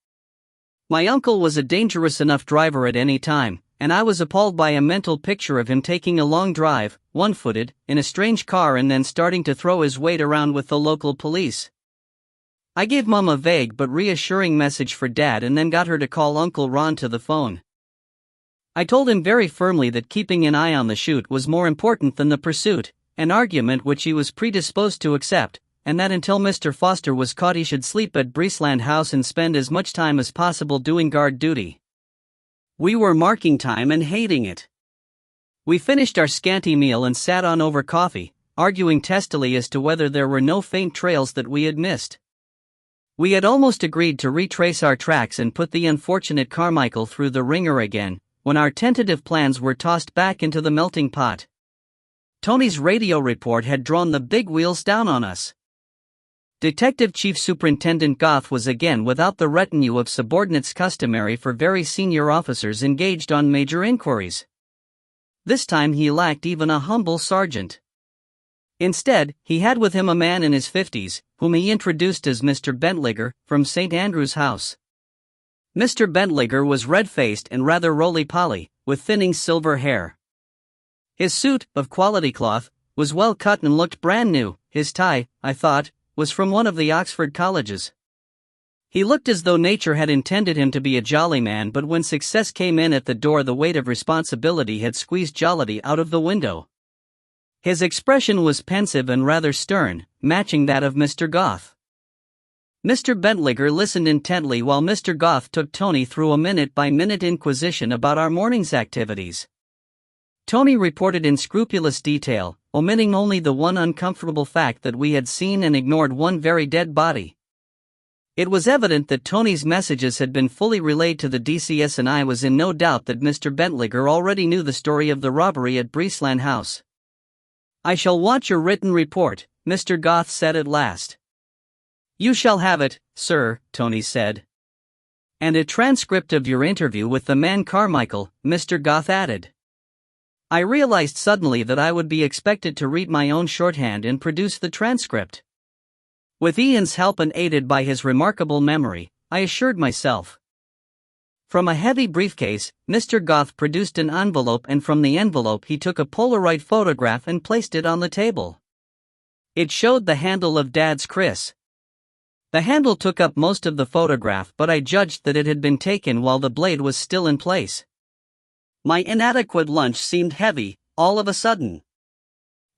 My uncle was a dangerous enough driver at any time, and I was appalled by a mental picture of him taking a long drive, one-footed, in a strange car and then starting to throw his weight around with the local police. I gave Mum a vague but reassuring message for Dad and then got her to call Uncle Ron to the phone. I told him very firmly that keeping an eye on the shoot was more important than the pursuit, an argument which he was predisposed to accept, and that until Mr. Foster was caught he should sleep at Breesland House and spend as much time as possible doing guard duty. We were marking time and hating it. We finished our scanty meal and sat on over coffee, arguing testily as to whether there were no faint trails that we had missed. We had almost agreed to retrace our tracks and put the unfortunate Carmichael through the ringer again, when our tentative plans were tossed back into the melting pot. Tony's radio report had drawn the big wheels down on us. Detective Chief Superintendent Goff was again without the retinue of subordinates customary for very senior officers engaged on major inquiries. This time he lacked even a humble sergeant. Instead, he had with him a man in his 50s, whom he introduced as Mr. Bentliger, from St. Andrew's House. Mr. Bentliger was red-faced and rather roly-poly, with thinning silver hair. His suit, of quality cloth, was well cut and looked brand new. His tie, I thought, was from one of the Oxford colleges. He looked as though nature had intended him to be a jolly man, but when success came in at the door, the weight of responsibility had squeezed jollity out of the window. His expression was pensive and rather stern, matching that of Mr. Goff. Mr. Bentliger listened intently while Mr. Goff took Tony through a minute-by-minute inquisition about our morning's activities. Tony reported in scrupulous detail, omitting only the one uncomfortable fact that we had seen and ignored one very dead body. It was evident that Tony's messages had been fully relayed to the DCS, and I was in no doubt that Mr. Bentliger already knew the story of the robbery at Breesland House. "I shall want your written report," Mr. Goff said at last. "You shall have it, sir," Tony said. "And a transcript of your interview with the man Carmichael," Mr. Goff added. I realized suddenly that I would be expected to read my own shorthand and produce the transcript. With Ian's help and aided by his remarkable memory, I assured myself. From a heavy briefcase, Mr. Goth produced an envelope, and from the envelope he took a Polaroid photograph and placed it on the table. It showed the handle of Dad's Chris. The handle took up most of the photograph, but I judged that it had been taken while the blade was still in place. My inadequate lunch seemed heavy, all of a sudden.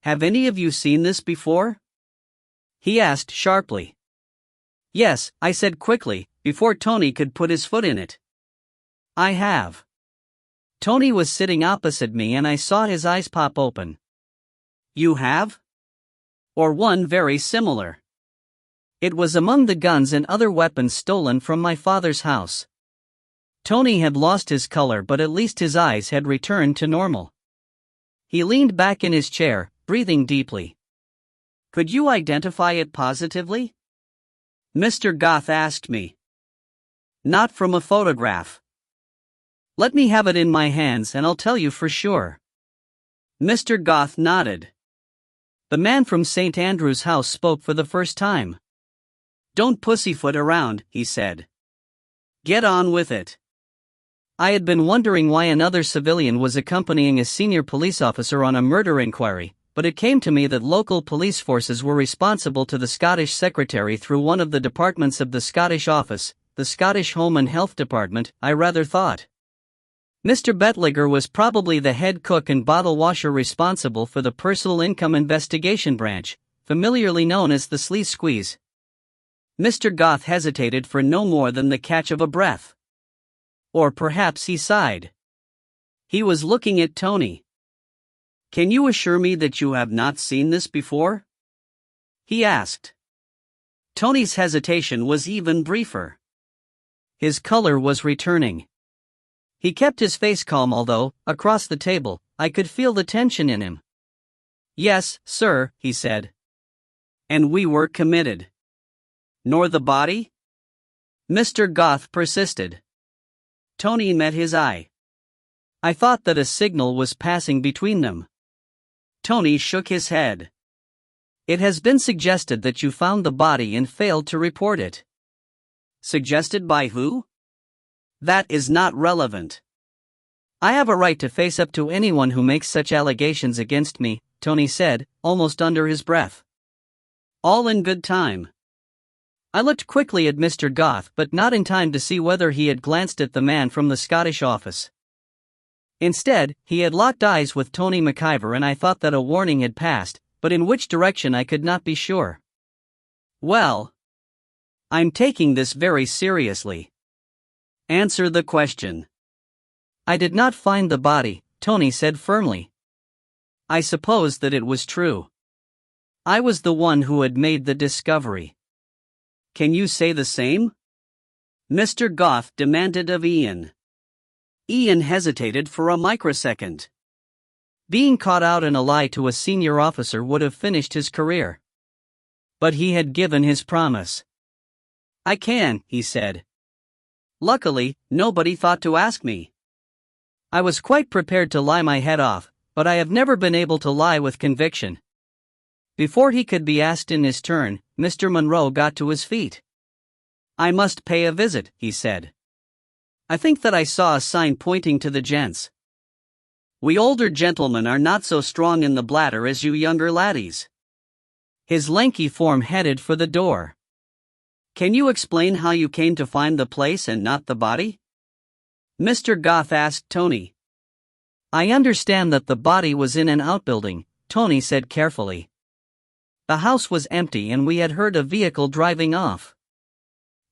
"Have any of you seen this before?" he asked sharply. "Yes," I said quickly, before Tony could put his foot in it. "I have." Tony was sitting opposite me and I saw his eyes pop open. "You have? Or one very similar?" It was among the guns and other weapons stolen from my father's house. Tony had lost his color, but at least his eyes had returned to normal. He leaned back in his chair, breathing deeply. "Could you identify it positively?" Mr. Goth asked me. "Not from a photograph." "Let me have it in my hands and I'll tell you for sure." Mr. Goth nodded. The man from St. Andrew's house spoke for the first time. "Don't pussyfoot around," he said. "Get on with it." I had been wondering why another civilian was accompanying a senior police officer on a murder inquiry, but it came to me that local police forces were responsible to the Scottish Secretary through one of the departments of the Scottish Office, the Scottish Home and Health Department, I rather thought. Mr. Bettliger was probably the head cook and bottle washer responsible for the Personal Income Investigation Branch, familiarly known as the Sleaze Squeeze. Mr. Goth hesitated for no more than the catch of a breath. Or perhaps he sighed. He was looking at Tony. "Can you assure me that you have not seen this before?" he asked. Tony's hesitation was even briefer. His color was returning. He kept his face calm, although, across the table, I could feel the tension in him. "Yes, sir," he said. "And we were committed." "Nor the body?" Mr. Goth persisted. Tony met his eye. I thought that a signal was passing between them. Tony shook his head. "It has been suggested that you found the body and failed to report it." "Suggested by who?" "That is not relevant." "I have a right to face up to anyone who makes such allegations against me," Tony said, almost under his breath. "All in good time." I looked quickly at Mr. Goth, but not in time to see whether he had glanced at the man from the Scottish office. Instead, he had locked eyes with Tony McIver, and I thought that a warning had passed, but in which direction I could not be sure. "Well, I'm taking this very seriously." "Answer the question." "I did not find the body," Tony said firmly. I supposed that it was true. I was the one who had made the discovery. "Can you say the same?" Mr. Goth demanded of Ian. Ian hesitated for a microsecond. Being caught out in a lie to a senior officer would have finished his career. But he had given his promise. "I can," he said. "Luckily, nobody thought to ask me." I was quite prepared to lie my head off, but I have never been able to lie with conviction. Before he could be asked in his turn, Mr. Monroe got to his feet. "I must pay a visit," he said. "I think that I saw a sign pointing to the gents. We older gentlemen are not so strong in the bladder as you younger laddies." His lanky form headed for the door. "Can you explain how you came to find the place and not the body?" Mr. Goth asked Tony. "I understand that the body was in an outbuilding," Tony said carefully. "The house was empty and we had heard a vehicle driving off.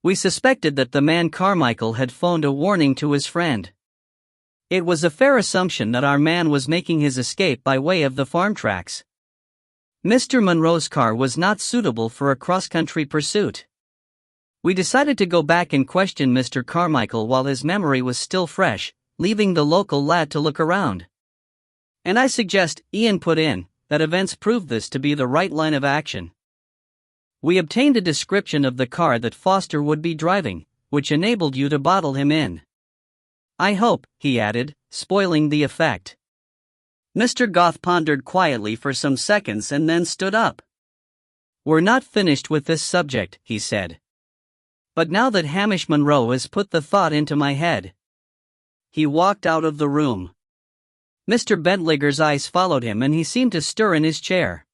We suspected that the man Carmichael had phoned a warning to his friend. It was a fair assumption that our man was making his escape by way of the farm tracks. Mr. Monroe's car was not suitable for a cross-country pursuit. We decided to go back and question Mr. Carmichael while his memory was still fresh, leaving the local lad to look around. And I suggest," Ian put in, "that events proved this to be the right line of action. We obtained a description of the car that Foster would be driving, which enabled you to bottle him in. I hope," he added, spoiling the effect. Mr. Goth pondered quietly for some seconds and then stood up. "We're not finished with this subject," he said. "But now that Hamish Monroe has put the thought into my head." He walked out of the room. Mr. Bentliger's eyes followed him and he seemed to stir in his chair.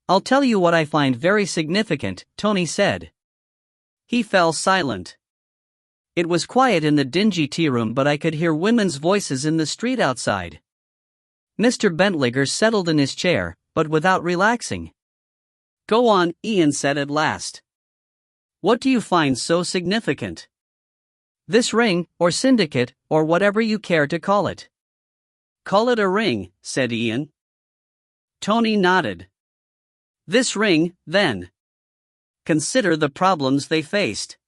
"I'll tell you what I find very significant," Tony said. He fell silent. It was quiet in the dingy tea room, but I could hear women's voices in the street outside. Mr. Bentliger settled in his chair, but without relaxing. "Go on," Ian said at last. "What do you find so significant? This ring, or syndicate, or whatever you care to call it." "Call it a ring," said Ian. Tony nodded. "This ring, then. Consider the problems they faced.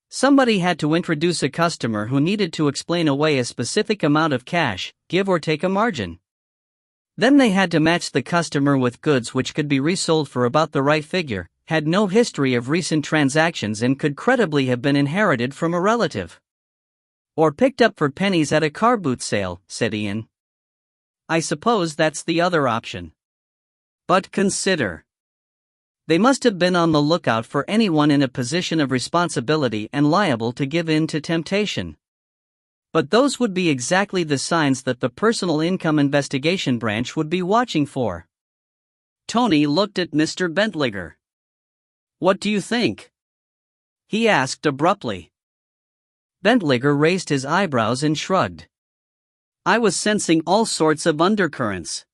Somebody had to introduce a customer who needed to explain away a specific amount of cash, give or take a margin. Then they had to match the customer with goods which could be resold for about the right figure, had no history of recent transactions, and could credibly have been inherited from a relative. Or picked up for pennies at a car boot sale," said Ian. "I suppose that's the other option. But consider. They must have been on the lookout for anyone in a position of responsibility and liable to give in to temptation. But those would be exactly the signs that the Personal Income Investigation Branch would be watching for." Tony looked at Mr. Bentliger. "What do you think?" he asked abruptly. Bentliger raised his eyebrows and shrugged. "I was sensing all sorts of undercurrents."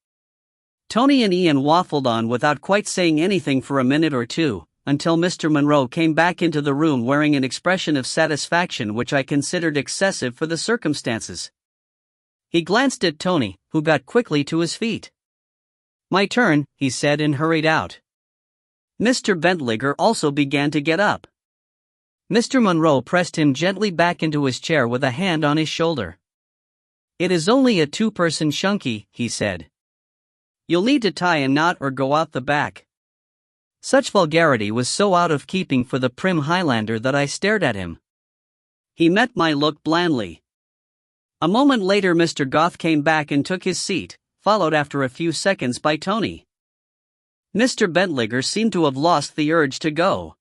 Tony and Ian waffled on without quite saying anything for a minute or two, until Mr. Monroe came back into the room wearing an expression of satisfaction which I considered excessive for the circumstances. He glanced at Tony, who got quickly to his feet. "My turn," he said, and hurried out. Mr. Bentliger also began to get up. Mr. Monroe pressed him gently back into his chair with a hand on his shoulder. "It is only a two-person shunkie," he said. "You'll need to tie a knot or go out the back." Such vulgarity was so out of keeping for the prim Highlander that I stared at him. He met my look blandly. A moment later Mr. Goth came back and took his seat, followed after a few seconds by Tony. Mr. Bentliger seemed to have lost the urge to go.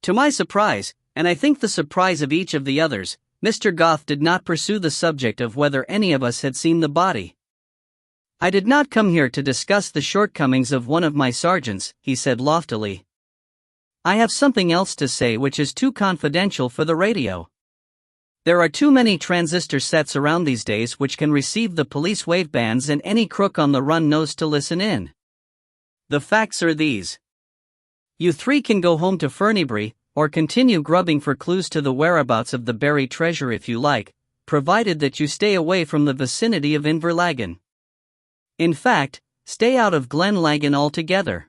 To my surprise, and I think the surprise of each of the others, Mr. Goth did not pursue the subject of whether any of us had seen the body. "I did not come here to discuss the shortcomings of one of my sergeants," he said loftily. "I have something else to say which is too confidential for the radio. There are too many transistor sets around these days which can receive the police wavebands, and any crook on the run knows to listen in. The facts are these. You three can go home to Ferniebury, or continue grubbing for clues to the whereabouts of the buried treasure if you like, provided that you stay away from the vicinity of Inverlagan. In fact, stay out of Glenlagan altogether.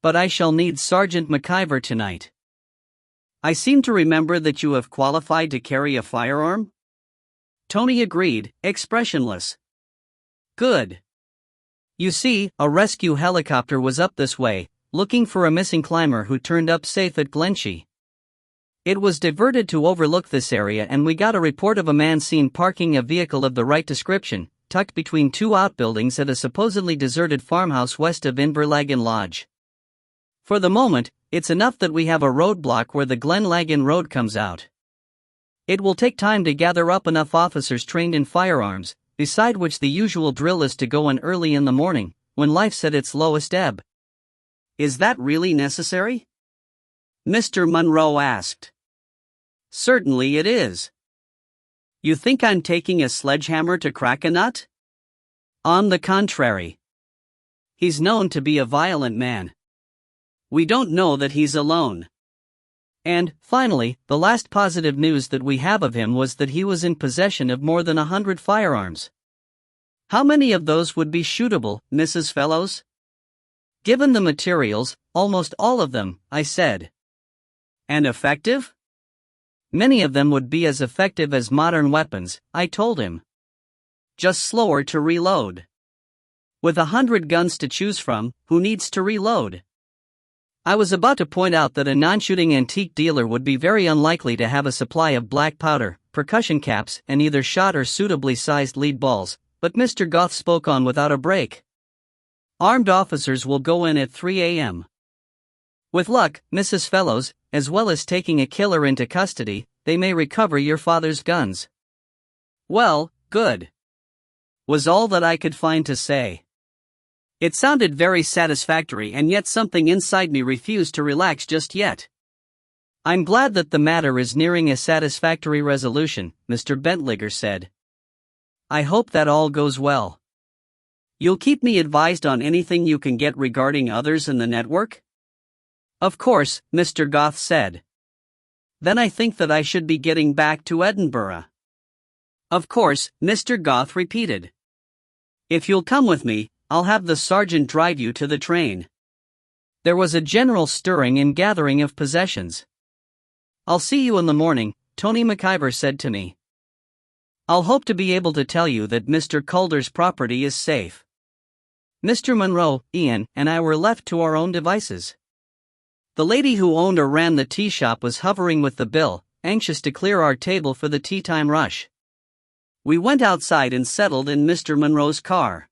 But I shall need Sergeant McIver tonight. I seem to remember that you have qualified to carry a firearm?" Tony agreed, expressionless. "Good. You see, a rescue helicopter was up this way, looking for a missing climber who turned up safe at Glenshee. It was diverted to overlook this area, and we got a report of a man seen parking a vehicle of the right description, tucked between two outbuildings at a supposedly deserted farmhouse west of Inverlagan Lodge. For the moment, it's enough that we have a roadblock where the Glenlagan Road comes out. It will take time to gather up enough officers trained in firearms, beside which the usual drill is to go in early in the morning, when life's at its lowest ebb." "Is that really necessary?" Mr. Monroe asked. "Certainly it is. You think I'm taking a sledgehammer to crack a nut? On the contrary. He's known to be a violent man. We don't know that he's alone. And, finally, the last positive news that we have of him was that he was in possession of more than 100 firearms. How many of those would be shootable, Mrs. Fellows?" "Given the materials, almost all of them," I said. "And effective?" "Many of them would be as effective as modern weapons," I told him. "Just slower to reload. With 100 guns to choose from, who needs to reload?" I was about to point out that a non-shooting antique dealer would be very unlikely to have a supply of black powder, percussion caps, and either shot or suitably sized lead balls, but Mr. Goth spoke on without a break. Armed officers will go in at 3 a.m. With luck, Mrs. Fellows, as well as taking a killer into custody, they may recover your father's guns. Well, good, was all that I could find to say. It sounded very satisfactory, and yet something inside me refused to relax just yet. I'm glad that the matter is nearing a satisfactory resolution, Mr. Bentliger said. I hope that all goes well. You'll keep me advised on anything you can get regarding others in the network? Of course, Mr. Goth said. Then I think that I should be getting back to Edinburgh. Of course, Mr. Goth repeated. If you'll come with me, I'll have the sergeant drive you to the train. There was a general stirring and gathering of possessions. I'll see you in the morning, Tony McIver said to me. I'll hope to be able to tell you that Mr. Calder's property is safe. Mr. Monroe, Ian, and I were left to our own devices. The lady who owned or ran the tea shop was hovering with the bill, anxious to clear our table for the tea time rush. We went outside and settled in Mr. Monroe's car.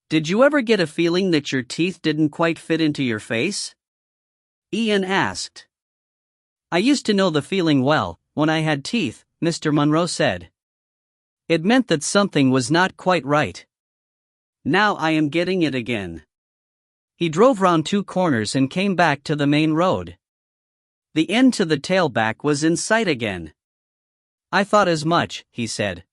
Did you ever get a feeling that your teeth didn't quite fit into your face? Ian asked. I used to know the feeling well, when I had teeth, Mr. Monroe said. It meant that something was not quite right. Now I am getting it again. He drove round 2 corners and came back to the main road. The end to the tailback was in sight again. I thought as much, he said.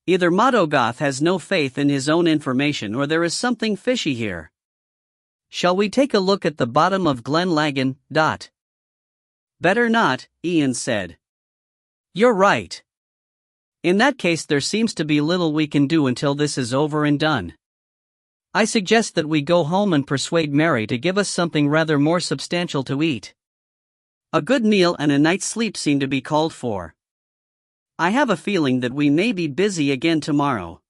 Either Modogoth has no faith in his own information or there is something fishy here. Shall we take a look at the bottom of Glen Laggan? Better not, Ian said. You're right. In that case there seems to be little we can do until this is over and done. I suggest that we go home and persuade Mary to give us something rather more substantial to eat. A good meal and a night's sleep seem to be called for. I have a feeling that we may be busy again tomorrow.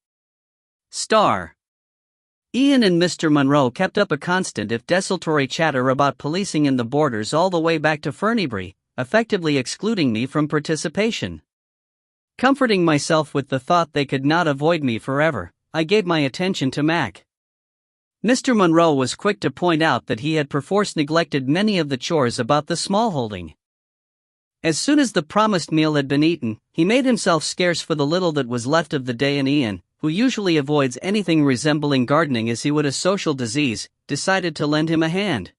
Ian and Mr. Monroe kept up a constant if desultory chatter about policing in the borders all the way back to Fernybury, effectively excluding me from participation. Comforting myself with the thought they could not avoid me forever, I gave my attention to Mac. Mr. Monroe was quick to point out that he had perforce neglected many of the chores about the smallholding. As soon as the promised meal had been eaten, he made himself scarce for the little that was left of the day, and Ian, who usually avoids anything resembling gardening as he would a social disease, decided to lend him a hand.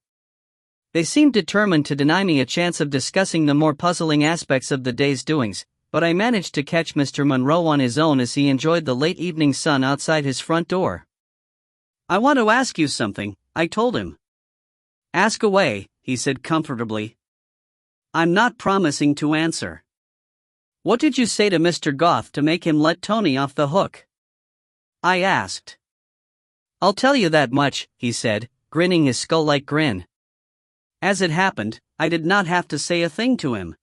They seemed determined to deny me a chance of discussing the more puzzling aspects of the day's doings, but I managed to catch Mr. Monroe on his own as he enjoyed the late evening sun outside his front door. I want to ask you something, I told him. Ask away, he said comfortably. I'm not promising to answer. What did you say to Mr. Goth to make him let Tony off the hook? I asked. I'll tell you that much, he said, grinning his skull-like grin. As it happened, I did not have to say a thing to him.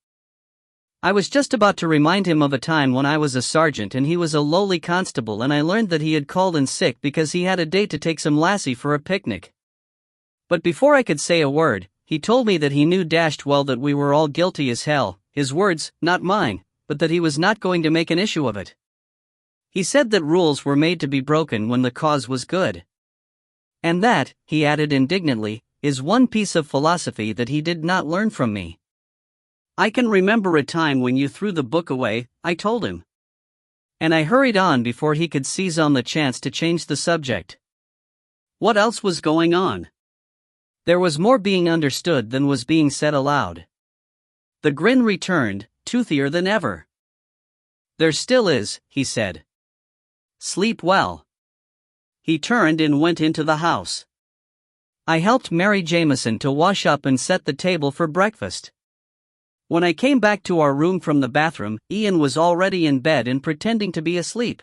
I was just about to remind him of a time when I was a sergeant and he was a lowly constable, and I learned that he had called in sick because he had a date to take some lassie for a picnic. But before I could say a word, he told me that he knew dashed well that we were all guilty as hell, his words, not mine, but that he was not going to make an issue of it. He said that rules were made to be broken when the cause was good. And that, he added indignantly, is one piece of philosophy that he did not learn from me. I can remember a time when you threw the book away, I told him. And I hurried on before he could seize on the chance to change the subject. What else was going on? There was more being understood than was being said aloud. The grin returned, toothier than ever. There still is, he said. Sleep well. He turned and went into the house. I helped Mary Jameson to wash up and set the table for breakfast. When I came back to our room from the bathroom, Ian was already in bed and pretending to be asleep.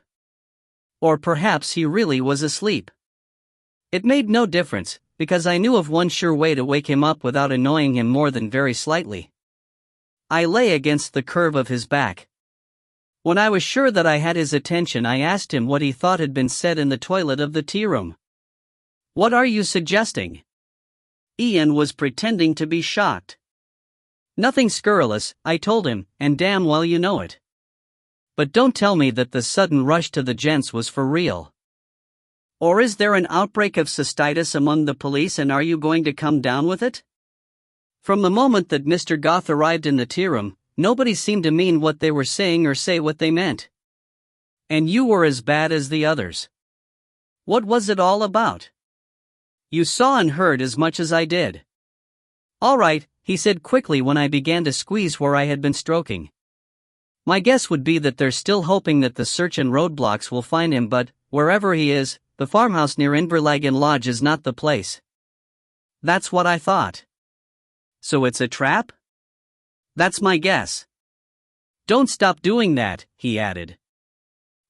Or perhaps he really was asleep. It made no difference, because I knew of one sure way to wake him up without annoying him more than very slightly. I lay against the curve of his back. When I was sure that I had his attention, I asked him what he thought had been said in the toilet of the tea room. What are you suggesting? Ian was pretending to be shocked. Nothing scurrilous, I told him, and damn well you know it. But don't tell me that the sudden rush to the gents was for real. Or is there an outbreak of cystitis among the police, and are you going to come down with it? From the moment that Mr. Goth arrived in the tea room, nobody seemed to mean what they were saying or say what they meant. And you were as bad as the others. What was it all about? You saw and heard as much as I did. All right, he said quickly when I began to squeeze where I had been stroking. My guess would be that they're still hoping that the search and roadblocks will find him, but, wherever he is, the farmhouse near Inverlagan Lodge is not the place. That's what I thought. So it's a trap? That's my guess. Don't stop doing that, he added.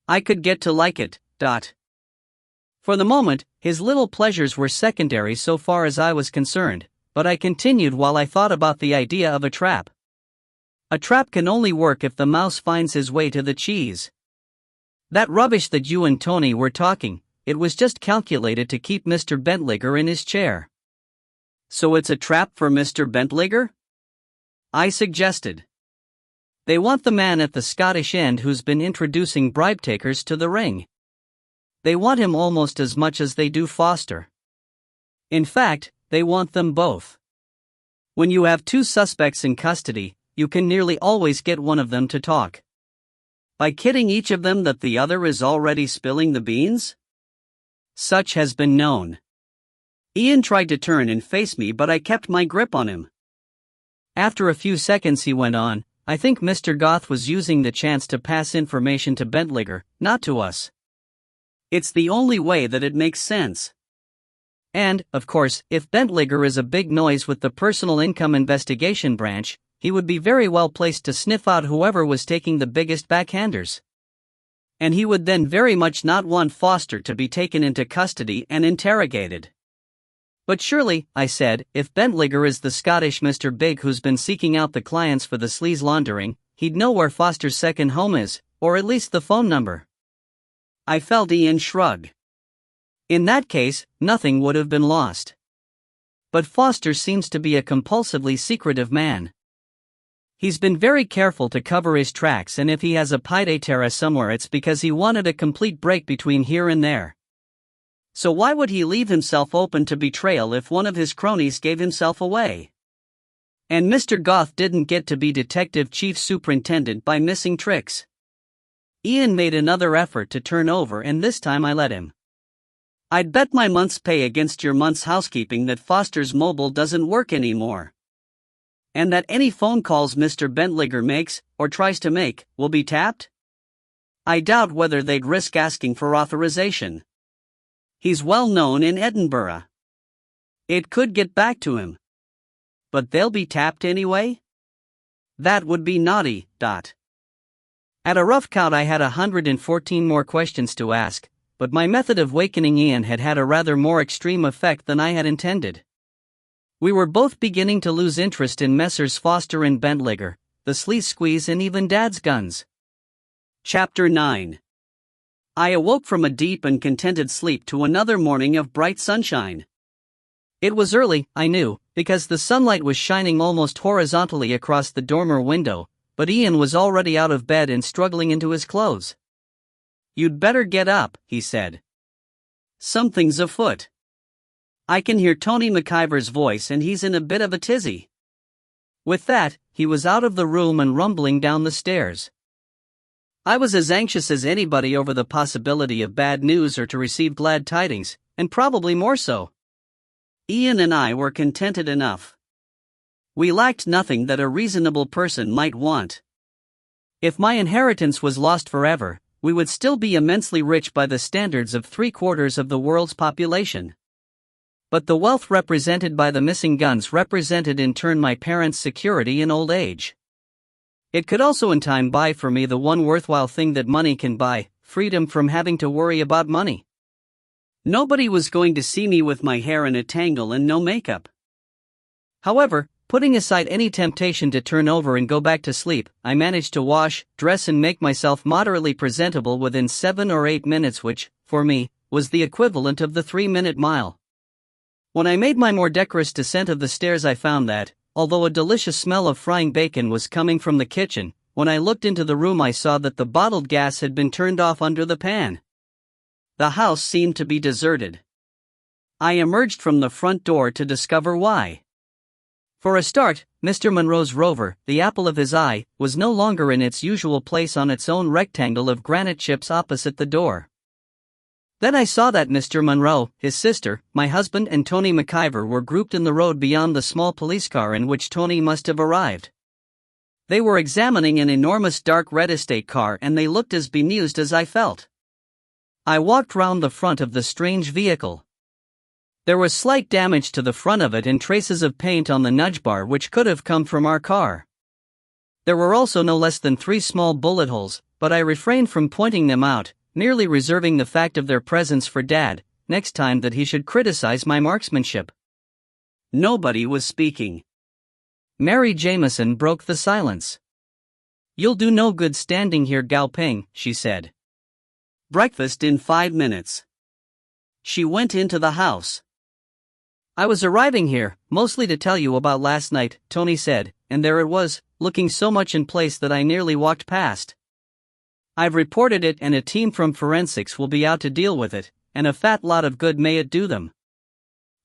I could get to like it. For the moment, his little pleasures were secondary so far as I was concerned, but I continued while I thought about the idea of a trap. A trap can only work if the mouse finds his way to the cheese. That rubbish that you and Tony were talking, it was just calculated to keep Mr. Bentliger in his chair. So it's a trap for Mr. Bentliger? I suggested. They want the man at the Scottish end who's been introducing bribe takers to the ring. They want him almost as much as they do Foster. In fact, they want them both. When you have two suspects in custody, you can nearly always get one of them to talk. By kidding each of them that the other is already spilling the beans? Such has been known. Ian tried to turn and face me, but I kept my grip on him. After a few seconds he went on, I think Mr. Goth was using the chance to pass information to Bentliger, not to us. It's the only way that it makes sense. And, of course, if Bentliger is a big noise with the Personal Income Investigation Branch, he would be very well placed to sniff out whoever was taking the biggest backhanders. And he would then very much not want Foster to be taken into custody and interrogated. But surely, I said, if Bentliger is the Scottish Mr. Big who's been seeking out the clients for the sleaze laundering, he'd know where Foster's second home is, or at least the phone number. I felt Ian shrug. In that case, nothing would have been lost. But Foster seems to be a compulsively secretive man. He's been very careful to cover his tracks, and if he has a pied terre somewhere, it's because he wanted a complete break between here and there. So why would he leave himself open to betrayal if one of his cronies gave himself away? And Mr. Goth didn't get to be detective chief superintendent by missing tricks. Ian made another effort to turn over, and this time I let him. I'd bet my month's pay against your month's housekeeping that Foster's mobile doesn't work anymore. And that any phone calls Mr. Bentliger makes, or tries to make, will be tapped? I doubt whether they'd risk asking for authorization. He's well known in Edinburgh. It could get back to him. But they'll be tapped anyway? That would be naughty. At a rough count I had 114 more questions to ask, but my method of wakening Ian had had a rather more extreme effect than I had intended. We were both beginning to lose interest in Messrs. Foster and Bentliger, the sleaze squeeze, and even Dad's guns. Chapter 9. I awoke from a deep and contented sleep to another morning of bright sunshine. It was early, I knew, because the sunlight was shining almost horizontally across the dormer window, but Ian was already out of bed and struggling into his clothes. "You'd better get up," he said. "Something's afoot. I can hear Tony McIver's voice and he's in a bit of a tizzy." With that, he was out of the room and rumbling down the stairs. I was as anxious as anybody over the possibility of bad news or to receive glad tidings, and probably more so. Ian and I were contented enough. We lacked nothing that a reasonable person might want. If my inheritance was lost forever, we would still be immensely rich by the standards of 3/4 of the world's population. But the wealth represented by the missing guns represented in turn my parents' security in old age. It could also in time buy for me the one worthwhile thing that money can buy, freedom from having to worry about money. Nobody was going to see me with my hair in a tangle and no makeup. However, putting aside any temptation to turn over and go back to sleep, I managed to wash, dress and make myself moderately presentable within 7 or 8 minutes, which, for me, was the equivalent of the 3-minute mile. When I made my more decorous descent of the stairs I found that, although a delicious smell of frying bacon was coming from the kitchen, when I looked into the room I saw that the bottled gas had been turned off under the pan. The house seemed to be deserted. I emerged from the front door to discover why. For a start, Mr. Monroe's rover, the apple of his eye, was no longer in its usual place on its own rectangle of granite chips opposite the door. Then I saw that Mr. Monroe, his sister, my husband and Tony McIver were grouped in the road beyond the small police car in which Tony must have arrived. They were examining an enormous dark red estate car and they looked as bemused as I felt. I walked round the front of the strange vehicle. There was slight damage to the front of it and traces of paint on the nudge bar which could have come from our car. There were also no less than 3 small bullet holes, but I refrained from pointing them out, merely reserving the fact of their presence for Dad, next time that he should criticize my marksmanship. Nobody was speaking. Mary Jameson broke the silence. "You'll do no good standing here gawping," she said. "Breakfast in 5 minutes." She went into the house. "I was arriving here, mostly to tell you about last night," Tony said, and there it was, looking so much in place that I nearly walked past. "I've reported it and a team from forensics will be out to deal with it, and a fat lot of good may it do them.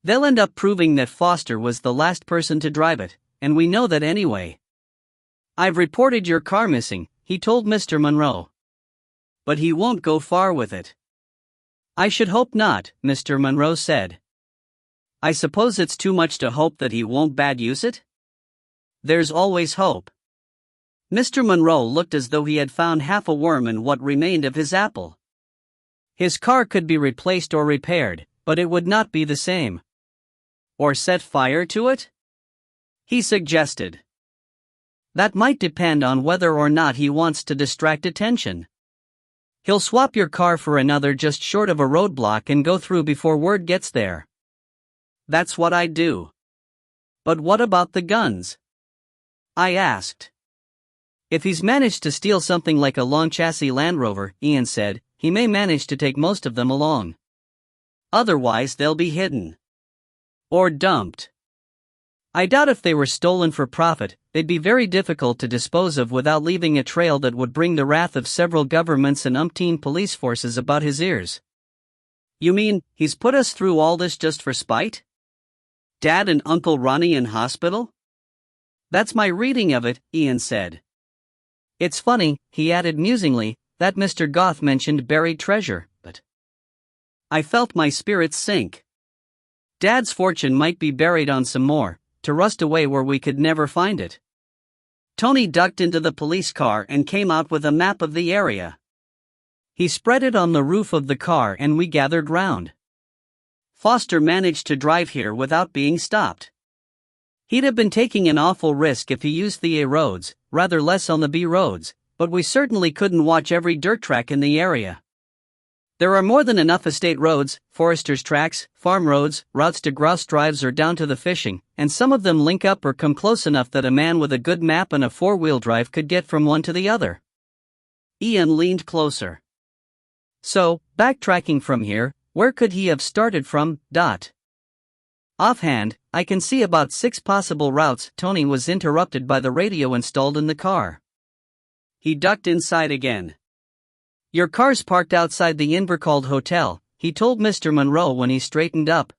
They'll end up proving that Foster was the last person to drive it, and we know that anyway. I've reported your car missing," he told Mr. Monroe. "But he won't go far with it." "I should hope not," Mr. Monroe said. "I suppose it's too much to hope that he won't bad use it?" "There's always hope." Mr. Monroe looked as though he had found half a worm in what remained of his apple. "His car could be replaced or repaired, but it would not be the same." "Or set fire to it?" he suggested. "That might depend on whether or not he wants to distract attention. He'll swap your car for another just short of a roadblock and go through before word gets there." "That's what I'd do." "But what about the guns?" I asked. "If he's managed to steal something like a long chassis Land Rover," Ian said, "he may manage to take most of them along. Otherwise they'll be hidden. Or dumped. I doubt if they were stolen for profit, they'd be very difficult to dispose of without leaving a trail that would bring the wrath of several governments and umpteen police forces about his ears." "You mean, he's put us through all this just for spite? Dad and Uncle Ronnie in hospital?" "That's my reading of it," Ian said. "It's funny," he added musingly, "that Mr. Goth mentioned buried treasure, but..." I felt my spirits sink. Dad's fortune might be buried on some more, to rust away where we could never find it. Tony ducked into the police car and came out with a map of the area. He spread it on the roof of the car and we gathered round. Foster managed to drive here without being stopped. He'd have been taking an awful risk if he used the A roads, rather less on the B roads, but we certainly couldn't watch every dirt track in the area. There are more than enough estate roads, foresters' tracks, farm roads, routes to grouse drives or down to the fishing, and some of them link up or come close enough that a man with a good map and a 4-wheel drive could get from one to the other. Ian leaned closer. "So, backtracking from here, where could he have started from, Dot?" "Offhand, I can see about 6 possible routes." Tony was interrupted by the radio installed in the car. He ducked inside again. "Your car's parked outside the Invercald Hotel," he told Mr. Monroe when he straightened up.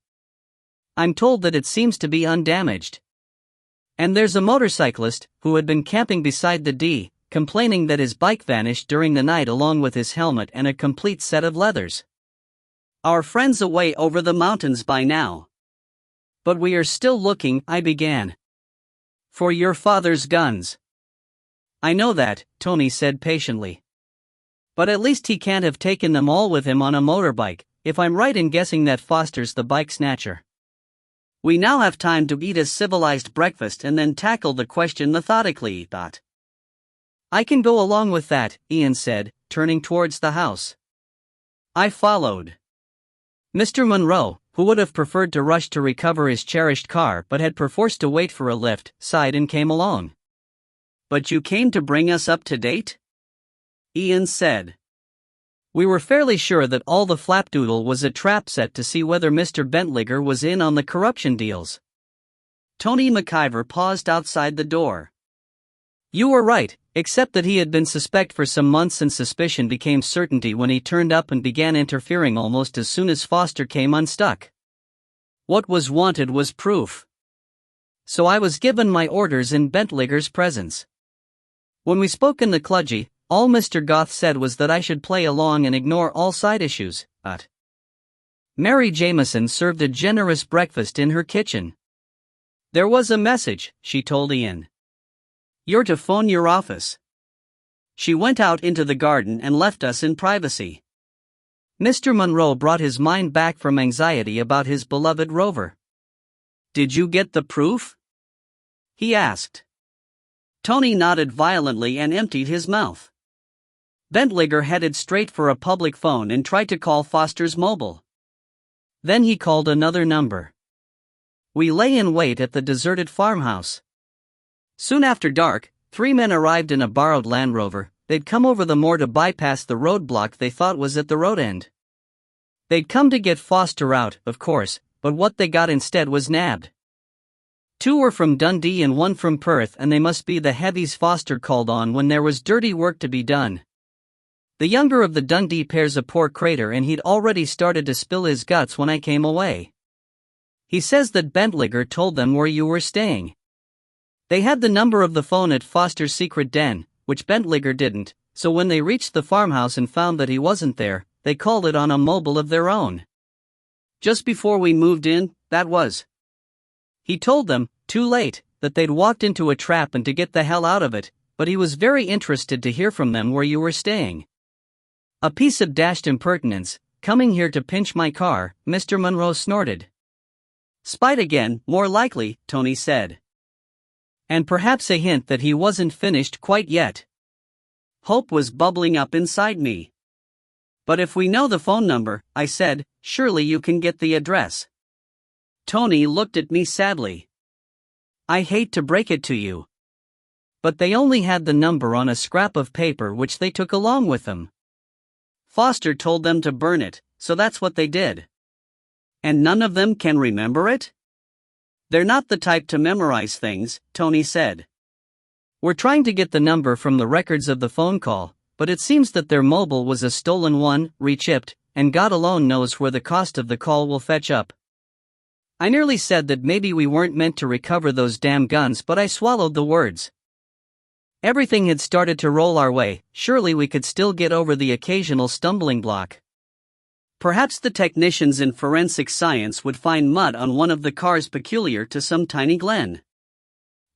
"I'm told that it seems to be undamaged. And there's a motorcyclist, who had been camping beside the D, complaining that his bike vanished during the night along with his helmet and a complete set of leathers. Our friend's away over the mountains by now. But we are still looking," I began. "For your father's guns." "I know that," Tony said patiently. "But at least he can't have taken them all with him on a motorbike, if I'm right in guessing that Foster's the bike snatcher. We now have time to eat a civilized breakfast and then tackle the question methodically, Dot." "I can go along with that," Ian said, turning towards the house. I followed. Mr. Monroe, who would have preferred to rush to recover his cherished car but had perforce to wait for a lift, sighed and came along. "But you came to bring us up to date?" Ian said. "We were fairly sure that all the flapdoodle was a trap set to see whether Mr. Bentliger was in on the corruption deals." Tony McIver paused outside the door. "You were right, Except that he had been suspect for some months and suspicion became certainty when he turned up and began interfering almost as soon as Foster came unstuck. What was wanted was proof. So I was given my orders in Bentliger's presence. When we spoke in the Cludgy, all Mr. Goth said was that I should play along and ignore all side issues, but Mary Jameson served a generous breakfast in her kitchen. There was a message, she told Ian. You're to phone your office. She went out into the garden and left us in privacy. Mr. Monroe brought his mind back from anxiety about his beloved Rover. Did you get the proof? He asked. Tony nodded violently and emptied his mouth. Bentliger headed straight for a public phone and tried to call Foster's mobile. Then he called another number. We lay in wait at the deserted farmhouse. Soon after dark, 3 men arrived in a borrowed Land Rover. They'd come over the moor to bypass the roadblock they thought was at the road end. They'd come to get Foster out, of course, but what they got instead was nabbed. 2 were from Dundee and 1 from Perth, and they must be the heavies Foster called on when there was dirty work to be done. The younger of the Dundee pair's a poor crater, and he'd already started to spill his guts when I came away. He says that Bentliger told them where you were staying. They had the number of the phone at Foster's secret den, which Bentliger didn't, so when they reached the farmhouse and found that he wasn't there, they called it on a mobile of their own. Just before we moved in, that was. He told them, too late, that they'd walked into a trap and to get the hell out of it, but he was very interested to hear from them where you were staying. A piece of dashed impertinence, coming here to pinch my car, Mr. Monroe snorted. Spite again, more likely, Tony said. And perhaps a hint that he wasn't finished quite yet. Hope was bubbling up inside me. But if we know the phone number, I said, surely you can get the address. Tony looked at me sadly. I hate to break it to you. But they only had the number on a scrap of paper which they took along with them. Foster told them to burn it, so that's what they did. And none of them can remember it? They're not the type to memorize things, Tony said. We're trying to get the number from the records of the phone call, but it seems that their mobile was a stolen one, rechipped, and God alone knows where the cost of the call will fetch up. I nearly said that maybe we weren't meant to recover those damn guns, but I swallowed the words. Everything had started to roll our way, surely we could still get over the occasional stumbling block. Perhaps the technicians in forensic science would find mud on one of the cars peculiar to some tiny glen.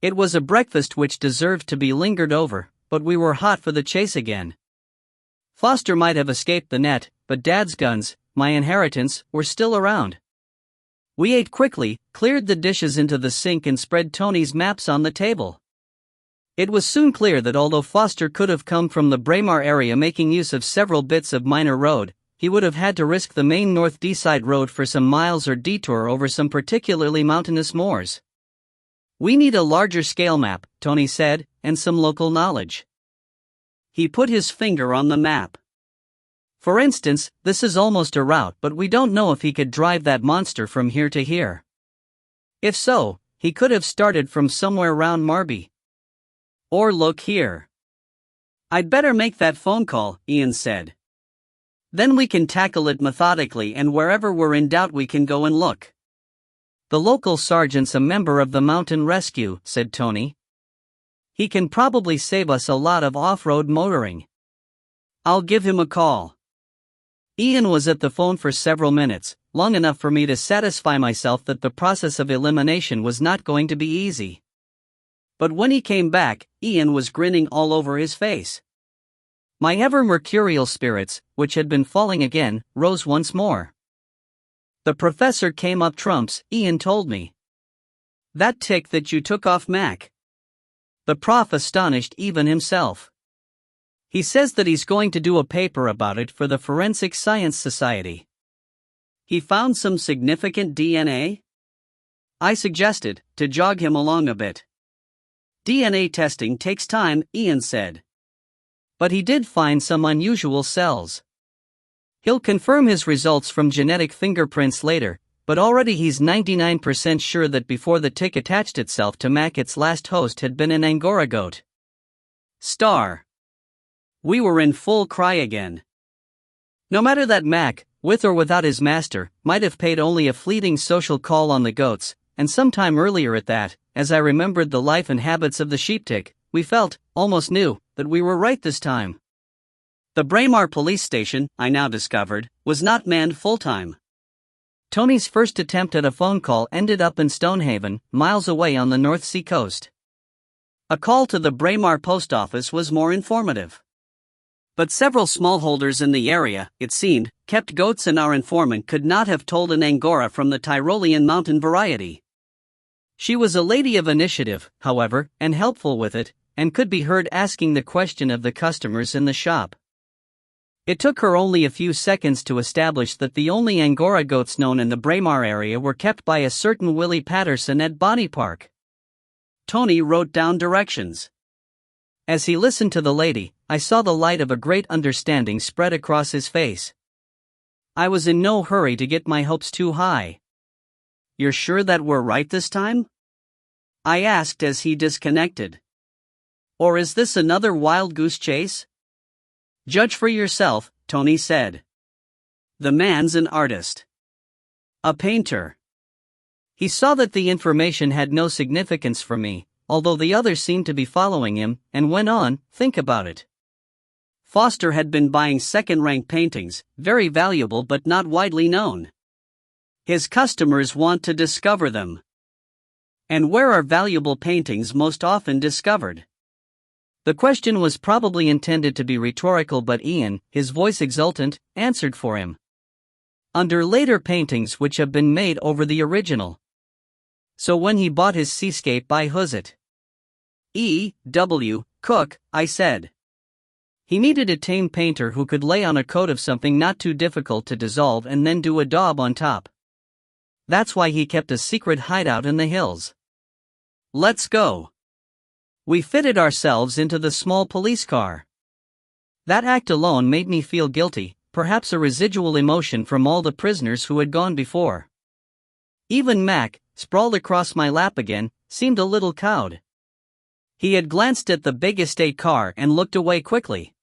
It was a breakfast which deserved to be lingered over, but we were hot for the chase again. Foster might have escaped the net, but Dad's guns, my inheritance, were still around. We ate quickly, cleared the dishes into the sink and spread Tony's maps on the table. It was soon clear that although Foster could have come from the Braemar area making use of several bits of minor road, he would have had to risk the main North Deeside Road for some miles or detour over some particularly mountainous moors. We need a larger scale map, Tony said, and some local knowledge. He put his finger on the map. For instance, this is almost a route, but we don't know if he could drive that monster from here to here. If so, he could have started from somewhere round Marby. Or look here. I'd better make that phone call, Ian said. Then we can tackle it methodically, and wherever we're in doubt we can go and look. The local sergeant's a member of the Mountain Rescue, said Tony. He can probably save us a lot of off-road motoring. I'll give him a call. Ian was at the phone for several minutes, long enough for me to satisfy myself that the process of elimination was not going to be easy. But when he came back, Ian was grinning all over his face. My ever-mercurial spirits, which had been falling again, rose once more. The professor came up trumps, Ian told me. That tick that you took off Mac. The prof astonished even himself. He says that he's going to do a paper about it for the Forensic Science Society. He found some significant DNA? I suggested, to jog him along a bit. DNA testing takes time, Ian said. But he did find some unusual cells. He'll confirm his results from genetic fingerprints later, but already he's 99% sure that before the tick attached itself to Mac its last host had been an Angora goat. Star. We were in full cry again. No matter that Mac, with or without his master, might have paid only a fleeting social call on the goats, and sometime earlier at that, as I remembered the life and habits of the sheeptick, we felt, almost knew, that we were right this time. The Braemar police station, I now discovered, was not manned full-time. Tony's first attempt at a phone call ended up in Stonehaven, miles away on the North Sea coast. A call to the Braemar post office was more informative. But several smallholders in the area, it seemed, kept goats, and our informant could not have told an Angora from the Tyrolean mountain variety. She was a lady of initiative, however, and helpful with it, and could be heard asking the question of the customers in the shop. It took her only a few seconds to establish that the only Angora goats known in the Braemar area were kept by a certain Willie Patterson at Bonnie Park. Tony wrote down directions. As he listened to the lady, I saw the light of a great understanding spread across his face. I was in no hurry to get my hopes too high. "You're sure that we're right this time?" I asked as he disconnected. "Or is this another wild goose chase?" "Judge for yourself," Tony said. "The man's an artist. A painter." He saw that the information had no significance for me, although the others seemed to be following him, and went on, "Think about it. Foster had been buying second-rank paintings, very valuable but not widely known. His customers want to discover them. And where are valuable paintings most often discovered?" The question was probably intended to be rhetorical, but Ian, his voice exultant, answered for him. "Under later paintings which have been made over the original. So when he bought his seascape by Huzet. E. W. Cook," I said. "He needed a tame painter who could lay on a coat of something not too difficult to dissolve and then do a daub on top. That's why he kept a secret hideout in the hills. Let's go." We fitted ourselves into the small police car. That act alone made me feel guilty, perhaps a residual emotion from all the prisoners who had gone before. Even Mac, sprawled across my lap again, seemed a little cowed. He had glanced at the big estate car and looked away quickly.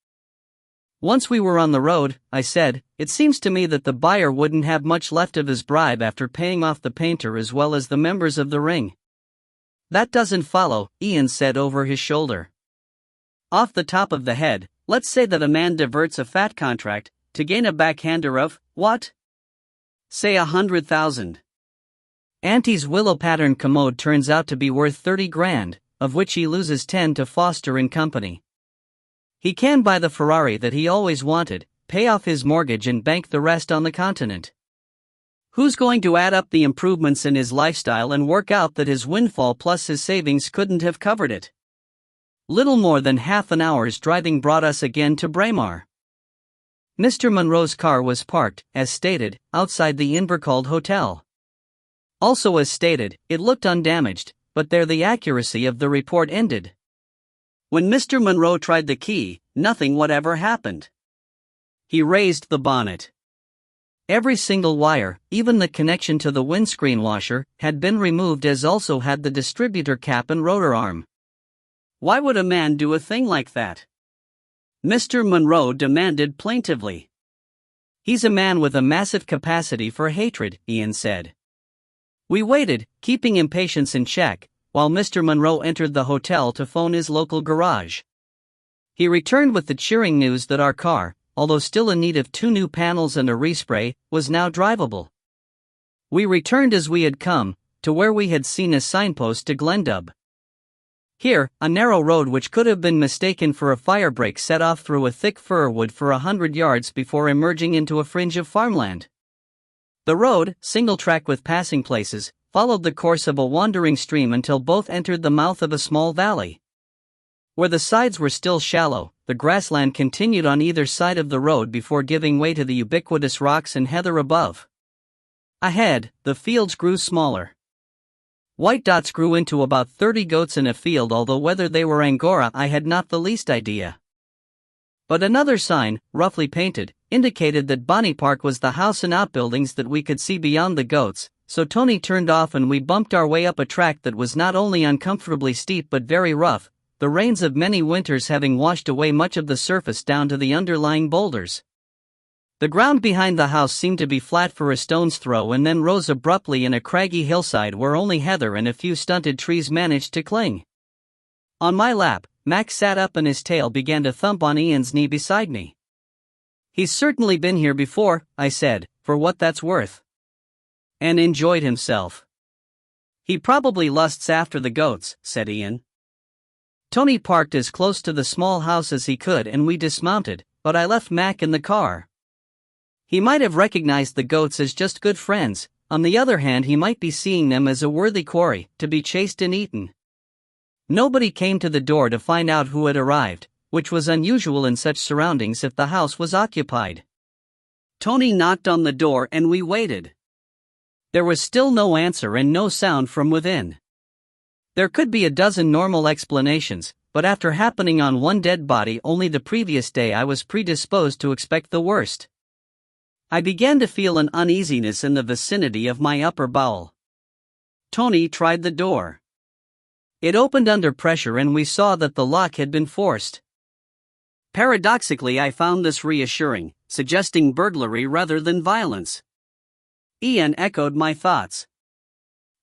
Once we were on the road, I said, "It seems to me that the buyer wouldn't have much left of his bribe after paying off the painter as well as the members of the ring." "That doesn't follow," Ian said over his shoulder. "Off the top of the head, let's say that a man diverts a fat contract to gain a backhander of, what? Say 100,000. Auntie's willow pattern commode turns out to be worth 30 grand, of which he loses 10 to Foster and Company. He can buy the Ferrari that he always wanted, pay off his mortgage and bank the rest on the continent. Who's going to add up the improvements in his lifestyle and work out that his windfall plus his savings couldn't have covered it?" Little more than half an hour's driving brought us again to Braemar. Mr. Monroe's car was parked, as stated, outside the Invercald Hotel. Also as stated, it looked undamaged, but there the accuracy of the report ended. When Mr. Monroe tried the key, nothing whatever happened. He raised the bonnet. Every single wire, even the connection to the windscreen washer, had been removed, as also had the distributor cap and rotor arm. "Why would a man do a thing like that?" Mr. Monroe demanded plaintively. "He's a man with a massive capacity for hatred," Ian said. We waited, keeping impatience in check, while Mr. Monroe entered the hotel to phone his local garage. He returned with the cheering news that our car, although still in need of 2 new panels and a respray, was now drivable. We returned as we had come, to where we had seen a signpost to Glendub. Here, a narrow road which could have been mistaken for a fire break set off through a thick fir wood for 100 yards before emerging into a fringe of farmland. The road, single track with passing places, followed the course of a wandering stream until both entered the mouth of a small valley. Where the sides were still shallow, the grassland continued on either side of the road before giving way to the ubiquitous rocks and heather above. Ahead, the fields grew smaller. White dots grew into about 30 goats in a field, although whether they were Angora I had not the least idea. But another sign, roughly painted, indicated that Bonnie Park was the house and outbuildings that we could see beyond the goats, so Tony turned off and we bumped our way up a track that was not only uncomfortably steep but very rough, the rains of many winters having washed away much of the surface down to the underlying boulders. The ground behind the house seemed to be flat for a stone's throw and then rose abruptly in a craggy hillside where only heather and a few stunted trees managed to cling. On my lap, Mac sat up and his tail began to thump on Ian's knee beside me. "He's certainly been here before," I said, "for what that's worth." And enjoyed himself. "He probably lusts after the goats," said Ian. Tony parked as close to the small house as he could and we dismounted, but I left Mac in the car. He might have recognized the goats as just good friends, on the other hand he might be seeing them as a worthy quarry, to be chased and eaten. Nobody came to the door to find out who had arrived, which was unusual in such surroundings if the house was occupied. Tony knocked on the door and we waited. There was still no answer and no sound from within. There could be a dozen normal explanations, but after happening on one dead body only the previous day I was predisposed to expect the worst. I began to feel an uneasiness in the vicinity of my upper bowel. Tony tried the door. It opened under pressure and we saw that the lock had been forced. Paradoxically, I found this reassuring, suggesting burglary rather than violence. Ian echoed my thoughts.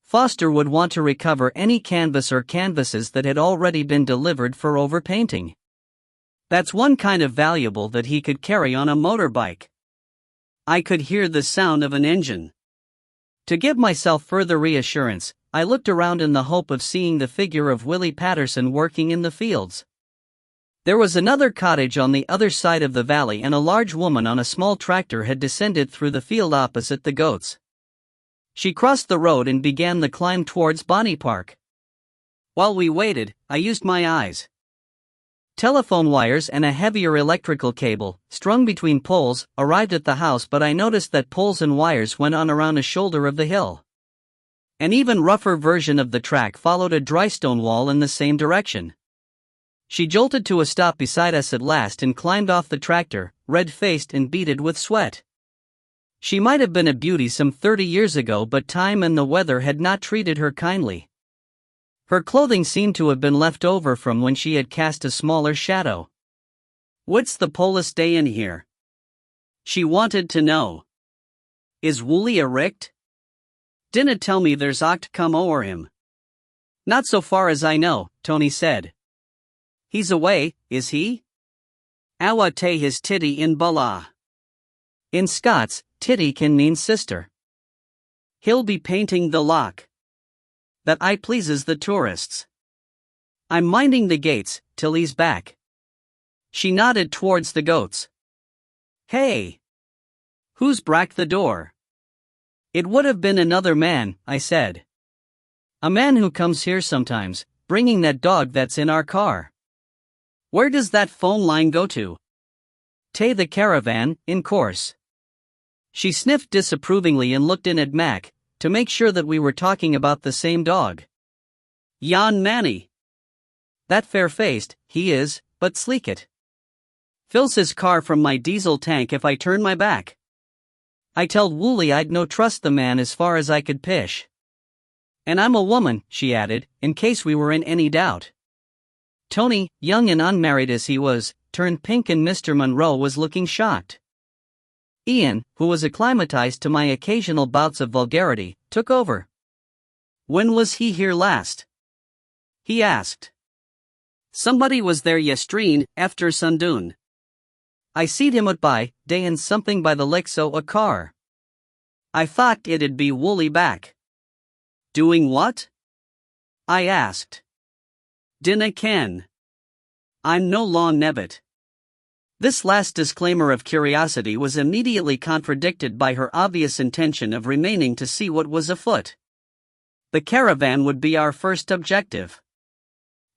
Foster would want to recover any canvas or canvases that had already been delivered for overpainting. That's one kind of valuable that he could carry on a motorbike. I could hear the sound of an engine. To give myself further reassurance, I looked around in the hope of seeing the figure of Willie Patterson working in the fields. There was another cottage on the other side of the valley and a large woman on a small tractor had descended through the field opposite the goats. She crossed the road and began the climb towards Bonnie Park. While we waited, I used my eyes. Telephone wires and a heavier electrical cable, strung between poles, arrived at the house, but I noticed that poles and wires went on around a shoulder of the hill. An even rougher version of the track followed a dry stone wall in the same direction. She jolted to a stop beside us at last and climbed off the tractor, red-faced and beaded with sweat. She might have been a beauty some 30 years ago, but time and the weather had not treated her kindly. Her clothing seemed to have been left over from when she had cast a smaller shadow. "What's the polis day in here?" she wanted to know. "Is Wooly a richt? Dinna tell me there's ocht come o'er him." "Not so far as I know," Tony said. "He's away, is he?" "Awa te his titty in Bala." In Scots, titty can mean sister. "He'll be painting the loch. That I pleases the tourists. I'm minding the gates, till he's back." She nodded towards the goats. "Hey! Who's brack the door?" "It would have been another man," I said. "A man who comes here sometimes, bringing that dog that's in our car." "Where does that phone line go to?" "Tay the caravan, in course." She sniffed disapprovingly and looked in at Mac, to make sure that we were talking about the same dog. "Yon Manny." "That fair-faced, he is, but sleekit. Fills his car from my diesel tank if I turn my back. I telled Wooly I'd no trust the man as far as I could pish. And I'm a woman," she added, in case we were in any doubt. Tony, young and unmarried as he was, turned pink and Mr. Monroe was looking shocked. Ian, who was acclimatized to my occasional bouts of vulgarity, took over. "When was he here last?" he asked. "Somebody was there yestreen, after sundoon. I seed him out by, dayin' something by the licks o' a car. I thought it'd be Wooly back." "Doing what?" I asked. "Dinna ken. I'm no law nebbit." This last disclaimer of curiosity was immediately contradicted by her obvious intention of remaining to see what was afoot. The caravan would be our first objective.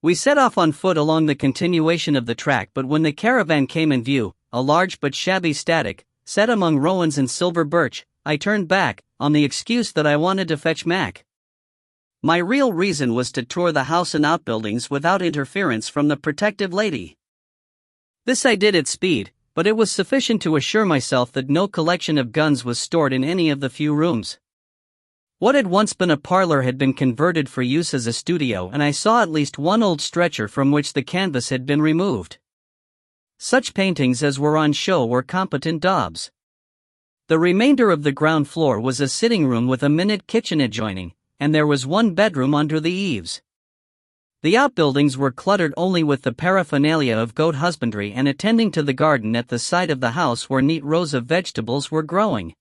We set off on foot along the continuation of the track, but when the caravan came in view, a large but shabby static, set among rowans and silver birch, I turned back, on the excuse that I wanted to fetch Mac. My real reason was to tour the house and outbuildings without interference from the protective lady. This I did at speed, but it was sufficient to assure myself that no collection of guns was stored in any of the few rooms. What had once been a parlor had been converted for use as a studio, and I saw at least one old stretcher from which the canvas had been removed. Such paintings as were on show were competent daubs. The remainder of the ground floor was a sitting room with a minute kitchen adjoining, and there was one bedroom under the eaves. The outbuildings were cluttered only with the paraphernalia of goat husbandry and attending to the garden at the side of the house where neat rows of vegetables were growing.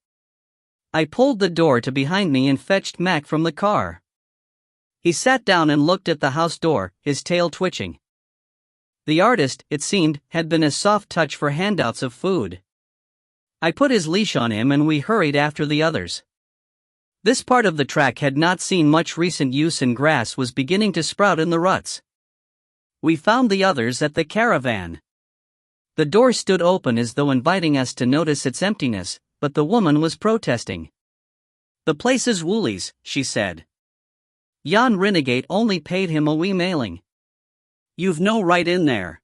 I pulled the door to behind me and fetched Mac from the car. He sat down and looked at the house door, his tail twitching. The artist, it seemed, had been a soft touch for handouts of food. I put his leash on him and we hurried after the others. This part of the track had not seen much recent use and grass was beginning to sprout in the ruts. We found the others at the caravan. The door stood open as though inviting us to notice its emptiness, but the woman was protesting. "The place is Wooley's," she said. "Yon renegade only paid him a wee mailing. You've no right in there."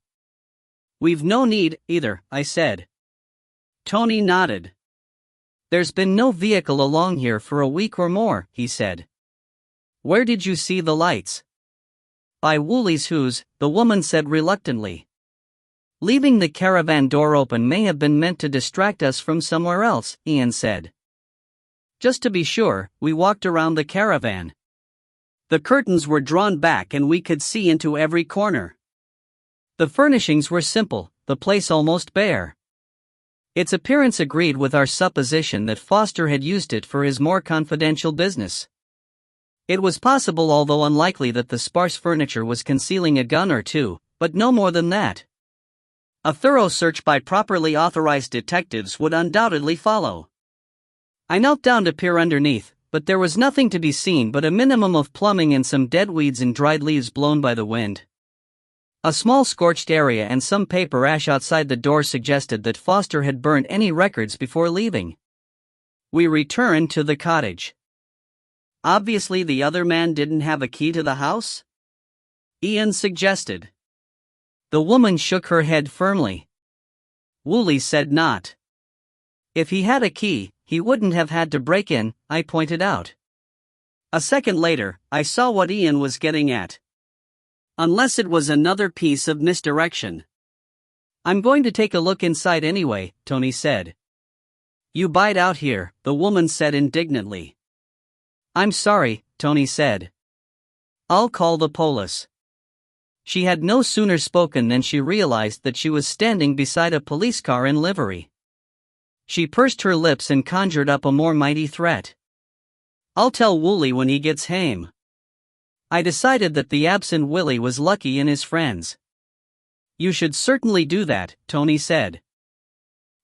"We've no need, either," I said. Tony nodded. "There's been no vehicle along here for a week or more," he said. "Where did you see the lights?" "By Wooley's Who's," the woman said reluctantly. "Leaving the caravan door open may have been meant to distract us from somewhere else," Ian said. Just to be sure, we walked around the caravan. The curtains were drawn back and we could see into every corner. The furnishings were simple, the place almost bare. Its appearance agreed with our supposition that Foster had used it for his more confidential business. It was possible, although unlikely, that the sparse furniture was concealing a gun or two, but no more than that. A thorough search by properly authorized detectives would undoubtedly follow. I knelt down to peer underneath, but there was nothing to be seen but a minimum of plumbing and some dead weeds and dried leaves blown by the wind. A small scorched area and some paper ash outside the door suggested that Foster had burned any records before leaving. We returned to the cottage. "Obviously the other man didn't have a key to the house?" Ian suggested. The woman shook her head firmly. Wooley said not. "If he had a key, he wouldn't have had to break in," I pointed out. A second later, I saw what Ian was getting at. Unless it was another piece of misdirection. "I'm going to take a look inside anyway," Tony said. "You bide out here," the woman said indignantly. "I'm sorry," Tony said. "I'll call the police." She had no sooner spoken than she realized that she was standing beside a police car in livery. She pursed her lips and conjured up a more mighty threat. "I'll tell Wooley when he gets hame." I decided that the absent Willie was lucky in his friends. "You should certainly do that," Tony said.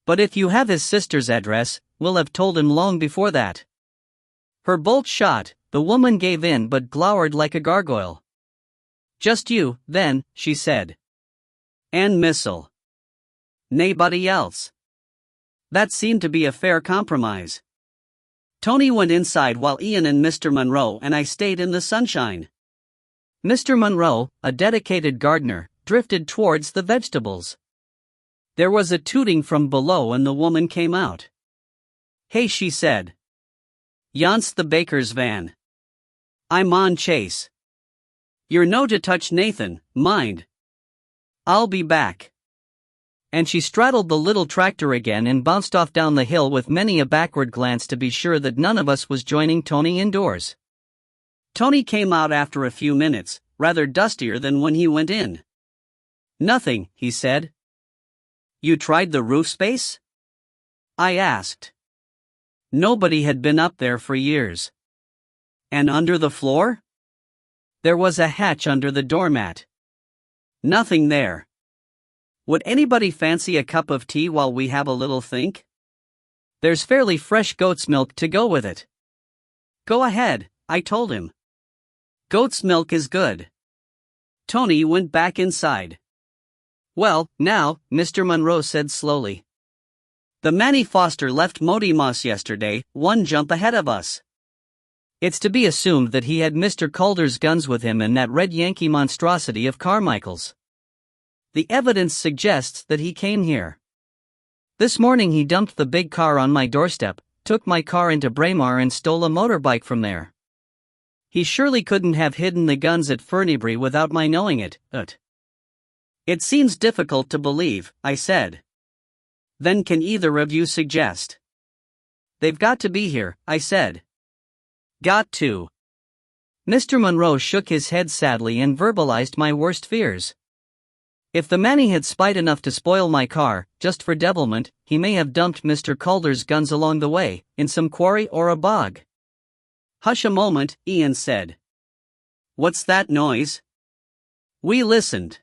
"But if you have his sister's address, we'll have told him long before that." Her bolt shot, the woman gave in but glowered like a gargoyle. "Just you, then," she said. "And Missile. Naebody else." That seemed to be a fair compromise. Tony went inside while Ian and Mr. Munro and I stayed in the sunshine. Mr. Munro, a dedicated gardener, drifted towards the vegetables. There was a tooting from below and the woman came out. "Hey," she said. "Yon's the baker's van. I'm on chase. You're no to touch Nathan, mind. I'll be back." And she straddled the little tractor again and bounced off down the hill with many a backward glance to be sure that none of us was joining Tony indoors. Tony came out after a few minutes, rather dustier than when he went in. "Nothing," he said. "You tried the roof space?" I asked. Nobody had been up there for years. "And under the floor?" There was a hatch under the doormat. "Nothing there. Would anybody fancy a cup of tea while we have a little think? There's fairly fresh goat's milk to go with it." "Go ahead," I told him. "Goat's milk is good." Tony went back inside. "Well, now," Mr. Munro said slowly. "The Manny Foster left Modymoss yesterday, one jump ahead of us. It's to be assumed that he had Mr. Calder's guns with him and that red Yankee monstrosity of Carmichael's. The evidence suggests that he came here. This morning he dumped the big car on my doorstep, took my car into Braemar and stole a motorbike from there. He surely couldn't have hidden the guns at Ferniebury without my knowing it. It seems difficult to believe, I said. Then can either of you suggest? They've got to be here, I said. Got to. Mr. Monroe shook his head sadly and verbalized my worst fears. If the Manny had spite enough to spoil my car, just for devilment, he may have dumped Mr. Calder's guns along the way, in some quarry or a bog. Hush a moment, Ian said. What's that noise? We listened.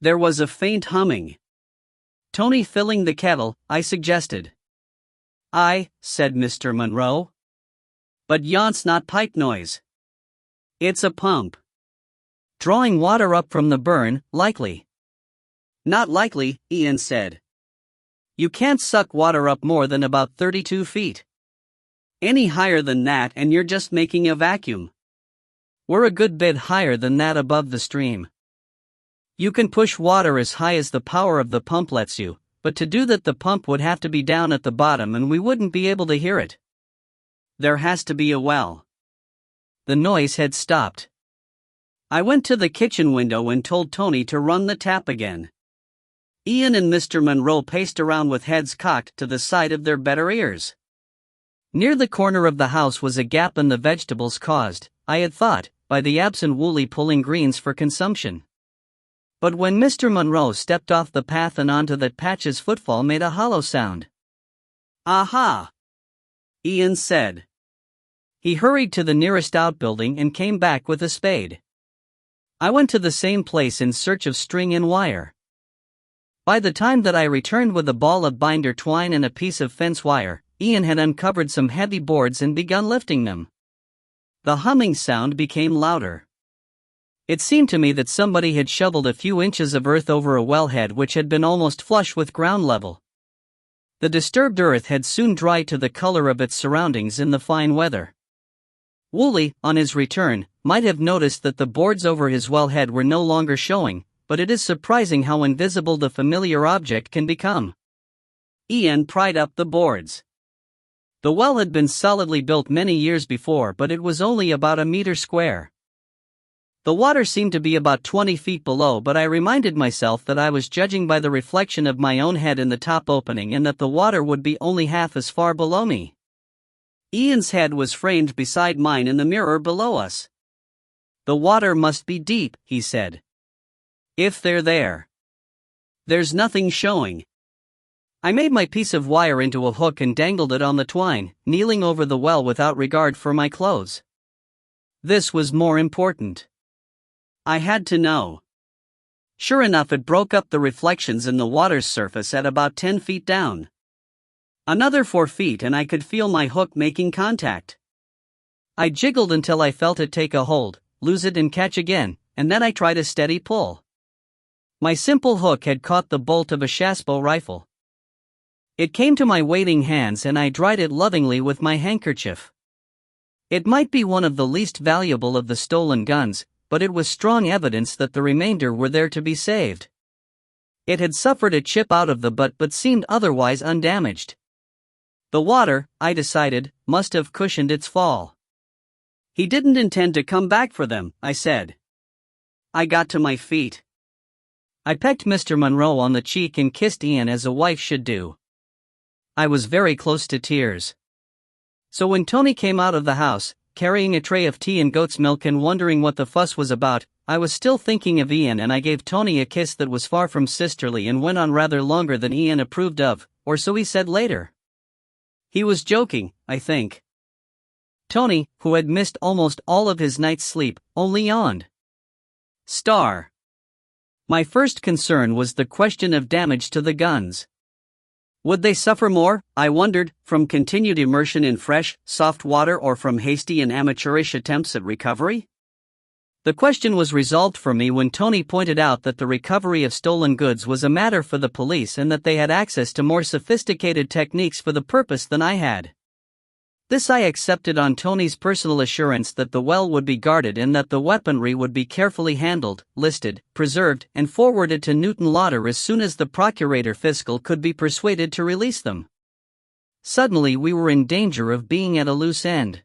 There was a faint humming. Tony filling the kettle, I suggested. Aye, said Mr. Monroe. But yon's not pipe noise. It's a pump. Drawing water up from the burn, likely. Not likely, Ian said. You can't suck water up more than about 32 feet. Any higher than that and you're just making a vacuum. We're a good bit higher than that above the stream. You can push water as high as the power of the pump lets you, but to do that the pump would have to be down at the bottom and we wouldn't be able to hear it. There has to be a well. The noise had stopped. I went to the kitchen window and told Tony to run the tap again. Ian and Mr. Monroe paced around with heads cocked to the side of their better ears. Near the corner of the house was a gap in the vegetables caused, I had thought, by the absent Woolley pulling greens for consumption. But when Mr. Monroe stepped off the path and onto that patch's footfall made a hollow sound. Aha! Ian said. He hurried to the nearest outbuilding and came back with a spade. I went to the same place in search of string and wire. By the time that I returned with a ball of binder twine and a piece of fence wire, Ian had uncovered some heavy boards and begun lifting them. The humming sound became louder. It seemed to me that somebody had shoveled a few inches of earth over a wellhead which had been almost flush with ground level. The disturbed earth had soon dried to the color of its surroundings in the fine weather. Woolley, on his return, might have noticed that the boards over his wellhead were no longer showing, but it is surprising how invisible the familiar object can become. Ian pried up the boards. The well had been solidly built many years before, but it was only about a meter square. The water seemed to be about 20 feet below, but I reminded myself that I was judging by the reflection of my own head in the top opening and that the water would be only half as far below me. Ian's head was framed beside mine in the mirror below us. The water must be deep, he said. If they're there. There's nothing showing. I made my piece of wire into a hook and dangled it on the twine, kneeling over the well without regard for my clothes. This was more important. I had to know. Sure enough, it broke up the reflections in the water's surface at about 10 feet down. Another 4 feet and I could feel my hook making contact. I jiggled until I felt it take a hold, lose it and catch again, and then I tried a steady pull. My simple hook had caught the bolt of a Chassepot rifle. It came to my waiting hands and I dried it lovingly with my handkerchief. It might be one of the least valuable of the stolen guns, but it was strong evidence that the remainder were there to be saved. It had suffered a chip out of the butt but seemed otherwise undamaged. The water, I decided, must have cushioned its fall. He didn't intend to come back for them, I said. I got to my feet. I pecked Mr. Monroe on the cheek and kissed Ian as a wife should do. I was very close to tears. So when Tony came out of the house, carrying a tray of tea and goat's milk and wondering what the fuss was about, I was still thinking of Ian and I gave Tony a kiss that was far from sisterly and went on rather longer than Ian approved of, or so he said later. He was joking, I think. Tony, who had missed almost all of his night's sleep, only yawned. Star. My first concern was the question of damage to the guns. Would they suffer more, I wondered, from continued immersion in fresh, soft water or from hasty and amateurish attempts at recovery? The question was resolved for me when Tony pointed out that the recovery of stolen goods was a matter for the police and that they had access to more sophisticated techniques for the purpose than I had. This I accepted on Tony's personal assurance that the well would be guarded and that the weaponry would be carefully handled, listed, preserved, and forwarded to Newton Lauder as soon as the Procurator Fiscal could be persuaded to release them. Suddenly we were in danger of being at a loose end.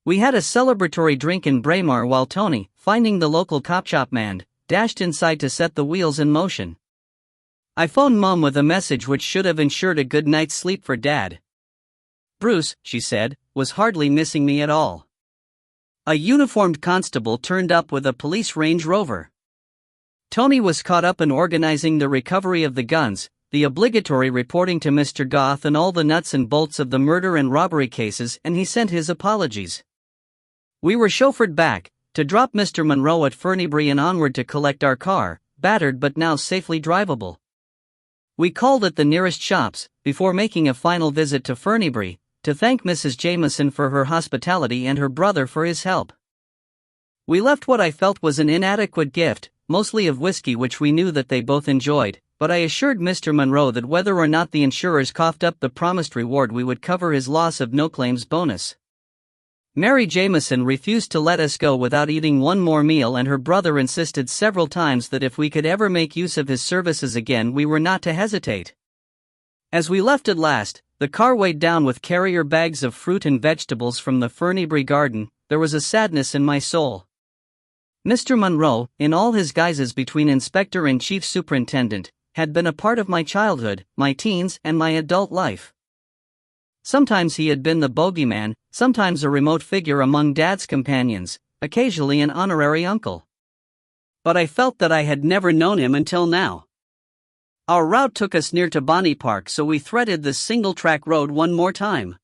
We had a celebratory drink in Braemar while Tony, finding the local cop shop man, dashed inside to set the wheels in motion. I phoned Mom with a message which should have ensured a good night's sleep for Dad. Bruce, she said, was hardly missing me at all. A uniformed constable turned up with a police Range Rover. Tony was caught up in organizing the recovery of the guns, the obligatory reporting to Mr. Goth and all the nuts and bolts of the murder and robbery cases, and he sent his apologies. We were chauffeured back, to drop Mr. Monroe at Fernybury and onward to collect our car, battered but now safely drivable. We called at the nearest shops, before making a final visit to Fernybury, to thank Mrs. Jameson for her hospitality and her brother for his help. We left what I felt was an inadequate gift, mostly of whiskey which we knew that they both enjoyed, but I assured Mr. Monroe that whether or not the insurers coughed up the promised reward we would cover his loss of no-claims bonus. Mary Jameson refused to let us go without eating one more meal, and her brother insisted several times that if we could ever make use of his services again we were not to hesitate. As we left at last, the car weighed down with carrier bags of fruit and vegetables from the Fernybury garden, there was a sadness in my soul. Mr. Monroe, in all his guises between inspector and chief superintendent, had been a part of my childhood, my teens, and my adult life. Sometimes he had been the bogeyman, sometimes a remote figure among Dad's companions, occasionally an honorary uncle. But I felt that I had never known him until now. Our route took us near to Bonnie Park, so we threaded the single-track road one more time.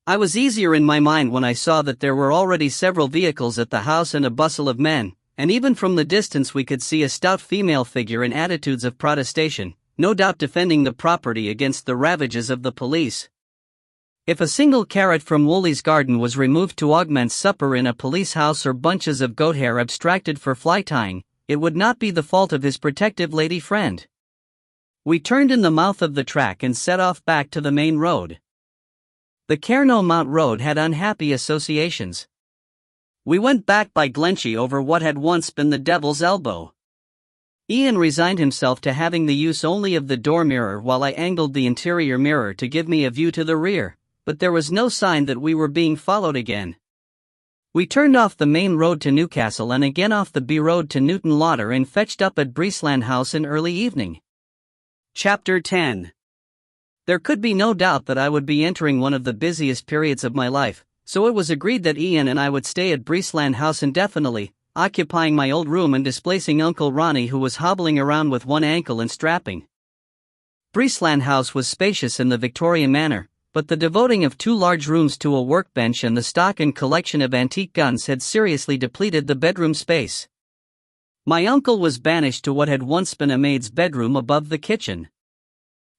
I was easier in my mind when I saw that there were already several vehicles at the house and a bustle of men, and even from the distance we could see a stout female figure in attitudes of protestation, no doubt defending the property against the ravages of the police. If a single carrot from Woolley's garden was removed to augment supper in a police house or bunches of goat hair abstracted for fly tying, it would not be the fault of his protective lady friend. We turned in the mouth of the track and set off back to the main road. The Cairnlow Mount Road had unhappy associations. We went back by Glenchy over what had once been the Devil's Elbow. Ian resigned himself to having the use only of the door mirror while I angled the interior mirror to give me a view to the rear, but there was no sign that we were being followed again. We turned off the main road to Newcastle and again off the B road to Newton Lauder and fetched up at Breesland House in early evening. Chapter 10. There could be no doubt that I would be entering one of the busiest periods of my life, so it was agreed that Ian and I would stay at Breesland House indefinitely, occupying my old room and displacing Uncle Ronnie, who was hobbling around with one ankle and strapping. Breesland House was spacious in the Victorian manner, but the devoting of 2 large rooms to a workbench and the stock and collection of antique guns had seriously depleted the bedroom space. My uncle was banished to what had once been a maid's bedroom above the kitchen.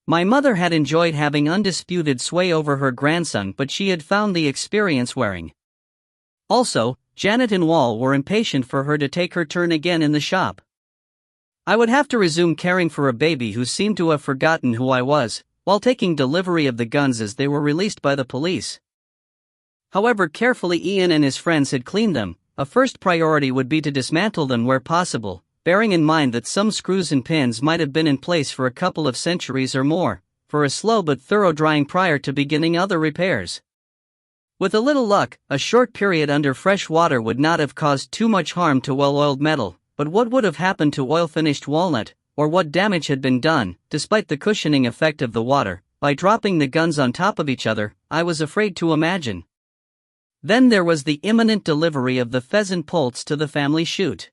My mother had enjoyed having undisputed sway over her grandson, but she had found the experience wearing. Also, Janet and Wall were impatient for her to take her turn again in the shop. I would have to resume caring for a baby who seemed to have forgotten who I was, while taking delivery of the guns as they were released by the police. However carefully Ian and his friends had cleaned them, a first priority would be to dismantle them where possible, bearing in mind that some screws and pins might have been in place for a couple of centuries or more, for a slow but thorough drying prior to beginning other repairs. With a little luck, a short period under fresh water would not have caused too much harm to well-oiled metal, but what would have happened to oil-finished walnut, or what damage had been done, despite the cushioning effect of the water, by dropping the guns on top of each other, I was afraid to imagine. Then there was the imminent delivery of the pheasant poults to the family chute.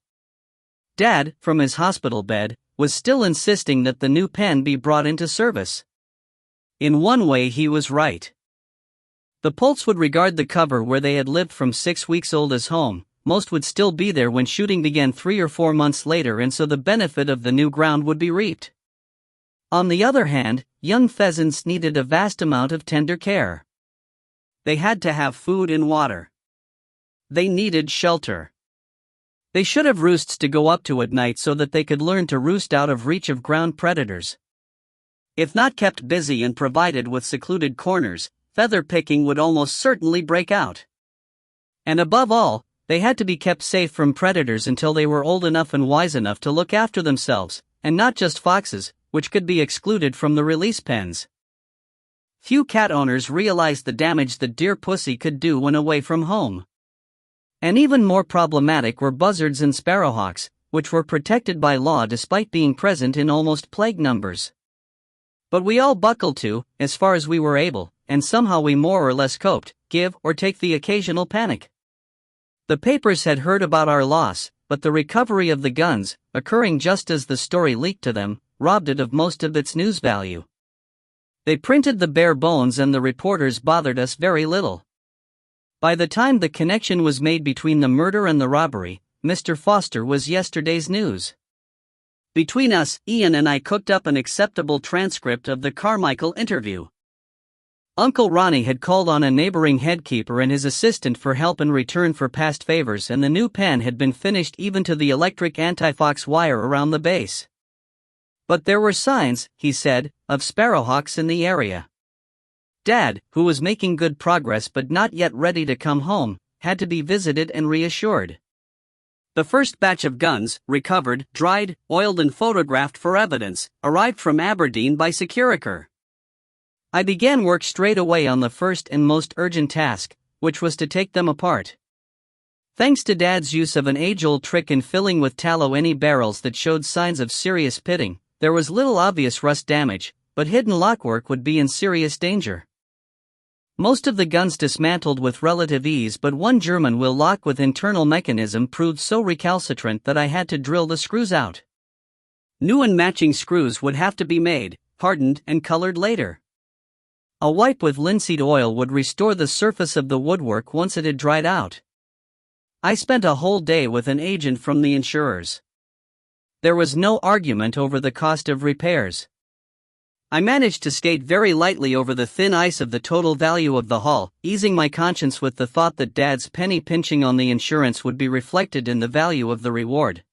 Dad, from his hospital bed, was still insisting that the new pen be brought into service. In one way he was right. The poults would regard the cover where they had lived from 6 weeks old as home, most would still be there when shooting began 3 or 4 months later, and so the benefit of the new ground would be reaped. On the other hand, young pheasants needed a vast amount of tender care. They had to have food and water. They needed shelter. They should have roosts to go up to at night so that they could learn to roost out of reach of ground predators. If not kept busy and provided with secluded corners, feather picking would almost certainly break out. And above all, they had to be kept safe from predators until they were old enough and wise enough to look after themselves, and not just foxes, which could be excluded from the release pens. Few cat owners realized the damage the dear pussy could do when away from home. And even more problematic were buzzards and sparrowhawks, which were protected by law despite being present in almost plague numbers. But we all buckled to, as far as we were able, and somehow we more or less coped, give or take the occasional panic. The papers had heard about our loss, but the recovery of the guns, occurring just as the story leaked to them, robbed it of most of its news value. They printed the bare bones and the reporters bothered us very little. By the time the connection was made between the murder and the robbery, Mr. Foster was yesterday's news. Between us, Ian and I cooked up an acceptable transcript of the Carmichael interview. Uncle Ronnie had called on a neighboring headkeeper and his assistant for help in return for past favors, and the new pen had been finished even to the electric anti-fox wire around the base. But there were signs, he said, of sparrowhawks in the area. Dad, who was making good progress but not yet ready to come home, had to be visited and reassured. The first batch of guns, recovered, dried, oiled and photographed for evidence, arrived from Aberdeen by Securicore. I began work straight away on the first and most urgent task, which was to take them apart. Thanks to Dad's use of an age-old trick in filling with tallow any barrels that showed signs of serious pitting, there was little obvious rust damage, but hidden lockwork would be in serious danger. Most of the guns dismantled with relative ease, but one German wheel lock with internal mechanism proved so recalcitrant that I had to drill the screws out. New and matching screws would have to be made, hardened and colored later. A wipe with linseed oil would restore the surface of the woodwork once it had dried out. I spent a whole day with an agent from the insurers. There was no argument over the cost of repairs. I managed to skate very lightly over the thin ice of the total value of the haul, easing my conscience with the thought that Dad's penny pinching on the insurance would be reflected in the value of the reward.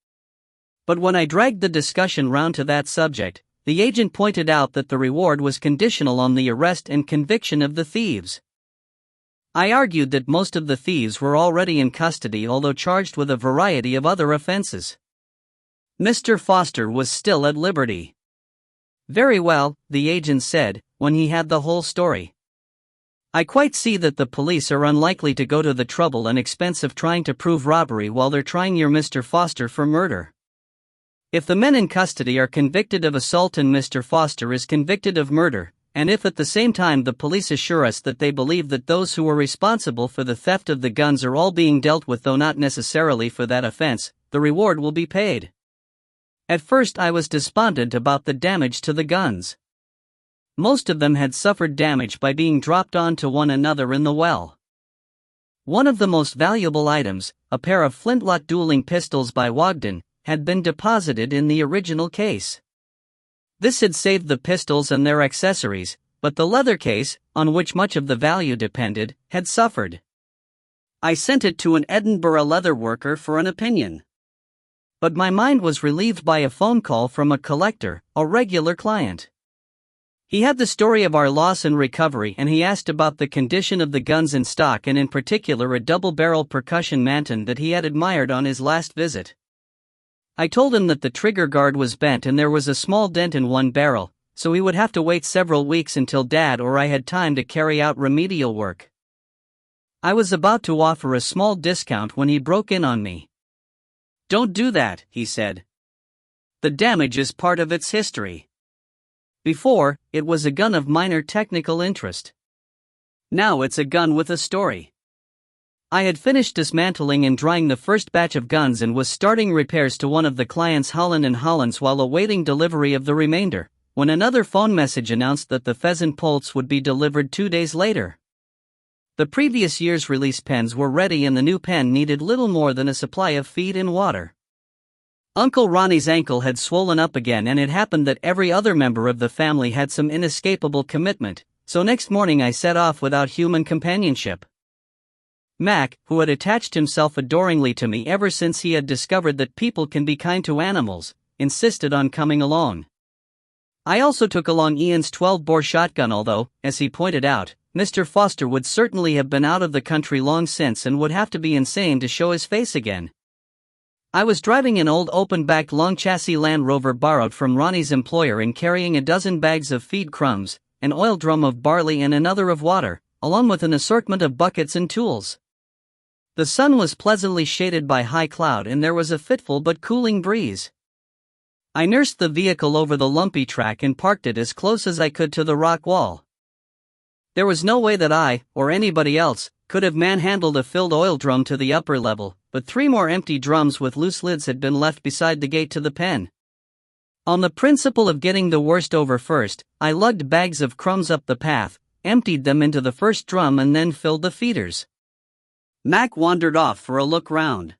But when I dragged the discussion round to that subject, the agent pointed out that the reward was conditional on the arrest and conviction of the thieves. I argued that most of the thieves were already in custody, although charged with a variety of other offenses. Mr. Foster was still at liberty. Very well, the agent said, when he had the whole story. I quite see that the police are unlikely to go to the trouble and expense of trying to prove robbery while they're trying your Mr. Foster for murder. If the men in custody are convicted of assault and Mr. Foster is convicted of murder, and if at the same time the police assure us that they believe that those who were responsible for the theft of the guns are all being dealt with, though not necessarily for that offense, the reward will be paid. At first I was despondent about the damage to the guns. Most of them had suffered damage by being dropped onto one another in the well. One of the most valuable items, a pair of flintlock dueling pistols by Wogden, had been deposited in the original case. This had saved the pistols and their accessories, but the leather case, on which much of the value depended, had suffered. I sent it to an Edinburgh leather worker for an opinion. But my mind was relieved by a phone call from a collector, a regular client. He had the story of our loss and recovery, and he asked about the condition of the guns in stock, and in particular a double-barrel percussion Manton that he had admired on his last visit. I told him that the trigger guard was bent and there was a small dent in one barrel, so he would have to wait several weeks until Dad or I had time to carry out remedial work. I was about to offer a small discount when he broke in on me. "Don't do that," he said. "The damage is part of its history. Before, it was a gun of minor technical interest. Now it's a gun with a story." I had finished dismantling and drying the first batch of guns and was starting repairs to one of the client's Holland & Hollands while awaiting delivery of the remainder, when another phone message announced that the pheasant poults would be delivered 2 days later. The previous year's release pens were ready and the new pen needed little more than a supply of feed and water. Uncle Ronnie's ankle had swollen up again, and it happened that every other member of the family had some inescapable commitment, so next morning I set off without human companionship. Mac, who had attached himself adoringly to me ever since he had discovered that people can be kind to animals, insisted on coming along. I also took along Ian's 12-bore shotgun, although, as he pointed out, Mr. Foster would certainly have been out of the country long since and would have to be insane to show his face again. I was driving an old open-backed long chassis Land Rover borrowed from Ronnie's employer and carrying a dozen bags of feed crumbs, an oil drum of barley and another of water, along with an assortment of buckets and tools. The sun was pleasantly shaded by high cloud and there was a fitful but cooling breeze. I nursed the vehicle over the lumpy track and parked it as close as I could to the rock wall. There was no way that I, or anybody else, could have manhandled a filled oil drum to the upper level, but 3 more empty drums with loose lids had been left beside the gate to the pen. On the principle of getting the worst over first, I lugged bags of crumbs up the path, emptied them into the first drum and then filled the feeders. Mac wandered off for a look round.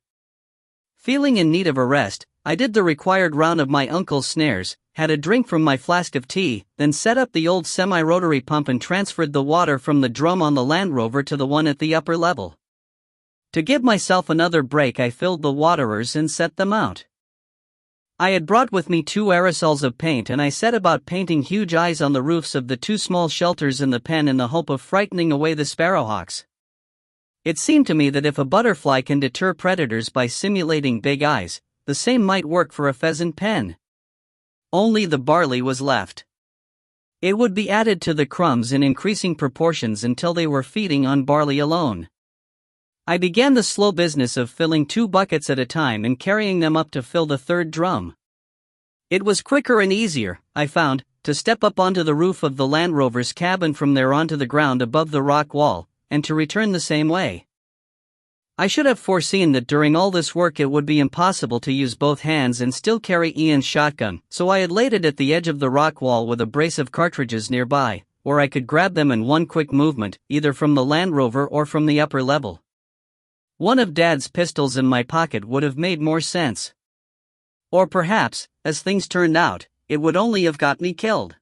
Feeling in need of a rest, I did the required round of my uncle's snares, had a drink from my flask of tea, then set up the old semi-rotary pump and transferred the water from the drum on the Land Rover to the one at the upper level. To give myself another break, I filled the waterers and set them out. I had brought with me 2 aerosols of paint and I set about painting huge eyes on the roofs of the 2 small shelters in the pen in the hope of frightening away the sparrowhawks. It seemed to me that if a butterfly can deter predators by simulating big eyes, the same might work for a pheasant pen. Only the barley was left. It would be added to the crumbs in increasing proportions until they were feeding on barley alone. I began the slow business of filling 2 buckets at a time and carrying them up to fill the 3rd drum. It was quicker and easier, I found, to step up onto the roof of the Land Rover's cabin from there onto the ground above the rock wall, and to return the same way. I should have foreseen that during all this work it would be impossible to use both hands and still carry Ian's shotgun, so I had laid it at the edge of the rock wall with a brace of cartridges nearby, where I could grab them in one quick movement, either from the Land Rover or from the upper level. One of Dad's pistols in my pocket would have made more sense. Or perhaps, as things turned out, it would only have got me killed.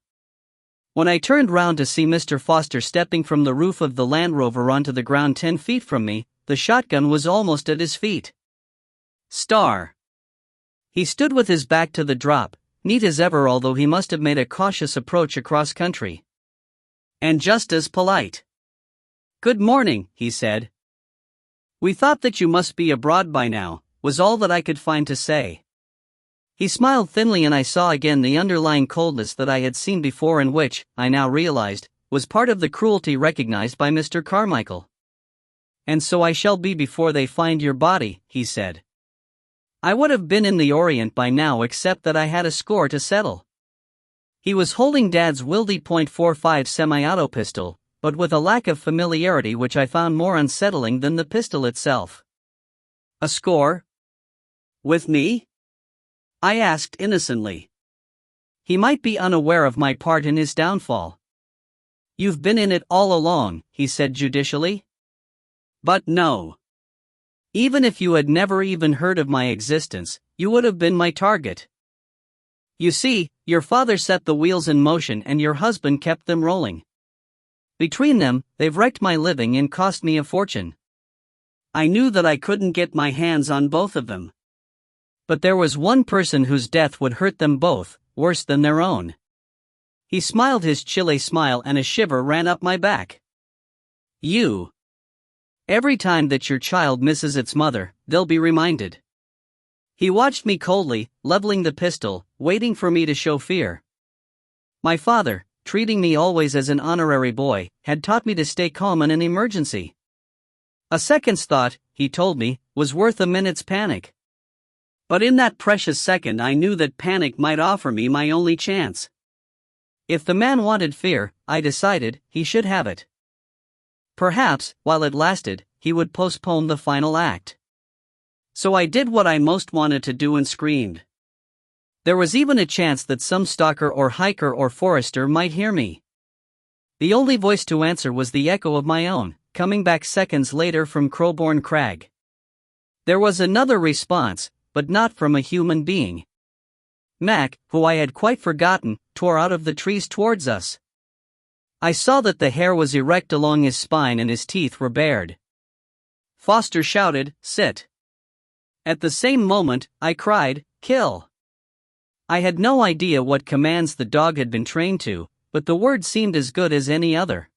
When I turned round to see Mr. Foster stepping from the roof of the Land Rover onto the ground 10 feet from me, the shotgun was almost at his feet. Star. He stood with his back to the drop, neat as ever, although he must have made a cautious approach across country. And just as polite. "Good morning," he said. "We thought that you must be abroad by now," was all that I could find to say. He smiled thinly and I saw again the underlying coldness that I had seen before and which, I now realized, was part of the cruelty recognized by Mr. Carmichael. "And so I shall be before they find your body," he said. I would have been in the Orient by now except that I had a score to settle. He was holding Dad's Wildy .45 semi-auto pistol, but with a lack of familiarity which I found more unsettling than the pistol itself. "A score? With me?" I asked innocently. He might be unaware of my part in his downfall. "You've been in it all along," he said judicially. "But no. Even if you had never even heard of my existence, you would have been my target. You see, your father set the wheels in motion and your husband kept them rolling. Between them, they've wrecked my living and cost me a fortune. I knew that I couldn't get my hands on both of them. But there was one person whose death would hurt them both, worse than their own." He smiled his chilly smile and a shiver ran up my back. "You. Every time that your child misses its mother, they'll be reminded." He watched me coldly, leveling the pistol, waiting for me to show fear. My father, treating me always as an honorary boy, had taught me to stay calm in an emergency. A second's thought, he told me, was worth a minute's panic. But in that precious second I knew that panic might offer me my only chance. If the man wanted fear, I decided, he should have it. Perhaps, while it lasted, he would postpone the final act. So I did what I most wanted to do and screamed. There was even a chance that some stalker or hiker or forester might hear me. The only voice to answer was the echo of my own, coming back seconds later from Crowborn Crag. There was another response, but not from a human being. Mac, who I had quite forgotten, tore out of the trees towards us. I saw that the hair was erect along his spine and his teeth were bared. Foster shouted, "Sit." At the same moment, I cried, "Kill." I had no idea what commands the dog had been trained to, but the word seemed as good as any other.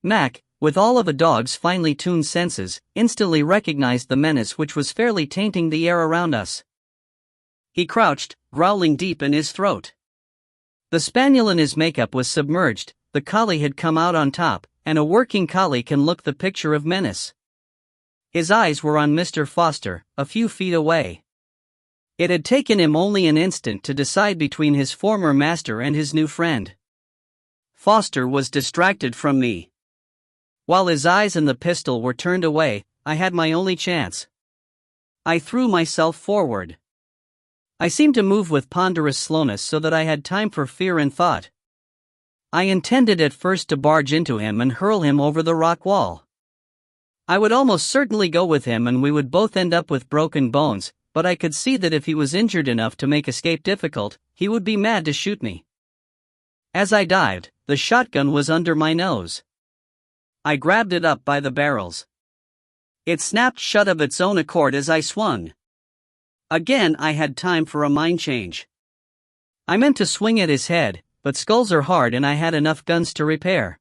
Mac, with all of a dog's finely tuned senses, instantly recognized the menace which was fairly tainting the air around us. He crouched, growling deep in his throat. The spaniel in his makeup was submerged, the collie had come out on top, and a working collie can look the picture of menace. His eyes were on Mr. Foster, a few feet away. It had taken him only an instant to decide between his former master and his new friend. Foster was distracted from me. While his eyes and the pistol were turned away, I had my only chance. I threw myself forward. I seemed to move with ponderous slowness so that I had time for fear and thought. I intended at first to barge into him and hurl him over the rock wall. I would almost certainly go with him and we would both end up with broken bones, but I could see that if he was injured enough to make escape difficult, he would be mad to shoot me. As I dived, the shotgun was under my nose. I grabbed it up by the barrels. It snapped shut of its own accord as I swung. Again I had time for a mind change. I meant to swing at his head, but skulls are hard and I had enough guns to repair.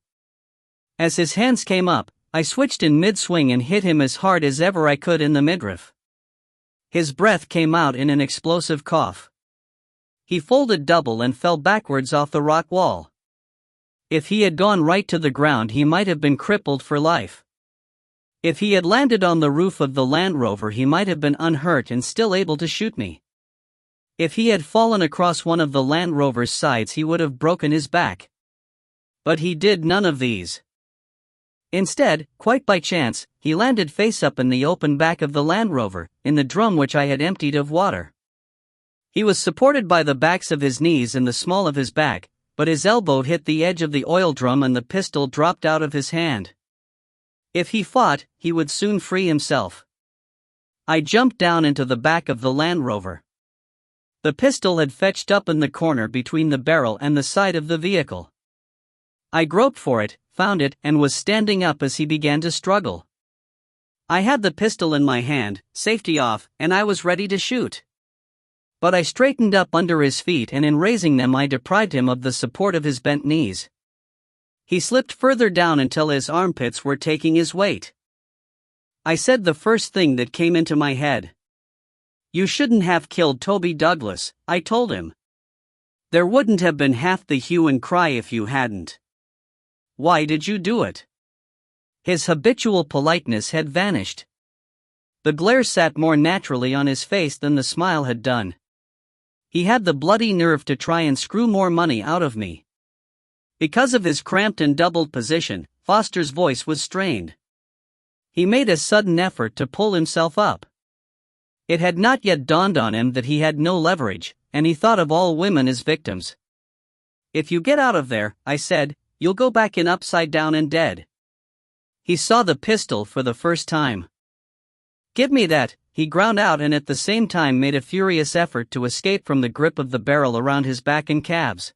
As his hands came up, I switched in mid-swing and hit him as hard as ever I could in the midriff. His breath came out in an explosive cough. He folded double and fell backwards off the rock wall. If he had gone right to the ground he might have been crippled for life. If he had landed on the roof of the Land Rover he might have been unhurt and still able to shoot me. If he had fallen across one of the Land Rover's sides he would have broken his back. But he did none of these. Instead, quite by chance, he landed face up in the open back of the Land Rover, in the drum which I had emptied of water. He was supported by the backs of his knees and the small of his back, but his elbow hit the edge of the oil drum and the pistol dropped out of his hand. If he fought, he would soon free himself. I jumped down into the back of the Land Rover. The pistol had fetched up in the corner between the barrel and the side of the vehicle. I groped for it, found it, and was standing up as he began to struggle. I had the pistol in my hand, safety off, and I was ready to shoot. But I straightened up under his feet and in raising them I deprived him of the support of his bent knees. He slipped further down until his armpits were taking his weight. I said the first thing that came into my head. "You shouldn't have killed Toby Douglas," I told him. "There wouldn't have been half the hue and cry if you hadn't. Why did you do it?" His habitual politeness had vanished. The glare sat more naturally on his face than the smile had done. He had the bloody nerve to try and screw more money out of me. Because of his cramped and doubled position, Foster's voice was strained. He made a sudden effort to pull himself up. It had not yet dawned on him that he had no leverage, and he thought of all women as victims. "If you get out of there," I said, "you'll go back in upside down and dead." He saw the pistol for the first time. "Give me that," he ground out, and at the same time made a furious effort to escape from the grip of the barrel around his back and calves.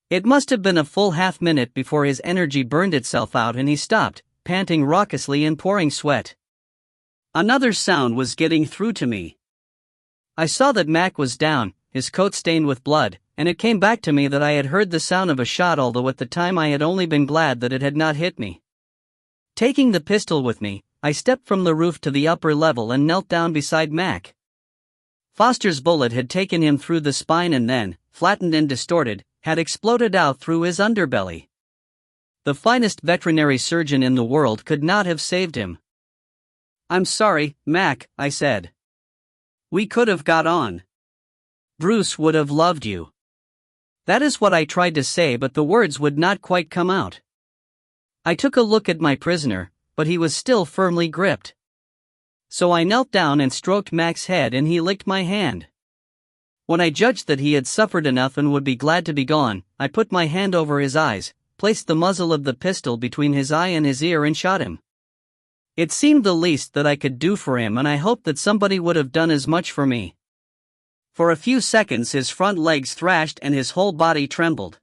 It must have been a full half-minute before his energy burned itself out and he stopped, panting raucously and pouring sweat. Another sound was getting through to me. I saw that Mac was down, his coat stained with blood, and it came back to me that I had heard the sound of a shot, although at the time I had only been glad that it had not hit me. Taking the pistol with me, I stepped from the roof to the upper level and knelt down beside Mac. Foster's bullet had taken him through the spine and then, flattened and distorted, had exploded out through his underbelly. The finest veterinary surgeon in the world could not have saved him. "I'm sorry, Mac," I said. "We could have got on. Bruce would have loved you." That is what I tried to say, but the words would not quite come out. I took a look at my prisoner, but he was still firmly gripped. So I knelt down and stroked Mac's head and he licked my hand. When I judged that he had suffered enough and would be glad to be gone, I put my hand over his eyes, placed the muzzle of the pistol between his eye and his ear and shot him. It seemed the least that I could do for him, and I hoped that somebody would have done as much for me. For a few seconds his front legs thrashed and his whole body trembled.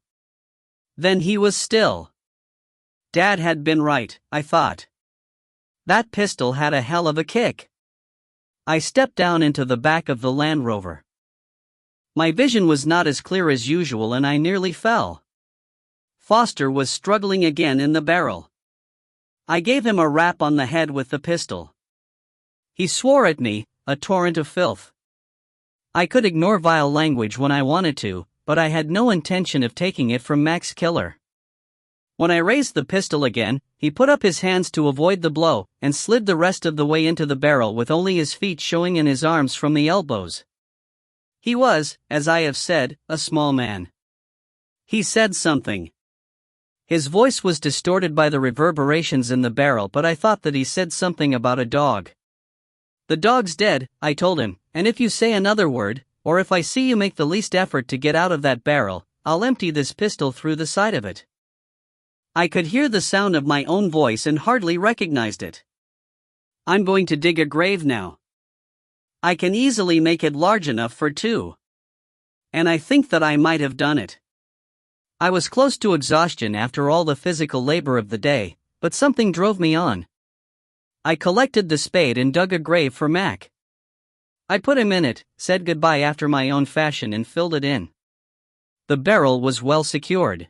Then he was still. Dad had been right, I thought. That pistol had a hell of a kick. I stepped down into the back of the Land Rover. My vision was not as clear as usual and I nearly fell. Foster was struggling again in the barrel. I gave him a rap on the head with the pistol. He swore at me, a torrent of filth. I could ignore vile language when I wanted to, but I had no intention of taking it from Mac's killer. When I raised the pistol again, he put up his hands to avoid the blow, and slid the rest of the way into the barrel with only his feet showing and his arms from the elbows. He was, as I have said, a small man. He said something. His voice was distorted by the reverberations in the barrel, but I thought that he said something about a dog. "The dog's dead," I told him, "and if you say another word, or if I see you make the least effort to get out of that barrel, I'll empty this pistol through the side of it." I could hear the sound of my own voice and hardly recognized it. "I'm going to dig a grave now. I can easily make it large enough for two. And I think that I might have done it." I was close to exhaustion after all the physical labor of the day, but something drove me on. I collected the spade and dug a grave for Mac. I put him in it, said goodbye after my own fashion, and filled it in. The barrel was well secured.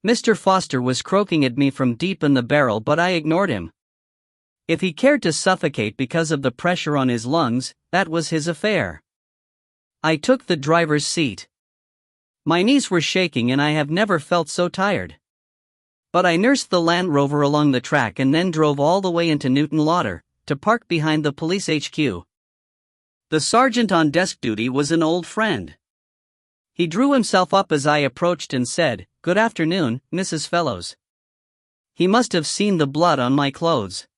Mr. Foster was croaking at me from deep in the barrel, but I ignored him. If he cared to suffocate because of the pressure on his lungs, that was his affair. I took the driver's seat. My knees were shaking and I have never felt so tired. But I nursed the Land Rover along the track and then drove all the way into Newton Lauder, to park behind the police HQ. The sergeant on desk duty was an old friend. He drew himself up as I approached and said, "Good afternoon, Mrs. Fellows." He must have seen the blood on my clothes.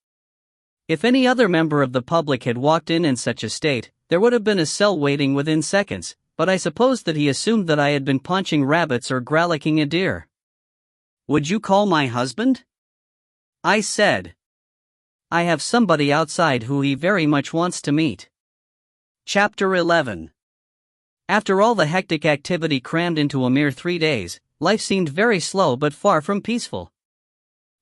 If any other member of the public had walked in such a state, there would have been a cell waiting within seconds, but I suppose that he assumed that I had been punching rabbits or grallicking a deer. "Would you call my husband?" I said. "I have somebody outside who he very much wants to meet." Chapter 11. After all the hectic activity crammed into a mere 3 days, life seemed very slow but far from peaceful.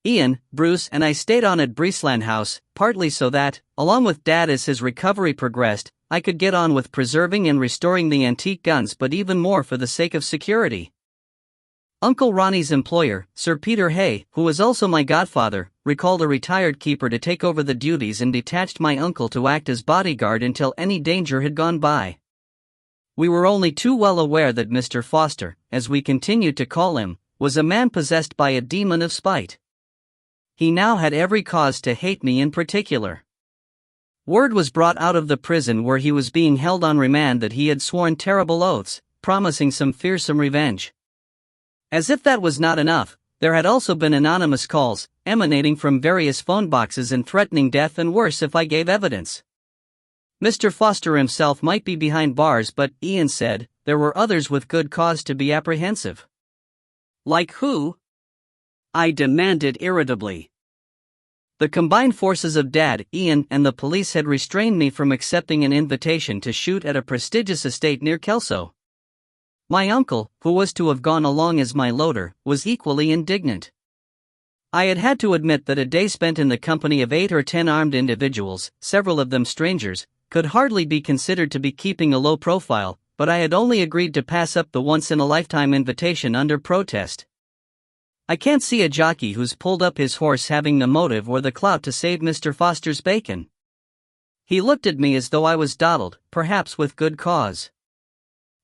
Ian, Bruce, and I stayed on at Breesland House, partly so that, along with Dad as his recovery progressed, I could get on with preserving and restoring the antique guns, but even more for the sake of security. Uncle Ronnie's employer, Sir Peter Hay, who was also my godfather, recalled a retired keeper to take over the duties and detached my uncle to act as bodyguard until any danger had gone by. We were only too well aware that Mr. Foster, as we continued to call him, was a man possessed by a demon of spite. He now had every cause to hate me in particular. Word was brought out of the prison where he was being held on remand that he had sworn terrible oaths, promising some fearsome revenge. As if that was not enough, there had also been anonymous calls, emanating from various phone boxes and threatening death and worse if I gave evidence. Mr. Foster himself might be behind bars, but, Ian said, there were others with good cause to be apprehensive. "Like who?" I demanded irritably. The combined forces of Dad, Ian, and the police had restrained me from accepting an invitation to shoot at a prestigious estate near Kelso. My uncle, who was to have gone along as my loader, was equally indignant. I had had to admit that a day spent in the company of 8 or 10 armed individuals, several of them strangers, could hardly be considered to be keeping a low profile, but I had only agreed to pass up the once-in-a-lifetime invitation under protest. I can't see a jockey who's pulled up his horse having the motive or the clout to save Mr. Foster's bacon. He looked at me as though I was dawdled, perhaps with good cause.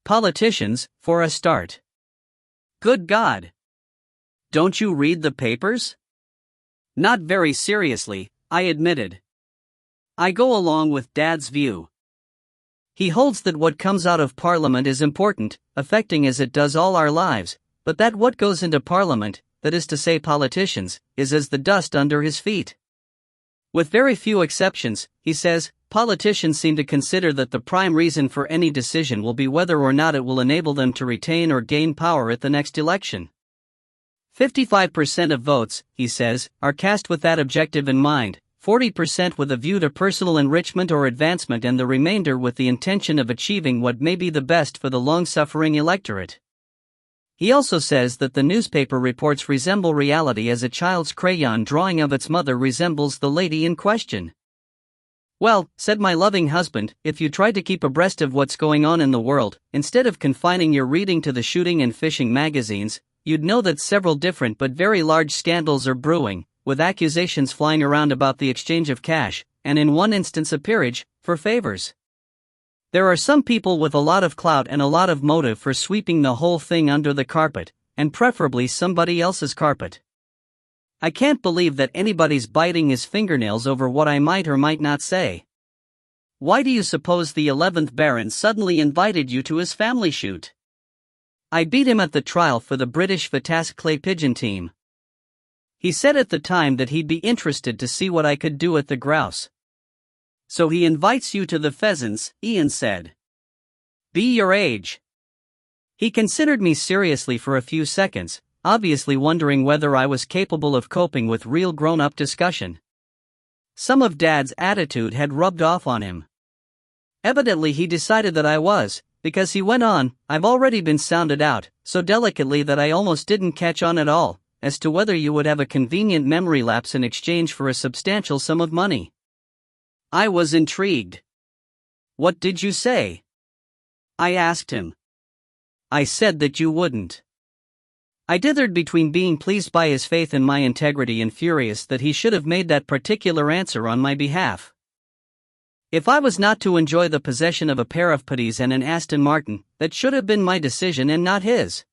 Politicians, for a start. Good God! Don't you read the papers? Not very seriously, I admitted. I go along with Dad's view. He holds that what comes out of Parliament is important, affecting as it does all our lives, but that what goes into Parliament, that is to say politicians, is as the dust under his feet. With very few exceptions, he says, politicians seem to consider that the prime reason for any decision will be whether or not it will enable them to retain or gain power at the next election. 55% of votes, he says, are cast with that objective in mind, 40% with a view to personal enrichment or advancement, and the remainder with the intention of achieving what may be the best for the long-suffering electorate. He also says that the newspaper reports resemble reality as a child's crayon drawing of its mother resembles the lady in question. "Well," said my loving husband, "if you tried to keep abreast of what's going on in the world, instead of confining your reading to the shooting and fishing magazines, you'd know that several different but very large scandals are brewing, with accusations flying around about the exchange of cash, and in one instance a peerage, for favors. There are some people with a lot of clout and a lot of motive for sweeping the whole thing under the carpet, and preferably somebody else's carpet. I can't believe that anybody's biting his fingernails over what I might or might not say. Why do you suppose the 11th Baron suddenly invited you to his family shoot? I beat him at the trial for the British Vitas clay pigeon team. He said at the time that he'd be interested to see what I could do at the grouse. So he invites you to the pheasants, Ian said. Be your age. He considered me seriously for a few seconds, obviously wondering whether I was capable of coping with real grown-up discussion. Some of Dad's attitude had rubbed off on him. Evidently he decided that I was, because he went on, I've already been sounded out, so delicately that I almost didn't catch on at all, as to whether you would have a convenient memory lapse in exchange for a substantial sum of money. I was intrigued. What did you say? I asked him. I said that you wouldn't. I dithered between being pleased by his faith in my integrity and furious that he should have made that particular answer on my behalf. If I was not to enjoy the possession of a pair of puttees and an Aston Martin, that should have been my decision and not his.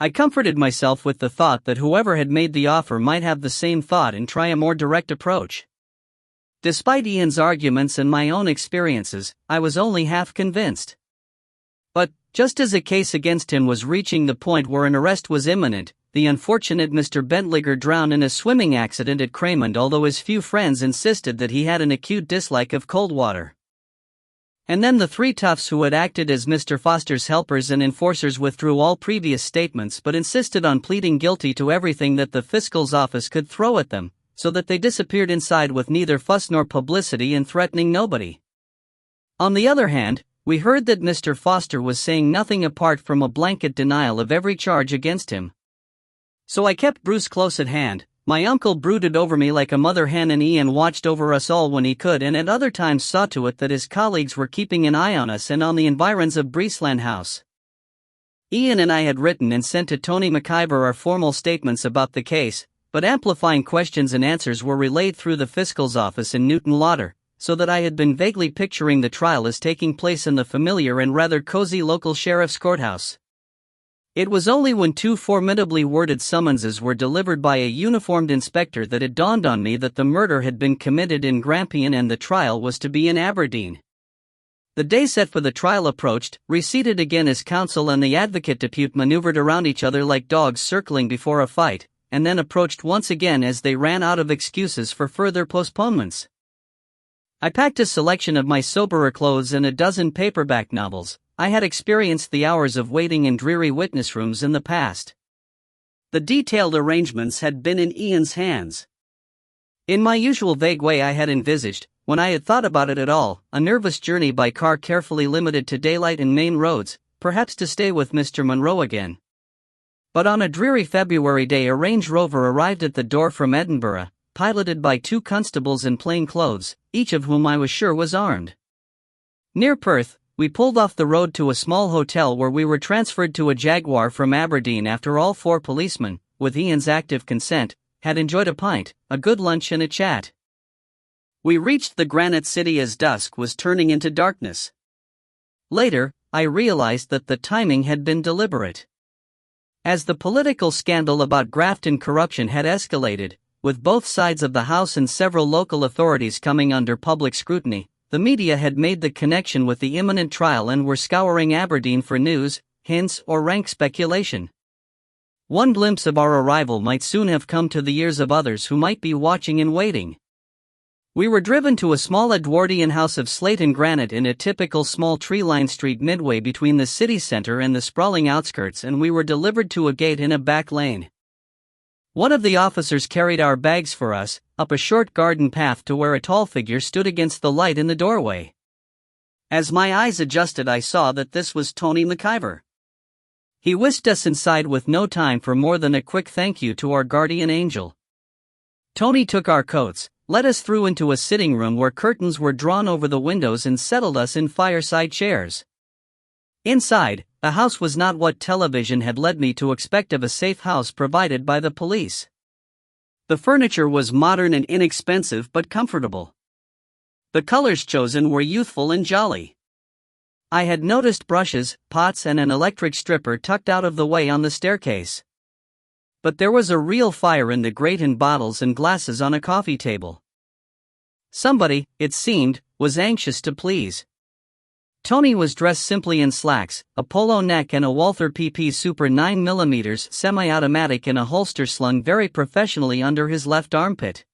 I comforted myself with the thought that whoever had made the offer might have the same thought and try a more direct approach. Despite Ian's arguments and my own experiences, I was only half convinced. But, just as a case against him was reaching the point where an arrest was imminent, the unfortunate Mr. Bentliger drowned in a swimming accident at Craymond, although his few friends insisted that he had an acute dislike of cold water. And then the three toughs who had acted as Mr. Foster's helpers and enforcers withdrew all previous statements but insisted on pleading guilty to everything that the fiscal's office could throw at them, so that they disappeared inside with neither fuss nor publicity and threatening nobody. On the other hand, we heard that Mr. Foster was saying nothing apart from a blanket denial of every charge against him. So I kept Bruce close at hand. My uncle brooded over me like a mother hen, and Ian watched over us all when he could and at other times saw to it that his colleagues were keeping an eye on us and on the environs of Breesland House. Ian and I had written and sent to Tony McIver our formal statements about the case, but amplifying questions and answers were relayed through the fiscal's office in Newton Lauder, so that I had been vaguely picturing the trial as taking place in the familiar and rather cozy local sheriff's courthouse. It was only when two formidably worded summonses were delivered by a uniformed inspector that it dawned on me that the murder had been committed in Grampian and the trial was to be in Aberdeen. The day set for the trial approached, reseated again as counsel and the advocate depute maneuvered around each other like dogs circling before a fight, and then approached once again as they ran out of excuses for further postponements. I packed a selection of my soberer clothes and a dozen paperback novels. I had experienced the hours of waiting in dreary witness rooms in the past. The detailed arrangements had been in Ian's hands. In my usual vague way I had envisaged, when I had thought about it at all, a nervous journey by car carefully limited to daylight and main roads, perhaps to stay with Mr. Munro again. But on a dreary February day a Range Rover arrived at the door from Edinburgh, piloted by two constables in plain clothes, each of whom I was sure was armed. Near Perth, we pulled off the road to a small hotel where we were transferred to a Jaguar from Aberdeen after all four policemen, with Ian's active consent, had enjoyed a pint, a good lunch and a chat. We reached the Granite City as dusk was turning into darkness. Later, I realized that the timing had been deliberate. As the political scandal about graft and corruption had escalated, with both sides of the House and several local authorities coming under public scrutiny, the media had made the connection with the imminent trial and were scouring Aberdeen for news, hints or rank speculation. One glimpse of our arrival might soon have come to the ears of others who might be watching and waiting. We were driven to a small Edwardian house of slate and granite in a typical small tree-lined street midway between the city centre and the sprawling outskirts, and we were delivered to a gate in a back lane. One of the officers carried our bags for us, up a short garden path to where a tall figure stood against the light in the doorway. As my eyes adjusted I saw that this was Tony McIver. He whisked us inside with no time for more than a quick thank you to our guardian angel. Tony took our coats, led us through into a sitting room where curtains were drawn over the windows and settled us in fireside chairs. Inside, the house was not what television had led me to expect of a safe house provided by the police. The furniture was modern and inexpensive but comfortable. The colors chosen were youthful and jolly. I had noticed brushes, pots, and an electric stripper tucked out of the way on the staircase. But there was a real fire in the grate and bottles and glasses on a coffee table. Somebody, it seemed, was anxious to please. Tony was dressed simply in slacks, a polo neck and a Walther PP Super 9mm semi-automatic in a holster slung very professionally under his left armpit.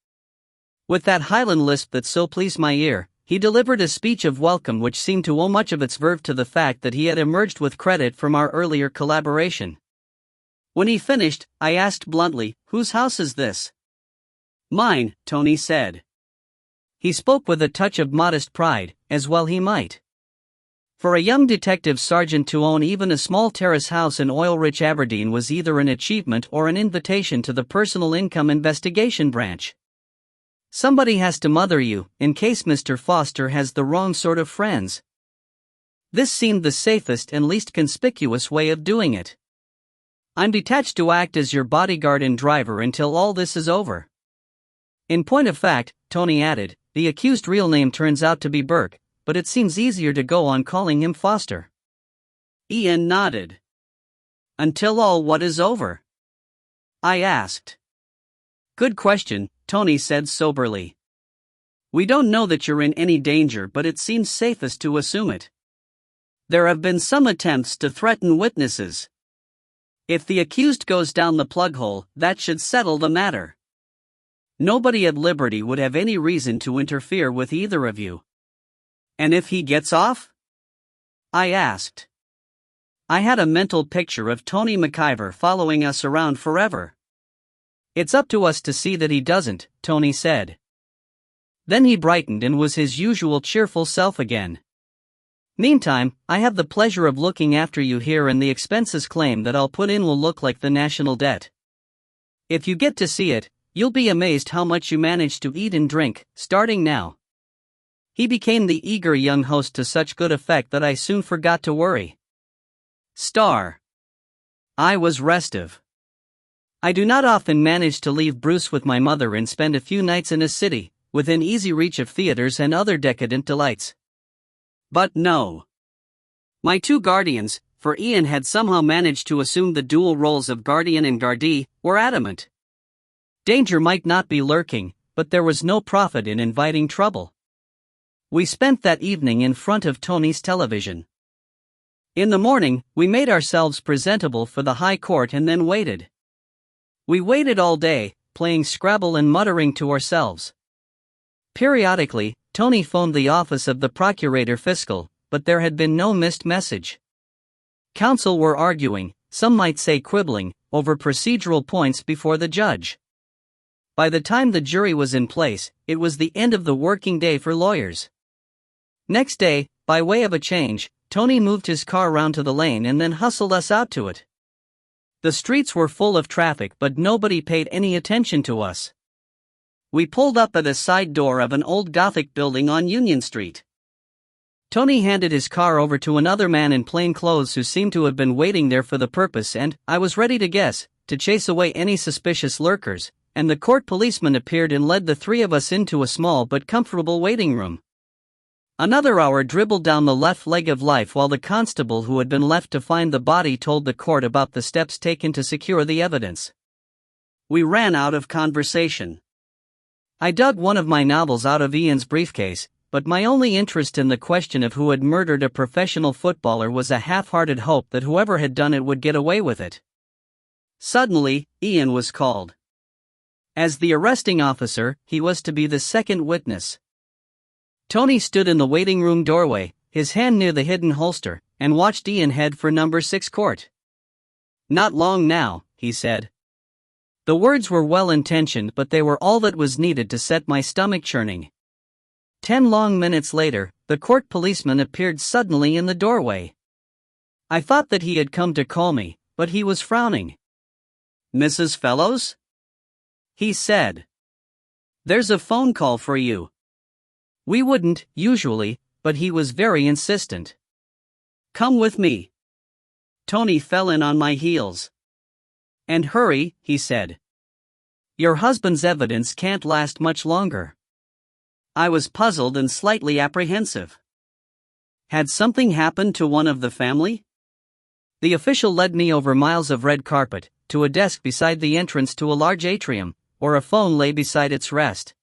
With that Highland lisp that so pleased my ear, he delivered a speech of welcome which seemed to owe much of its verve to the fact that he had emerged with credit from our earlier collaboration. When he finished, I asked bluntly, "Whose house is this?" "Mine," Tony said. He spoke with a touch of modest pride, as well he might. For a young detective sergeant to own even a small terrace house in oil-rich Aberdeen was either an achievement or an invitation to the Personal Income Investigation Branch. Somebody has to mother you, in case Mr. Foster has the wrong sort of friends. This seemed the safest and least conspicuous way of doing it. "I'm detached to act as your bodyguard and driver until all this is over." In point of fact, Tony added, the accused's real name turns out to be Burke, but it seems easier to go on calling him Foster. Ian nodded. "Until all what is over?" I asked. "Good question," Tony said soberly. "We don't know that you're in any danger, but it seems safest to assume it. There have been some attempts to threaten witnesses. If the accused goes down the plug hole, that should settle the matter. Nobody at liberty would have any reason to interfere with either of you." "And if he gets off?" I asked. I had a mental picture of Tony McIver following us around forever. "It's up to us to see that he doesn't," Tony said. Then he brightened and was his usual cheerful self again. "Meantime, I have the pleasure of looking after you here, and the expenses claim that I'll put in will look like the national debt. If you get to see it, you'll be amazed how much you manage to eat and drink, starting now." He became the eager young host to such good effect that I soon forgot to worry. I was restive. I do not often manage to leave Bruce with my mother and spend a few nights in a city, within easy reach of theaters and other decadent delights. But no. My two guardians, for Ian had somehow managed to assume the dual roles of guardian and guardee, were adamant. Danger might not be lurking, but there was no profit in inviting trouble. We spent that evening in front of Tony's television. In the morning, we made ourselves presentable for the High Court and then waited. We waited all day, playing Scrabble and muttering to ourselves. Periodically, Tony phoned the office of the Procurator Fiscal, but there had been no missed message. Counsel were arguing, some might say quibbling, over procedural points before the judge. By the time the jury was in place, it was the end of the working day for lawyers. Next day, by way of a change, Tony moved his car round to the lane and then hustled us out to it. The streets were full of traffic, but nobody paid any attention to us. We pulled up at a side door of an old Gothic building on Union Street. Tony handed his car over to another man in plain clothes who seemed to have been waiting there for the purpose and, I was ready to guess, to chase away any suspicious lurkers, and the court policeman appeared and led the three of us into a small but comfortable waiting room. Another hour dribbled down the left leg of life while the constable who had been left to find the body told the court about the steps taken to secure the evidence. We ran out of conversation. I dug one of my novels out of Ian's briefcase, but my only interest in the question of who had murdered a professional footballer was a half-hearted hope that whoever had done it would get away with it. Suddenly, Ian was called. As the arresting officer, he was to be the second witness. Tony stood in the waiting room doorway, his hand near the hidden holster, and watched Ian head for number 6 court. "Not long now," he said. The words were well-intentioned, but they were all that was needed to set my stomach churning. 10 long minutes later, the court policeman appeared suddenly in the doorway. I thought that he had come to call me, but he was frowning. "Mrs. Fellows?" he said. "There's a phone call for you." We wouldn't, usually, but he was very insistent. "Come with me." Tony fell in on my heels. "And hurry," he said. "Your husband's evidence can't last much longer." I was puzzled and slightly apprehensive. Had something happened to one of the family? The official led me over miles of red carpet, to a desk beside the entrance to a large atrium, where a phone lay beside its rest.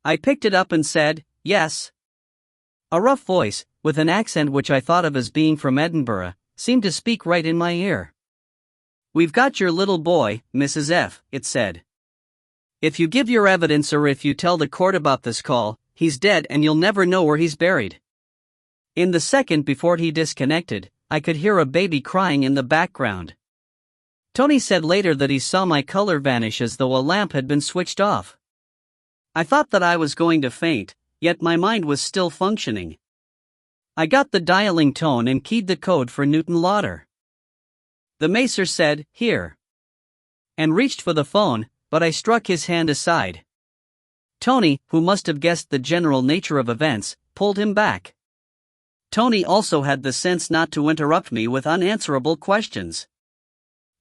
I picked it up and said, "Yes." A rough voice, with an accent which I thought of as being from Edinburgh, seemed to speak right in my ear. "We've got your little boy, Mrs. F., it said. "If you give your evidence or if you tell the court about this call, he's dead and you'll never know where he's buried." In the second before he disconnected, I could hear a baby crying in the background. Tony said later that he saw my color vanish as though a lamp had been switched off. I thought that I was going to faint, yet my mind was still functioning. I got the dialing tone and keyed the code for Newton Lauder. The macer said, "Here," and reached for the phone, but I struck his hand aside. Tony, who must have guessed the general nature of events, pulled him back. Tony also had the sense not to interrupt me with unanswerable questions.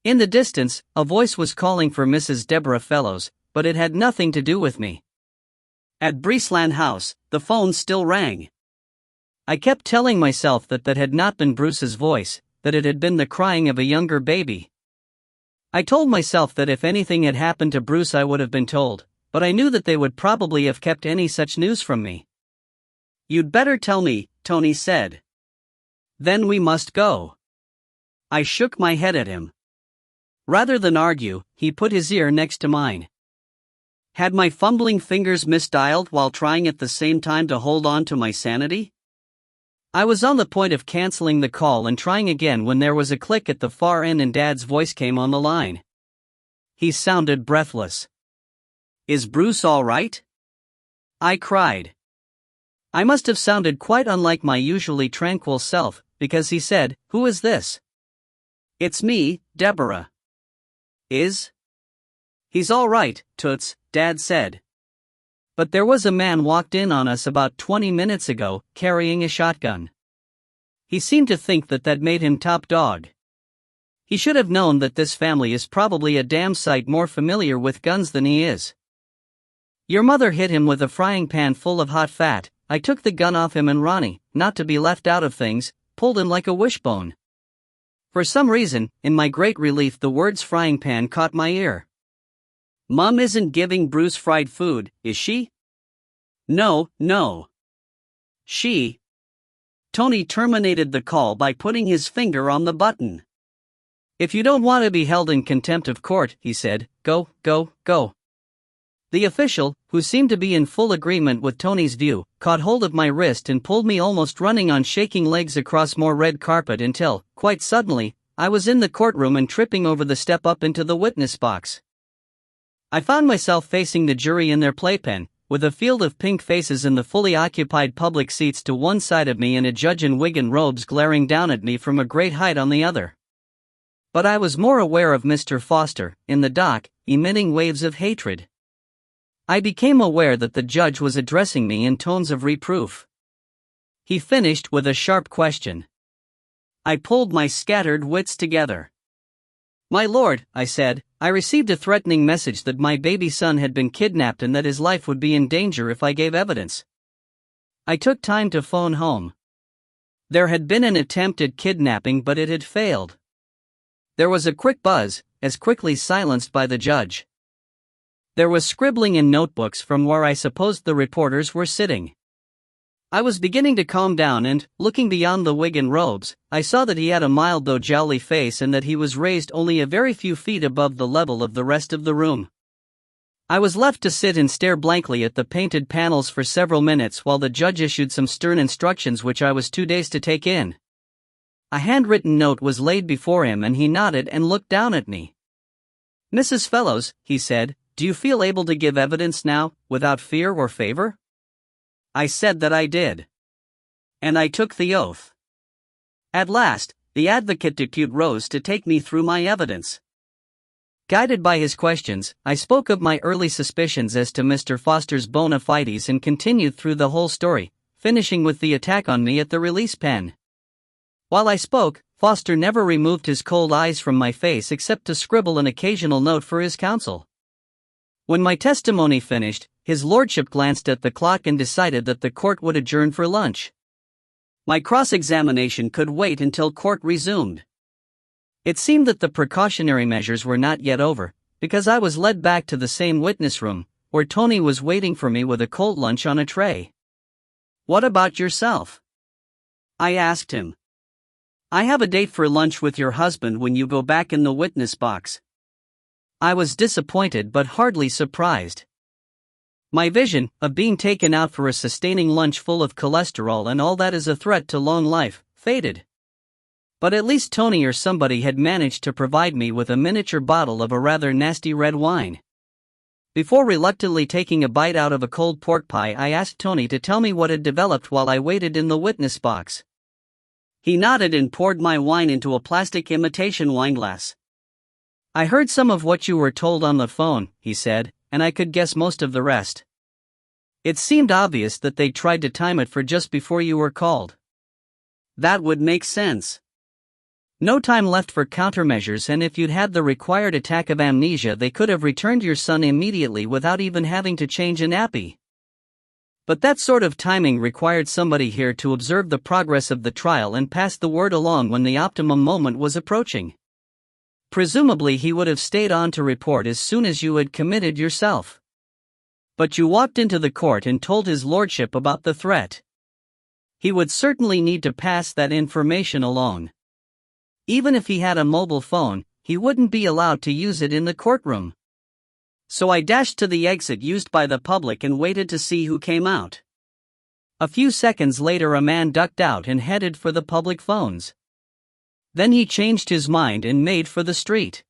In the distance, a voice was calling for Mrs. Deborah Fellows, but it had nothing to do with me. At Breesland House, the phone still rang. I kept telling myself that that had not been Bruce's voice, that it had been the crying of a younger baby. I told myself that if anything had happened to Bruce I would have been told, but I knew that they would probably have kept any such news from me. "You'd better tell me," Tony said. "Then we must go." I shook my head at him. Rather than argue, he put his ear next to mine. Had my fumbling fingers misdialed while trying at the same time to hold on to my sanity? I was on the point of canceling the call and trying again when there was a click at the far end and Dad's voice came on the line. He sounded breathless. "Is Bruce all right?" I cried. I must have sounded quite unlike my usually tranquil self, because he said, "Who is this?" "It's me, Deborah." "Is?" "He's all right, Toots," Dad said. "But there was a man walked in on us about 20 minutes ago, carrying a shotgun. He seemed to think that that made him top dog. He should have known that this family is probably a damn sight more familiar with guns than he is. Your mother hit him with a frying pan full of hot fat. I took the gun off him and Ronnie, not to be left out of things, pulled him like a wishbone." For some reason, in my great relief, the words frying pan caught my ear. "Mom isn't giving Bruce fried food, is she?" No. She. Tony terminated the call by putting his finger on the button. "If you don't want to be held in contempt of court," he said, go. The official, who seemed to be in full agreement with Tony's view, caught hold of my wrist and pulled me almost running on shaking legs across more red carpet until, quite suddenly, I was in the courtroom and tripping over the step up into the witness box. I found myself facing the jury in their playpen, with a field of pink faces in the fully occupied public seats to one side of me and a judge in wig and robes glaring down at me from a great height on the other. But I was more aware of Mr. Foster, in the dock, emitting waves of hatred. I became aware that the judge was addressing me in tones of reproof. He finished with a sharp question. I pulled my scattered wits together. "My lord," I said, "I received a threatening message that my baby son had been kidnapped and that his life would be in danger if I gave evidence. I took time to phone home. There had been an attempt at kidnapping, but it had failed." There was a quick buzz, as quickly silenced by the judge. There was scribbling in notebooks from where I supposed the reporters were sitting. I was beginning to calm down and, looking beyond the wig and robes, I saw that he had a mild though jolly face and that he was raised only a very few feet above the level of the rest of the room. I was left to sit and stare blankly at the painted panels for several minutes while the judge issued some stern instructions which I was too dazed to take in. A handwritten note was laid before him and he nodded and looked down at me. "Mrs. Fellows," he said, "do you feel able to give evidence now, without fear or favor?" I said that I did. And I took the oath. At last, the advocate depute rose to take me through my evidence. Guided by his questions, I spoke of my early suspicions as to Mr. Foster's bona fides and continued through the whole story, finishing with the attack on me at the release pen. While I spoke, Foster never removed his cold eyes from my face except to scribble an occasional note for his counsel. When my testimony finished, his lordship glanced at the clock and decided that the court would adjourn for lunch. My cross-examination could wait until court resumed. It seemed that the precautionary measures were not yet over, because I was led back to the same witness room, where Tony was waiting for me with a cold lunch on a tray. "What about yourself?" I asked him. "I have a date for lunch with your husband when you go back in the witness box." I was disappointed but hardly surprised. My vision of being taken out for a sustaining lunch full of cholesterol and all that is a threat to long life faded. But at least Tony or somebody had managed to provide me with a miniature bottle of a rather nasty red wine. Before reluctantly taking a bite out of a cold pork pie, I asked Tony to tell me what had developed while I waited in the witness box. He nodded and poured my wine into a plastic imitation wineglass. "I heard some of what you were told on the phone," he said, "and I could guess most of the rest. It seemed obvious that they tried to time it for just before you were called." "That would make sense. No time left for countermeasures, and if you'd had the required attack of amnesia, they could have returned your son immediately without even having to change a nappy. But that sort of timing required somebody here to observe the progress of the trial and pass the word along when the optimum moment was approaching. Presumably he would have stayed on to report as soon as you had committed yourself. But you walked into the court and told his lordship about the threat. He would certainly need to pass that information along. Even if he had a mobile phone, he wouldn't be allowed to use it in the courtroom. So I dashed to the exit used by the public and waited to see who came out. A few seconds later, a man ducked out and headed for the public phones. Then he changed his mind and made for the street.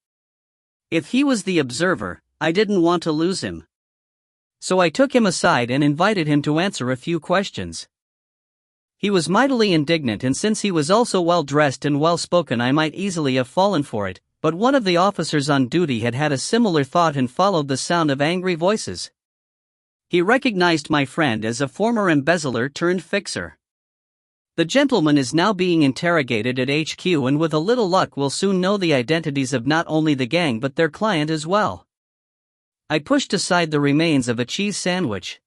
If he was the observer, I didn't want to lose him. So I took him aside and invited him to answer a few questions. He was mightily indignant, and since he was also well-dressed and well-spoken, I might easily have fallen for it, but one of the officers on duty had had a similar thought and followed the sound of angry voices. He recognized my friend as a former embezzler turned fixer. "The gentleman is now being interrogated at HQ, and with a little luck will soon know the identities of not only the gang but their client as well." I pushed aside the remains of a cheese sandwich.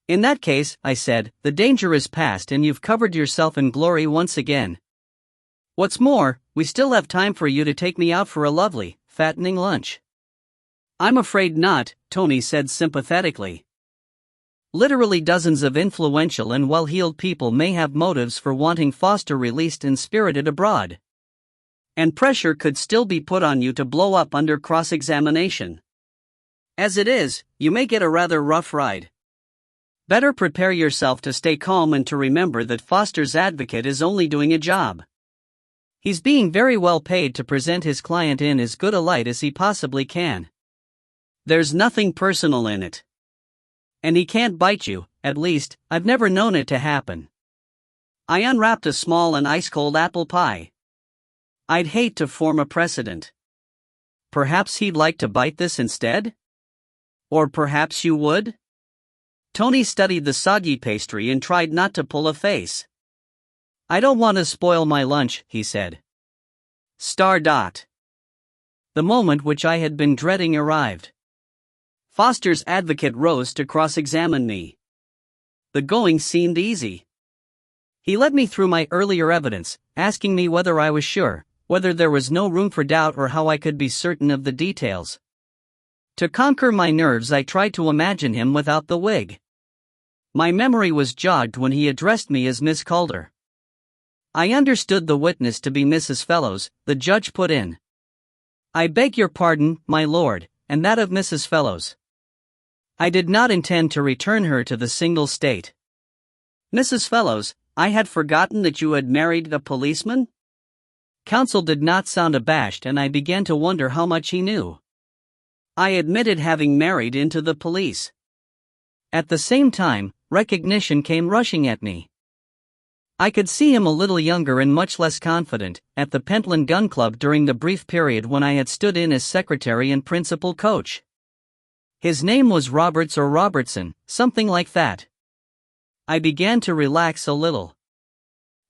"In that case," I said, "the danger is past and you've covered yourself in glory once again. What's more, we still have time for you to take me out for a lovely, fattening lunch." "I'm afraid not," Tony said sympathetically. Literally dozens of influential and well-heeled people may have motives for wanting Foster released and spirited abroad. And pressure could still be put on you to blow up under cross-examination. As it is, you may get a rather rough ride. Better prepare yourself to stay calm and to remember that Foster's advocate is only doing a job. He's being very well paid to present his client in as good a light as he possibly can. There's nothing personal in it. And he can't bite you, at least, I've never known it to happen. I unwrapped a small and ice-cold apple pie. I'd hate to form a precedent. Perhaps he'd like to bite this instead? Or perhaps you would? Tony studied the soggy pastry and tried not to pull a face. "I don't want to spoil my lunch," he said. The moment which I had been dreading arrived. Foster's advocate rose to cross-examine me. The going seemed easy. He led me through my earlier evidence, asking me whether I was sure, whether there was no room for doubt, or how I could be certain of the details. To conquer my nerves, I tried to imagine him without the wig. My memory was jogged when he addressed me as Miss Calder. I understood the witness to be Mrs. Fellows, the judge put in. "I beg your pardon, my lord, and that of Mrs. Fellows. I did not intend to return her to the single state." "Mrs. Fellows, I had forgotten that you had married a policeman?" Counsel did not sound abashed, and I began to wonder how much he knew. I admitted having married into the police. At the same time, recognition came rushing at me. I could see him a little younger and much less confident, at the Pentland Gun Club during the brief period when I had stood in as secretary and principal coach. His name was Roberts or Robertson, something like that. I began to relax a little.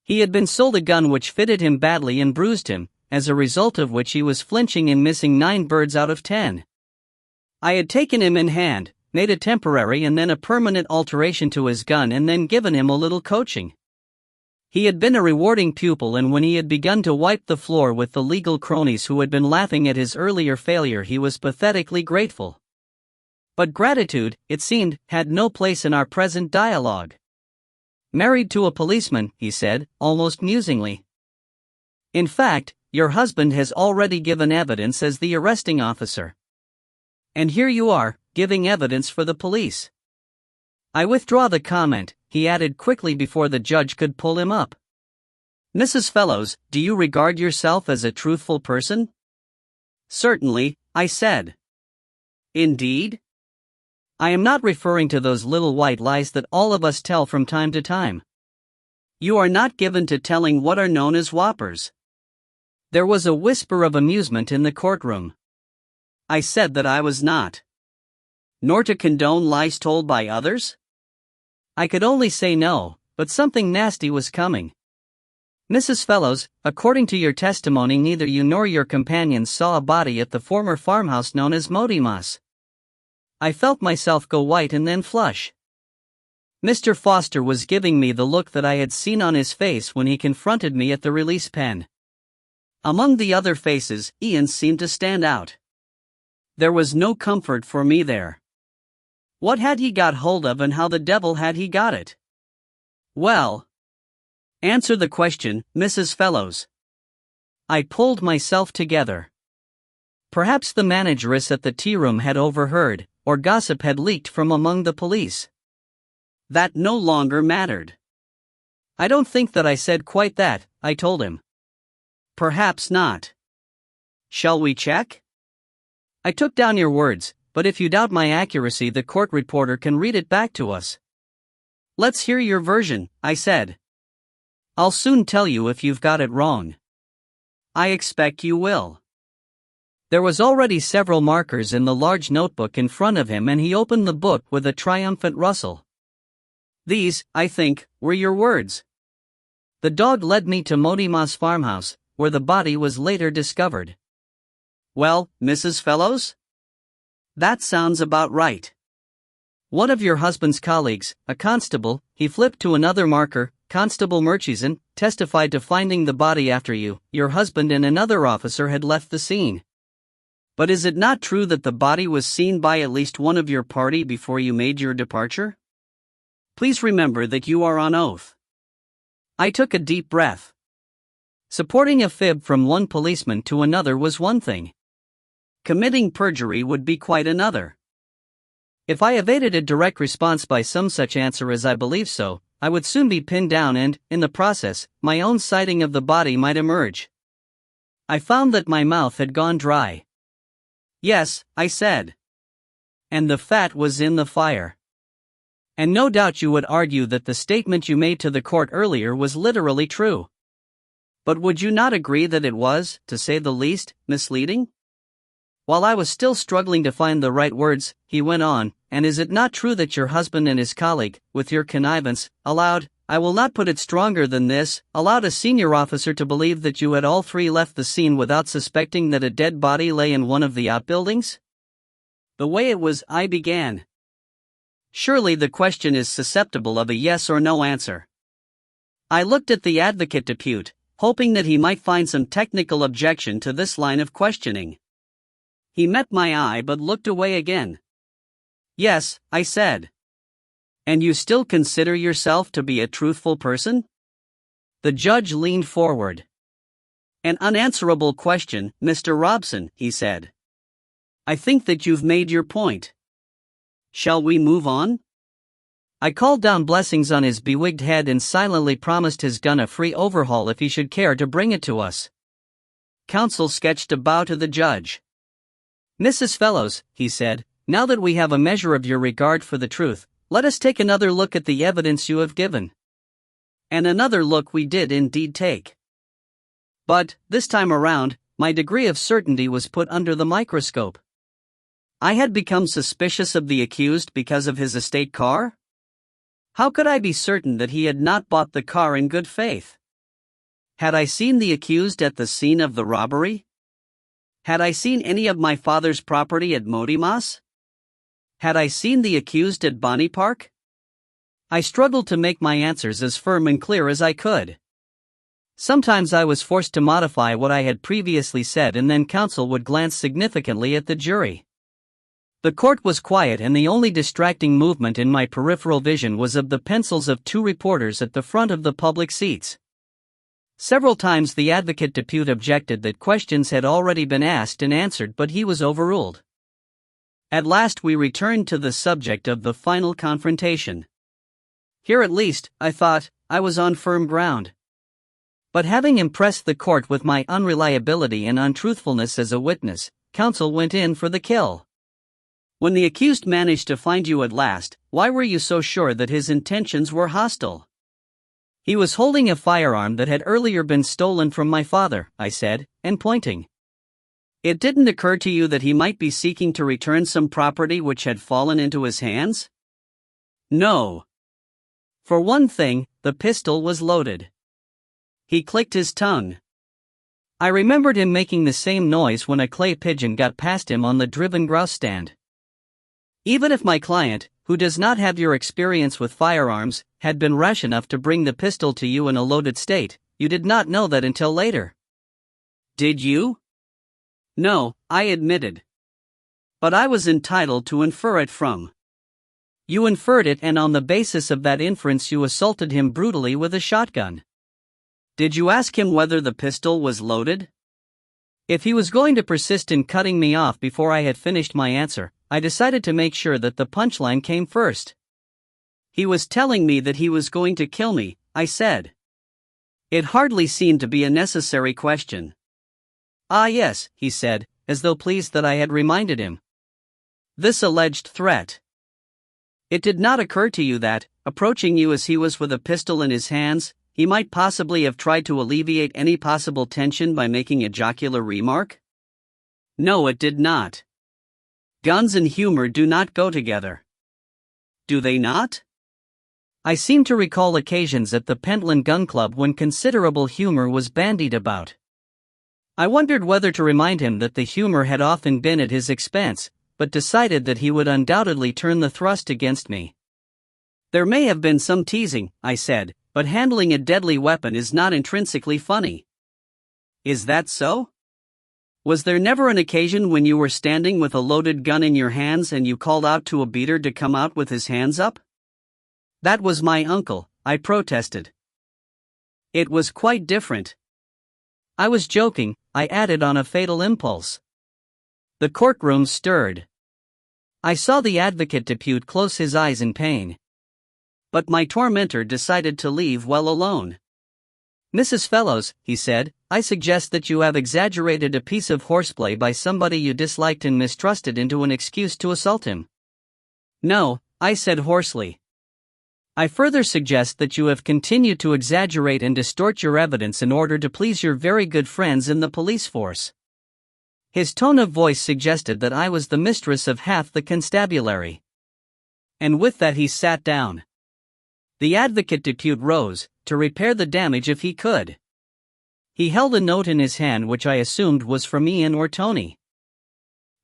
He had been sold a gun which fitted him badly and bruised him, as a result of which he was flinching and missing 9 birds out of 10. I had taken him in hand, made a temporary and then a permanent alteration to his gun, and then given him a little coaching. He had been a rewarding pupil, and when he had begun to wipe the floor with the legal cronies who had been laughing at his earlier failure, he was pathetically grateful. But gratitude, it seemed, had no place in our present dialogue. "Married to a policeman," he said, almost musingly. "In fact, your husband has already given evidence as the arresting officer. And here you are, giving evidence for the police." "I withdraw the comment," he added quickly before the judge could pull him up. "Mrs. Fellows, do you regard yourself as a truthful person?" "Certainly," I said. "Indeed?" "I am not referring to those little white lies that all of us tell from time to time." "You are not given to telling what are known as whoppers." There was a whisper of amusement in the courtroom. I said that I was not. "Nor to condone lies told by others?" I could only say no, but something nasty was coming. "Mrs. Fellows, according to your testimony, neither you nor your companions saw a body at the former farmhouse known as Modimas." I felt myself go white and then flush. Mr. Foster was giving me the look that I had seen on his face when he confronted me at the release pen. Among the other faces, Ian's seemed to stand out. There was no comfort for me there. What had he got hold of, and how the devil had he got it? "Well, answer the question, Mrs. Fellows." I pulled myself together. Perhaps the manageress at the tea room had overheard, or gossip had leaked from among the police. That no longer mattered. "I don't think that I said quite that," I told him. "Perhaps not. Shall we check?" "I took down your words, but if you doubt my accuracy, the court reporter can read it back to us." "Let's hear your version," I said. "I'll soon tell you if you've got it wrong." "I expect you will." There was already several markers in the large notebook in front of him, and he opened the book with a triumphant rustle. "These, I think, were your words. The dog led me to Modimas farmhouse, where the body was later discovered." "Well, Mrs. Fellows? That sounds about right." "One of your husband's colleagues, a constable," he flipped to another marker, "Constable Murchison, testified to finding the body after you, your husband, and another officer had left the scene. But is it not true that the body was seen by at least one of your party before you made your departure? Please remember that you are on oath." I took a deep breath. Supporting a fib from one policeman to another was one thing. Committing perjury would be quite another. If I evaded a direct response by some such answer as "I believe so," I would soon be pinned down and, in the process, my own sighting of the body might emerge. I found that my mouth had gone dry. "Yes," I said. "And the fat was in the fire." "And no doubt you would argue that the statement you made to the court earlier was literally true. But would you not agree that it was, to say the least, misleading?" While I was still struggling to find the right words, he went on, "And is it not true that your husband and his colleague, with your connivance, allowed, I will not put it stronger than this, allowed a senior officer to believe that you had all three left the scene without suspecting that a dead body lay in one of the outbuildings?" "The way it was," I began. "Surely the question is susceptible of a yes or no answer." I looked at the advocate depute, hoping that he might find some technical objection to this line of questioning. He met my eye but looked away again. "Yes," I said. "And you still consider yourself to be a truthful person?" The judge leaned forward. "An unanswerable question, Mr. Robson," he said. "I think that you've made your point. Shall we move on?" I called down blessings on his bewigged head and silently promised his gun a free overhaul if he should care to bring it to us. Counsel sketched a bow to the judge. "Mrs. Fellows," he said, "now that we have a measure of your regard for the truth, let us take another look at the evidence you have given." And another look we did indeed take. But, this time around, my degree of certainty was put under the microscope. I had become suspicious of the accused because of his estate car? How could I be certain that he had not bought the car in good faith? Had I seen the accused at the scene of the robbery? Had I seen any of my father's property at Modimas? Had I seen the accused at Bonnie Park? I struggled to make my answers as firm and clear as I could. Sometimes I was forced to modify what I had previously said, and then counsel would glance significantly at the jury. The court was quiet, and the only distracting movement in my peripheral vision was of the pencils of two reporters at the front of the public seats. Several times the advocate depute objected that questions had already been asked and answered, but he was overruled. At last we returned to the subject of the final confrontation. Here at least, I thought, I was on firm ground. But having impressed the court with my unreliability and untruthfulness as a witness, counsel went in for the kill. When the accused managed to find you at last, why were you so sure that his intentions were hostile? He was holding a firearm that had earlier been stolen from my father, I said, and pointing. It didn't occur to you that he might be seeking to return some property which had fallen into his hands? No. For one thing, the pistol was loaded. He clicked his tongue. I remembered him making the same noise when a clay pigeon got past him on the driven grouse stand. Even if my client, who does not have your experience with firearms, had been rash enough to bring the pistol to you in a loaded state, you did not know that until later. Did you? No, I admitted. But I was entitled to infer it from. You inferred it, and on the basis of that inference you assaulted him brutally with a shotgun. Did you ask him whether the pistol was loaded? If he was going to persist in cutting me off before I had finished my answer, I decided to make sure that the punchline came first. He was telling me that he was going to kill me, I said. It hardly seemed to be a necessary question. Ah yes, he said, as though pleased that I had reminded him. This alleged threat. It did not occur to you that, approaching you as he was with a pistol in his hands, he might possibly have tried to alleviate any possible tension by making a jocular remark? No, it did not. Guns and humor do not go together. Do they not? I seem to recall occasions at the Pentland Gun Club when considerable humor was bandied about. I wondered whether to remind him that the humor had often been at his expense, but decided that he would undoubtedly turn the thrust against me. There may have been some teasing, I said, but handling a deadly weapon is not intrinsically funny. Is that so? Was there never an occasion when you were standing with a loaded gun in your hands and you called out to a beater to come out with his hands up? That was my uncle, I protested. It was quite different. I was joking, I added on a fatal impulse. The courtroom stirred. I saw the advocate depute close his eyes in pain. But my tormentor decided to leave well alone. Mrs. Fellows, he said, I suggest that you have exaggerated a piece of horseplay by somebody you disliked and mistrusted into an excuse to assault him. No, I said hoarsely. I further suggest that you have continued to exaggerate and distort your evidence in order to please your very good friends in the police force. His tone of voice suggested that I was the mistress of half the constabulary. And with that he sat down. The advocate depute rose, to repair the damage if he could. He held a note in his hand which I assumed was from Ian or Tony.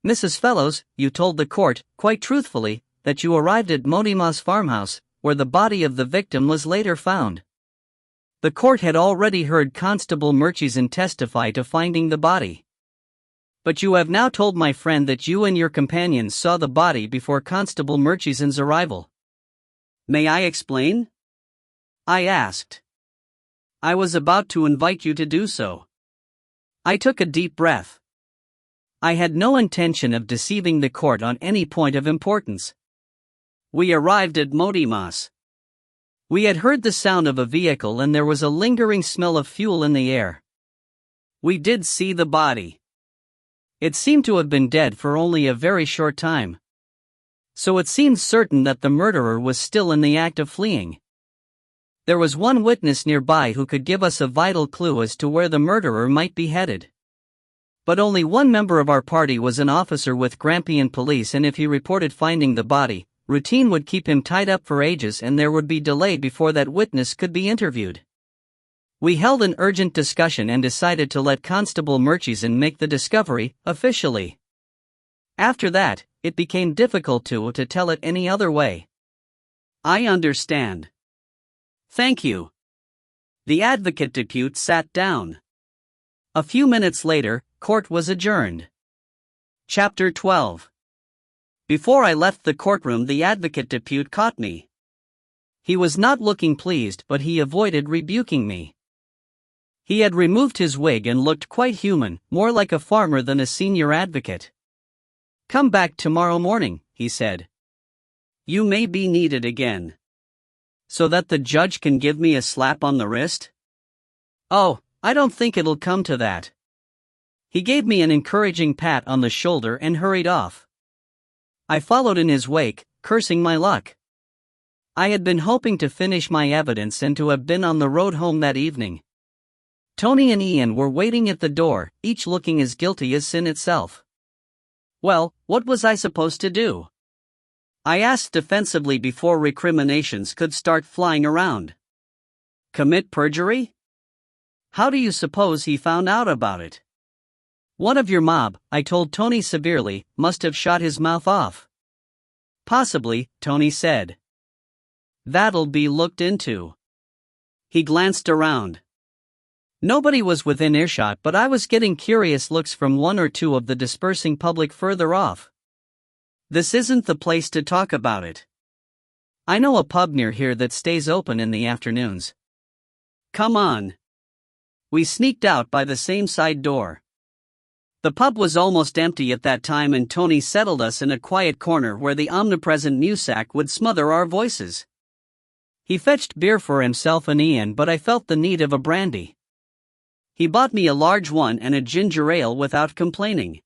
Mrs. Fellows, you told the court, quite truthfully, that you arrived at Modimas farmhouse, where the body of the victim was later found. The court had already heard Constable Murchison testify to finding the body. But you have now told my friend that you and your companions saw the body before Constable Murchison's arrival. May I explain? I asked. I was about to invite you to do so. I took a deep breath. I had no intention of deceiving the court on any point of importance. We arrived at Modimas. We had heard the sound of a vehicle and there was a lingering smell of fuel in the air. We did see the body. It seemed to have been dead for only a very short time. So it seemed certain that the murderer was still in the act of fleeing. There was one witness nearby who could give us a vital clue as to where the murderer might be headed. But only one member of our party was an officer with Grampian Police, and if he reported finding the body, routine would keep him tied up for ages and there would be delay before that witness could be interviewed. We held an urgent discussion and decided to let Constable Murchison make the discovery, officially. After that, it became difficult to tell it any other way. I understand. Thank you. The advocate depute sat down. A few minutes later, court was adjourned. Chapter 12. Before I left the courtroom, the advocate depute caught me. He was not looking pleased, but he avoided rebuking me. He had removed his wig and looked quite human, more like a farmer than a senior advocate. "Come back tomorrow morning," he said. "You may be needed again." "So that the judge can give me a slap on the wrist?" "Oh, I don't think it'll come to that." He gave me an encouraging pat on the shoulder and hurried off. I followed in his wake, cursing my luck. I had been hoping to finish my evidence and to have been on the road home that evening. Tony and Ian were waiting at the door, each looking as guilty as sin itself. Well, what was I supposed to do? I asked defensively before recriminations could start flying around. Commit perjury? How do you suppose he found out about it? One of your mob, I told Tony severely, must have shot his mouth off. Possibly, Tony said. That'll be looked into. He glanced around. Nobody was within earshot, but I was getting curious looks from one or two of the dispersing public further off. This isn't the place to talk about it. I know a pub near here that stays open in the afternoons. Come on. We sneaked out by the same side door. The pub was almost empty at that time, and Tony settled us in a quiet corner where the omnipresent Musack would smother our voices. He fetched beer for himself and Ian, but I felt the need of a brandy. He bought me a large one and a ginger ale without complaining.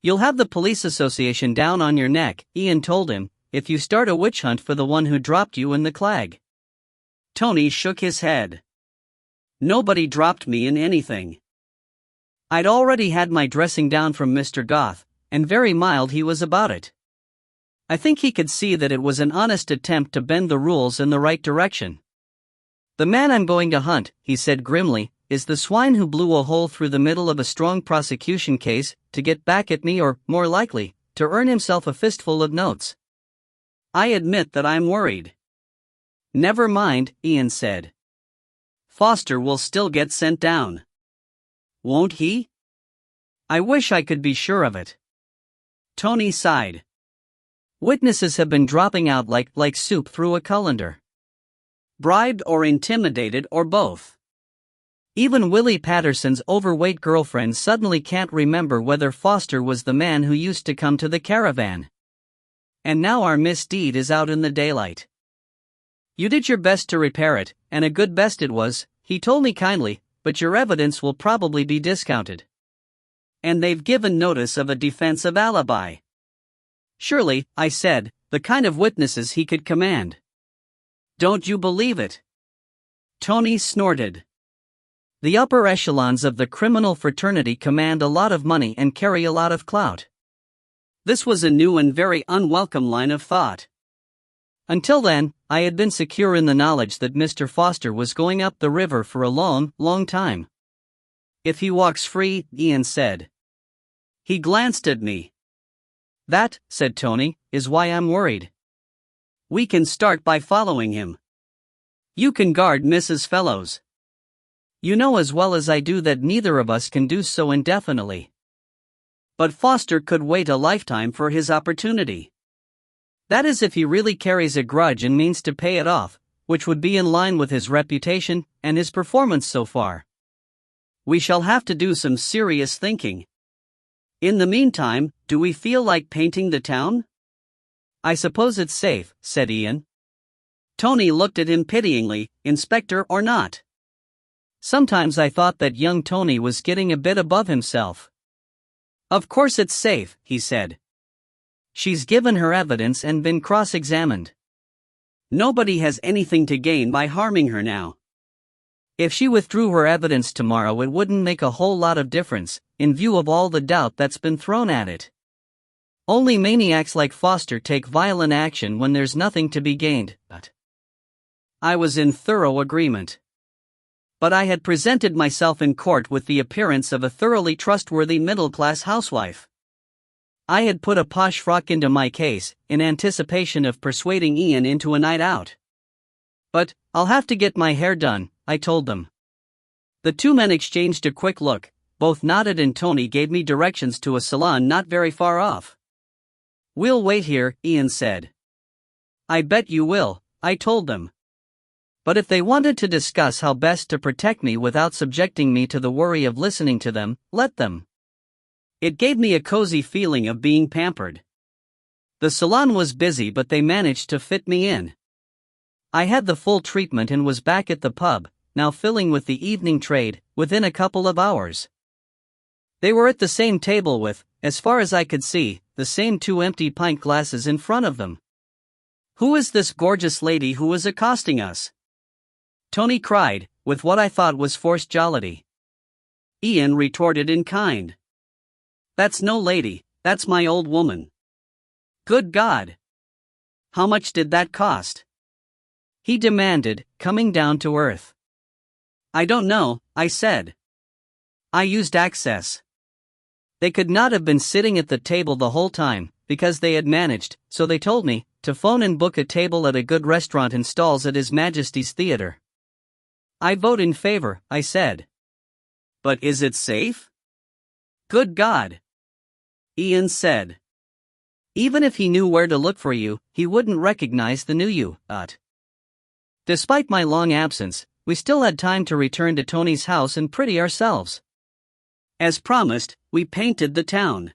You'll have the police association down on your neck, Ian told him, if you start a witch hunt for the one who dropped you in the clag. Tony shook his head. Nobody dropped me in anything. I'd already had my dressing down from Mr. Goth, and very mild he was about it. I think he could see that it was an honest attempt to bend the rules in the right direction. The man I'm going to hunt, he said grimly, is the swine who blew a hole through the middle of a strong prosecution case to get back at me, or, more likely, to earn himself a fistful of notes. I admit that I'm worried. Never mind, Ian said. Foster will still get sent down. Won't he? I wish I could be sure of it. Tony sighed. Witnesses have been dropping out like soup through a colander. Bribed or intimidated or both. Even Willie Patterson's overweight girlfriend suddenly can't remember whether Foster was the man who used to come to the caravan. And now our misdeed is out in the daylight. You did your best to repair it, and a good best it was, he told me kindly, but your evidence will probably be discounted. And they've given notice of a defensive alibi. Surely, I said, the kind of witnesses he could command. Don't you believe it? Tony snorted. The upper echelons of the criminal fraternity command a lot of money and carry a lot of clout. This was a new and very unwelcome line of thought. Until then, I had been secure in the knowledge that Mr. Foster was going up the river for a long, long time. If he walks free, Ian said. He glanced at me. That, said Tony, is why I'm worried. We can start by following him. You can guard Mrs. Fellows. You know as well as I do that neither of us can do so indefinitely. But Foster could wait a lifetime for his opportunity. That is, if he really carries a grudge and means to pay it off, which would be in line with his reputation and his performance so far. We shall have to do some serious thinking. In the meantime, do we feel like painting the town? I suppose it's safe, said Ian. Tony looked at him pityingly, inspector or not. Sometimes I thought that young Tony was getting a bit above himself. Of course it's safe, he said. She's given her evidence and been cross-examined. Nobody has anything to gain by harming her now. If she withdrew her evidence tomorrow, it wouldn't make a whole lot of difference, in view of all the doubt that's been thrown at it. Only maniacs like Foster take violent action when there's nothing to be gained. But I was in thorough agreement. But I had presented myself in court with the appearance of a thoroughly trustworthy middle-class housewife. I had put a posh frock into my case, in anticipation of persuading Ian into a night out. But I'll have to get my hair done, I told them. The two men exchanged a quick look, both nodded, and Tony gave me directions to a salon not very far off. "We'll wait here," Ian said. "I bet you will," I told them. But if they wanted to discuss how best to protect me without subjecting me to the worry of listening to them, let them. It gave me a cozy feeling of being pampered. The salon was busy, but they managed to fit me in. I had the full treatment and was back at the pub, now filling with the evening trade, within a couple of hours. They were at the same table with, as far as I could see, the same two empty pint glasses in front of them. "Who is this gorgeous lady who is accosting us?" Tony cried, with what I thought was forced jollity. Ian retorted in kind. "That's no lady, that's my old woman." "Good God! How much did that cost?" he demanded, coming down to earth. "I don't know," I said. I used access. They could not have been sitting at the table the whole time, because they had managed, so they told me, to phone and book a table at a good restaurant and stalls at His Majesty's Theatre. "I vote in favor," I said. "But is it safe?" "Good God!" Ian said. "Even if he knew where to look for you, he wouldn't recognize the new you." Despite my long absence, we still had time to return to Tony's house and pretty ourselves. As promised, we painted the town.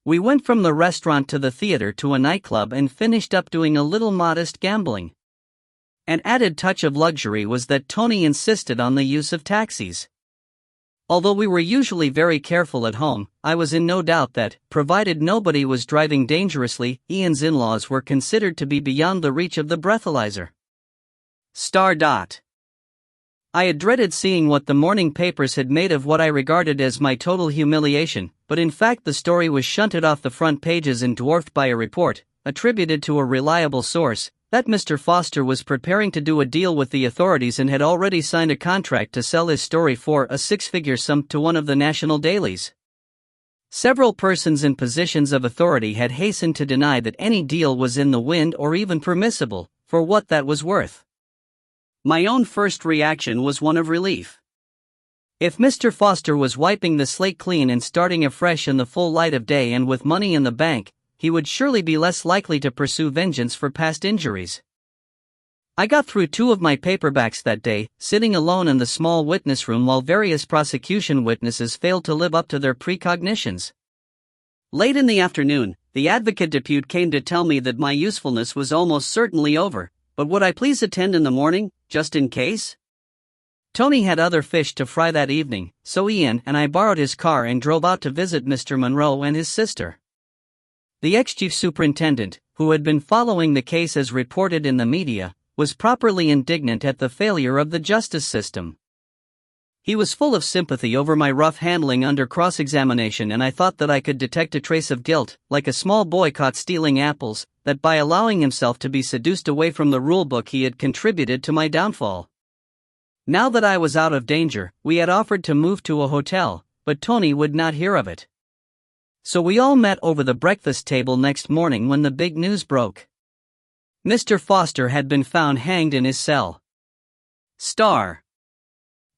We went from the restaurant to the theater to a nightclub and finished up doing a little modest gambling. An added touch of luxury was that Tony insisted on the use of taxis. Although we were usually very careful at home, I was in no doubt that, provided nobody was driving dangerously, Ian's in-laws were considered to be beyond the reach of the breathalyzer. I had dreaded seeing what the morning papers had made of what I regarded as my total humiliation, but in fact the story was shunted off the front pages and dwarfed by a report, attributed to a reliable source, that Mr. Foster was preparing to do a deal with the authorities and had already signed a contract to sell his story for a six-figure sum to one of the national dailies. Several persons in positions of authority had hastened to deny that any deal was in the wind or even permissible, for what that was worth. My own first reaction was one of relief. If Mr. Foster was wiping the slate clean and starting afresh in the full light of day and with money in the bank, he would surely be less likely to pursue vengeance for past injuries. I got through two of my paperbacks that day, sitting alone in the small witness room while various prosecution witnesses failed to live up to their precognitions. Late in the afternoon, the advocate depute came to tell me that my usefulness was almost certainly over, but would I please attend in the morning, just in case? Tony had other fish to fry that evening, so Ian and I borrowed his car and drove out to visit Mr. Monroe and his sister. The ex-chief superintendent, who had been following the case as reported in the media, was properly indignant at the failure of the justice system. He was full of sympathy over my rough handling under cross-examination, and I thought that I could detect a trace of guilt, like a small boy caught stealing apples, that by allowing himself to be seduced away from the rulebook he had contributed to my downfall. Now that I was out of danger, we had offered to move to a hotel, but Tony would not hear of it. So we all met over the breakfast table next morning when the big news broke. Mr. Foster had been found hanged in his cell.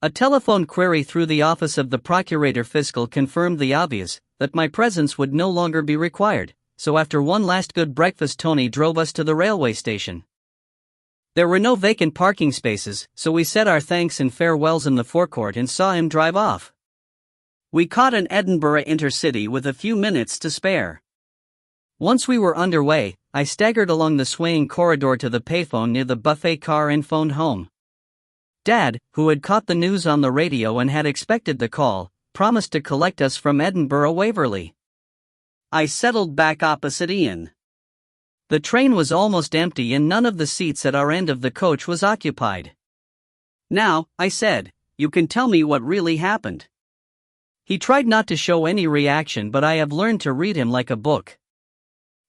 A telephone query through the office of the Procurator Fiscal confirmed the obvious, that my presence would no longer be required, so after one last good breakfast Tony drove us to the railway station. There were no vacant parking spaces, so we said our thanks and farewells in the forecourt and saw him drive off. We caught an Edinburgh intercity with a few minutes to spare. Once we were underway, I staggered along the swaying corridor to the payphone near the buffet car and phoned home. Dad, who had caught the news on the radio and had expected the call, promised to collect us from Edinburgh Waverley. I settled back opposite Ian. The train was almost empty and none of the seats at our end of the coach was occupied. "Now," I said, "you can tell me what really happened." He tried not to show any reaction, but I have learned to read him like a book.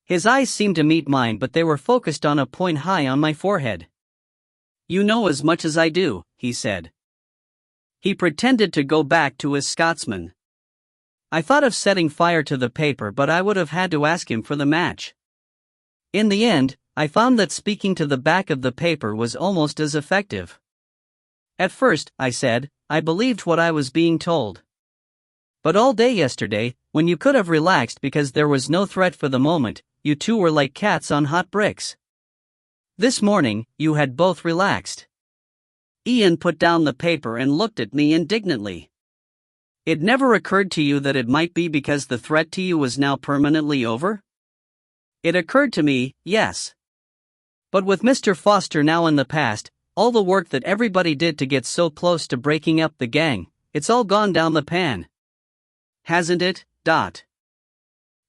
His eyes seemed to meet mine, but they were focused on a point high on my forehead. "You know as much as I do," he said. He pretended to go back to his Scotsman. I thought of setting fire to the paper, but I would have had to ask him for the match. In the end, I found that speaking to the back of the paper was almost as effective. At first, I said, I believed what I was being told. But all day yesterday, when you could have relaxed because there was no threat for the moment, you two were like cats on hot bricks. This morning, you had both relaxed. Ian put down the paper and looked at me indignantly. It never occurred to you that it might be because the threat to you was now permanently over? It occurred to me, yes. But with Mr. Foster now in the past, all the work that everybody did to get so close to breaking up the gang, it's all gone down the pan. Hasn't it?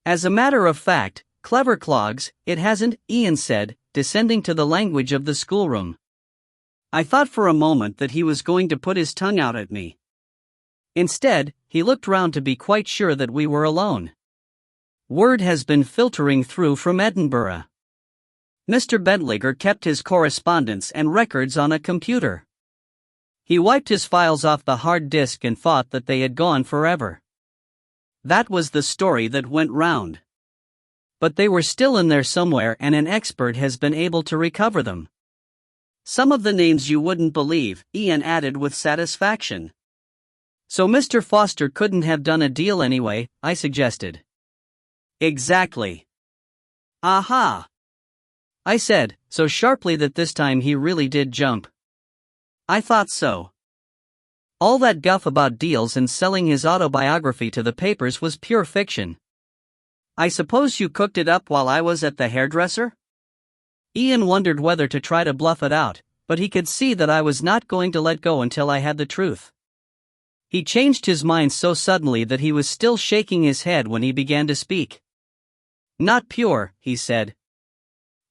As a matter of fact, clever clogs, it hasn't, Ian said, descending to the language of the schoolroom. I thought for a moment that he was going to put his tongue out at me. Instead, he looked round to be quite sure that we were alone. Word has been filtering through from Edinburgh. Mr. Bentliger kept his correspondence and records on a computer. He wiped his files off the hard disk and thought that they had gone forever. That was the story that went round. But they were still in there somewhere, and an expert has been able to recover them. Some of the names you wouldn't believe, Ian added with satisfaction. So Mr. Foster couldn't have done a deal anyway, I suggested. Exactly. Aha! I said, so sharply that this time he really did jump. I thought so. All that guff about deals and selling his autobiography to the papers was pure fiction. I suppose you cooked it up while I was at the hairdresser? Ian wondered whether to try to bluff it out, but he could see that I was not going to let go until I had the truth. He changed his mind so suddenly that he was still shaking his head when he began to speak. Not pure, he said.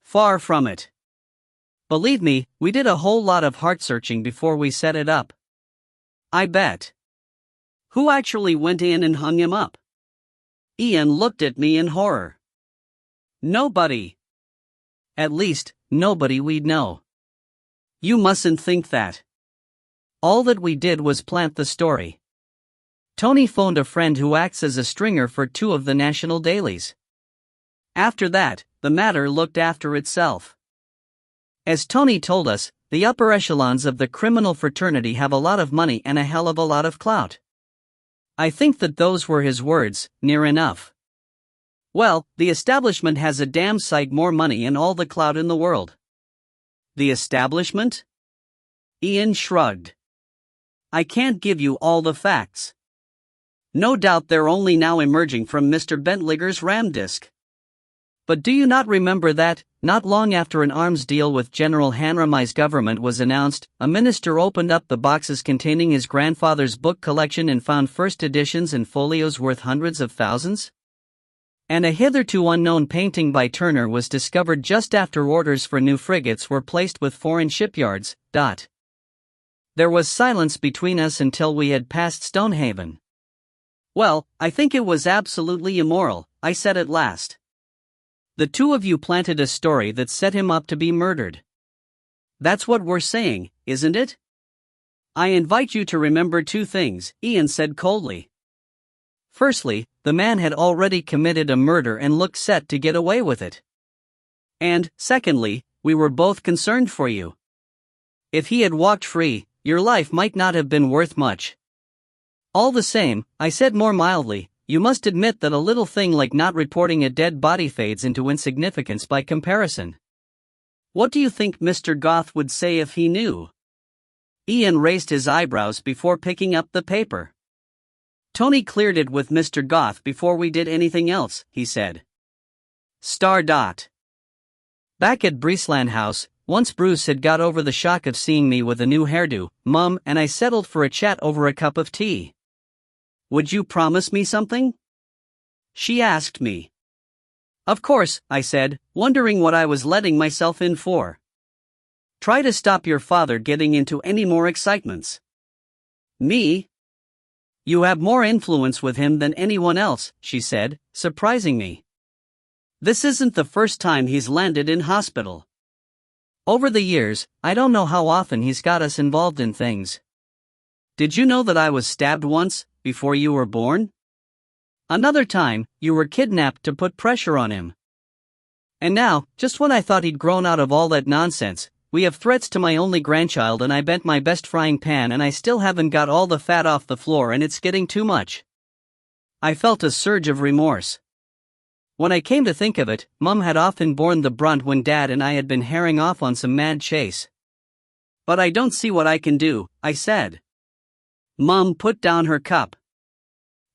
Far from it. Believe me, we did a whole lot of heart-searching before we set it up. I bet. Who actually went in and hung him up? Ian looked at me in horror. Nobody. At least, nobody we'd know. You mustn't think that. All that we did was plant the story. Tony phoned a friend who acts as a stringer for 2 of the national dailies. After that, the matter looked after itself. As Tony told us, the upper echelons of the criminal fraternity have a lot of money and a hell of a lot of clout. I think that those were his words, near enough. Well, the establishment has a damn sight more money and all the clout in the world. The establishment? Ian shrugged. I can't give you all the facts. No doubt they're only now emerging from Mr. Bentliger's RAM disk. But do you not remember that, not long after an arms deal with General Hanramai's government was announced, a minister opened up the boxes containing his grandfather's book collection and found first editions and folios worth hundreds of thousands? And a hitherto unknown painting by Turner was discovered just after orders for new frigates were placed with foreign shipyards. There was silence between us until we had passed Stonehaven. Well, I think it was absolutely immoral, I said at last. The 2 of you planted a story that set him up to be murdered. That's what we're saying, isn't it? I invite you to remember 2 things, Ian said coldly. Firstly, the man had already committed a murder and looked set to get away with it. And, secondly, we were both concerned for you. If he had walked free, your life might not have been worth much. All the same, I said more mildly, you must admit that a little thing like not reporting a dead body fades into insignificance by comparison. What do you think Mr. Goth would say if he knew? Ian raised his eyebrows before picking up the paper. Tony cleared it with Mr. Goth before we did anything else, he said. Back at Breesland House, once Bruce had got over the shock of seeing me with a new hairdo, Mum and I settled for a chat over a cup of tea. Would you promise me something? She asked me. Of course, I said, wondering what I was letting myself in for. Try to stop your father getting into any more excitements. Me? You have more influence with him than anyone else, she said, surprising me. This isn't the first time he's landed in hospital. Over the years, I don't know how often he's got us involved in things. Did you know that I was stabbed once, before you were born? Another time, you were kidnapped to put pressure on him. And now, just when I thought he'd grown out of all that nonsense, We have threats to my only grandchild and I bent my best frying pan and I still haven't got all the fat off the floor and it's getting too much. I felt a surge of remorse. When I came to think of it, Mum had often borne the brunt when Dad and I had been herring off on some mad chase. But I don't see what I can do, I said. Mum put down her cup.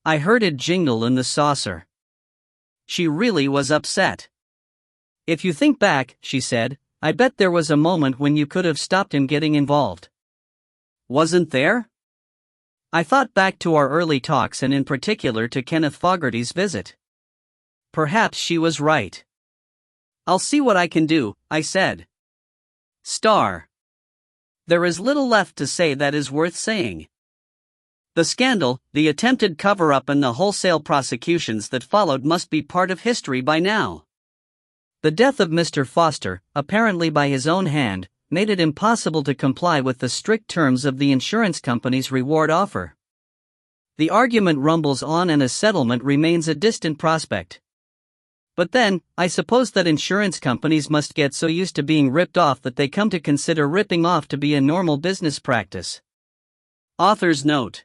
I heard it jingle in the saucer. She really was upset. If you think back, she said, I bet there was a moment when you could have stopped him getting involved. Wasn't there? I thought back to our early talks and in particular to Kenneth Fogarty's visit. Perhaps she was right. I'll see what I can do, I said. There is little left to say that is worth saying. The scandal, the attempted cover-up and the wholesale prosecutions that followed must be part of history by now. The death of Mr. Foster, apparently by his own hand, made it impossible to comply with the strict terms of the insurance company's reward offer. The argument rumbles on and a settlement remains a distant prospect. But then, I suppose that insurance companies must get so used to being ripped off that they come to consider ripping off to be a normal business practice. Author's note.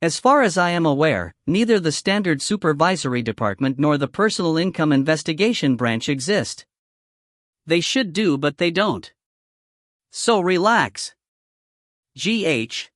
As far as I am aware, neither the Standard Supervisory Department nor the Personal Income Investigation Branch exist. They should do, but they don't. So relax. G.H.